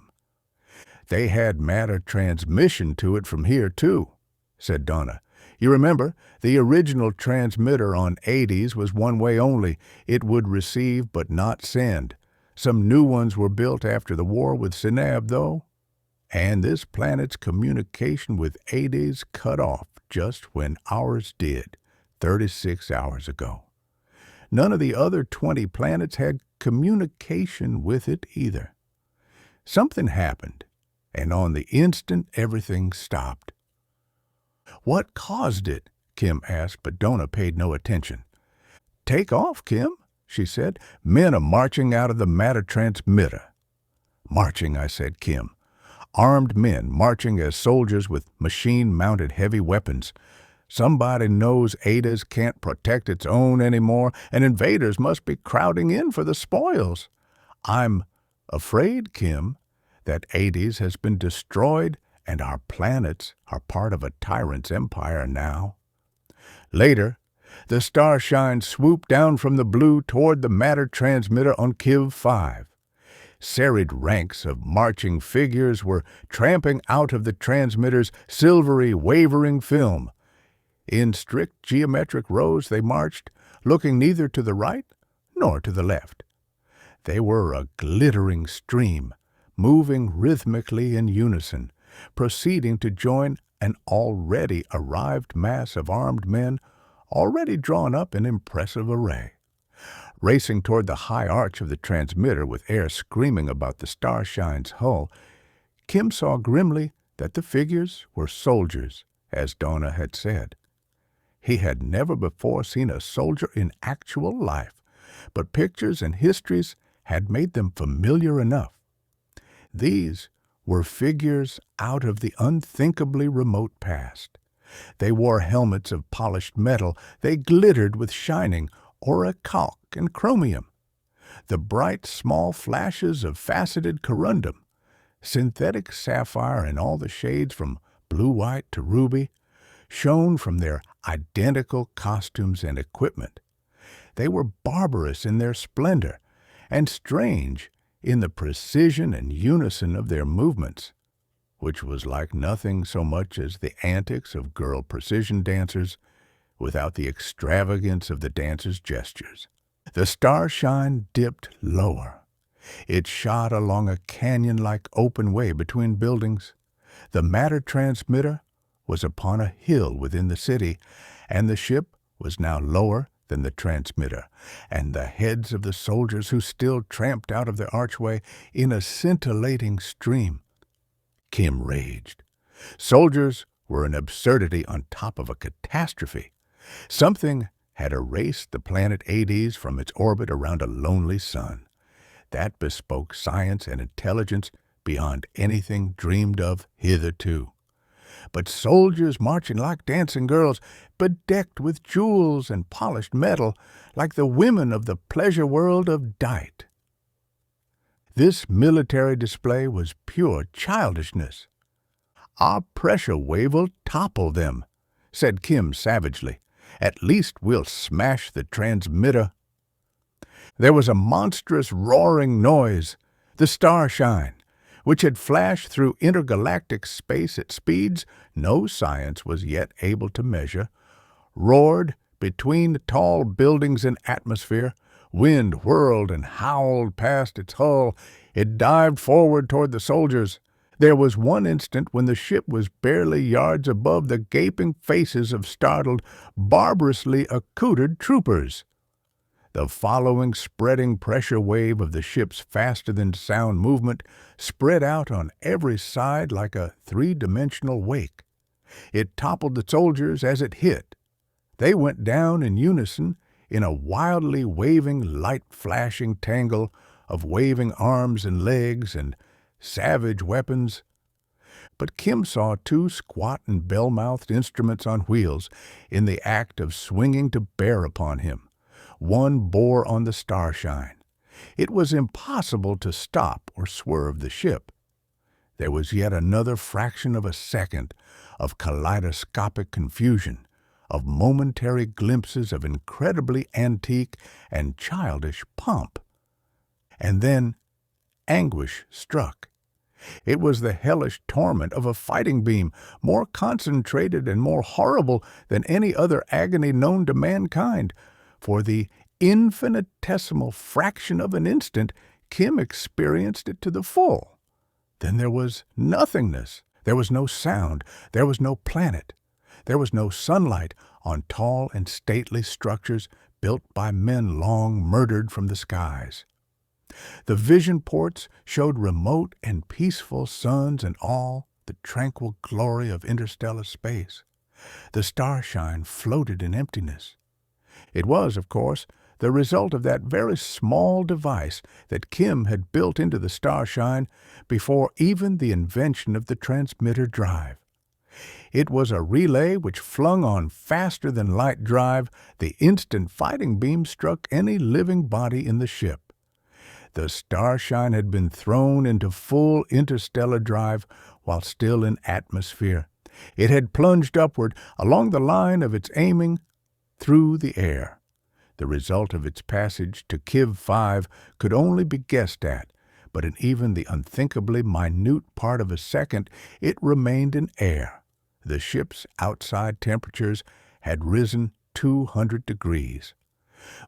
"They had matter transmission to it from here, too," said Dona. "You remember, the original transmitter on Ardis was one way only. It would receive but not send. Some new ones were built after the war with Sinab, though. And this planet's communication with Ardis cut off just when ours did, 36 hours ago. None of the other 20 planets had communication with it either. Something happened, and on the instant everything stopped." "What caused it?" Kim asked, but Dona paid no attention. "Take off, Kim," she said. "Men are marching out of the matter transmitter." "Marching," I said, Kim. "Armed men marching as soldiers with machine-mounted heavy weapons. Somebody knows Ardis can't protect its own anymore, and invaders must be crowding in for the spoils. I'm afraid, Kim, that Ardis has been destroyed and our planets are part of a tyrant's empire now." Later, the Starshine swooped down from the blue toward the matter transmitter on Kiv 5. Serried ranks of marching figures were tramping out of the transmitter's silvery, wavering film. In strict geometric rows they marched, looking neither to the right nor to the left. They were a glittering stream, moving rhythmically in unison, proceeding to join an already arrived mass of armed men, already drawn up in impressive array. Racing toward the high arch of the transmitter with air screaming about the Starshine's hull, Kim saw grimly that the figures were soldiers, as Dona had said. He had never before seen a soldier in actual life, but pictures and histories had made them familiar enough. These were figures out of the unthinkably remote past. They wore helmets of polished metal. They glittered with shining aurichalk and chromium. The bright, small flashes of faceted corundum, synthetic sapphire in all the shades from blue-white to ruby, shone from their identical costumes and equipment. They were barbarous in their splendor and strange in the precision and unison of their movements, which was like nothing so much as the antics of girl precision dancers without the extravagance of the dancers' gestures. The Starshine dipped lower. It shot along a canyon-like open way between buildings. The matter transmitter was upon a hill within the city, and the ship was now lower than the transmitter, and the heads of the soldiers who still tramped out of the archway in a scintillating stream. Kim raged. Soldiers were an absurdity on top of a catastrophe. Something had erased the planet Ardis from its orbit around a lonely sun. That bespoke science and intelligence beyond anything dreamed of hitherto. But soldiers marching like dancing girls, bedecked with jewels and polished metal, like the women of the pleasure world of Dight. This military display was pure childishness. "Our pressure wave will topple them," said Kim savagely. "At least we'll smash the transmitter." There was a monstrous roaring noise. The Starshine, which had flashed through intergalactic space at speeds no science was yet able to measure, roared between tall buildings and atmosphere. Wind whirled and howled past its hull. It dived forward toward the soldiers. There was one instant when the ship was barely yards above the gaping faces of startled, barbarously accoutred troopers. The following spreading pressure wave of the ship's faster-than-sound movement spread out on every side like a three-dimensional wake. It toppled the soldiers as it hit. They went down in unison in a wildly waving, light-flashing tangle of waving arms and legs and savage weapons. But Kim saw two squat and bell-mouthed instruments on wheels in the act of swinging to bear upon him. One bore on the Starshine. It was impossible to stop or swerve the ship. There was yet another fraction of a second of kaleidoscopic confusion, of momentary glimpses of incredibly antique and childish pomp. And then anguish struck. It was the hellish torment of a fighting beam, more concentrated and more horrible than any other agony known to mankind. For the infinitesimal fraction of an instant, Kim experienced it to the full. Then there was nothingness. There was no sound. There was no planet. There was no sunlight on tall and stately structures built by men long murdered from the skies. The vision ports showed remote and peaceful suns and all the tranquil glory of interstellar space. The starshine floated in emptiness. It was, of course, the result of that very small device that Kim had built into the starshine before even the invention of the transmitter drive. It was a relay which flung on faster than light drive the instant fighting beam struck any living body in the ship. The starshine had been thrown into full interstellar drive while still in atmosphere. It had plunged upward along the line of its aiming through the air. The result of its passage to Kiv 5 could only be guessed at, but in even the unthinkably minute part of a second it remained in air. The ship's outside temperatures had risen 200 degrees.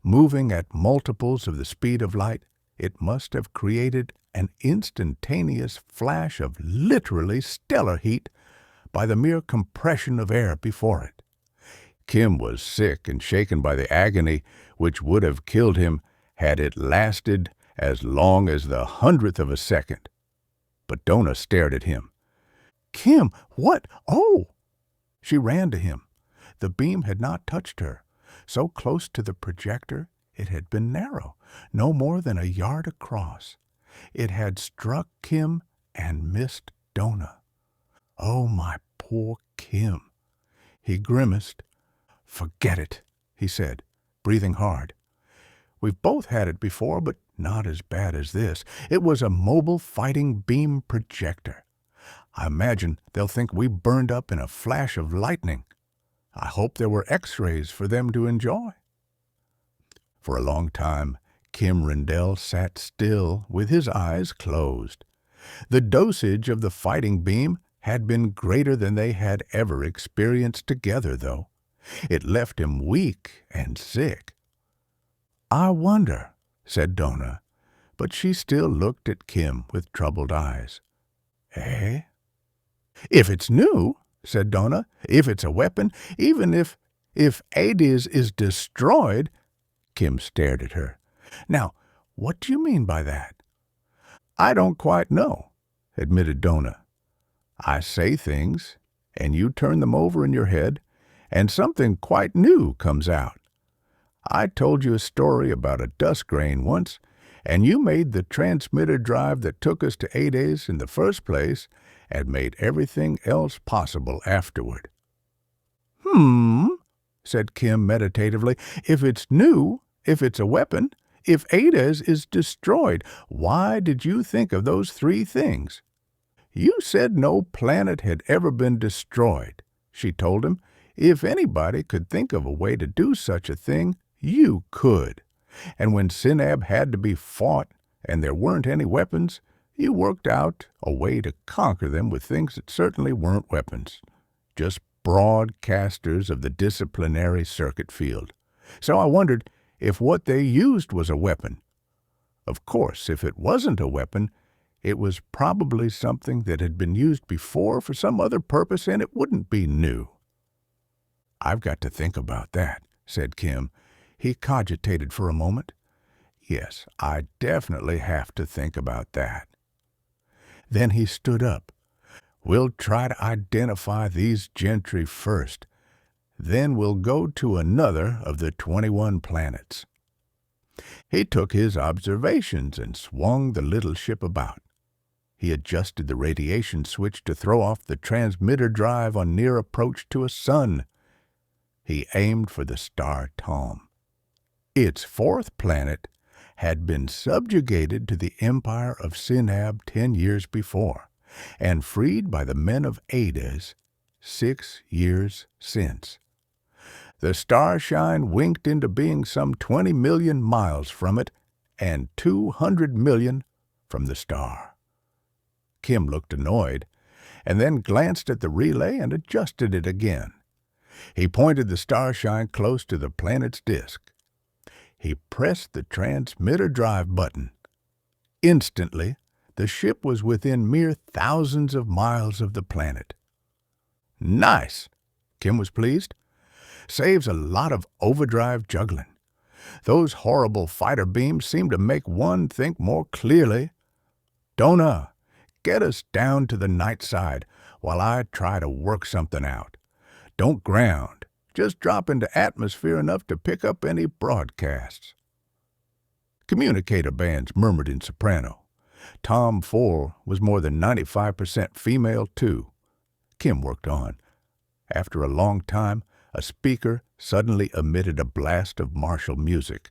Moving at multiples of the speed of light, it must have created an instantaneous flash of literally stellar heat by the mere compression of air before it. Kim was sick and shaken by the agony which would have killed him had it lasted as long as the 100th of a second. But Dona stared at him. "Kim, what? Oh!" She ran to him. The beam had not touched her. So close to the projector, it had been narrow, no more than a yard across. It had struck Kim and missed Dona. Oh, my poor Kim! He grimaced. "Forget it," he said, breathing hard. "We've both had it before, but not as bad as this. It was a mobile fighting beam projector. I imagine they'll think we burned up in a flash of lightning. I hope there were X-rays for them to enjoy." For a long time, Kim Rendell sat still with his eyes closed. The dosage of the fighting beam had been greater than they had ever experienced together, though. It left him weak and sick. "I wonder," said Dona, but she still looked at Kim with troubled eyes. "Eh?" "If it's new," said Dona, "if it's a weapon, even if Ardis is destroyed—" Kim stared at her. "Now, what do you mean by that?" "I don't quite know," admitted Dona. "I say things, and you turn them over in your head, and something quite new comes out. I told you a story about a dust grain once, and you made the transmitter drive that took us to Ardis in the first place and made everything else possible afterward." Said Kim meditatively. "If it's new, if it's a weapon, if Ardis is destroyed, why did you think of those three things?" "You said no planet had ever been destroyed," she told him. "If anybody could think of a way to do such a thing, you could. And when Synab had to be fought and there weren't any weapons, you worked out a way to conquer them with things that certainly weren't weapons, just broadcasters of the disciplinary circuit field. So I wondered if what they used was a weapon. Of course, if it wasn't a weapon, it was probably something that had been used before for some other purpose, and it wouldn't be new." "I've got to think about that," said Kim. He cogitated for a moment. "Yes, I definitely have to think about that." Then he stood up. "We'll try to identify these gentry first. Then we'll go to another of the 21 planets." He took his observations and swung the little ship about. He adjusted the radiation switch to throw off the transmitter drive on near approach to a sun. He aimed for the star Tom. Its fourth planet had been subjugated to the empire of Synab 10 years before. and freed by the men of Ardis 6 years since. The Starshine winked into being some 20 million miles from it and 200 million from the star. Kim looked annoyed, and then glanced at the relay and adjusted it again. He pointed the Starshine close to the planet's disk. He pressed the transmitter drive button. Instantly, the ship was within mere thousands of miles of the planet. Nice! Kim was pleased. Saves a lot of overdrive juggling. Those horrible fighter beams seem to make one think more clearly. Dona, get us down to the night side while I try to work something out. Don't ground. Just drop into atmosphere enough to pick up any broadcasts. Communicator bands murmured in soprano. Tom 4 was more than 95% female, too. Kim worked on. After a long time, a speaker suddenly emitted a blast of martial music.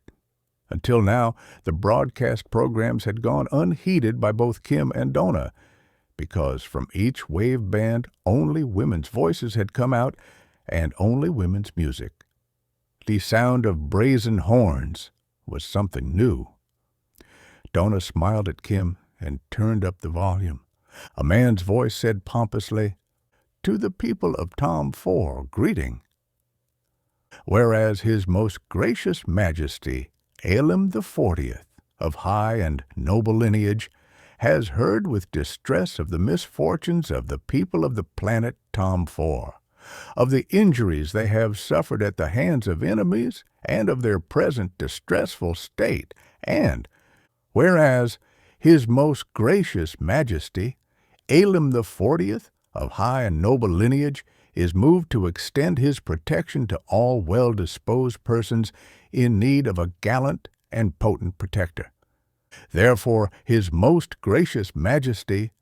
Until now, the broadcast programs had gone unheeded by both Kim and Dona, because from each wave band only women's voices had come out and only women's music. The sound of brazen horns was something new. Dona smiled at Kim and turned up the volume. A man's voice said pompously, "To the people of Tom 4, greeting. Whereas His Most Gracious Majesty, Elim the 40th, of high and noble lineage, has heard with distress of the misfortunes of the people of the planet Tom 4, of the injuries they have suffered at the hands of enemies, and of their present distressful state, and whereas His Most Gracious Majesty, Elim the 40th, of high and noble lineage, is moved to extend his protection to all well-disposed persons in need of a gallant and potent protector. Therefore, His Most Gracious Majesty,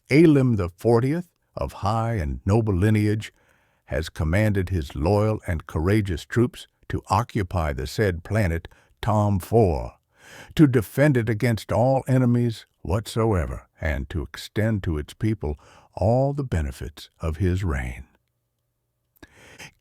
Elim the 40th, of high and noble lineage, has commanded his loyal and courageous troops to occupy the said planet, Tom 4, to defend it against all enemies whatsoever, and to extend to its people all the benefits of his reign.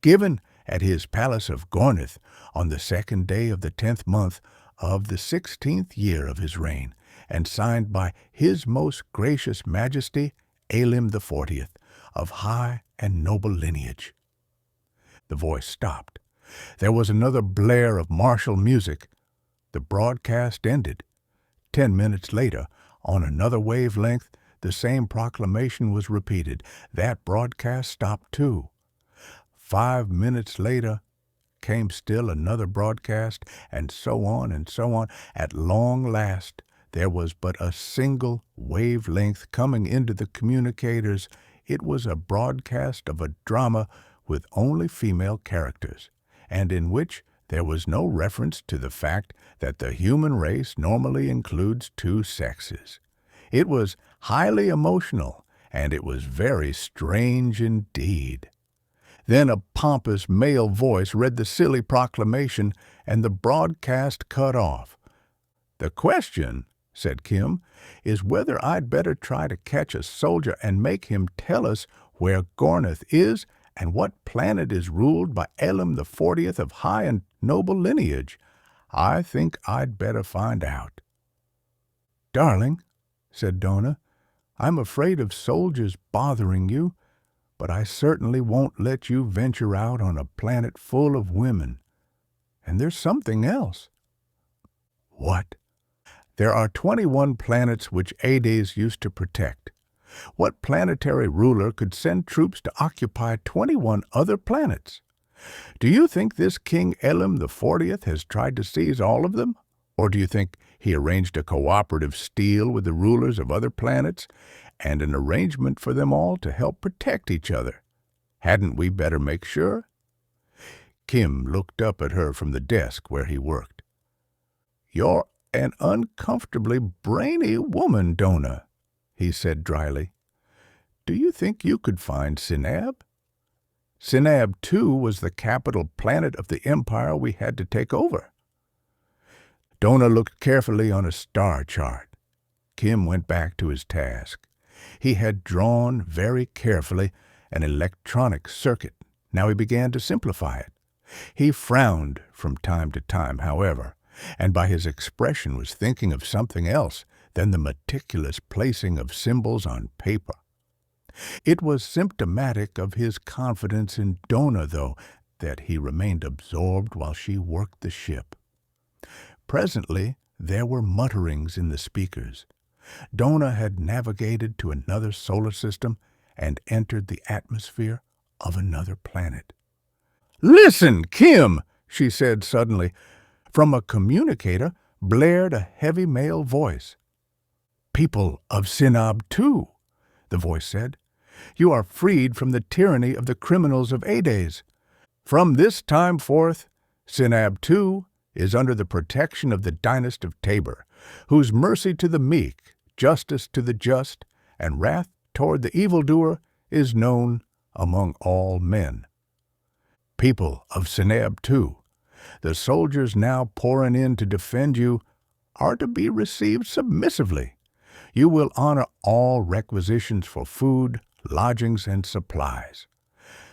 Given at his palace of Gornith on the 2nd day of the 10th month of the 16th year of his reign, and signed by His Most Gracious Majesty, Elim the 40th, of high and noble lineage. The voice stopped. There was another blare of martial music. The broadcast ended. 10 minutes later, on another wavelength, the same proclamation was repeated. That broadcast stopped too. 5 minutes later came still another broadcast, and so on and so on. At long last, there was but a single wavelength coming into the communicators. It was a broadcast of a drama with only female characters, and in which there was no reference to the fact that the human race normally includes 2 sexes. It was highly emotional, and it was very strange indeed. Then a pompous male voice read the silly proclamation, and the broadcast cut off. "The question," said Kim, "is whether I'd better try to catch a soldier and make him tell us where Gornith is and what planet is ruled by Elim the 40th of high and noble lineage. I think I'd better find out." "Darling," said Dona, "I'm afraid of soldiers bothering you, but I certainly won't let you venture out on a planet full of women. And there's something else." "What?" "There are 21 planets which Ardis used to protect. What planetary ruler could send troops to occupy 21 other planets? Do you think this King Elim the 40th has tried to seize all of them? Or do you think he arranged a cooperative deal with the rulers of other planets, and an arrangement for them all to help protect each other? Hadn't we better make sure?" Kim looked up at her from the desk where he worked. "You're an uncomfortably brainy woman, Dona," he said dryly. "Do you think you could find Sinab? Sinab, too, was the capital planet of the empire we had to take over." Dona looked carefully on a star chart. Kim went back to his task. He had drawn very carefully an electronic circuit. Now he began to simplify it. He frowned from time to time, however, and by his expression was thinking of something else than the meticulous placing of symbols on paper. It was symptomatic of his confidence in Dona, though, that he remained absorbed while she worked the ship. Presently there were mutterings in the speakers. Dona had navigated to another solar system and entered the atmosphere of another planet. "Listen, Kim," she said suddenly. From a communicator blared a heavy male voice. "People of Sinab 2, the voice said. "You are freed from the tyranny of the criminals of Ades. From this time forth, Sinab 2 is under the protection of the dynasty of Tabor, whose mercy to the meek, justice to the just, and wrath toward the evildoer is known among all men. People of Sinab 2, the soldiers now pouring in to defend you are to be received submissively. You will honor all requisitions for food, lodgings, and supplies.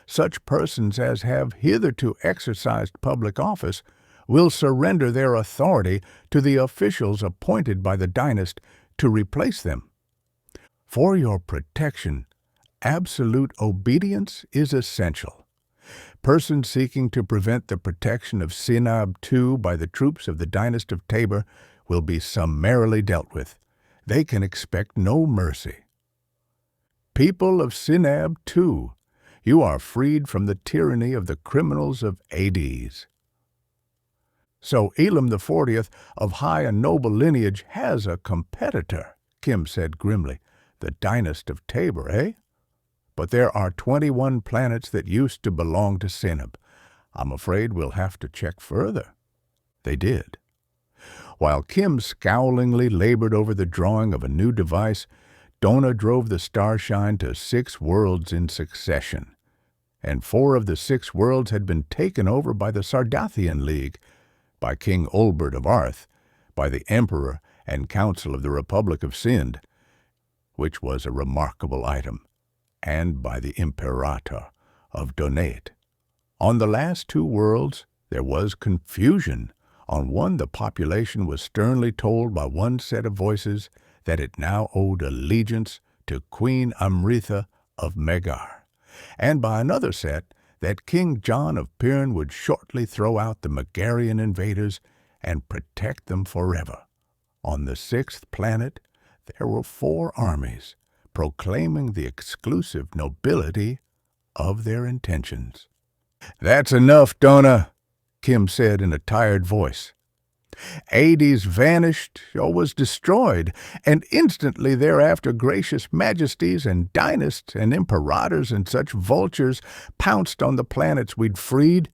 Such persons as have hitherto exercised public office will surrender their authority to the officials appointed by the dynasty to replace them. For your protection, absolute obedience is essential. Persons seeking to prevent the protection of Sinab 2 by the troops of the dynasty of Tabor will be summarily dealt with. They can expect no mercy. People of Sinab 2, you are freed from the tyranny of the criminals of Ades." "So Elam the 40th, of high and noble lineage, has a competitor," Kim said grimly. "The dynasty of Tabor, eh? But there are 21 planets that used to belong to Sinab. I'm afraid we'll have to check further." They did. While Kim scowlingly labored over the drawing of a new device, Dona drove the Starshine to 6 worlds in succession, and 4 of the 6 worlds had been taken over by the Sardathian League, by King Olbert of Arth, by the Emperor and Council of the Republic of Sind, which was a remarkable item, and by the Imperator of Donate. On the last 2 worlds there was confusion. On one the population was sternly told by one set of voices that it now owed allegiance to Queen Amritha of Megar, and by another set that King John of Pirn would shortly throw out the Megarian invaders and protect them forever. On the 6th planet there were 4 armies, proclaiming the exclusive nobility of their intentions. "That's enough, Dona," Kim said in a tired voice. "Ades vanished or was destroyed, and instantly thereafter gracious majesties and dynasts and imperators and such vultures pounced on the planets we'd freed.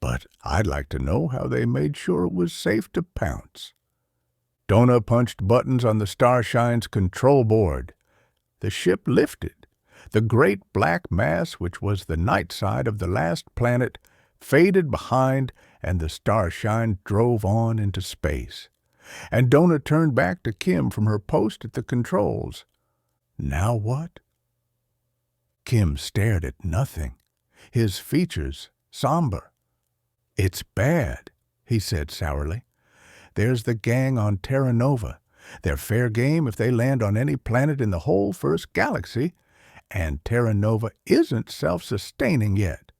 But I'd like to know how they made sure it was safe to pounce." Dona punched buttons on the Starshine's control board. The ship lifted. The great black mass, which was the night side of the last planet, faded behind, and the Starshine drove on into space. And Dona turned back to Kim from her post at the controls. Now what? Kim stared at nothing, his features somber. "It's bad," he said sourly. "There's the gang on Terra Nova. They're fair game if they land on any planet in the whole first galaxy, and Terra Nova isn't self-sustaining yet.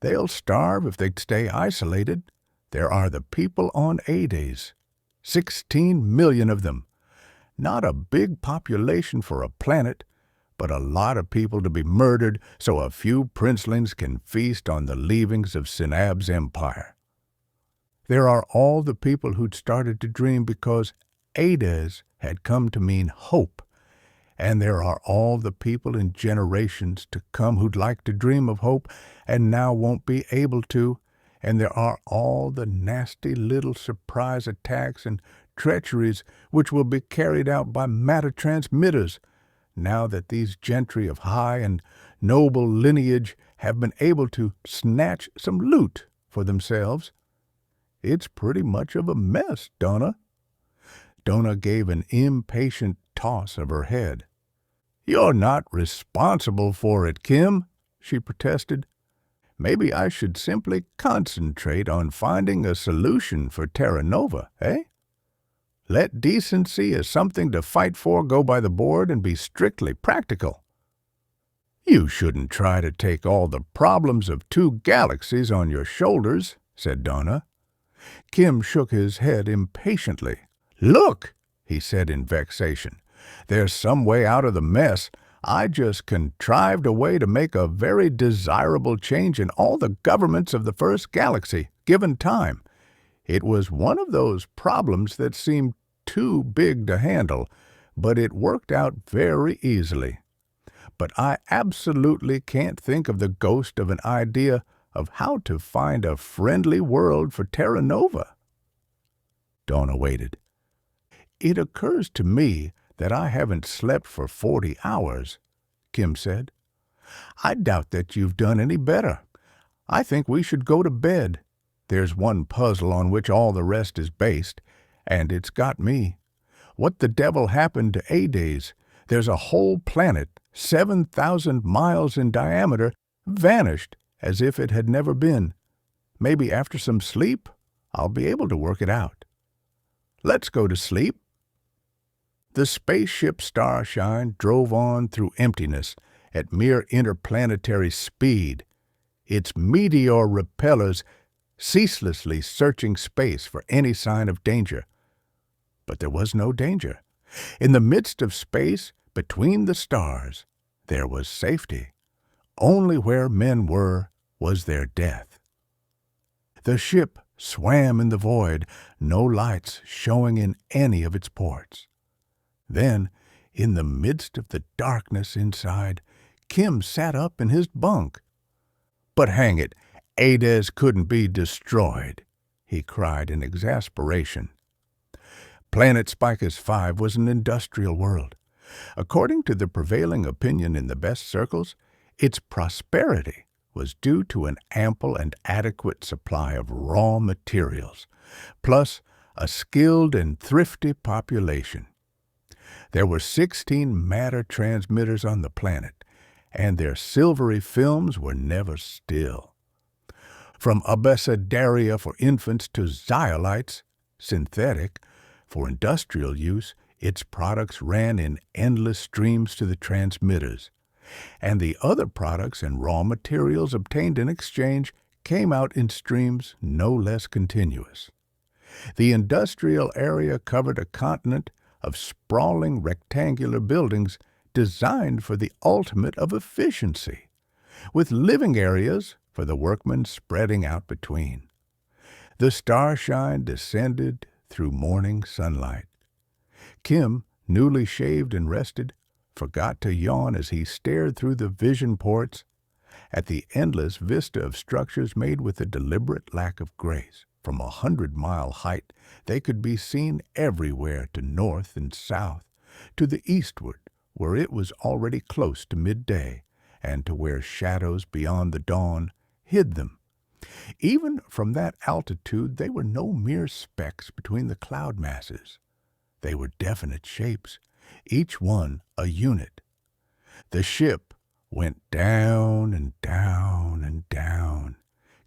They'll starve if they stay isolated. There are the people on Ades, 16 million of them. Not a big population for a planet, but a lot of people to be murdered so a few princelings can feast on the leavings of Sinab's empire. There are all the people who'd started to dream because Ades had come to mean hope, and there are all the people in generations to come who'd like to dream of hope and now won't be able to, and there are all the nasty little surprise attacks and treacheries which will be carried out by matter transmitters, now that these gentry of high and noble lineage have been able to snatch some loot for themselves. It's pretty much of a mess, Dona." Dona gave an impatient toss of her head. "You're not responsible for it, Kim," she protested. "Maybe I should simply concentrate on finding a solution for Terra Nova, eh? Let decency as something to fight for go by the board and be strictly practical." "You shouldn't try to take all the problems of 2 galaxies on your shoulders," said Dona. Kim shook his head impatiently. "Look," he said in vexation, "there's some way out of the mess. I just contrived a way to make a very desirable change in all the governments of the first galaxy, given time. It was one of those problems that seemed too big to handle, but it worked out very easily. But I absolutely can't think of the ghost of an idea of how to find a friendly world for Terra Nova." Dona waited. "It occurs to me that I haven't slept for 40 hours, Kim said. "I doubt that you've done any better. I think we should go to bed. There's one puzzle on which all the rest is based, and it's got me. What the devil happened to Ades? There's a whole planet, 7,000 miles in diameter, vanished as if it had never been. Maybe after some sleep, I'll be able to work it out. Let's go to sleep." The spaceship Starshine drove on through emptiness at mere interplanetary speed, its meteor repellers ceaselessly searching space for any sign of danger. But there was no danger. In the midst of space, between the stars, there was safety. Only where men were was there death. The ship swam in the void, no lights showing in any of its ports. Then, in the midst of the darkness inside, Kim sat up in his bunk. "But hang it, Ades couldn't be destroyed," he cried in exasperation. Planet Spicus 5 was an industrial world. According to the prevailing opinion in the best circles, its prosperity was due to an ample and adequate supply of raw materials, plus a skilled and thrifty population. There were 16 matter transmitters on the planet, and their silvery films were never still. From abecedaria for infants to zeolites, synthetic, for industrial use, its products ran in endless streams to the transmitters, and the other products and raw materials obtained in exchange came out in streams no less continuous. The industrial area covered a continent of sprawling rectangular buildings designed for the ultimate of efficiency, with living areas for the workmen spreading out between. The Starshine descended through morning sunlight. Kim, newly shaved and rested, forgot to yawn as he stared through the vision ports at the endless vista of structures made with a deliberate lack of grace. From 100-mile height, they could be seen everywhere to north and south, to the eastward, where it was already close to midday, and to where shadows beyond the dawn hid them. Even from that altitude, they were no mere specks between the cloud masses. They were definite shapes, each one a unit. The ship went down and down and down.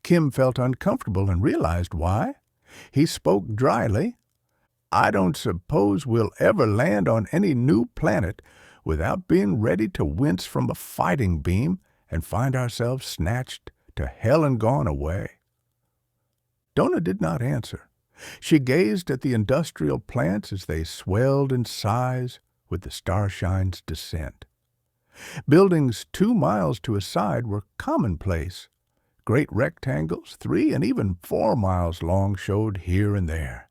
Kim felt uncomfortable and realized why. He spoke dryly. "I don't suppose we'll ever land on any new planet without being ready to wince from a fighting beam and find ourselves snatched to hell and gone away." Dona did not answer. She gazed at the industrial plants as they swelled in size with the Starshine's descent. Buildings 2 miles to a side were commonplace. Great rectangles, 3 and even 4 miles long, showed here and there.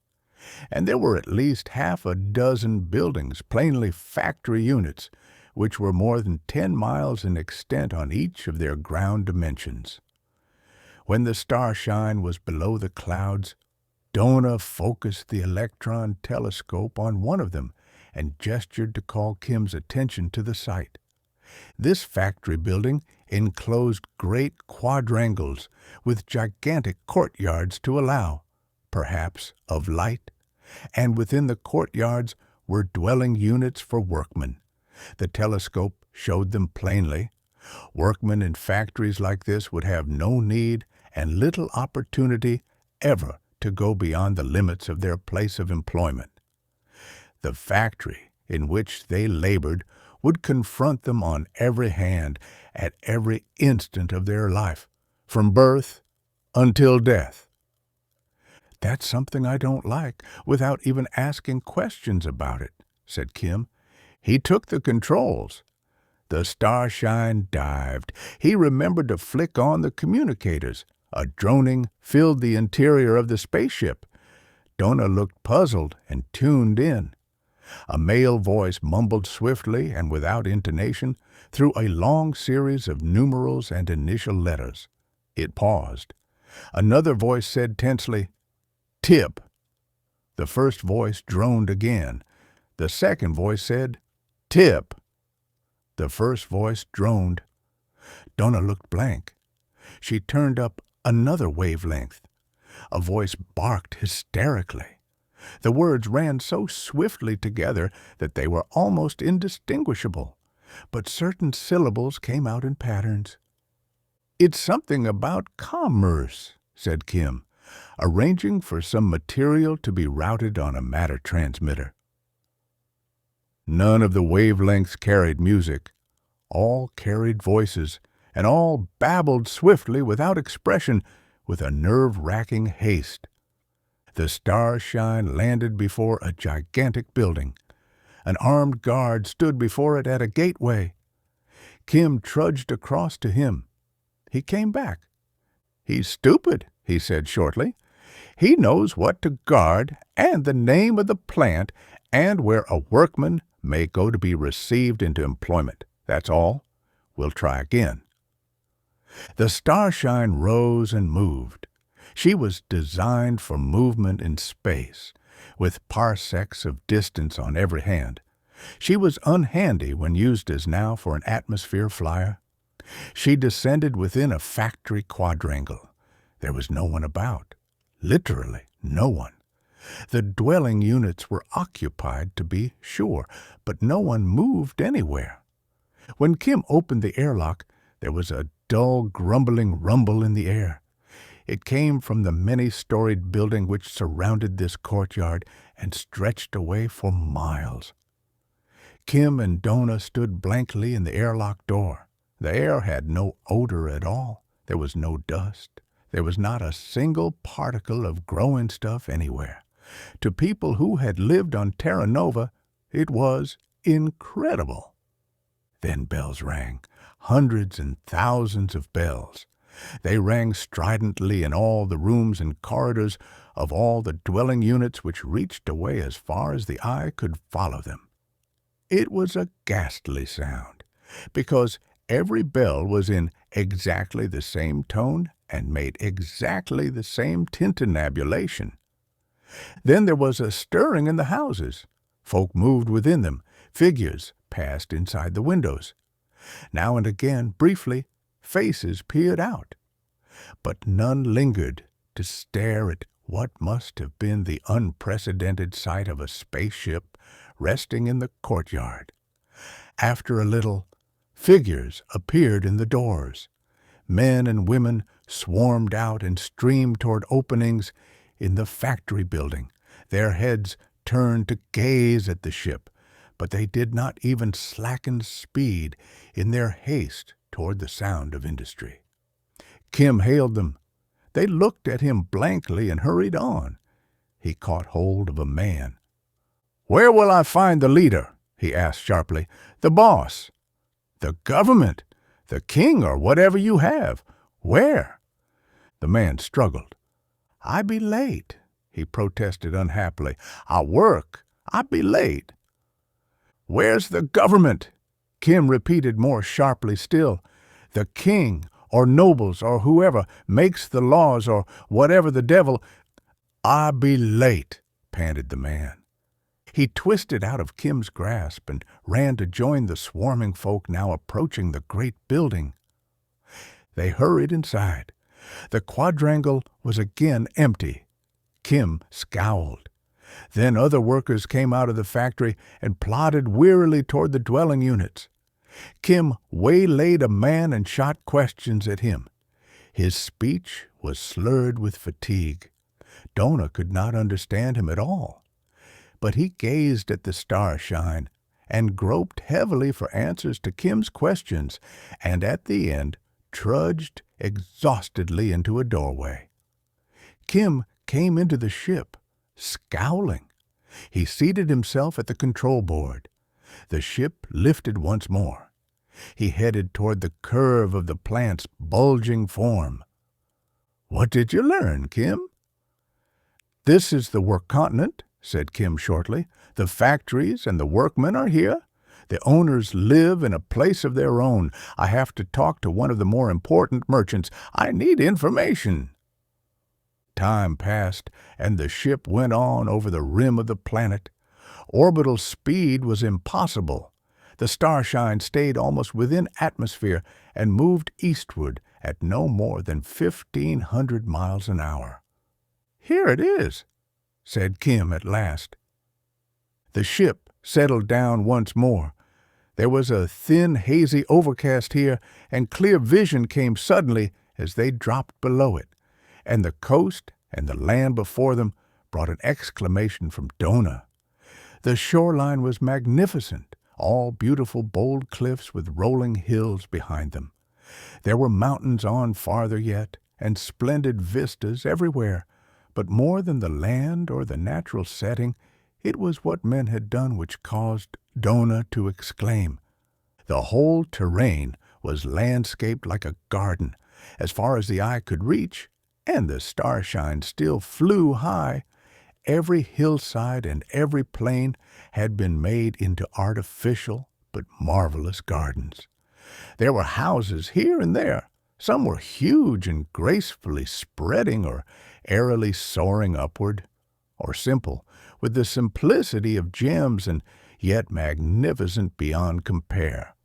And there were at least half a dozen buildings, plainly factory units, which were more than 10 miles in extent on each of their ground dimensions. When the Starshine was below the clouds, Dona focused the electron telescope on one of them and gestured to call Kim's attention to the sight. This factory building enclosed great quadrangles with gigantic courtyards to allow, perhaps, of light, and within the courtyards were dwelling units for workmen, The telescope showed them plainly. Workmen in factories like this would have no need and little opportunity ever to go beyond the limits of their place of employment. The factory in which they labored would confront them on every hand at every instant of their life, from birth until death. "That's something I don't like, without even asking questions about it," said Kim. "He took the controls. The Starshine dived. He remembered to flick on the communicators. A droning filled the interior of the spaceship. Dona looked puzzled and tuned in. A male voice mumbled swiftly and without intonation through a long series of numerals and initial letters. It paused. Another voice said tensely, "Tip." The first voice droned again. The second voice said, "Tip." The first voice droned. Dona looked blank. She turned up another wavelength. A voice barked hysterically. The words ran so swiftly together that they were almost indistinguishable, but certain syllables came out in patterns. "It's something about commerce," said Kim, arranging for some material to be routed on a matter transmitter. None of the wavelengths carried music. All carried voices, and all babbled swiftly without expression, with a nerve-wracking haste. The Starshine landed before a gigantic building. An armed guard stood before it at a gateway. Kim trudged across to him. He came back. "He's stupid," he said shortly. "He knows what to guard and the name of the plant and where a workman may go to be received into employment. That's all. We'll try again." The Starshine rose and moved. She was designed for movement in space, with parsecs of distance on every hand. She was unhandy when used as now for an atmosphere flyer. She descended within a factory quadrangle. There was no one about. Literally no one. The dwelling units were occupied, to be sure, but no one moved anywhere. When Kim opened the airlock, there was a dull, grumbling rumble in the air. It came from the many-storied building which surrounded this courtyard and stretched away for miles. Kim and Dona stood blankly in the airlock door. The air had no odor at all. There was no dust. There was not a single particle of growing stuff anywhere. To people who had lived on Terra Nova, it was incredible. Then bells rang, hundreds and thousands of bells. They rang stridently in all the rooms and corridors of all the dwelling units which reached away as far as the eye could follow them. It was a ghastly sound, because every bell was in exactly the same tone and made exactly the same tintinnabulation. Then there was a stirring in the houses. Folk moved within them. Figures passed inside the windows. Now and again, briefly, faces peered out. But none lingered to stare at what must have been the unprecedented sight of a spaceship resting in the courtyard. After a little, figures appeared in the doors. Men and women swarmed out and streamed toward openings in the factory building, their heads turned to gaze at the ship, but they did not even slacken speed in their haste toward the sound of industry. Kim hailed them. They looked at him blankly and hurried on. He caught hold of a man. "Where will I find the leader?" he asked sharply. "The boss." "The government, the king, or whatever you have. Where?" The man struggled. "I be late," he protested unhappily. "I work. I be late." "Where's the government?" Kim repeated more sharply still. "The king, or nobles, or whoever makes the laws, or whatever the devil—" "I be late," panted the man. He twisted out of Kim's grasp and ran to join the swarming folk now approaching the great building. They hurried inside. The quadrangle was again empty. Kim scowled. Then other workers came out of the factory and plodded wearily toward the dwelling units. Kim waylaid a man and shot questions at him. His speech was slurred with fatigue. Dona could not understand him at all. But he gazed at the starshine and groped heavily for answers to Kim's questions, and at the end trudged exhaustedly into a doorway. Kim came into the ship, scowling. He seated himself at the control board. The ship lifted once more. He headed toward the curve of the plant's bulging form. "What did you learn, Kim?" "This is the work continent," said Kim shortly. "The factories and the workmen are here. The owners live in a place of their own. I have to talk to one of the more important merchants. I need information." Time passed, and the ship went on over the rim of the planet. Orbital speed was impossible. The Starshine stayed almost within atmosphere and moved eastward at no more than 1,500 miles an hour. "Here it is," said Kim at last. The ship settled down once more. There was a thin, hazy overcast here, and clear vision came suddenly as they dropped below it, and the coast and the land before them brought an exclamation from Dona. The shoreline was magnificent, all beautiful bold cliffs with rolling hills behind them. There were mountains on farther yet, and splendid vistas everywhere, but more than the land or the natural setting, it was what men had done which caused Dona to exclaim. The whole terrain was landscaped like a garden, as far as the eye could reach, and the starshine still flew high. Every hillside and every plain had been made into artificial but marvelous gardens. There were houses here and there. Some were huge and gracefully spreading or airily soaring upward, or simple, with the simplicity of gems and yet magnificent beyond compare.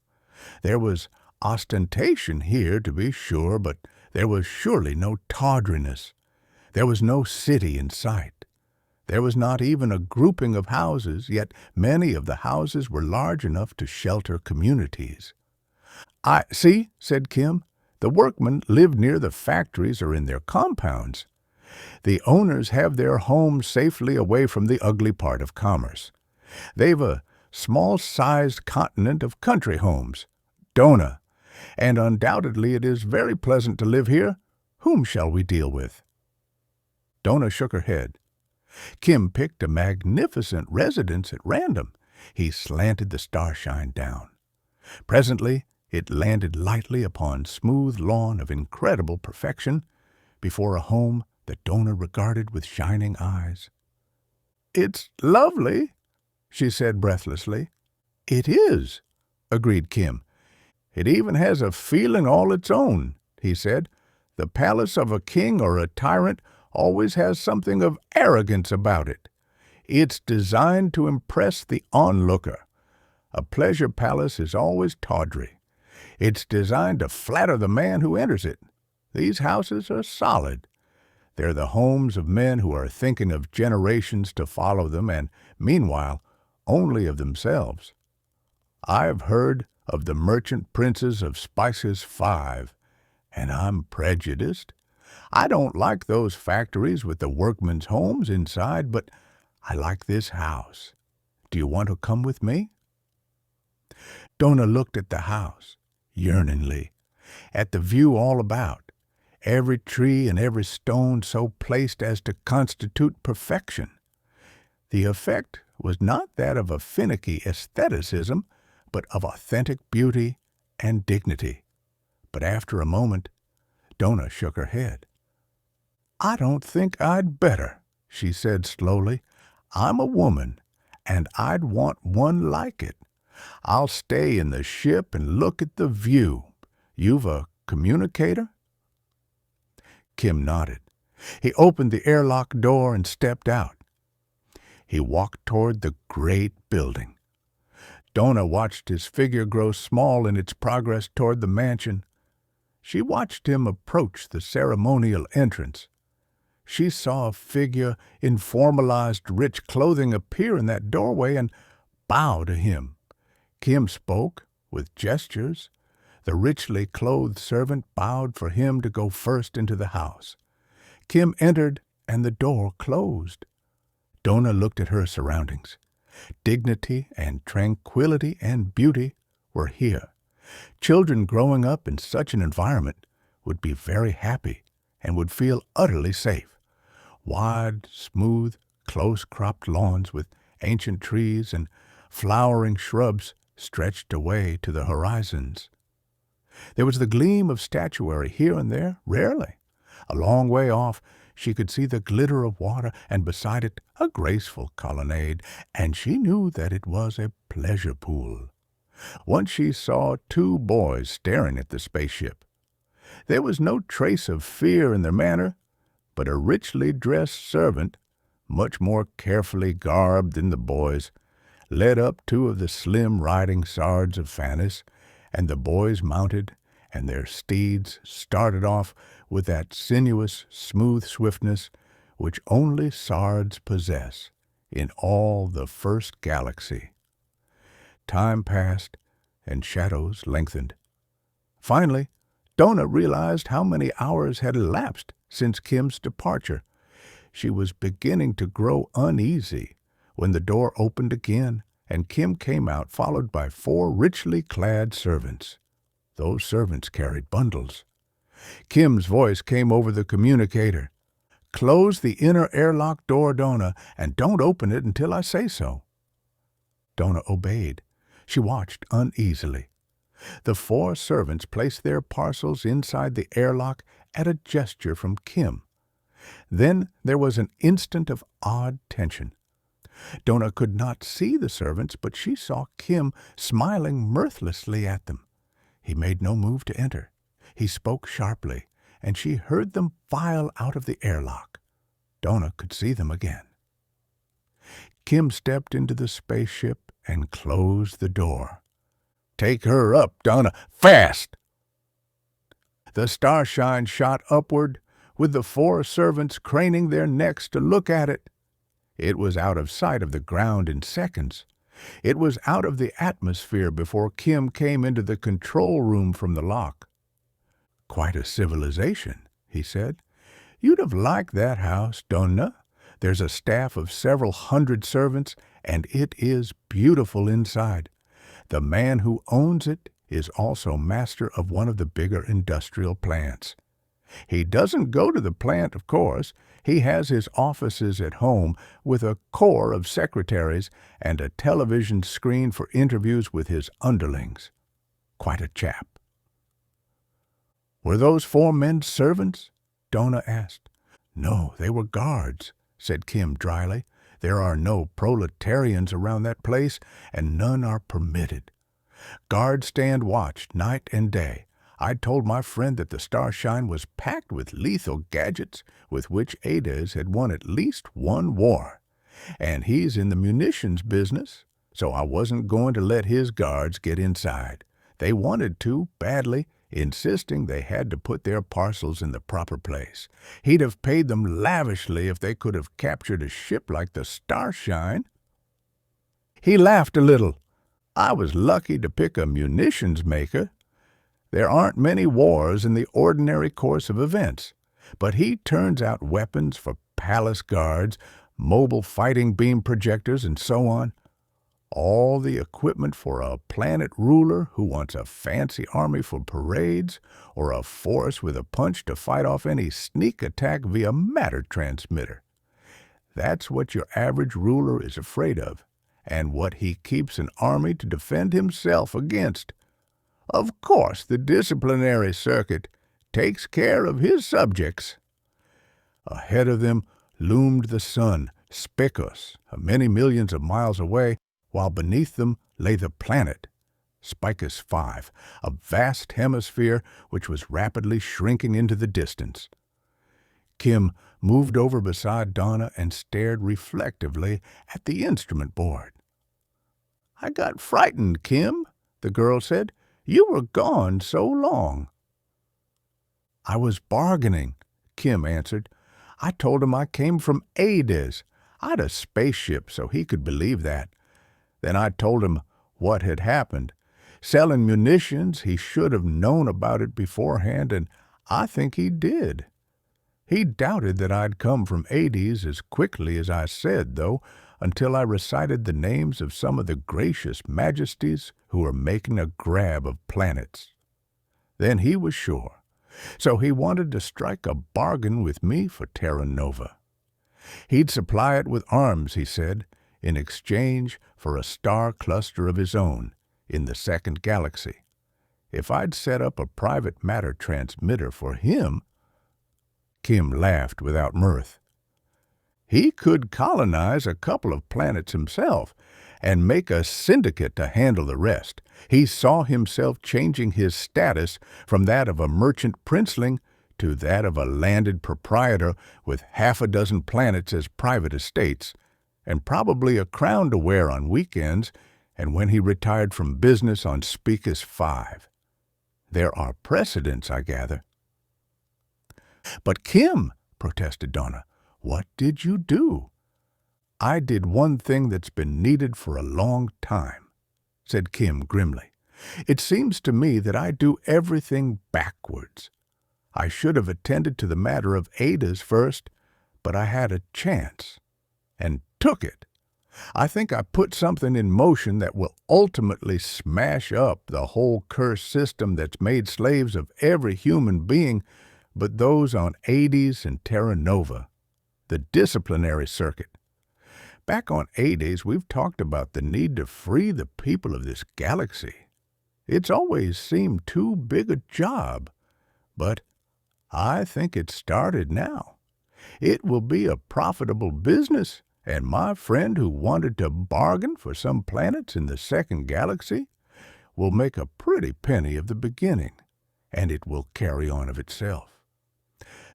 There was ostentation here, to be sure, but there was surely no tawdriness. There was no city in sight. There was not even a grouping of houses, yet many of the houses were large enough to shelter communities. "I see," said Kim. "The workmen live near the factories or in their compounds. The owners have their homes safely away from the ugly part of commerce. They've a small-sized continent of country homes, Dona, and undoubtedly it is very pleasant to live here. Whom shall we deal with?" Dona shook her head. Kim picked a magnificent residence at random. He slanted the starshine down. Presently it landed lightly upon smooth lawn of incredible perfection, before a home that Dona regarded with shining eyes. "It's lovely," she said breathlessly. "It is," agreed Kim. "It even has a feeling all its own," he said. "The palace of a king or a tyrant always has something of arrogance about it. It's designed to impress the onlooker. A pleasure palace is always tawdry. It's designed to flatter the man who enters it. These houses are solid. They're the homes of men who are thinking of generations to follow them and, meanwhile, only of themselves. I've heard of the merchant princes of Spices 5, and I'm prejudiced. I don't like those factories with the workmen's homes inside, but I like this house. Do you want to come with me?" Dona looked at the house, yearningly, at the view all about, every tree and every stone so placed as to constitute perfection. The effect was not that of a finicky aestheticism, but of authentic beauty and dignity. But after a moment, Dona shook her head. "I don't think I'd better," she said slowly. "I'm a woman, and I'd want one like it. I'll stay in the ship and look at the view. You've a communicator?" Kim nodded. He opened the airlock door and stepped out. He walked toward the great building. Dona watched his figure grow small in its progress toward the mansion. She watched him approach the ceremonial entrance. she saw a figure in formalized rich clothing appear in that doorway and bow to him. Kim spoke with gestures. The richly clothed servant bowed for him to go first into the house. Kim entered, and the door closed. Dona looked at her surroundings. Dignity and tranquility and beauty were here. Children growing up in such an environment would be very happy and would feel utterly safe. Wide, smooth, close-cropped lawns with ancient trees and flowering shrubs stretched away to the horizons. There was the gleam of statuary here and there, rarely. A long way off, she could see the glitter of water, and beside it a graceful colonnade, and she knew that it was a pleasure pool. Once she saw two boys staring at the spaceship. There was no trace of fear in their manner, but a richly dressed servant, much more carefully garbed than the boys, led up two of the slim riding sards of Fanis, and the boys mounted, and their steeds started off with that sinuous, smooth swiftness which only sards possess in all the first galaxy. Time passed, and shadows lengthened. Finally, Dona realized how many hours had elapsed since Kim's departure. She was beginning to grow uneasy when the door opened again, and Kim came out followed by 4 richly clad servants. Those servants carried bundles. Kim's voice came over the communicator. "Close the inner airlock door, Dona, and don't open it until I say so." Dona obeyed. She watched uneasily. The 4 servants placed their parcels inside the airlock at a gesture from Kim. Then there was an instant of odd tension. Dona could not see the servants, but she saw Kim smiling mirthlessly at them. He made no move to enter. He spoke sharply, and she heard them file out of the airlock. Dona could see them again. Kim stepped into the spaceship and closed the door. "Take her up, Dona, fast!" The Starshine shot upward, with the 4 servants craning their necks to look at it. It was out of sight of the ground in seconds. It was out of the atmosphere before Kim came into the control room from the lock. "Quite a civilization," he said. "You'd have liked that house, Dona. There's a staff of several hundred servants, and it is beautiful inside. The man who owns it is also master of one of the bigger industrial plants. He doesn't go to the plant, of course. He has his offices at home with a corps of secretaries and a television screen for interviews with his underlings. Quite a chap." "Were those 4 men servants?" Dona asked. "No, they were guards," said Kim dryly. "There are no proletarians around that place, and none are permitted. Guards stand watch night and day. I told my friend that the Starshine was packed with lethal gadgets with which Ardis had won at least one war. And he's in the munitions business, so I wasn't going to let his guards get inside. They wanted to, badly, insisting they had to put their parcels in the proper place. He'd have paid them lavishly if they could have captured a ship like the Starshine." He laughed a little. "I was lucky to pick a munitions maker. There aren't many wars in the ordinary course of events, but he turns out weapons for palace guards, mobile fighting beam projectors, and so on. All the equipment for a planet ruler who wants a fancy army for parades, or a force with a punch to fight off any sneak attack via matter transmitter. That's what your average ruler is afraid of, and what he keeps an army to defend himself against. Of course, the Disciplinary Circuit takes care of his subjects." Ahead of them loomed the sun, Spicus, many millions of miles away, while beneath them lay the planet, Spicus 5, a vast hemisphere which was rapidly shrinking into the distance. Kim moved over beside Dona and stared reflectively at the instrument board. "I got frightened, Kim," the girl said. "You were gone so long." "I was bargaining," Kim answered. I told him I came from Ardis. I'd a spaceship so he could believe that. Then I told him what had happened. Selling munitions, he should have known about it beforehand, and I think he did. He doubted that I'd come from Ardis as quickly as I said, though, until I recited the names of some of the gracious majesties who were making a grab of planets. Then he was sure. So he wanted to strike a bargain with me for Terra Nova. He'd supply it with arms, he said, in exchange for a star cluster of his own in the second galaxy. If I'd set up a private matter transmitter for him, Kim laughed without mirth. He could colonize a couple of planets himself and make a syndicate to handle the rest. He saw himself changing his status from that of a merchant princeling to that of a landed proprietor with half a dozen planets as private estates, and probably a crown to wear on weekends and when he retired from business on Speakus 5. There are precedents, I gather. But Kim, protested Dona, what did you do? I did one thing that's been needed for a long time, said Kim grimly. It seems to me that I do everything backwards. I should have attended to the matter of Ardis first, but I had a chance, and took it. I think I put something in motion that will ultimately smash up the whole cursed system that's made slaves of every human being but those on Ardis and Terra Nova, the Disciplinary Circuit. Back on Ardis, we've talked about the need to free the people of this galaxy. It's always seemed too big a job, but I think it's started now. It will be a profitable business, and my friend who wanted to bargain for some planets in the second galaxy will make a pretty penny of the beginning, and it will carry on of itself.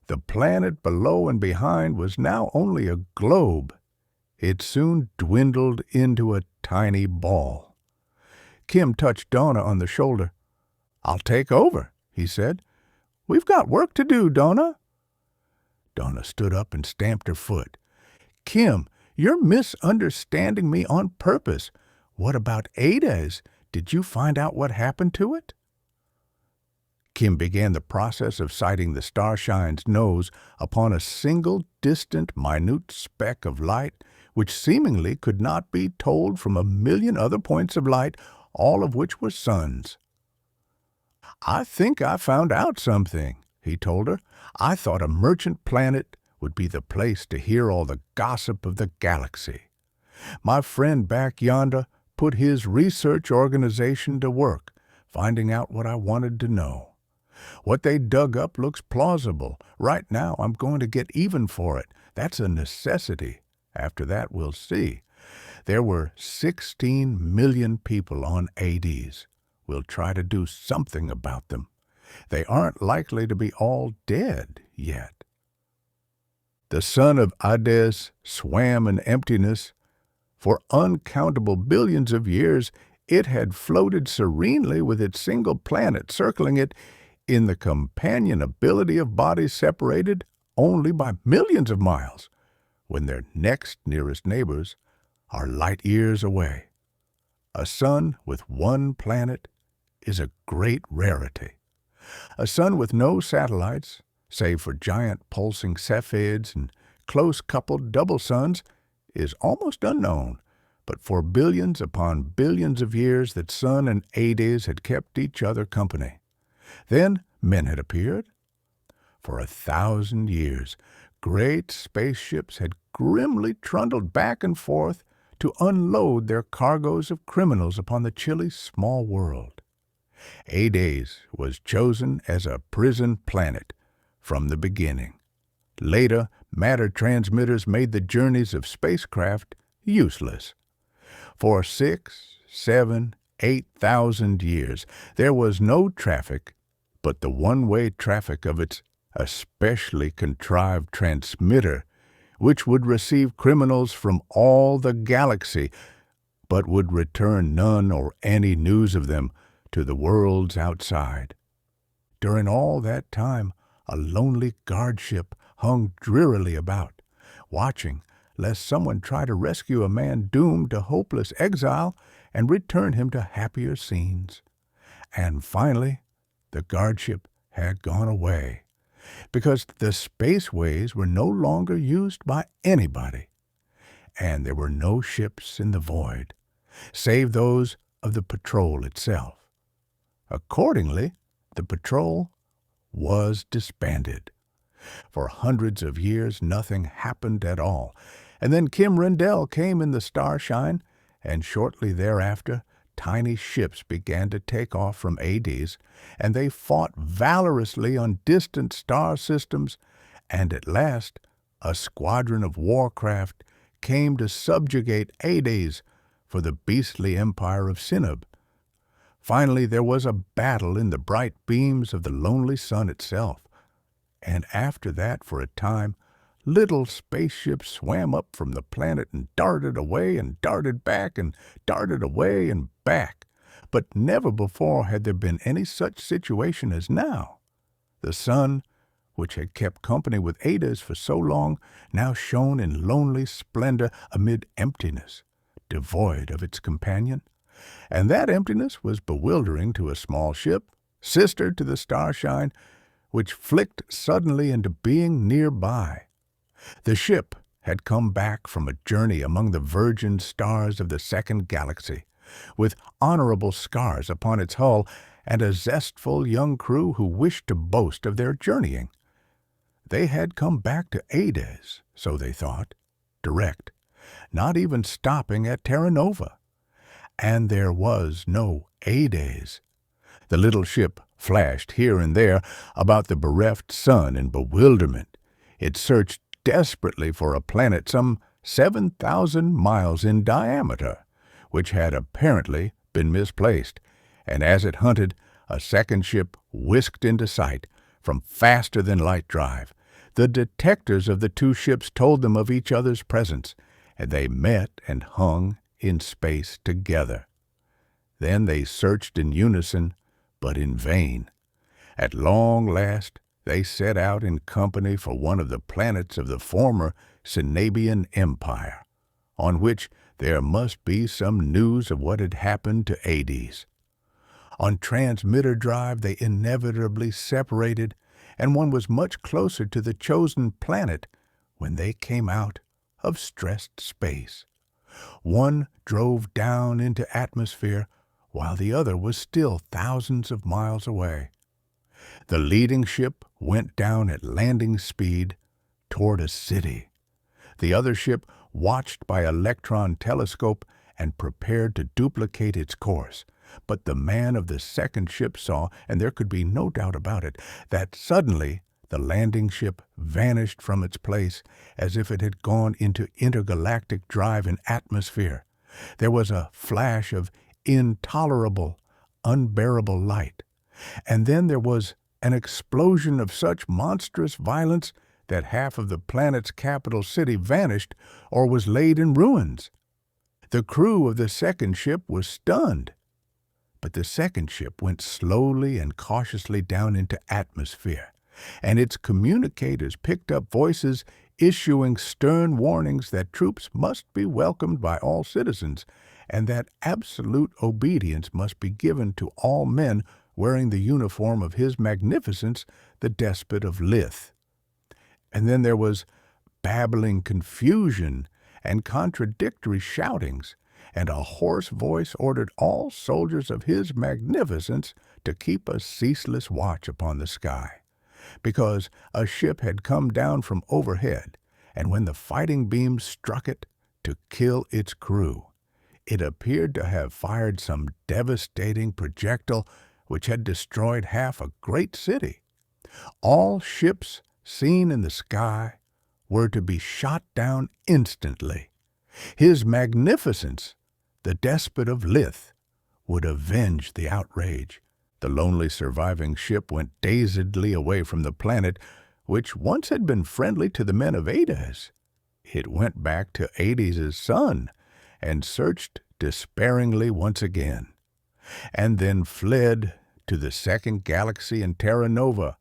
The planet below and behind was now only a globe. It soon dwindled into a tiny ball. Kim touched Dona on the shoulder. I'll take over, he said. We've got work to do, Dona. Dona stood up and stamped her foot. Kim, you're misunderstanding me on purpose. What about Ardis? Did you find out what happened to it? Kim began the process of sighting the Starshine's nose upon a single distant, minute speck of light, which seemingly could not be told from a million other points of light, all of which were suns. I think I found out something, he told her. I thought a merchant planet would be the place to hear all the gossip of the galaxy. My friend back yonder put his research organization to work, finding out what I wanted to know. What they dug up looks plausible. Right now, I'm going to get even for it. That's a necessity. After that, we'll see. There were 16 million people on Ardis. We'll try to do something about them. They aren't likely to be all dead yet. The sun of Ardis swam in emptiness. For uncountable billions of years, it had floated serenely with its single planet circling it in the companionability of bodies separated only by millions of miles, when their next nearest neighbors are light years away. A sun with one planet is a great rarity. A sun with no satellites, save for giant pulsing Cepheids and close-coupled double suns, is almost unknown, but for billions upon billions of years that sun and Ardis had kept each other company. Then men had appeared. For 1,000 years, great spaceships had grimly trundled back and forth to unload their cargoes of criminals upon the chilly small world. Ardis was chosen as a prison planet from the beginning. Later, matter transmitters made the journeys of spacecraft useless. For 6, 7, 8,000 years, there was no traffic but the one-way traffic of its especially contrived transmitter, which would receive criminals from all the galaxy, but would return none or any news of them to the worlds outside. During all that time, a lonely guardship hung drearily about, watching lest someone try to rescue a man doomed to hopeless exile and return him to happier scenes. And finally, the guardship had gone away, because the spaceways were no longer used by anybody, and there were no ships in the void, save those of the patrol itself. Accordingly, the patrol was disbanded. For hundreds of years nothing happened at all, and then Kim Rendell came in the Starshine, and shortly thereafter tiny ships began to take off from Ardis, and they fought valorously on distant star systems, and at last a squadron of warcraft came to subjugate Ardis for the beastly empire of Sinub. Finally there was a battle in the bright beams of the lonely sun itself, and after that, for a time, little spaceships swam up from the planet and darted away and darted back and darted away and back. But never before had there been any such situation as now. The sun, which had kept company with Ardis for so long, now shone in lonely splendor amid emptiness, devoid of its companion. And that emptiness was bewildering to a small ship, sister to the Starshine, which flicked suddenly into being nearby. The ship had come back from a journey among the virgin stars of the second galaxy, with honorable scars upon its hull and a zestful young crew who wished to boast of their journeying. They had come back to Ardis, so they thought, direct, not even stopping at Terra Nova. And there was no Ardis. The little ship flashed here and there about the bereft sun in bewilderment. It searched desperately for a planet some 7,000 miles in diameter, which had apparently been misplaced, and as it hunted, a second ship whisked into sight from faster-than-light drive. The detectors of the two ships told them of each other's presence, and they met and hung in space together. Then they searched in unison, but in vain. At long last, they set out in company for one of the planets of the former Sinabian Empire, on which there must be some news of what had happened to Ardis. On transmitter drive they inevitably separated, and one was much closer to the chosen planet when they came out of stressed space. One drove down into atmosphere, while the other was still thousands of miles away. The leading ship went down at landing speed toward a city. The other ship watched by electron telescope and prepared to duplicate its course. But the man of the second ship saw, and there could be no doubt about it, that suddenly the landing ship vanished from its place as if it had gone into intergalactic drive in atmosphere. There was a flash of intolerable, unbearable light, and then there was an explosion of such monstrous violence that half of the planet's capital city vanished or was laid in ruins. The crew of the second ship was stunned, but the second ship went slowly and cautiously down into atmosphere, and its communicators picked up voices issuing stern warnings that troops must be welcomed by all citizens, and that absolute obedience must be given to all men wearing the uniform of His Magnificence, the Despot of Lith. And then there was babbling confusion and contradictory shoutings, and a hoarse voice ordered all soldiers of His Magnificence to keep a ceaseless watch upon the sky, because a ship had come down from overhead, and when the fighting beams struck it, to kill its crew. It appeared to have fired some devastating projectile which had destroyed half a great city. All ships seen in the sky were to be shot down instantly. His Magnificence, the Despot of Lith, would avenge the outrage. The lonely surviving ship went dazedly away from the planet, which once had been friendly to the men of Ardis. It went back to Ardis' sun, and searched despairingly once again, and then fled to the second galaxy in Terra Nova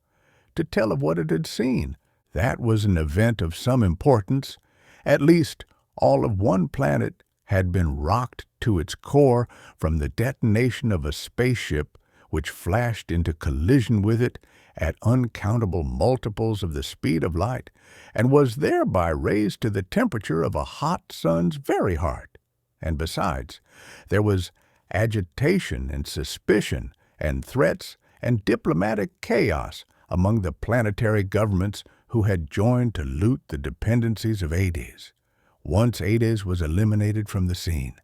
to tell of what it had seen, That was an event of some importance. At least all of one planet had been rocked to its core from the detonation of a spaceship which flashed into collision with it at uncountable multiples of the speed of light and was thereby raised to the temperature of a hot sun's very heart. And besides, there was agitation and suspicion and threats and diplomatic chaos among the planetary governments who had joined to loot the dependencies of Ardis, once Ardis was eliminated from the scene.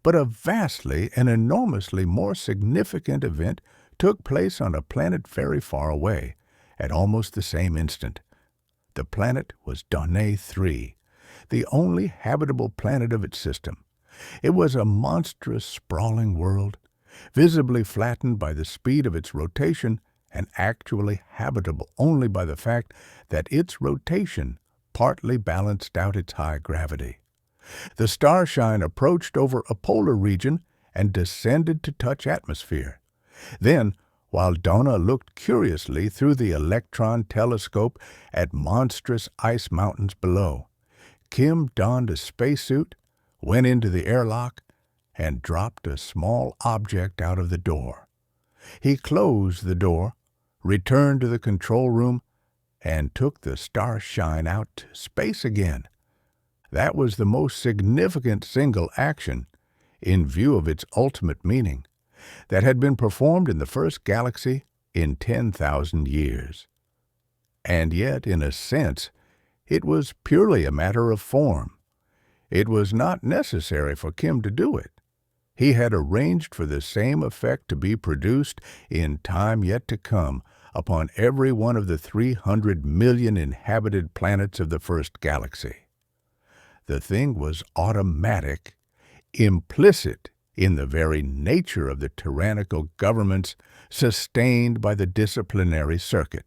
But a vastly and enormously more significant event took place on a planet very far away, at almost the same instant. The planet was Dona 3, the only habitable planet of its system. It was a monstrous, sprawling world, visibly flattened by the speed of its rotation and actually habitable only by the fact that its rotation partly balanced out its high gravity. The Starshine approached over a polar region and descended to touch atmosphere. Then, while Dona looked curiously through the electron telescope at monstrous ice mountains below, Kim donned a spacesuit, went into the airlock, and dropped a small object out of the door. He closed the door, returned to the control room, and took the Starshine out to space again. That was the most significant single action, in view of its ultimate meaning, that had been performed in the first galaxy in 10,000 years. And yet, in a sense, it was purely a matter of form. It was not necessary for Kim to do it. He had arranged for the same effect to be produced in time yet to come upon every one of the 300 million inhabited planets of the first galaxy. The thing was automatic, implicit in the very nature of the tyrannical governments sustained by the Disciplinary Circuit.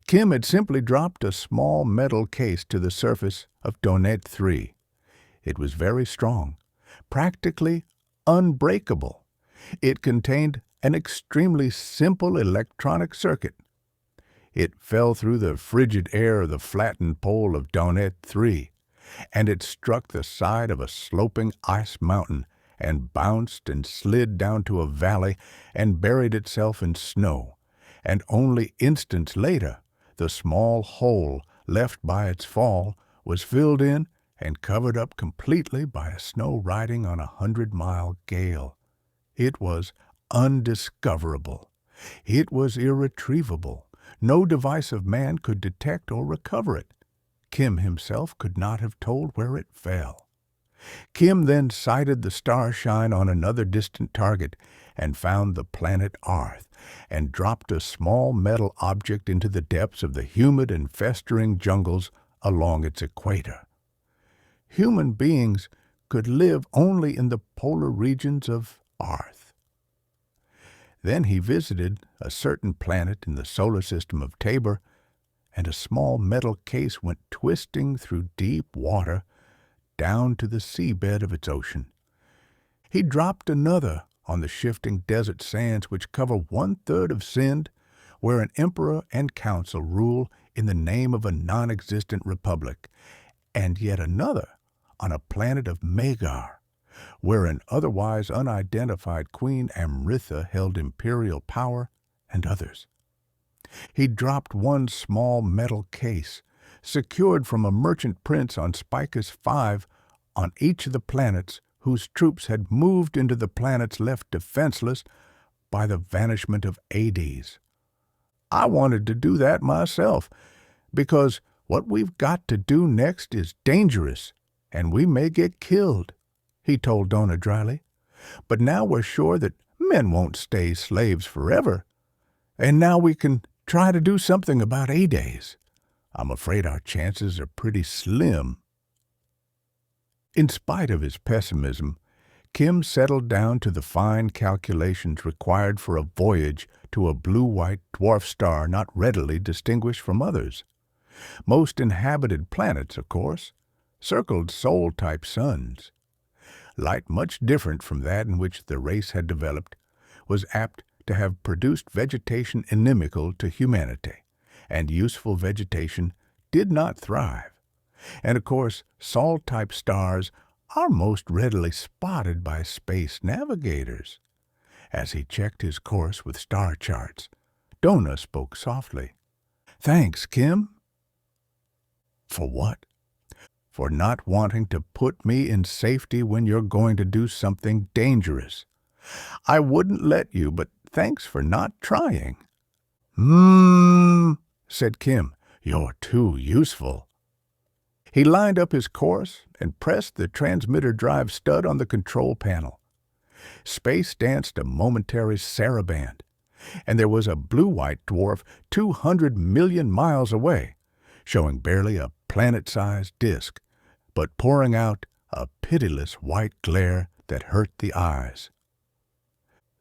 Kim had simply dropped a small metal case to the surface of Dona 3. It was very strong, practically unbreakable. It contained an extremely simple electronic circuit. It fell through the frigid air of the flattened pole of Dona 3, and it struck the side of a sloping ice mountain and bounced and slid down to a valley and buried itself in snow, and only instants later the small hole left by its fall was filled in and covered up completely by a snow riding on a 100-mile gale. It was undiscoverable. It was irretrievable. No device of man could detect or recover it. Kim himself could not have told where it fell. Kim then sighted the Starshine on another distant target and found the planet Arth and dropped a small metal object into the depths of the humid and festering jungles along its equator. Human beings could live only in the polar regions of Arth. Then he visited a certain planet in the solar system of Tabor, and a small metal case went twisting through deep water down to the seabed of its ocean. He dropped another on the shifting desert sands which cover 1/3 of Sind, where an emperor and council rule in the name of a non-existent republic, and yet another on a planet of Magar, where an otherwise unidentified Queen Amritha held imperial power, and others. He dropped one small metal case, secured from a merchant prince on Spicus 5, on each of the planets whose troops had moved into the planets left defenseless by the vanishment of Ardis. I wanted to do that myself, because what we've got to do next is dangerous, and we may get killed, he told Dona dryly. But now we're sure that men won't stay slaves forever, and now we can try to do something about Ardis. I'm afraid our chances are pretty slim. In spite of his pessimism, Kim settled down to the fine calculations required for a voyage to a blue-white dwarf star not readily distinguished from others. Most inhabited planets, of course, circled Sol-type suns. Light much different from that in which the race had developed was apt to have produced vegetation inimical to humanity, and useful vegetation did not thrive. And of course, Sol-type stars are most readily spotted by space navigators. As he checked his course with star charts, Dona spoke softly. "Thanks, Kim." "For what?" "For not wanting to put me in safety when you're going to do something dangerous. I wouldn't let you, but thanks for not trying." Said Kim. "You're too useful." He lined up his course and pressed the transmitter drive stud on the control panel. Space danced a momentary saraband, and there was a blue-white dwarf 200 million miles away, showing barely a planet-sized disk, but pouring out a pitiless white glare that hurt the eyes.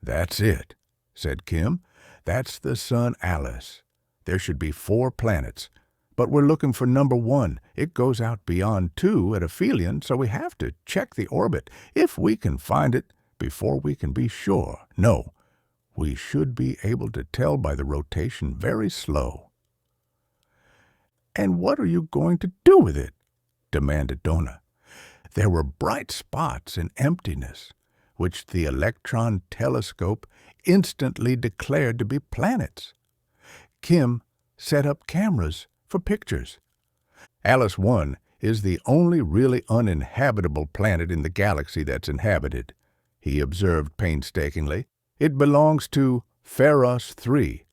"That's it," said Kim. "That's the sun Alice. There should be 4 planets, but we're looking for number 1. It goes out beyond 2 at aphelion, so we have to check the orbit, if we can find it, before we can be sure. No, we should be able to tell by the rotation very slow." "And what are you going to do with it?" demanded Dona. There were bright spots in emptiness, which the electron telescope instantly declared to be planets. Kim set up cameras for pictures. Alice 1 is the only really uninhabitable planet in the galaxy that's inhabited, he observed painstakingly. It belongs to Pharos 3.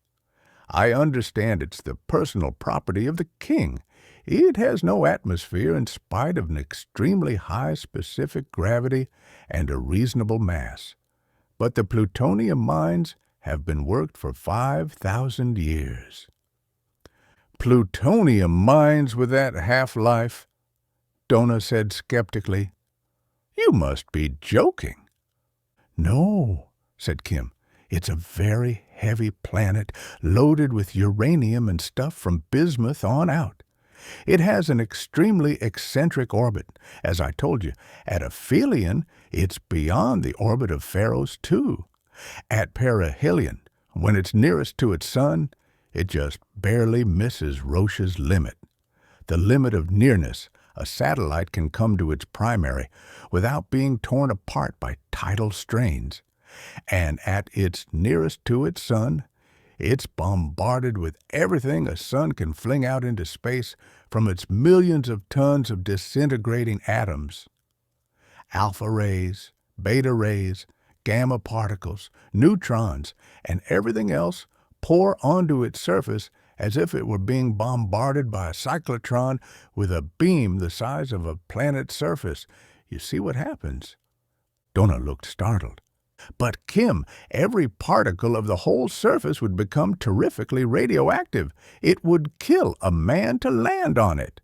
I understand it's the personal property of the king. It has no atmosphere in spite of an extremely high specific gravity and a reasonable mass. But the plutonium mines have been worked for 5,000 years. "Plutonium mines with that half-life?" Dona said skeptically. "You must be joking." "No," said Kim. "It's a very heavy planet loaded with uranium and stuff from bismuth on out. It has an extremely eccentric orbit. As I told you, at aphelion, it's beyond the orbit of Pharos 2. At perihelion, when it's nearest to its sun, it just barely misses Roche's limit. The limit of nearness a satellite can come to its primary without being torn apart by tidal strains. And at its nearest to its sun, it's bombarded with everything a sun can fling out into space from its millions of tons of disintegrating atoms. Alpha rays, beta rays, gamma particles, neutrons, and everything else pour onto its surface as if it were being bombarded by a cyclotron with a beam the size of a planet's surface. You see what happens?" Dona looked startled. "But Kim, every particle of the whole surface would become terrifically radioactive. It would kill a man to land on it."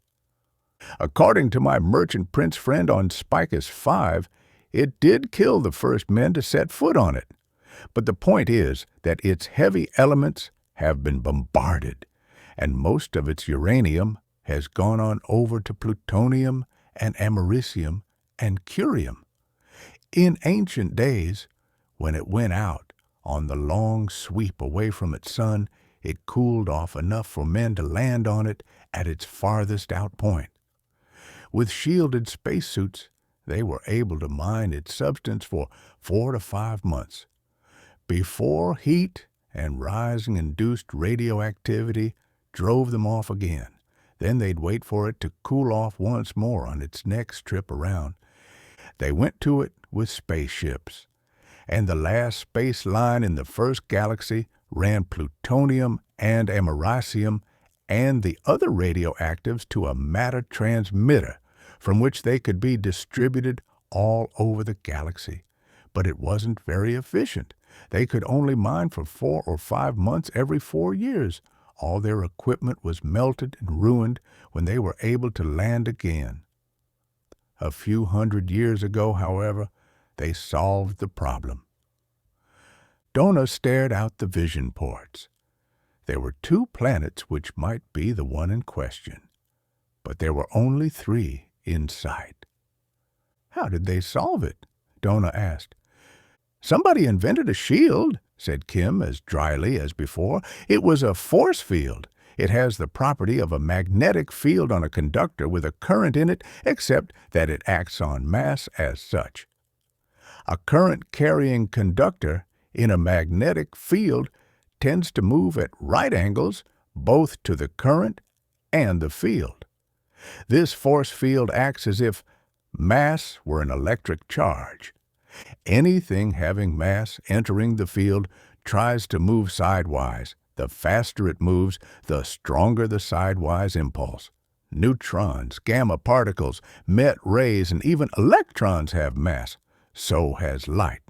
"According to my merchant prince friend on Spicus 5, it did kill the first men to set foot on it. But the point is that its heavy elements have been bombarded, and most of its uranium has gone on over to plutonium and americium and curium. In ancient days, when it went out on the long sweep away from its sun, it cooled off enough for men to land on it at its farthest out point. With shielded spacesuits, they were able to mine its substance for 4 to 5 months. Before heat and rising-induced radioactivity drove them off again. Then they'd wait for it to cool off once more on its next trip around. They went to it with spaceships, and the last space line in the first galaxy ran plutonium and americium and the other radioactives to a matter transmitter from which they could be distributed all over the galaxy. But it wasn't very efficient. They could only mine for 4 or 5 months every 4 years. All their equipment was melted and ruined when they were able to land again. A few hundred years ago, however, they solved the problem. Dona stared out the vision ports. There were 2 planets which might be the one in question, but there were only 3 in sight. "How did they solve it?" Dona asked. "Somebody invented a shield," said Kim as dryly as before. "It was a force field. It has the property of a magnetic field on a conductor with a current in it, except that it acts on mass as such. A current-carrying conductor in a magnetic field tends to move at right angles both to the current and the field. This force field acts as if mass were an electric charge. Anything having mass entering the field tries to move sidewise. The faster it moves, the stronger the sidewise impulse. Neutrons, gamma particles, met rays, and even electrons have mass. So has light.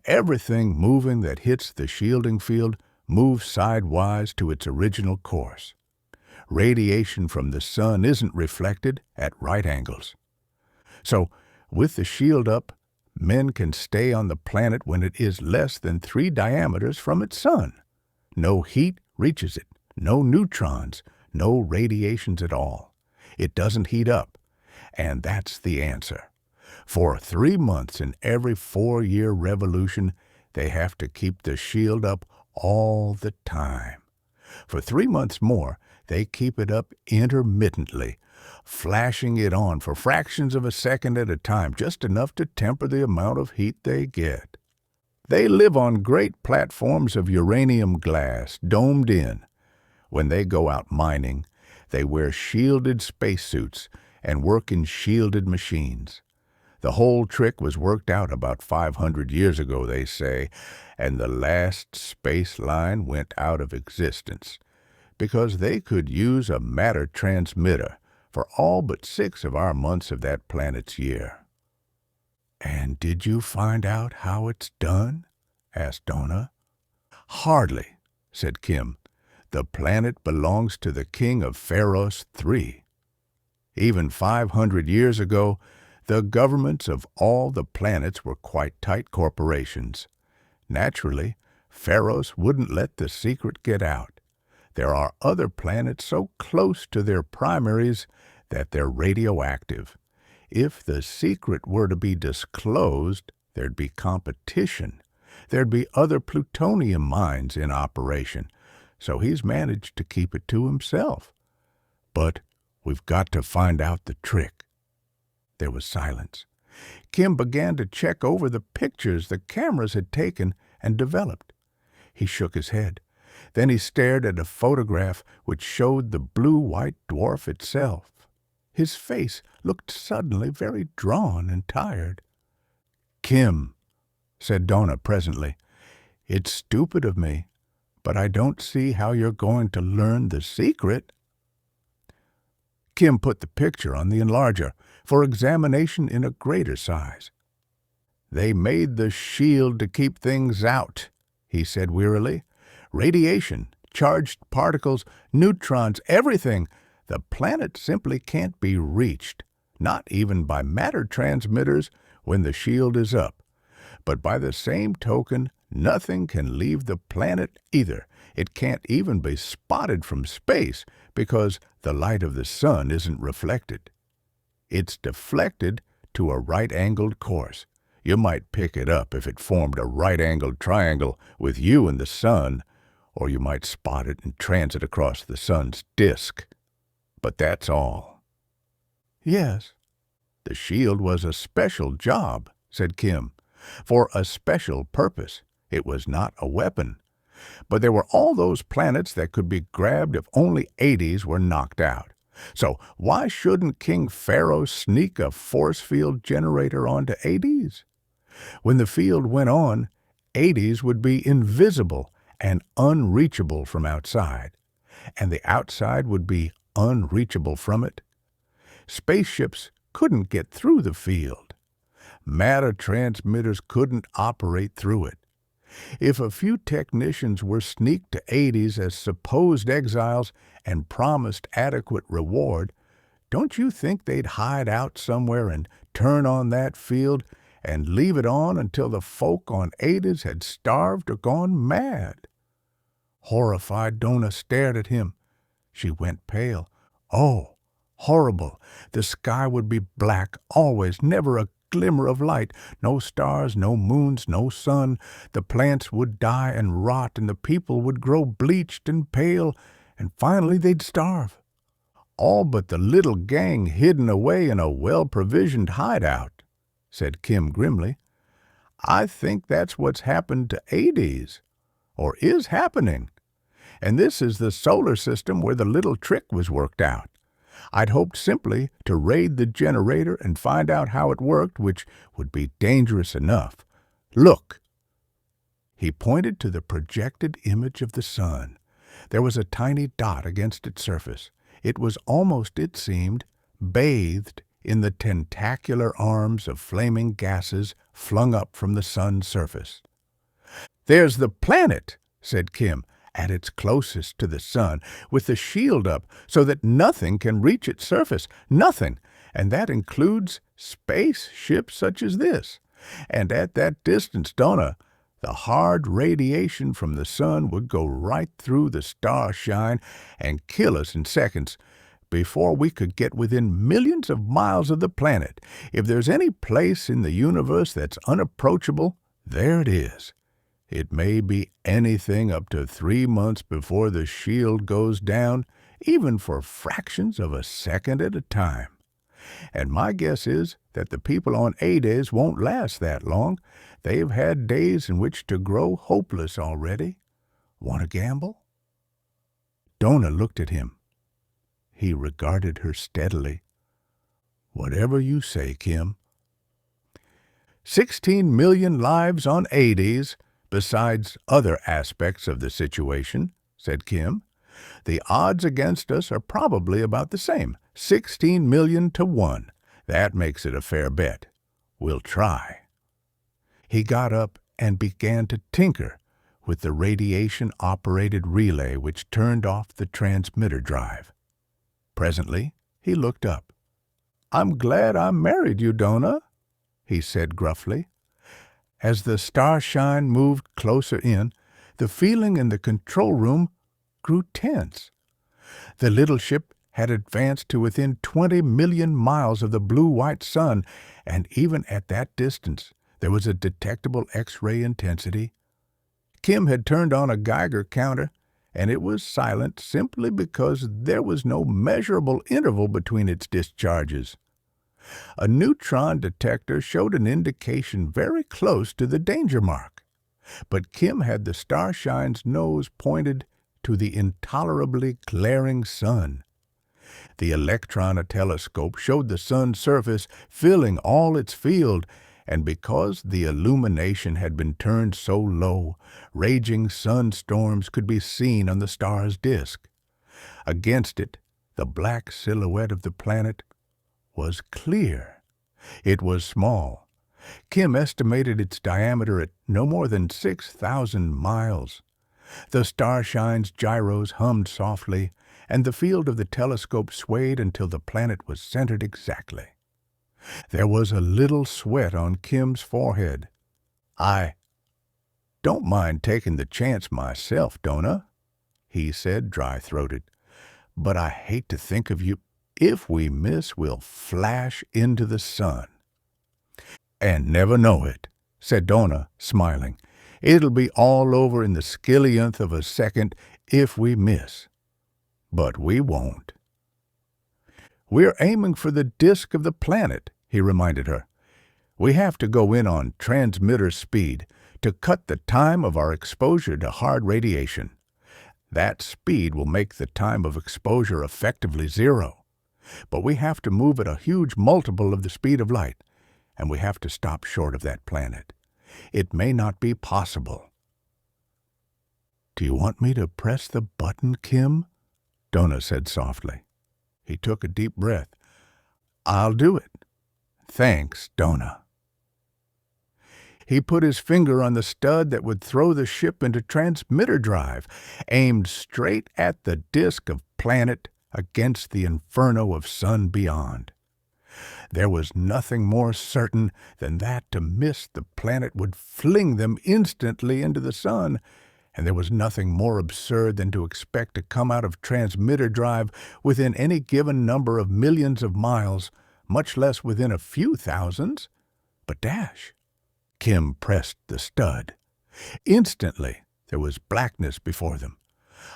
Everything moving that hits the shielding field moves sidewise to its original course. Radiation from the sun isn't reflected at right angles. So, with the shield up, men can stay on the planet when it is less than 3 diameters from its sun. No heat reaches it, no neutrons, no radiations at all. It doesn't heat up, and that's the answer. For 3 months in every 4-year revolution, they have to keep the shield up all the time. For 3 months more, they keep it up intermittently, flashing it on for fractions of a second at a time, just enough to temper the amount of heat they get. They live on great platforms of uranium glass, domed in. When they go out mining, they wear shielded spacesuits and work in shielded machines. The whole trick was worked out about 500 years ago, they say, and the last space line went out of existence because they could use a matter transmitter for all but 6 of our months of that planet's year. "And did you find out how it's done?" asked Dona. "Hardly," said Kim. "The planet belongs to the king of Pharos III. Even 500 years ago, the governments of all the planets were quite tight corporations. Naturally, Pharos wouldn't let the secret get out. There are other planets so close to their primaries that they're radioactive. If the secret were to be disclosed, there'd be competition. There'd be other plutonium mines in operation, so he's managed to keep it to himself. But we've got to find out the trick." There was silence. Kim began to check over the pictures the cameras had taken and developed. He shook his head. Then he stared at a photograph which showed the blue-white dwarf itself. His face looked suddenly very drawn and tired. "Kim," said Dona presently, "it's stupid of me, but I don't see how you're going to learn the secret." Kim put the picture on the enlarger for examination in a greater size. "They made the shield to keep things out," he said wearily. "Radiation, charged particles, neutrons, everything. The planet simply can't be reached, not even by matter transmitters when the shield is up. But by the same token, nothing can leave the planet either. It can't even be spotted from space because the light of the sun isn't reflected. It's deflected to a right-angled course. You might pick it up if it formed a right-angled triangle with you and the sun, or you might spot it in transit across the sun's disk. But that's all." "Yes, the shield was a special job," said Kim, "for a special purpose. It was not a weapon. But there were all those planets that could be grabbed if only Ardis were knocked out. So why shouldn't King Pharaoh sneak a force field generator onto Ardis? When the field went on, Ardis would be invisible and unreachable from outside, and the outside would be unreachable from it. Spaceships couldn't get through the field. Matter transmitters couldn't operate through it. If a few technicians were sneaked to Ardis as supposed exiles and promised adequate reward, don't you think they'd hide out somewhere and turn on that field and leave it on until the folk on Ardis had starved or gone mad?" Horrified, Dona stared at him. She went pale. "Oh, horrible! The sky would be black always, never a glimmer of light, no stars, no moons, no sun. The plants would die and rot, and the people would grow bleached and pale, and finally they'd starve. All but the little gang hidden away in a well-provisioned hideout, said Kim grimly. I think that's what's happened to Ardis, or is happening. And this is the solar system where the little trick was worked out. I'd hoped simply to raid the generator and find out how it worked, which would be dangerous enough. Look! He pointed to the projected image of the sun. There was a tiny dot against its surface. It was almost, it seemed, bathed in the tentacular arms of flaming gases flung up from the sun's surface. There's the planet, said Kim, at its closest to the sun, with the shield up so that nothing can reach its surface. Nothing. And that includes spaceships such as this. And at that distance, Dona, the hard radiation from the sun would go right through the Starshine and kill us in seconds before we could get within millions of miles of the planet. If there's any place in the universe that's unapproachable, there it is. It may be anything up to 3 months before the shield goes down, even for fractions of a second at a time. And my guess is that the people on Ardis won't last that long. They've had days in which to grow hopeless already. Want to gamble? Dona looked at him. He regarded her steadily. Whatever you say, Kim. 16 million lives on Ardis, besides other aspects of the situation, said Kim. The odds against us are probably about the same, 16 million to 1. That makes it a fair bet. We'll try. He got up and began to tinker with the radiation-operated relay which turned off the transmitter drive. Presently, he looked up. I'm glad I married you, Dona, he said gruffly. As the Starshine moved closer in, the feeling in the control room grew tense. The little ship had advanced to within 20 million miles of the blue-white sun, and even at that distance there was a detectable X-ray intensity. Kim had turned on a Geiger counter, and it was silent simply because there was no measurable interval between its discharges. A neutron detector showed an indication very close to the danger mark, but Kim had the Starshine's nose pointed to the intolerably glaring sun. The electron telescope showed the sun's surface filling all its field, and because the illumination had been turned so low, raging sunstorms could be seen on the star's disk. Against it, the black silhouette of the planet was clear. It was small. Kim estimated its diameter at no more than 6,000 miles. The Starshine's gyros hummed softly, and the field of the telescope swayed until the planet was centered exactly. There was a little sweat on Kim's forehead. I don't mind taking the chance myself, Dona, he said, dry-throated. But I hate to think of you. If we miss, we'll flash into the sun. And never know it, said Dona, smiling. It'll be all over in the skillionth of a second if we miss. But we won't. We're aiming for the disk of the planet, he reminded her. We have to go in on transmitter speed to cut the time of our exposure to hard radiation. That speed will make the time of exposure effectively zero. But we have to move at a huge multiple of the speed of light, and we have to stop short of that planet. It may not be possible. Do you want me to press the button, Kim? Dona said softly. He took a deep breath. I'll do it. Thanks, Dona. He put his finger on the stud that would throw the ship into transmitter drive, aimed straight at the disk of planet against the inferno of sun beyond. There was nothing more certain than that to miss the planet would fling them instantly into the sun, and there was nothing more absurd than to expect to come out of transmitter drive within any given number of millions of miles, much less within a few thousands. But dash! Kim pressed the stud. Instantly there was blackness before them.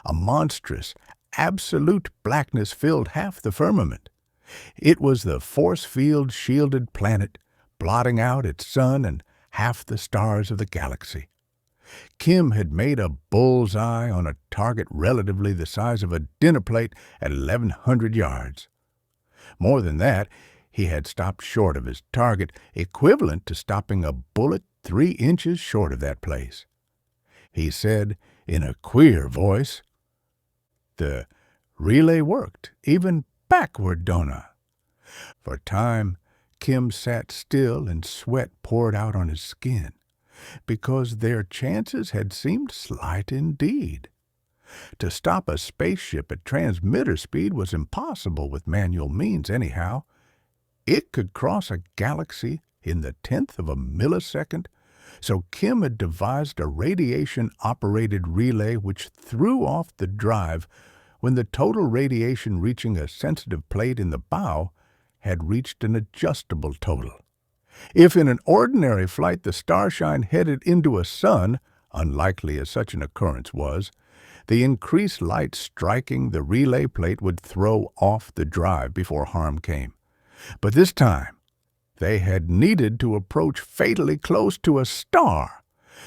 A monstrous, absolute blackness filled half the firmament. It was the force field-shielded planet, blotting out its sun and half the stars of the galaxy. Kim had made a bullseye on a target relatively the size of a dinner plate at 1,100 yards. More than that, he had stopped short of his target, equivalent to stopping a bullet 3 inches short of that place. He said in a queer voice, "The relay worked, even backward, Dona." For a time, Kim sat still and sweat poured out on his skin, because their chances had seemed slight indeed. To stop a spaceship at transmitter speed was impossible with manual means anyhow. It could cross a galaxy in the 1/10 of a millisecond, so Kim had devised a radiation-operated relay which threw off the drive when the total radiation reaching a sensitive plate in the bow had reached an adjustable total. If in an ordinary flight the Starshine headed into a sun, unlikely as such an occurrence was, the increased light striking the relay plate would throw off the drive before harm came. But this time, they had needed to approach fatally close to a star,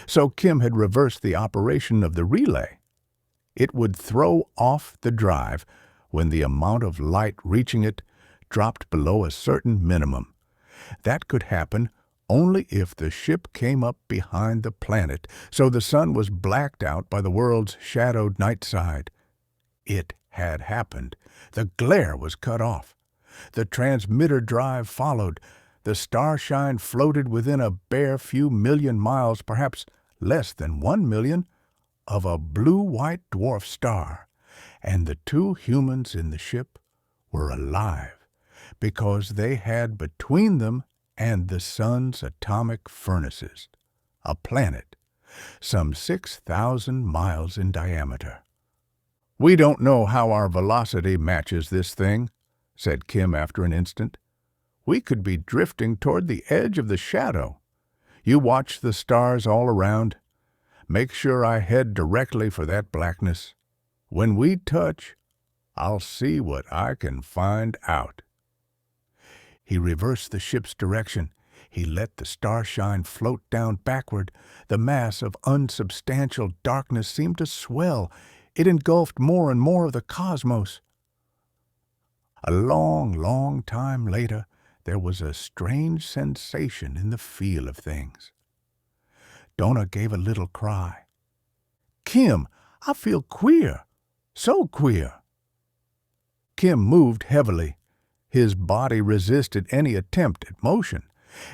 so Kim had reversed the operation of the relay. It would throw off the drive when the amount of light reaching it dropped below a certain minimum. That could happen only if the ship came up behind the planet, so the sun was blacked out by the world's shadowed night side. It had happened. The glare was cut off. The transmitter drive followed. The Starshine floated within a bare few million miles, perhaps less than 1 million, of a blue-white dwarf star, and the 2 humans in the ship were alive, because they had between them and the sun's atomic furnaces a planet, some 6,000 miles in diameter. "We don't know how our velocity matches this thing," said Kim after an instant. "We could be drifting toward the edge of the shadow. You watch the stars all around. Make sure I head directly for that blackness. When we touch, I'll see what I can find out." He reversed the ship's direction. He let the Starshine float down backward. The mass of unsubstantial darkness seemed to swell. It engulfed more and more of the cosmos. A long, long time later, there was a strange sensation in the feel of things. Dona gave a little cry. "Kim, I feel queer. So queer." Kim moved heavily. His body resisted any attempt at motion,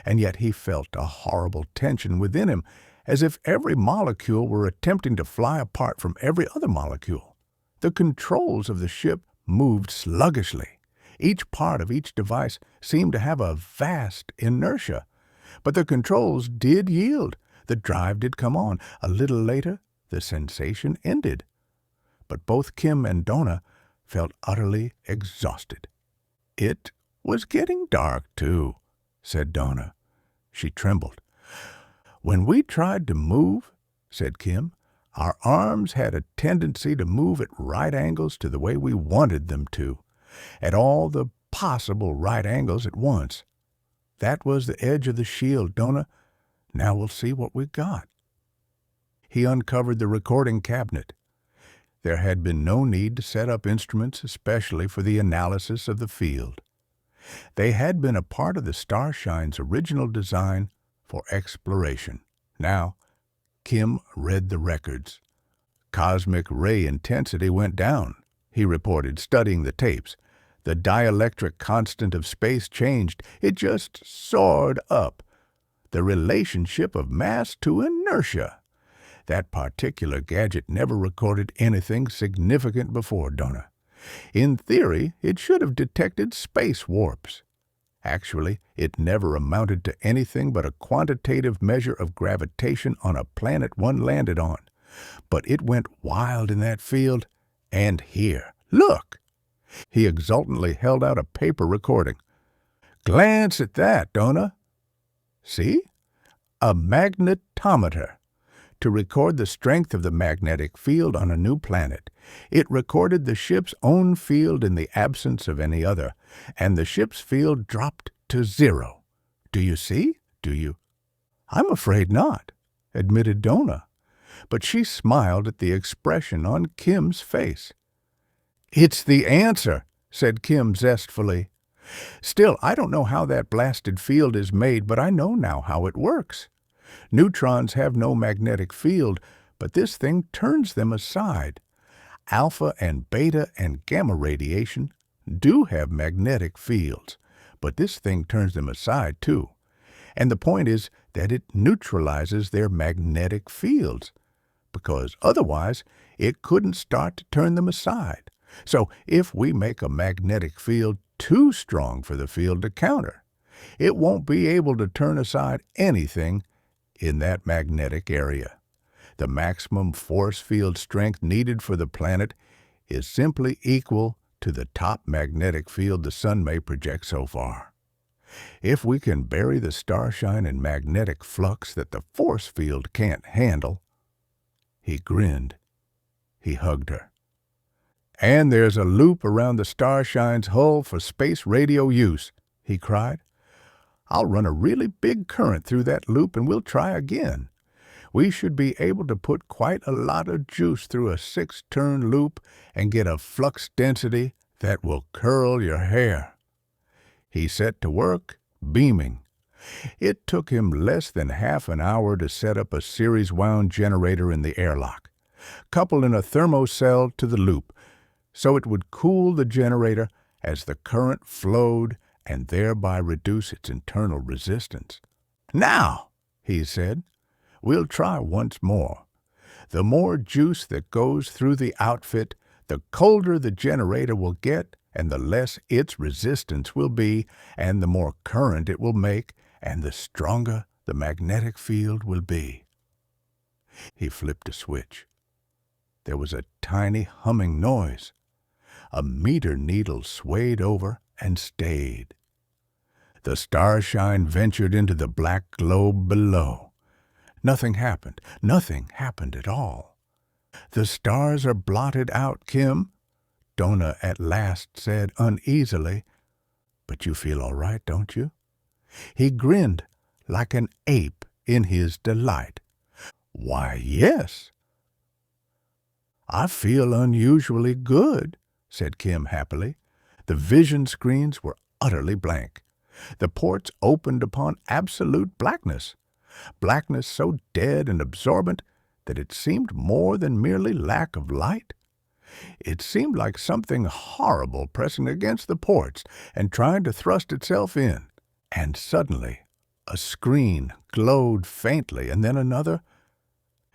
and yet he felt a horrible tension within him, as if every molecule were attempting to fly apart from every other molecule. The controls of the ship moved sluggishly. Each part of each device seemed to have a vast inertia. But the controls did yield. The drive did come on. A little later, the sensation ended. But both Kim and Dona felt utterly exhausted. "It was getting dark, too," said Dona. She trembled. "When we tried to move," said Kim, "our arms had a tendency to move at right angles to the way we wanted them to, at all the possible right angles at once. That was the edge of the shield, Dona. Now we'll see what we've got." He uncovered the recording cabinet. There had been no need to set up instruments especially for the analysis of the field. They had been a part of the Starshine's original design for exploration. Now, Kim read the records. "Cosmic ray intensity went down," he reported, studying the tapes. "The dielectric constant of space changed. It just soared up. The relationship of mass to inertia. That particular gadget never recorded anything significant before, Dona. In theory, it should have detected space warps. Actually, it never amounted to anything but a quantitative measure of gravitation on a planet one landed on. But it went wild in that field, and here. Look!" He exultantly held out a paper recording. "Glance at that, Dona. See? A magnetometer. to record the strength of the magnetic field on a new planet. It recorded the ship's own field in the absence of any other, and the ship's field dropped to 0. Do you see? Do you? I'm afraid not, admitted Dona, but she smiled at the expression on Kim's face. It's the answer, said Kim zestfully. Still, I don't know how that blasted field is made, but I know now how it works. Neutrons have no magnetic field, but this thing turns them aside. Alpha and beta and gamma radiation do have magnetic fields, but this thing turns them aside too. And the point is that it neutralizes their magnetic fields, because otherwise it couldn't start to turn them aside. So if we make a magnetic field too strong for the field to counter, it won't be able to turn aside anything in that magnetic area. The maximum force field strength needed for the planet is simply equal to the top magnetic field the sun may project so far. If we can bury the Starshine in magnetic flux that the force field can't handle— He grinned. He hugged her. And there's a loop around the Starshine's hull for space radio use, he cried. I'll run a really big current through that loop and we'll try again. We should be able to put quite a lot of juice through a 6-turn loop and get a flux density that will curl your hair. He set to work, beaming. It took him less than half an hour to set up a series-wound generator in the airlock, coupled in a thermocell to the loop, so it would cool the generator as the current flowed and thereby reduce its internal resistance. Now, he said, we'll try once more. The more juice that goes through the outfit, the colder the generator will get and the less its resistance will be, and the more current it will make, and the stronger the magnetic field will be. He flipped a switch. There was a tiny humming noise. A meter needle swayed over and stayed. The Starshine ventured into the black globe below. Nothing happened. Nothing happened at all. The stars are blotted out, Kim, Dona at last said uneasily. But you feel all right, don't you? He grinned like an ape in his delight. Why, yes. I feel unusually good, said Kim happily. The vision screens were utterly blank. The ports opened upon absolute blackness. Blackness so dead and absorbent that it seemed more than merely lack of light. It seemed like something horrible pressing against the ports and trying to thrust itself in. And suddenly a screen glowed faintly, and then another.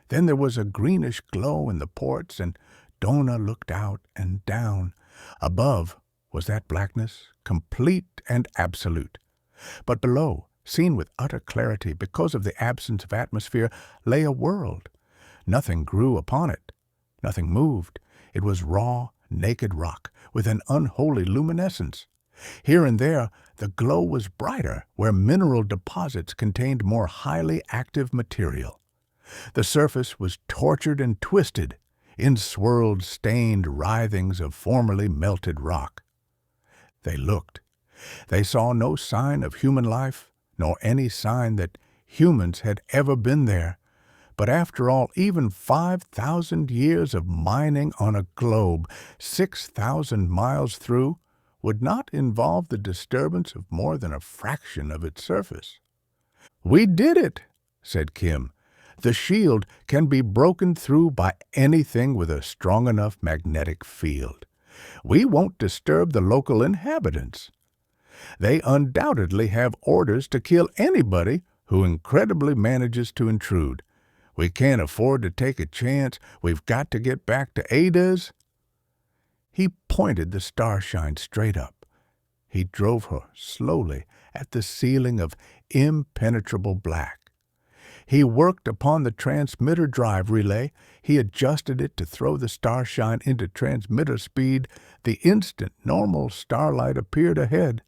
Then there was a greenish glow in the ports, and Dona looked out and down. Above was that blackness, complete and absolute. But below, seen with utter clarity because of the absence of atmosphere, lay a world. Nothing grew upon it. Nothing moved. It was raw, naked rock with an unholy luminescence. Here and there, the glow was brighter where mineral deposits contained more highly active material. The surface was tortured and twisted in swirled, stained writhings of formerly melted rock. They looked. They saw no sign of human life, nor any sign that humans had ever been there. But after all, even 5,000 years of mining on a globe 6,000 miles through would not involve the disturbance of more than a fraction of its surface. "We did it," said Kim. "The shield can be broken through by anything with a strong enough magnetic field. We won't disturb the local inhabitants. They undoubtedly have orders to kill anybody who incredibly manages to intrude. We can't afford to take a chance. We've got to get back to Ada's." He pointed the Starshine straight up. He drove her slowly at the ceiling of impenetrable black. He worked upon the transmitter drive relay. He adjusted it to throw the Starshine into transmitter speed the instant normal starlight appeared ahead.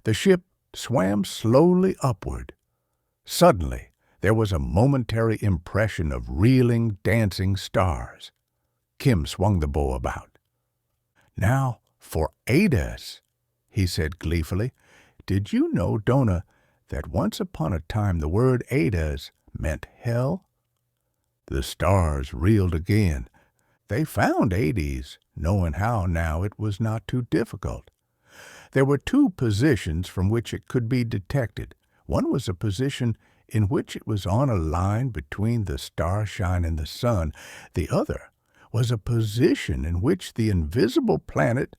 The ship swam slowly upward. Suddenly, There was a momentary impression of reeling, dancing stars. Kim swung the bow about. "Now for Ardis," he said gleefully. "Did you know, Dona, that once upon a time the word Ardis meant hell?" The stars reeled again. They found Ardis, knowing how now it was not too difficult. There were two positions from which it could be detected. One was a position in which it was on a line between the Starshine and the sun. The other was a position in which the invisible planet,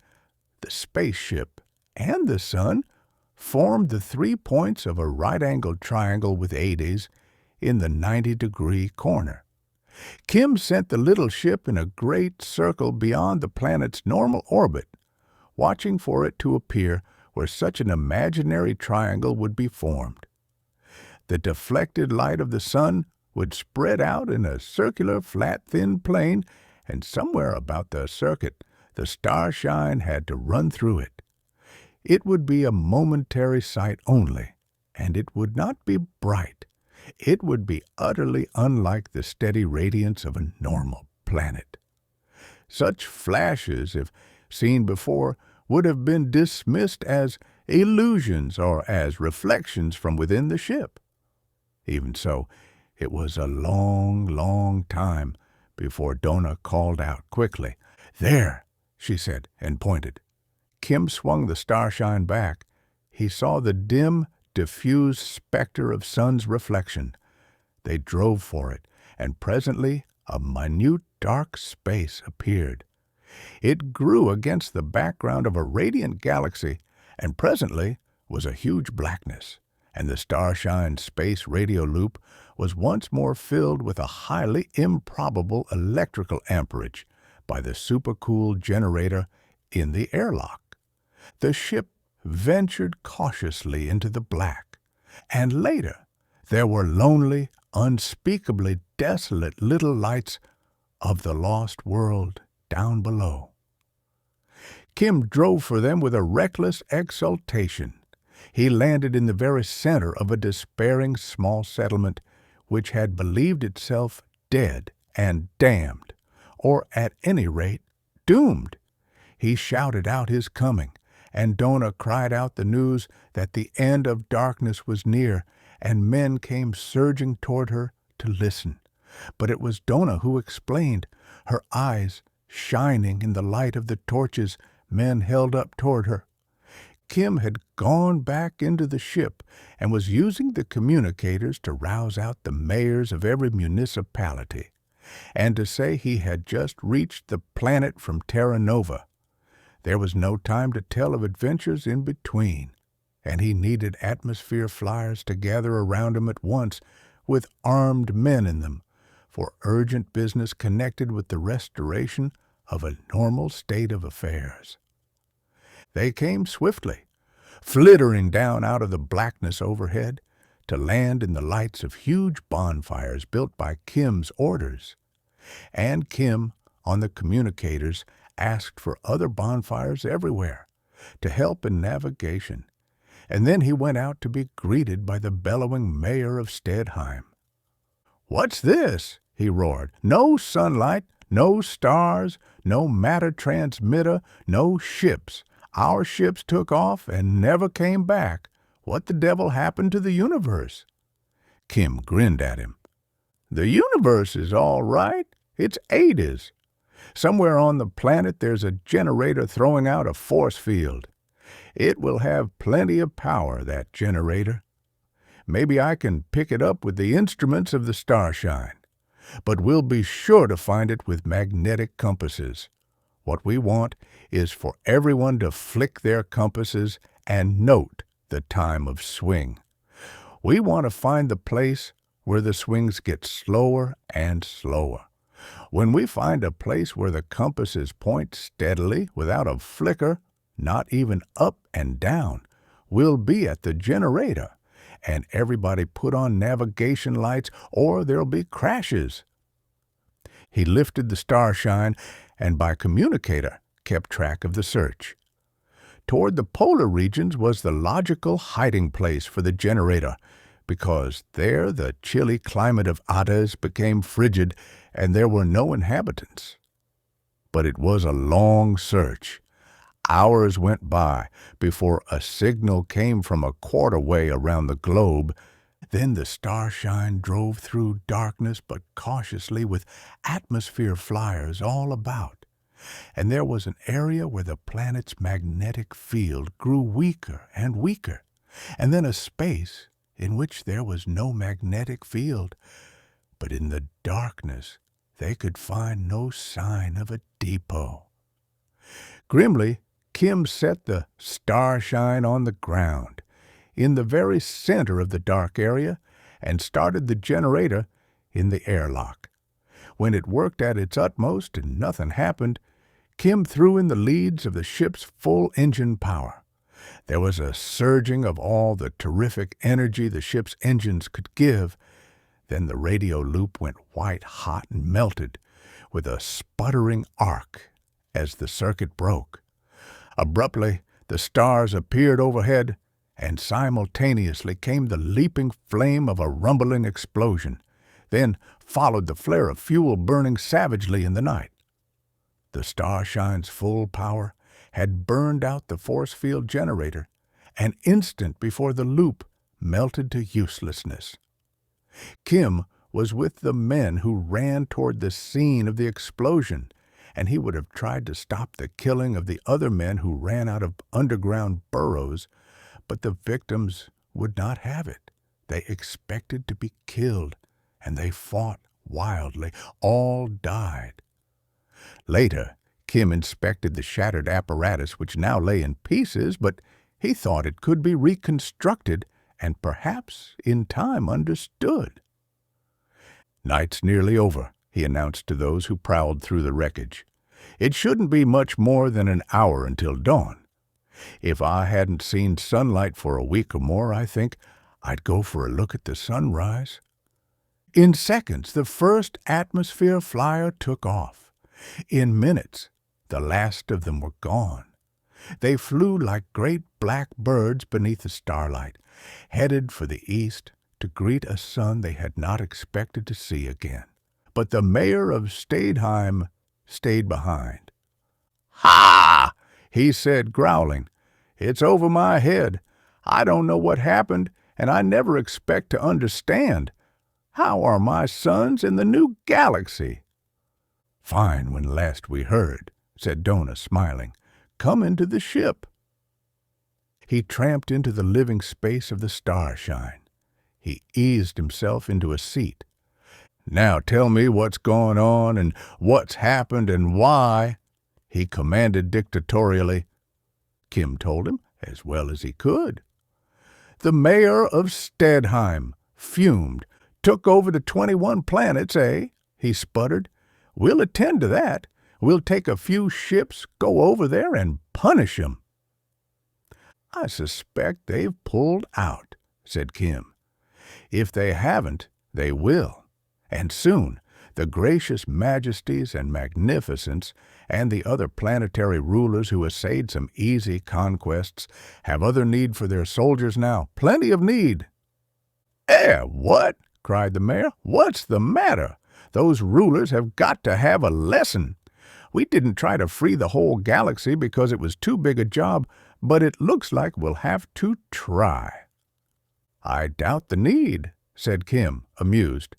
the spaceship, and the sun formed the 3 points of a right-angled triangle with Ardis in the 90-degree corner. Kim sent the little ship in a great circle beyond the planet's normal orbit, watching for it to appear where such an imaginary triangle would be formed. The deflected light of the sun would spread out in a circular, flat, thin plane, and somewhere about the circuit the Starshine had to run through it. It would be a momentary sight only, and it would not be bright. It would be utterly unlike the steady radiance of a normal planet. Such flashes, if seen before, would have been dismissed as illusions or as reflections from within the ship. Even so, it was a long, long time before Dona called out quickly. "There," she said, and pointed. Kim swung the Starshine back. He saw the dim, diffused specter of sun's reflection. They drove for it, and presently a minute dark space appeared. It grew against the background of a radiant galaxy, and presently was a huge blackness, and the Starshine's space radio loop was once more filled with a highly improbable electrical amperage by the supercooled generator in the airlock. The ship ventured cautiously into the black, and later there were lonely, unspeakably desolate little lights of the lost world down below. Kim drove for them with a reckless exultation. He landed in the very center of a despairing small settlement which had believed itself dead and damned, or at any rate doomed. He shouted out his coming, and Dona cried out the news that the end of darkness was near, and men came surging toward her to listen. But it was Dona who explained, her eyes shining in the light of the torches men held up toward her. Kim had gone back into the ship and was using the communicators to rouse out the mayors of every municipality, and to say he had just reached the planet from Terra Nova. There was no time to tell of adventures in between, and he needed atmosphere flyers to gather around him at once, with armed men in them, for urgent business connected with the restoration of a normal state of affairs. They came swiftly, flittering down out of the blackness overhead, to land in the lights of huge bonfires built by Kim's orders. And Kim, on the communicators, asked for other bonfires everywhere, to help in navigation, and then he went out to be greeted by the bellowing mayor of Stedheim. "What's this?" he roared. "No sunlight, no stars, no matter transmitter, no ships. Our ships took off and never came back. What the devil happened to the universe?" Kim grinned at him. "The universe is all right. It's Ardis. Somewhere on the planet there's a generator throwing out a force field. It will have plenty of power, that generator. Maybe I can pick it up with the instruments of the Starshine. But we'll be sure to find it with magnetic compasses. What we want is for everyone to flick their compasses and note the time of swing. We want to find the place where the swings get slower and slower. When we find a place where the compasses point steadily without a flicker, not even up and down, we'll be at the generator, and everybody put on navigation lights or there'll be crashes." He lifted the Starshine and by communicator kept track of the search. Toward the polar regions was the logical hiding place for the generator, because there the chilly climate of Ardis became frigid and there were no inhabitants. But it was a long search. Hours went by before a signal came from a quarter-way around the globe. Then the Starshine drove through darkness but cautiously with atmosphere flyers all about. And there was an area where the planet's magnetic field grew weaker and weaker, and then a space in which there was no magnetic field. But in the darkness they could find no sign of a depot. Grimly, Kim set the Starshine on the ground, in the very center of the dark area, and started the generator in the airlock. When it worked at its utmost and nothing happened, Kim threw in the leads of the ship's full engine power. There was a surging of all the terrific energy the ship's engines could give. Then the radio loop went white-hot and melted, with a sputtering arc as the circuit broke. Abruptly, the stars appeared overhead, and simultaneously came the leaping flame of a rumbling explosion. Then followed the flare of fuel burning savagely in the night. The Starshine's full power had burned out the force field generator, an instant before the loop melted to uselessness. Kim was with the men who ran toward the scene of the explosion, and he would have tried to stop the killing of the other men who ran out of underground burrows, but the victims would not have it. They expected to be killed, and they fought wildly. All died. Later, Kim inspected the shattered apparatus which now lay in pieces, but he thought it could be reconstructed and perhaps in time understood. "Night's nearly over," he announced to those who prowled through the wreckage. "It shouldn't be much more than an hour until dawn. If I hadn't seen sunlight for a week or more, I think I'd go for a look at the sunrise." In seconds, the first atmosphere flyer took off. In minutes, the last of them were gone. They flew like great black birds beneath the starlight, headed for the east to greet a sun they had not expected to see again. But the mayor of Stadeheim stayed behind. "Ha!" he said, growling. "It's over my head. I don't know what happened, and I never expect to understand. How are my sons in the new galaxy?" "Fine when last we heard," said Dona, smiling. "Come into the ship." He tramped into the living space of the Starshine. He eased himself into a seat. "Now tell me what's going on and what's happened and why," he commanded dictatorially. Kim told him as well as he could. "The mayor of Stadeheim fumed. Took over the 21 planets, eh?" he sputtered. "We'll attend to that. We'll take a few ships, go over there, and punish 'em." "I suspect they've pulled out," said Kim. "If they haven't, they will. And soon the gracious majesties and magnificence and the other planetary rulers who essayed some easy conquests have other need for their soldiers now. Plenty of need." What?" cried the mayor. "What's the matter? Those rulers have got to have a lesson. We didn't try to free the whole galaxy because it was too big a job, but it looks like we'll have to try." "I doubt the need," said Kim, amused.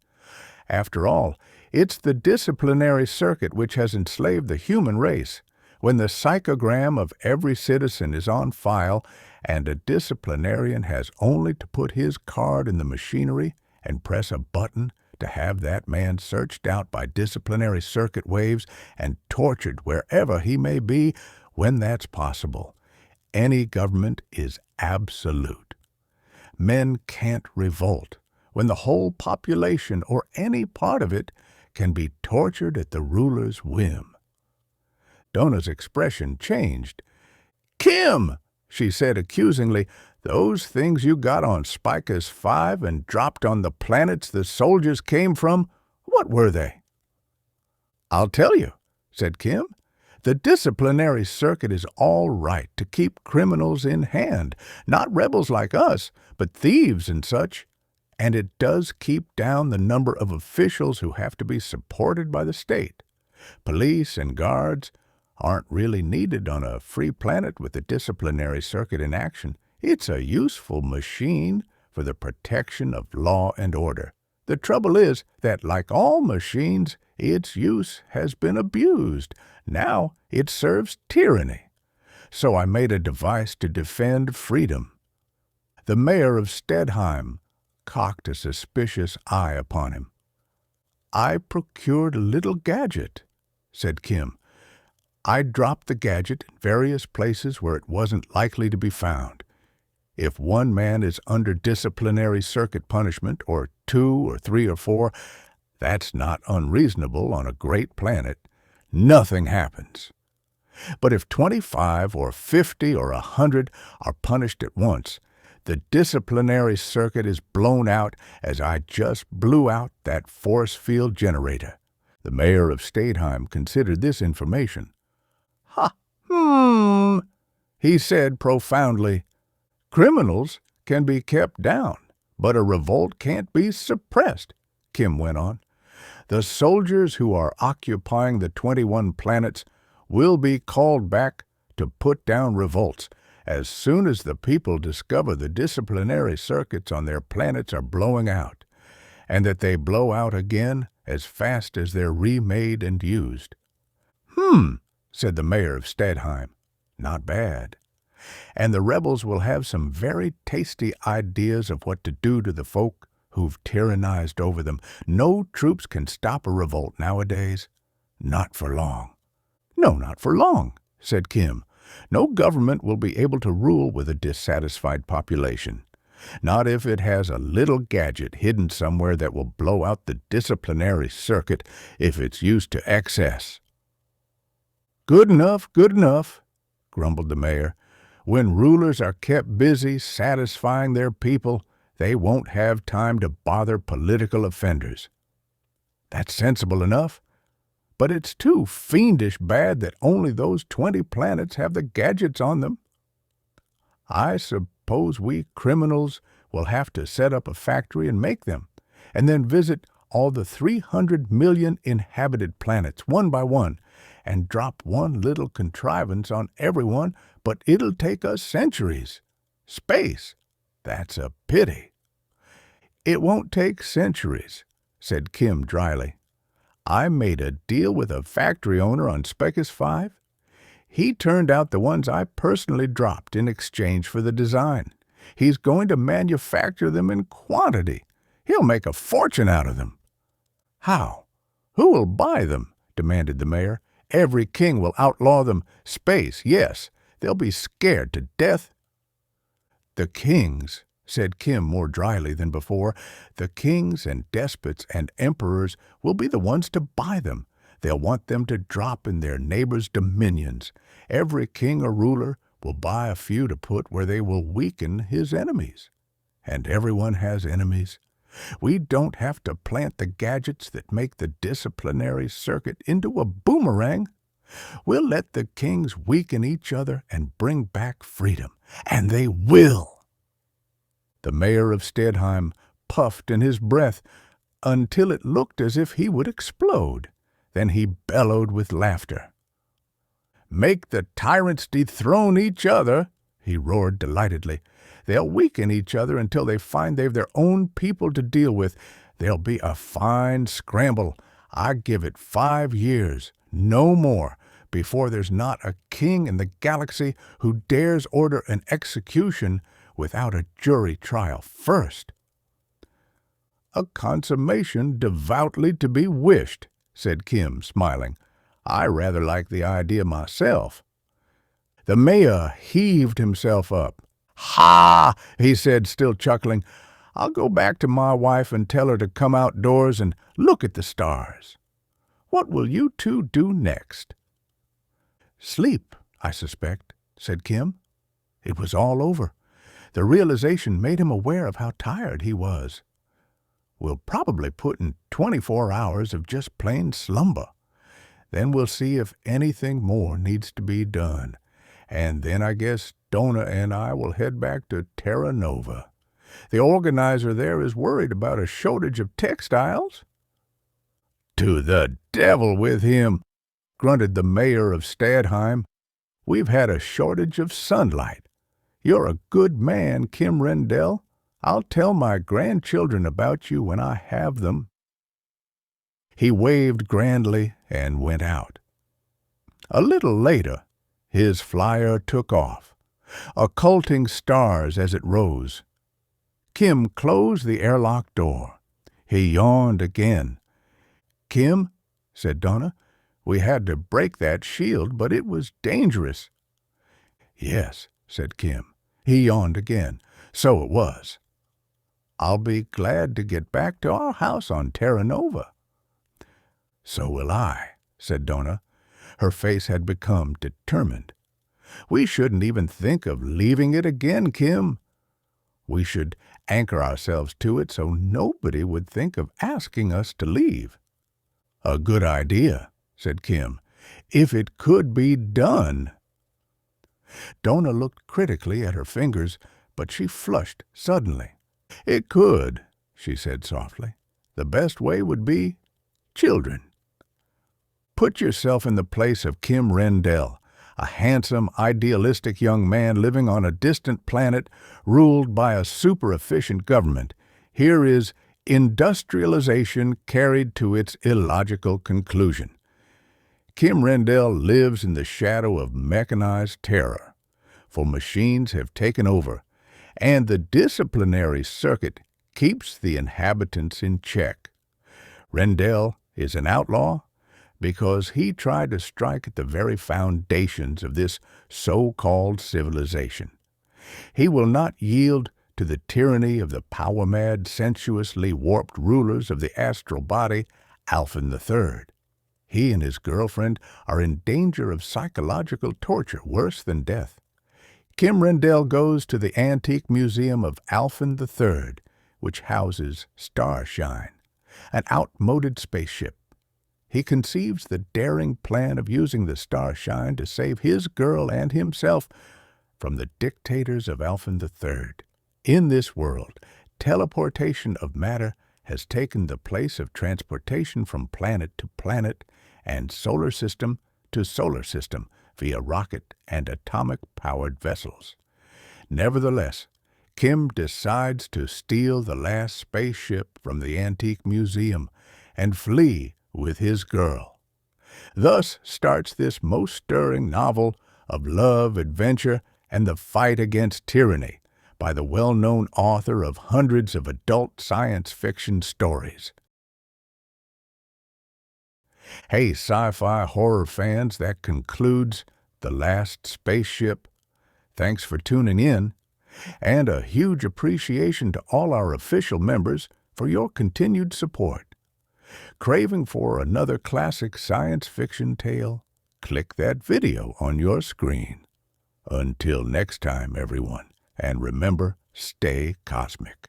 "After all, it's the disciplinary circuit which has enslaved the human race. When the psychogram of every citizen is on file, and a disciplinarian has only to put his card in the machinery and press a button to have that man searched out by disciplinary circuit waves and tortured wherever he may be when that's possible. Any government is absolute. Men can't revolt when the whole population or any part of it can be tortured at the ruler's whim." Dona's expression changed. "Kim," she said accusingly, "those things you got on Spica's 5 and dropped on the planets the soldiers came from, what were they?" "I'll tell you," said Kim. "The disciplinary circuit is all right to keep criminals in hand, not rebels like us, but thieves and such. and it does keep down the number of officials who have to be supported by the state. Police and guards aren't really needed on a free planet with the disciplinary circuit in action. It's a useful machine for the protection of law and order. The trouble is that, like all machines, its use has been abused. Now it serves tyranny. So I made a device to defend freedom. The mayor of Stedheim cocked a suspicious eye upon him. I procured a little gadget, said Kim. I dropped the gadget in various places where it wasn't likely to be found. If one man is under disciplinary circuit punishment, or 2 or 3 or 4, that's not unreasonable on a great planet. Nothing happens. But if 25 or 50 or 100 are punished at once, the disciplinary circuit is blown out, as I just blew out that force field generator. The mayor of Stedheim considered this information. He said profoundly, criminals can be kept down, but a revolt can't be suppressed, Kim went on. The soldiers who are occupying the 21 planets will be called back to put down revolts as soon as the people discover the disciplinary circuits on their planets are blowing out, and that they blow out again as fast as they're remade and used. Said the mayor of Stedheim. Not bad. And the rebels will have some very tasty ideas of what to do to the folk who've tyrannized over them. No troops can stop a revolt nowadays. Not for long. No, not for long, said Kim. No government will be able to rule with a dissatisfied population. Not if it has a little gadget hidden somewhere that will blow out the disciplinary circuit if it's used to excess. Good enough, grumbled the mayor. When rulers are kept busy satisfying their people, they won't have time to bother political offenders. That's sensible enough, but it's too fiendish bad that only those 20 planets have the gadgets on them. I suppose we criminals will have to set up a factory and make them, and then visit all the 300 million inhabited planets one by one, and drop one little contrivance on everyone, but it'll take us centuries. Space, that's a pity. It won't take centuries, said Kim dryly. I made a deal with a factory owner on Specus 5. He turned out the ones I personally dropped in exchange for the design. He's going to manufacture them in quantity. He'll make a fortune out of them. How? Who will buy them? Demanded the mayor. Every king will outlaw them. Space, yes. They'll be scared to death. The kings, said Kim more dryly than before, the kings and despots and emperors will be the ones to buy them. They'll want them to drop in their neighbors' dominions. Every king or ruler will buy a few to put where they will weaken his enemies. And everyone has enemies. We don't have to plant the gadgets that make the disciplinary circuit into a boomerang. We'll let the kings weaken each other and bring back freedom. And they will. The mayor of Stedheim puffed in his breath until it looked as if he would explode. Then he bellowed with laughter. Make the tyrants dethrone each other, he roared delightedly. They'll weaken each other until they find they've their own people to deal with. There'll be a fine scramble. I give it 5 years, no more, before there's not a king in the galaxy who dares order an execution without a jury trial first. A consummation devoutly to be wished, said Kim, smiling. I rather like the idea myself. The mayor heaved himself up. Ha! He said, still chuckling. I'll go back to my wife and tell her to come outdoors and look at the stars. What will you two do next? Sleep, I suspect, said Kim. It was all over. The realization made him aware of how tired he was. We'll probably put in 24 hours of just plain slumber. Then we'll see if anything more needs to be done. And then I guess Dona and I will head back to Terra Nova. The organizer there is worried about a shortage of textiles." "To the devil with him," grunted the mayor of Stadheim. "We've had a shortage of sunlight. You're a good man, Kim Rendell. I'll tell my grandchildren about you when I have them." He waved grandly and went out. A little later, his flyer took off, occulting stars as it rose. Kim closed the airlock door. He yawned again. "Kim," said Dona, "we had to break that shield, but it was dangerous." "Yes," said Kim. He yawned again. "So it was. I'll be glad to get back to our house on Terra Nova." "So will I," said Dona. Her face had become determined. "We shouldn't even think of leaving it again, Kim. We should anchor ourselves to it so nobody would think of asking us to leave." "A good idea," said Kim, "if it could be done." Dona looked critically at her fingers, but she flushed suddenly. "It could," she said softly. "The best way would be children. Put yourself in the place of Kim Rendell, a handsome, idealistic young man living on a distant planet ruled by a super-efficient government. Here is industrialization carried to its illogical conclusion. Kim Rendell lives in the shadow of mechanized terror, for machines have taken over, and the disciplinary circuit keeps the inhabitants in check. Rendell is an outlaw because he tried to strike at the very foundations of this so-called civilization. He will not yield to the tyranny of the power-mad, sensuously warped rulers of the astral body, Alphen III. He and his girlfriend are in danger of psychological torture worse than death. Kim Rendell goes to the Antique Museum of Alphen III, which houses Starshine, an outmoded spaceship. He conceives the daring plan of using the Starshine to save his girl and himself from the dictators of Alphen III. In this world, teleportation of matter has taken the place of transportation from planet to planet and solar system to solar system via rocket and atomic-powered vessels. Nevertheless, Kim decides to steal the last spaceship from the Antique Museum and flee with his girl. Thus starts this most stirring novel of love, adventure, and the fight against tyranny by the well-known author of hundreds of adult science fiction stories. Hey, sci-fi horror fans, that concludes The Last Spaceship. Thanks for tuning in, and a huge appreciation to all our official members for your continued support. Craving for another classic science fiction tale? Click that video on your screen. Until next time, everyone, and remember, stay cosmic.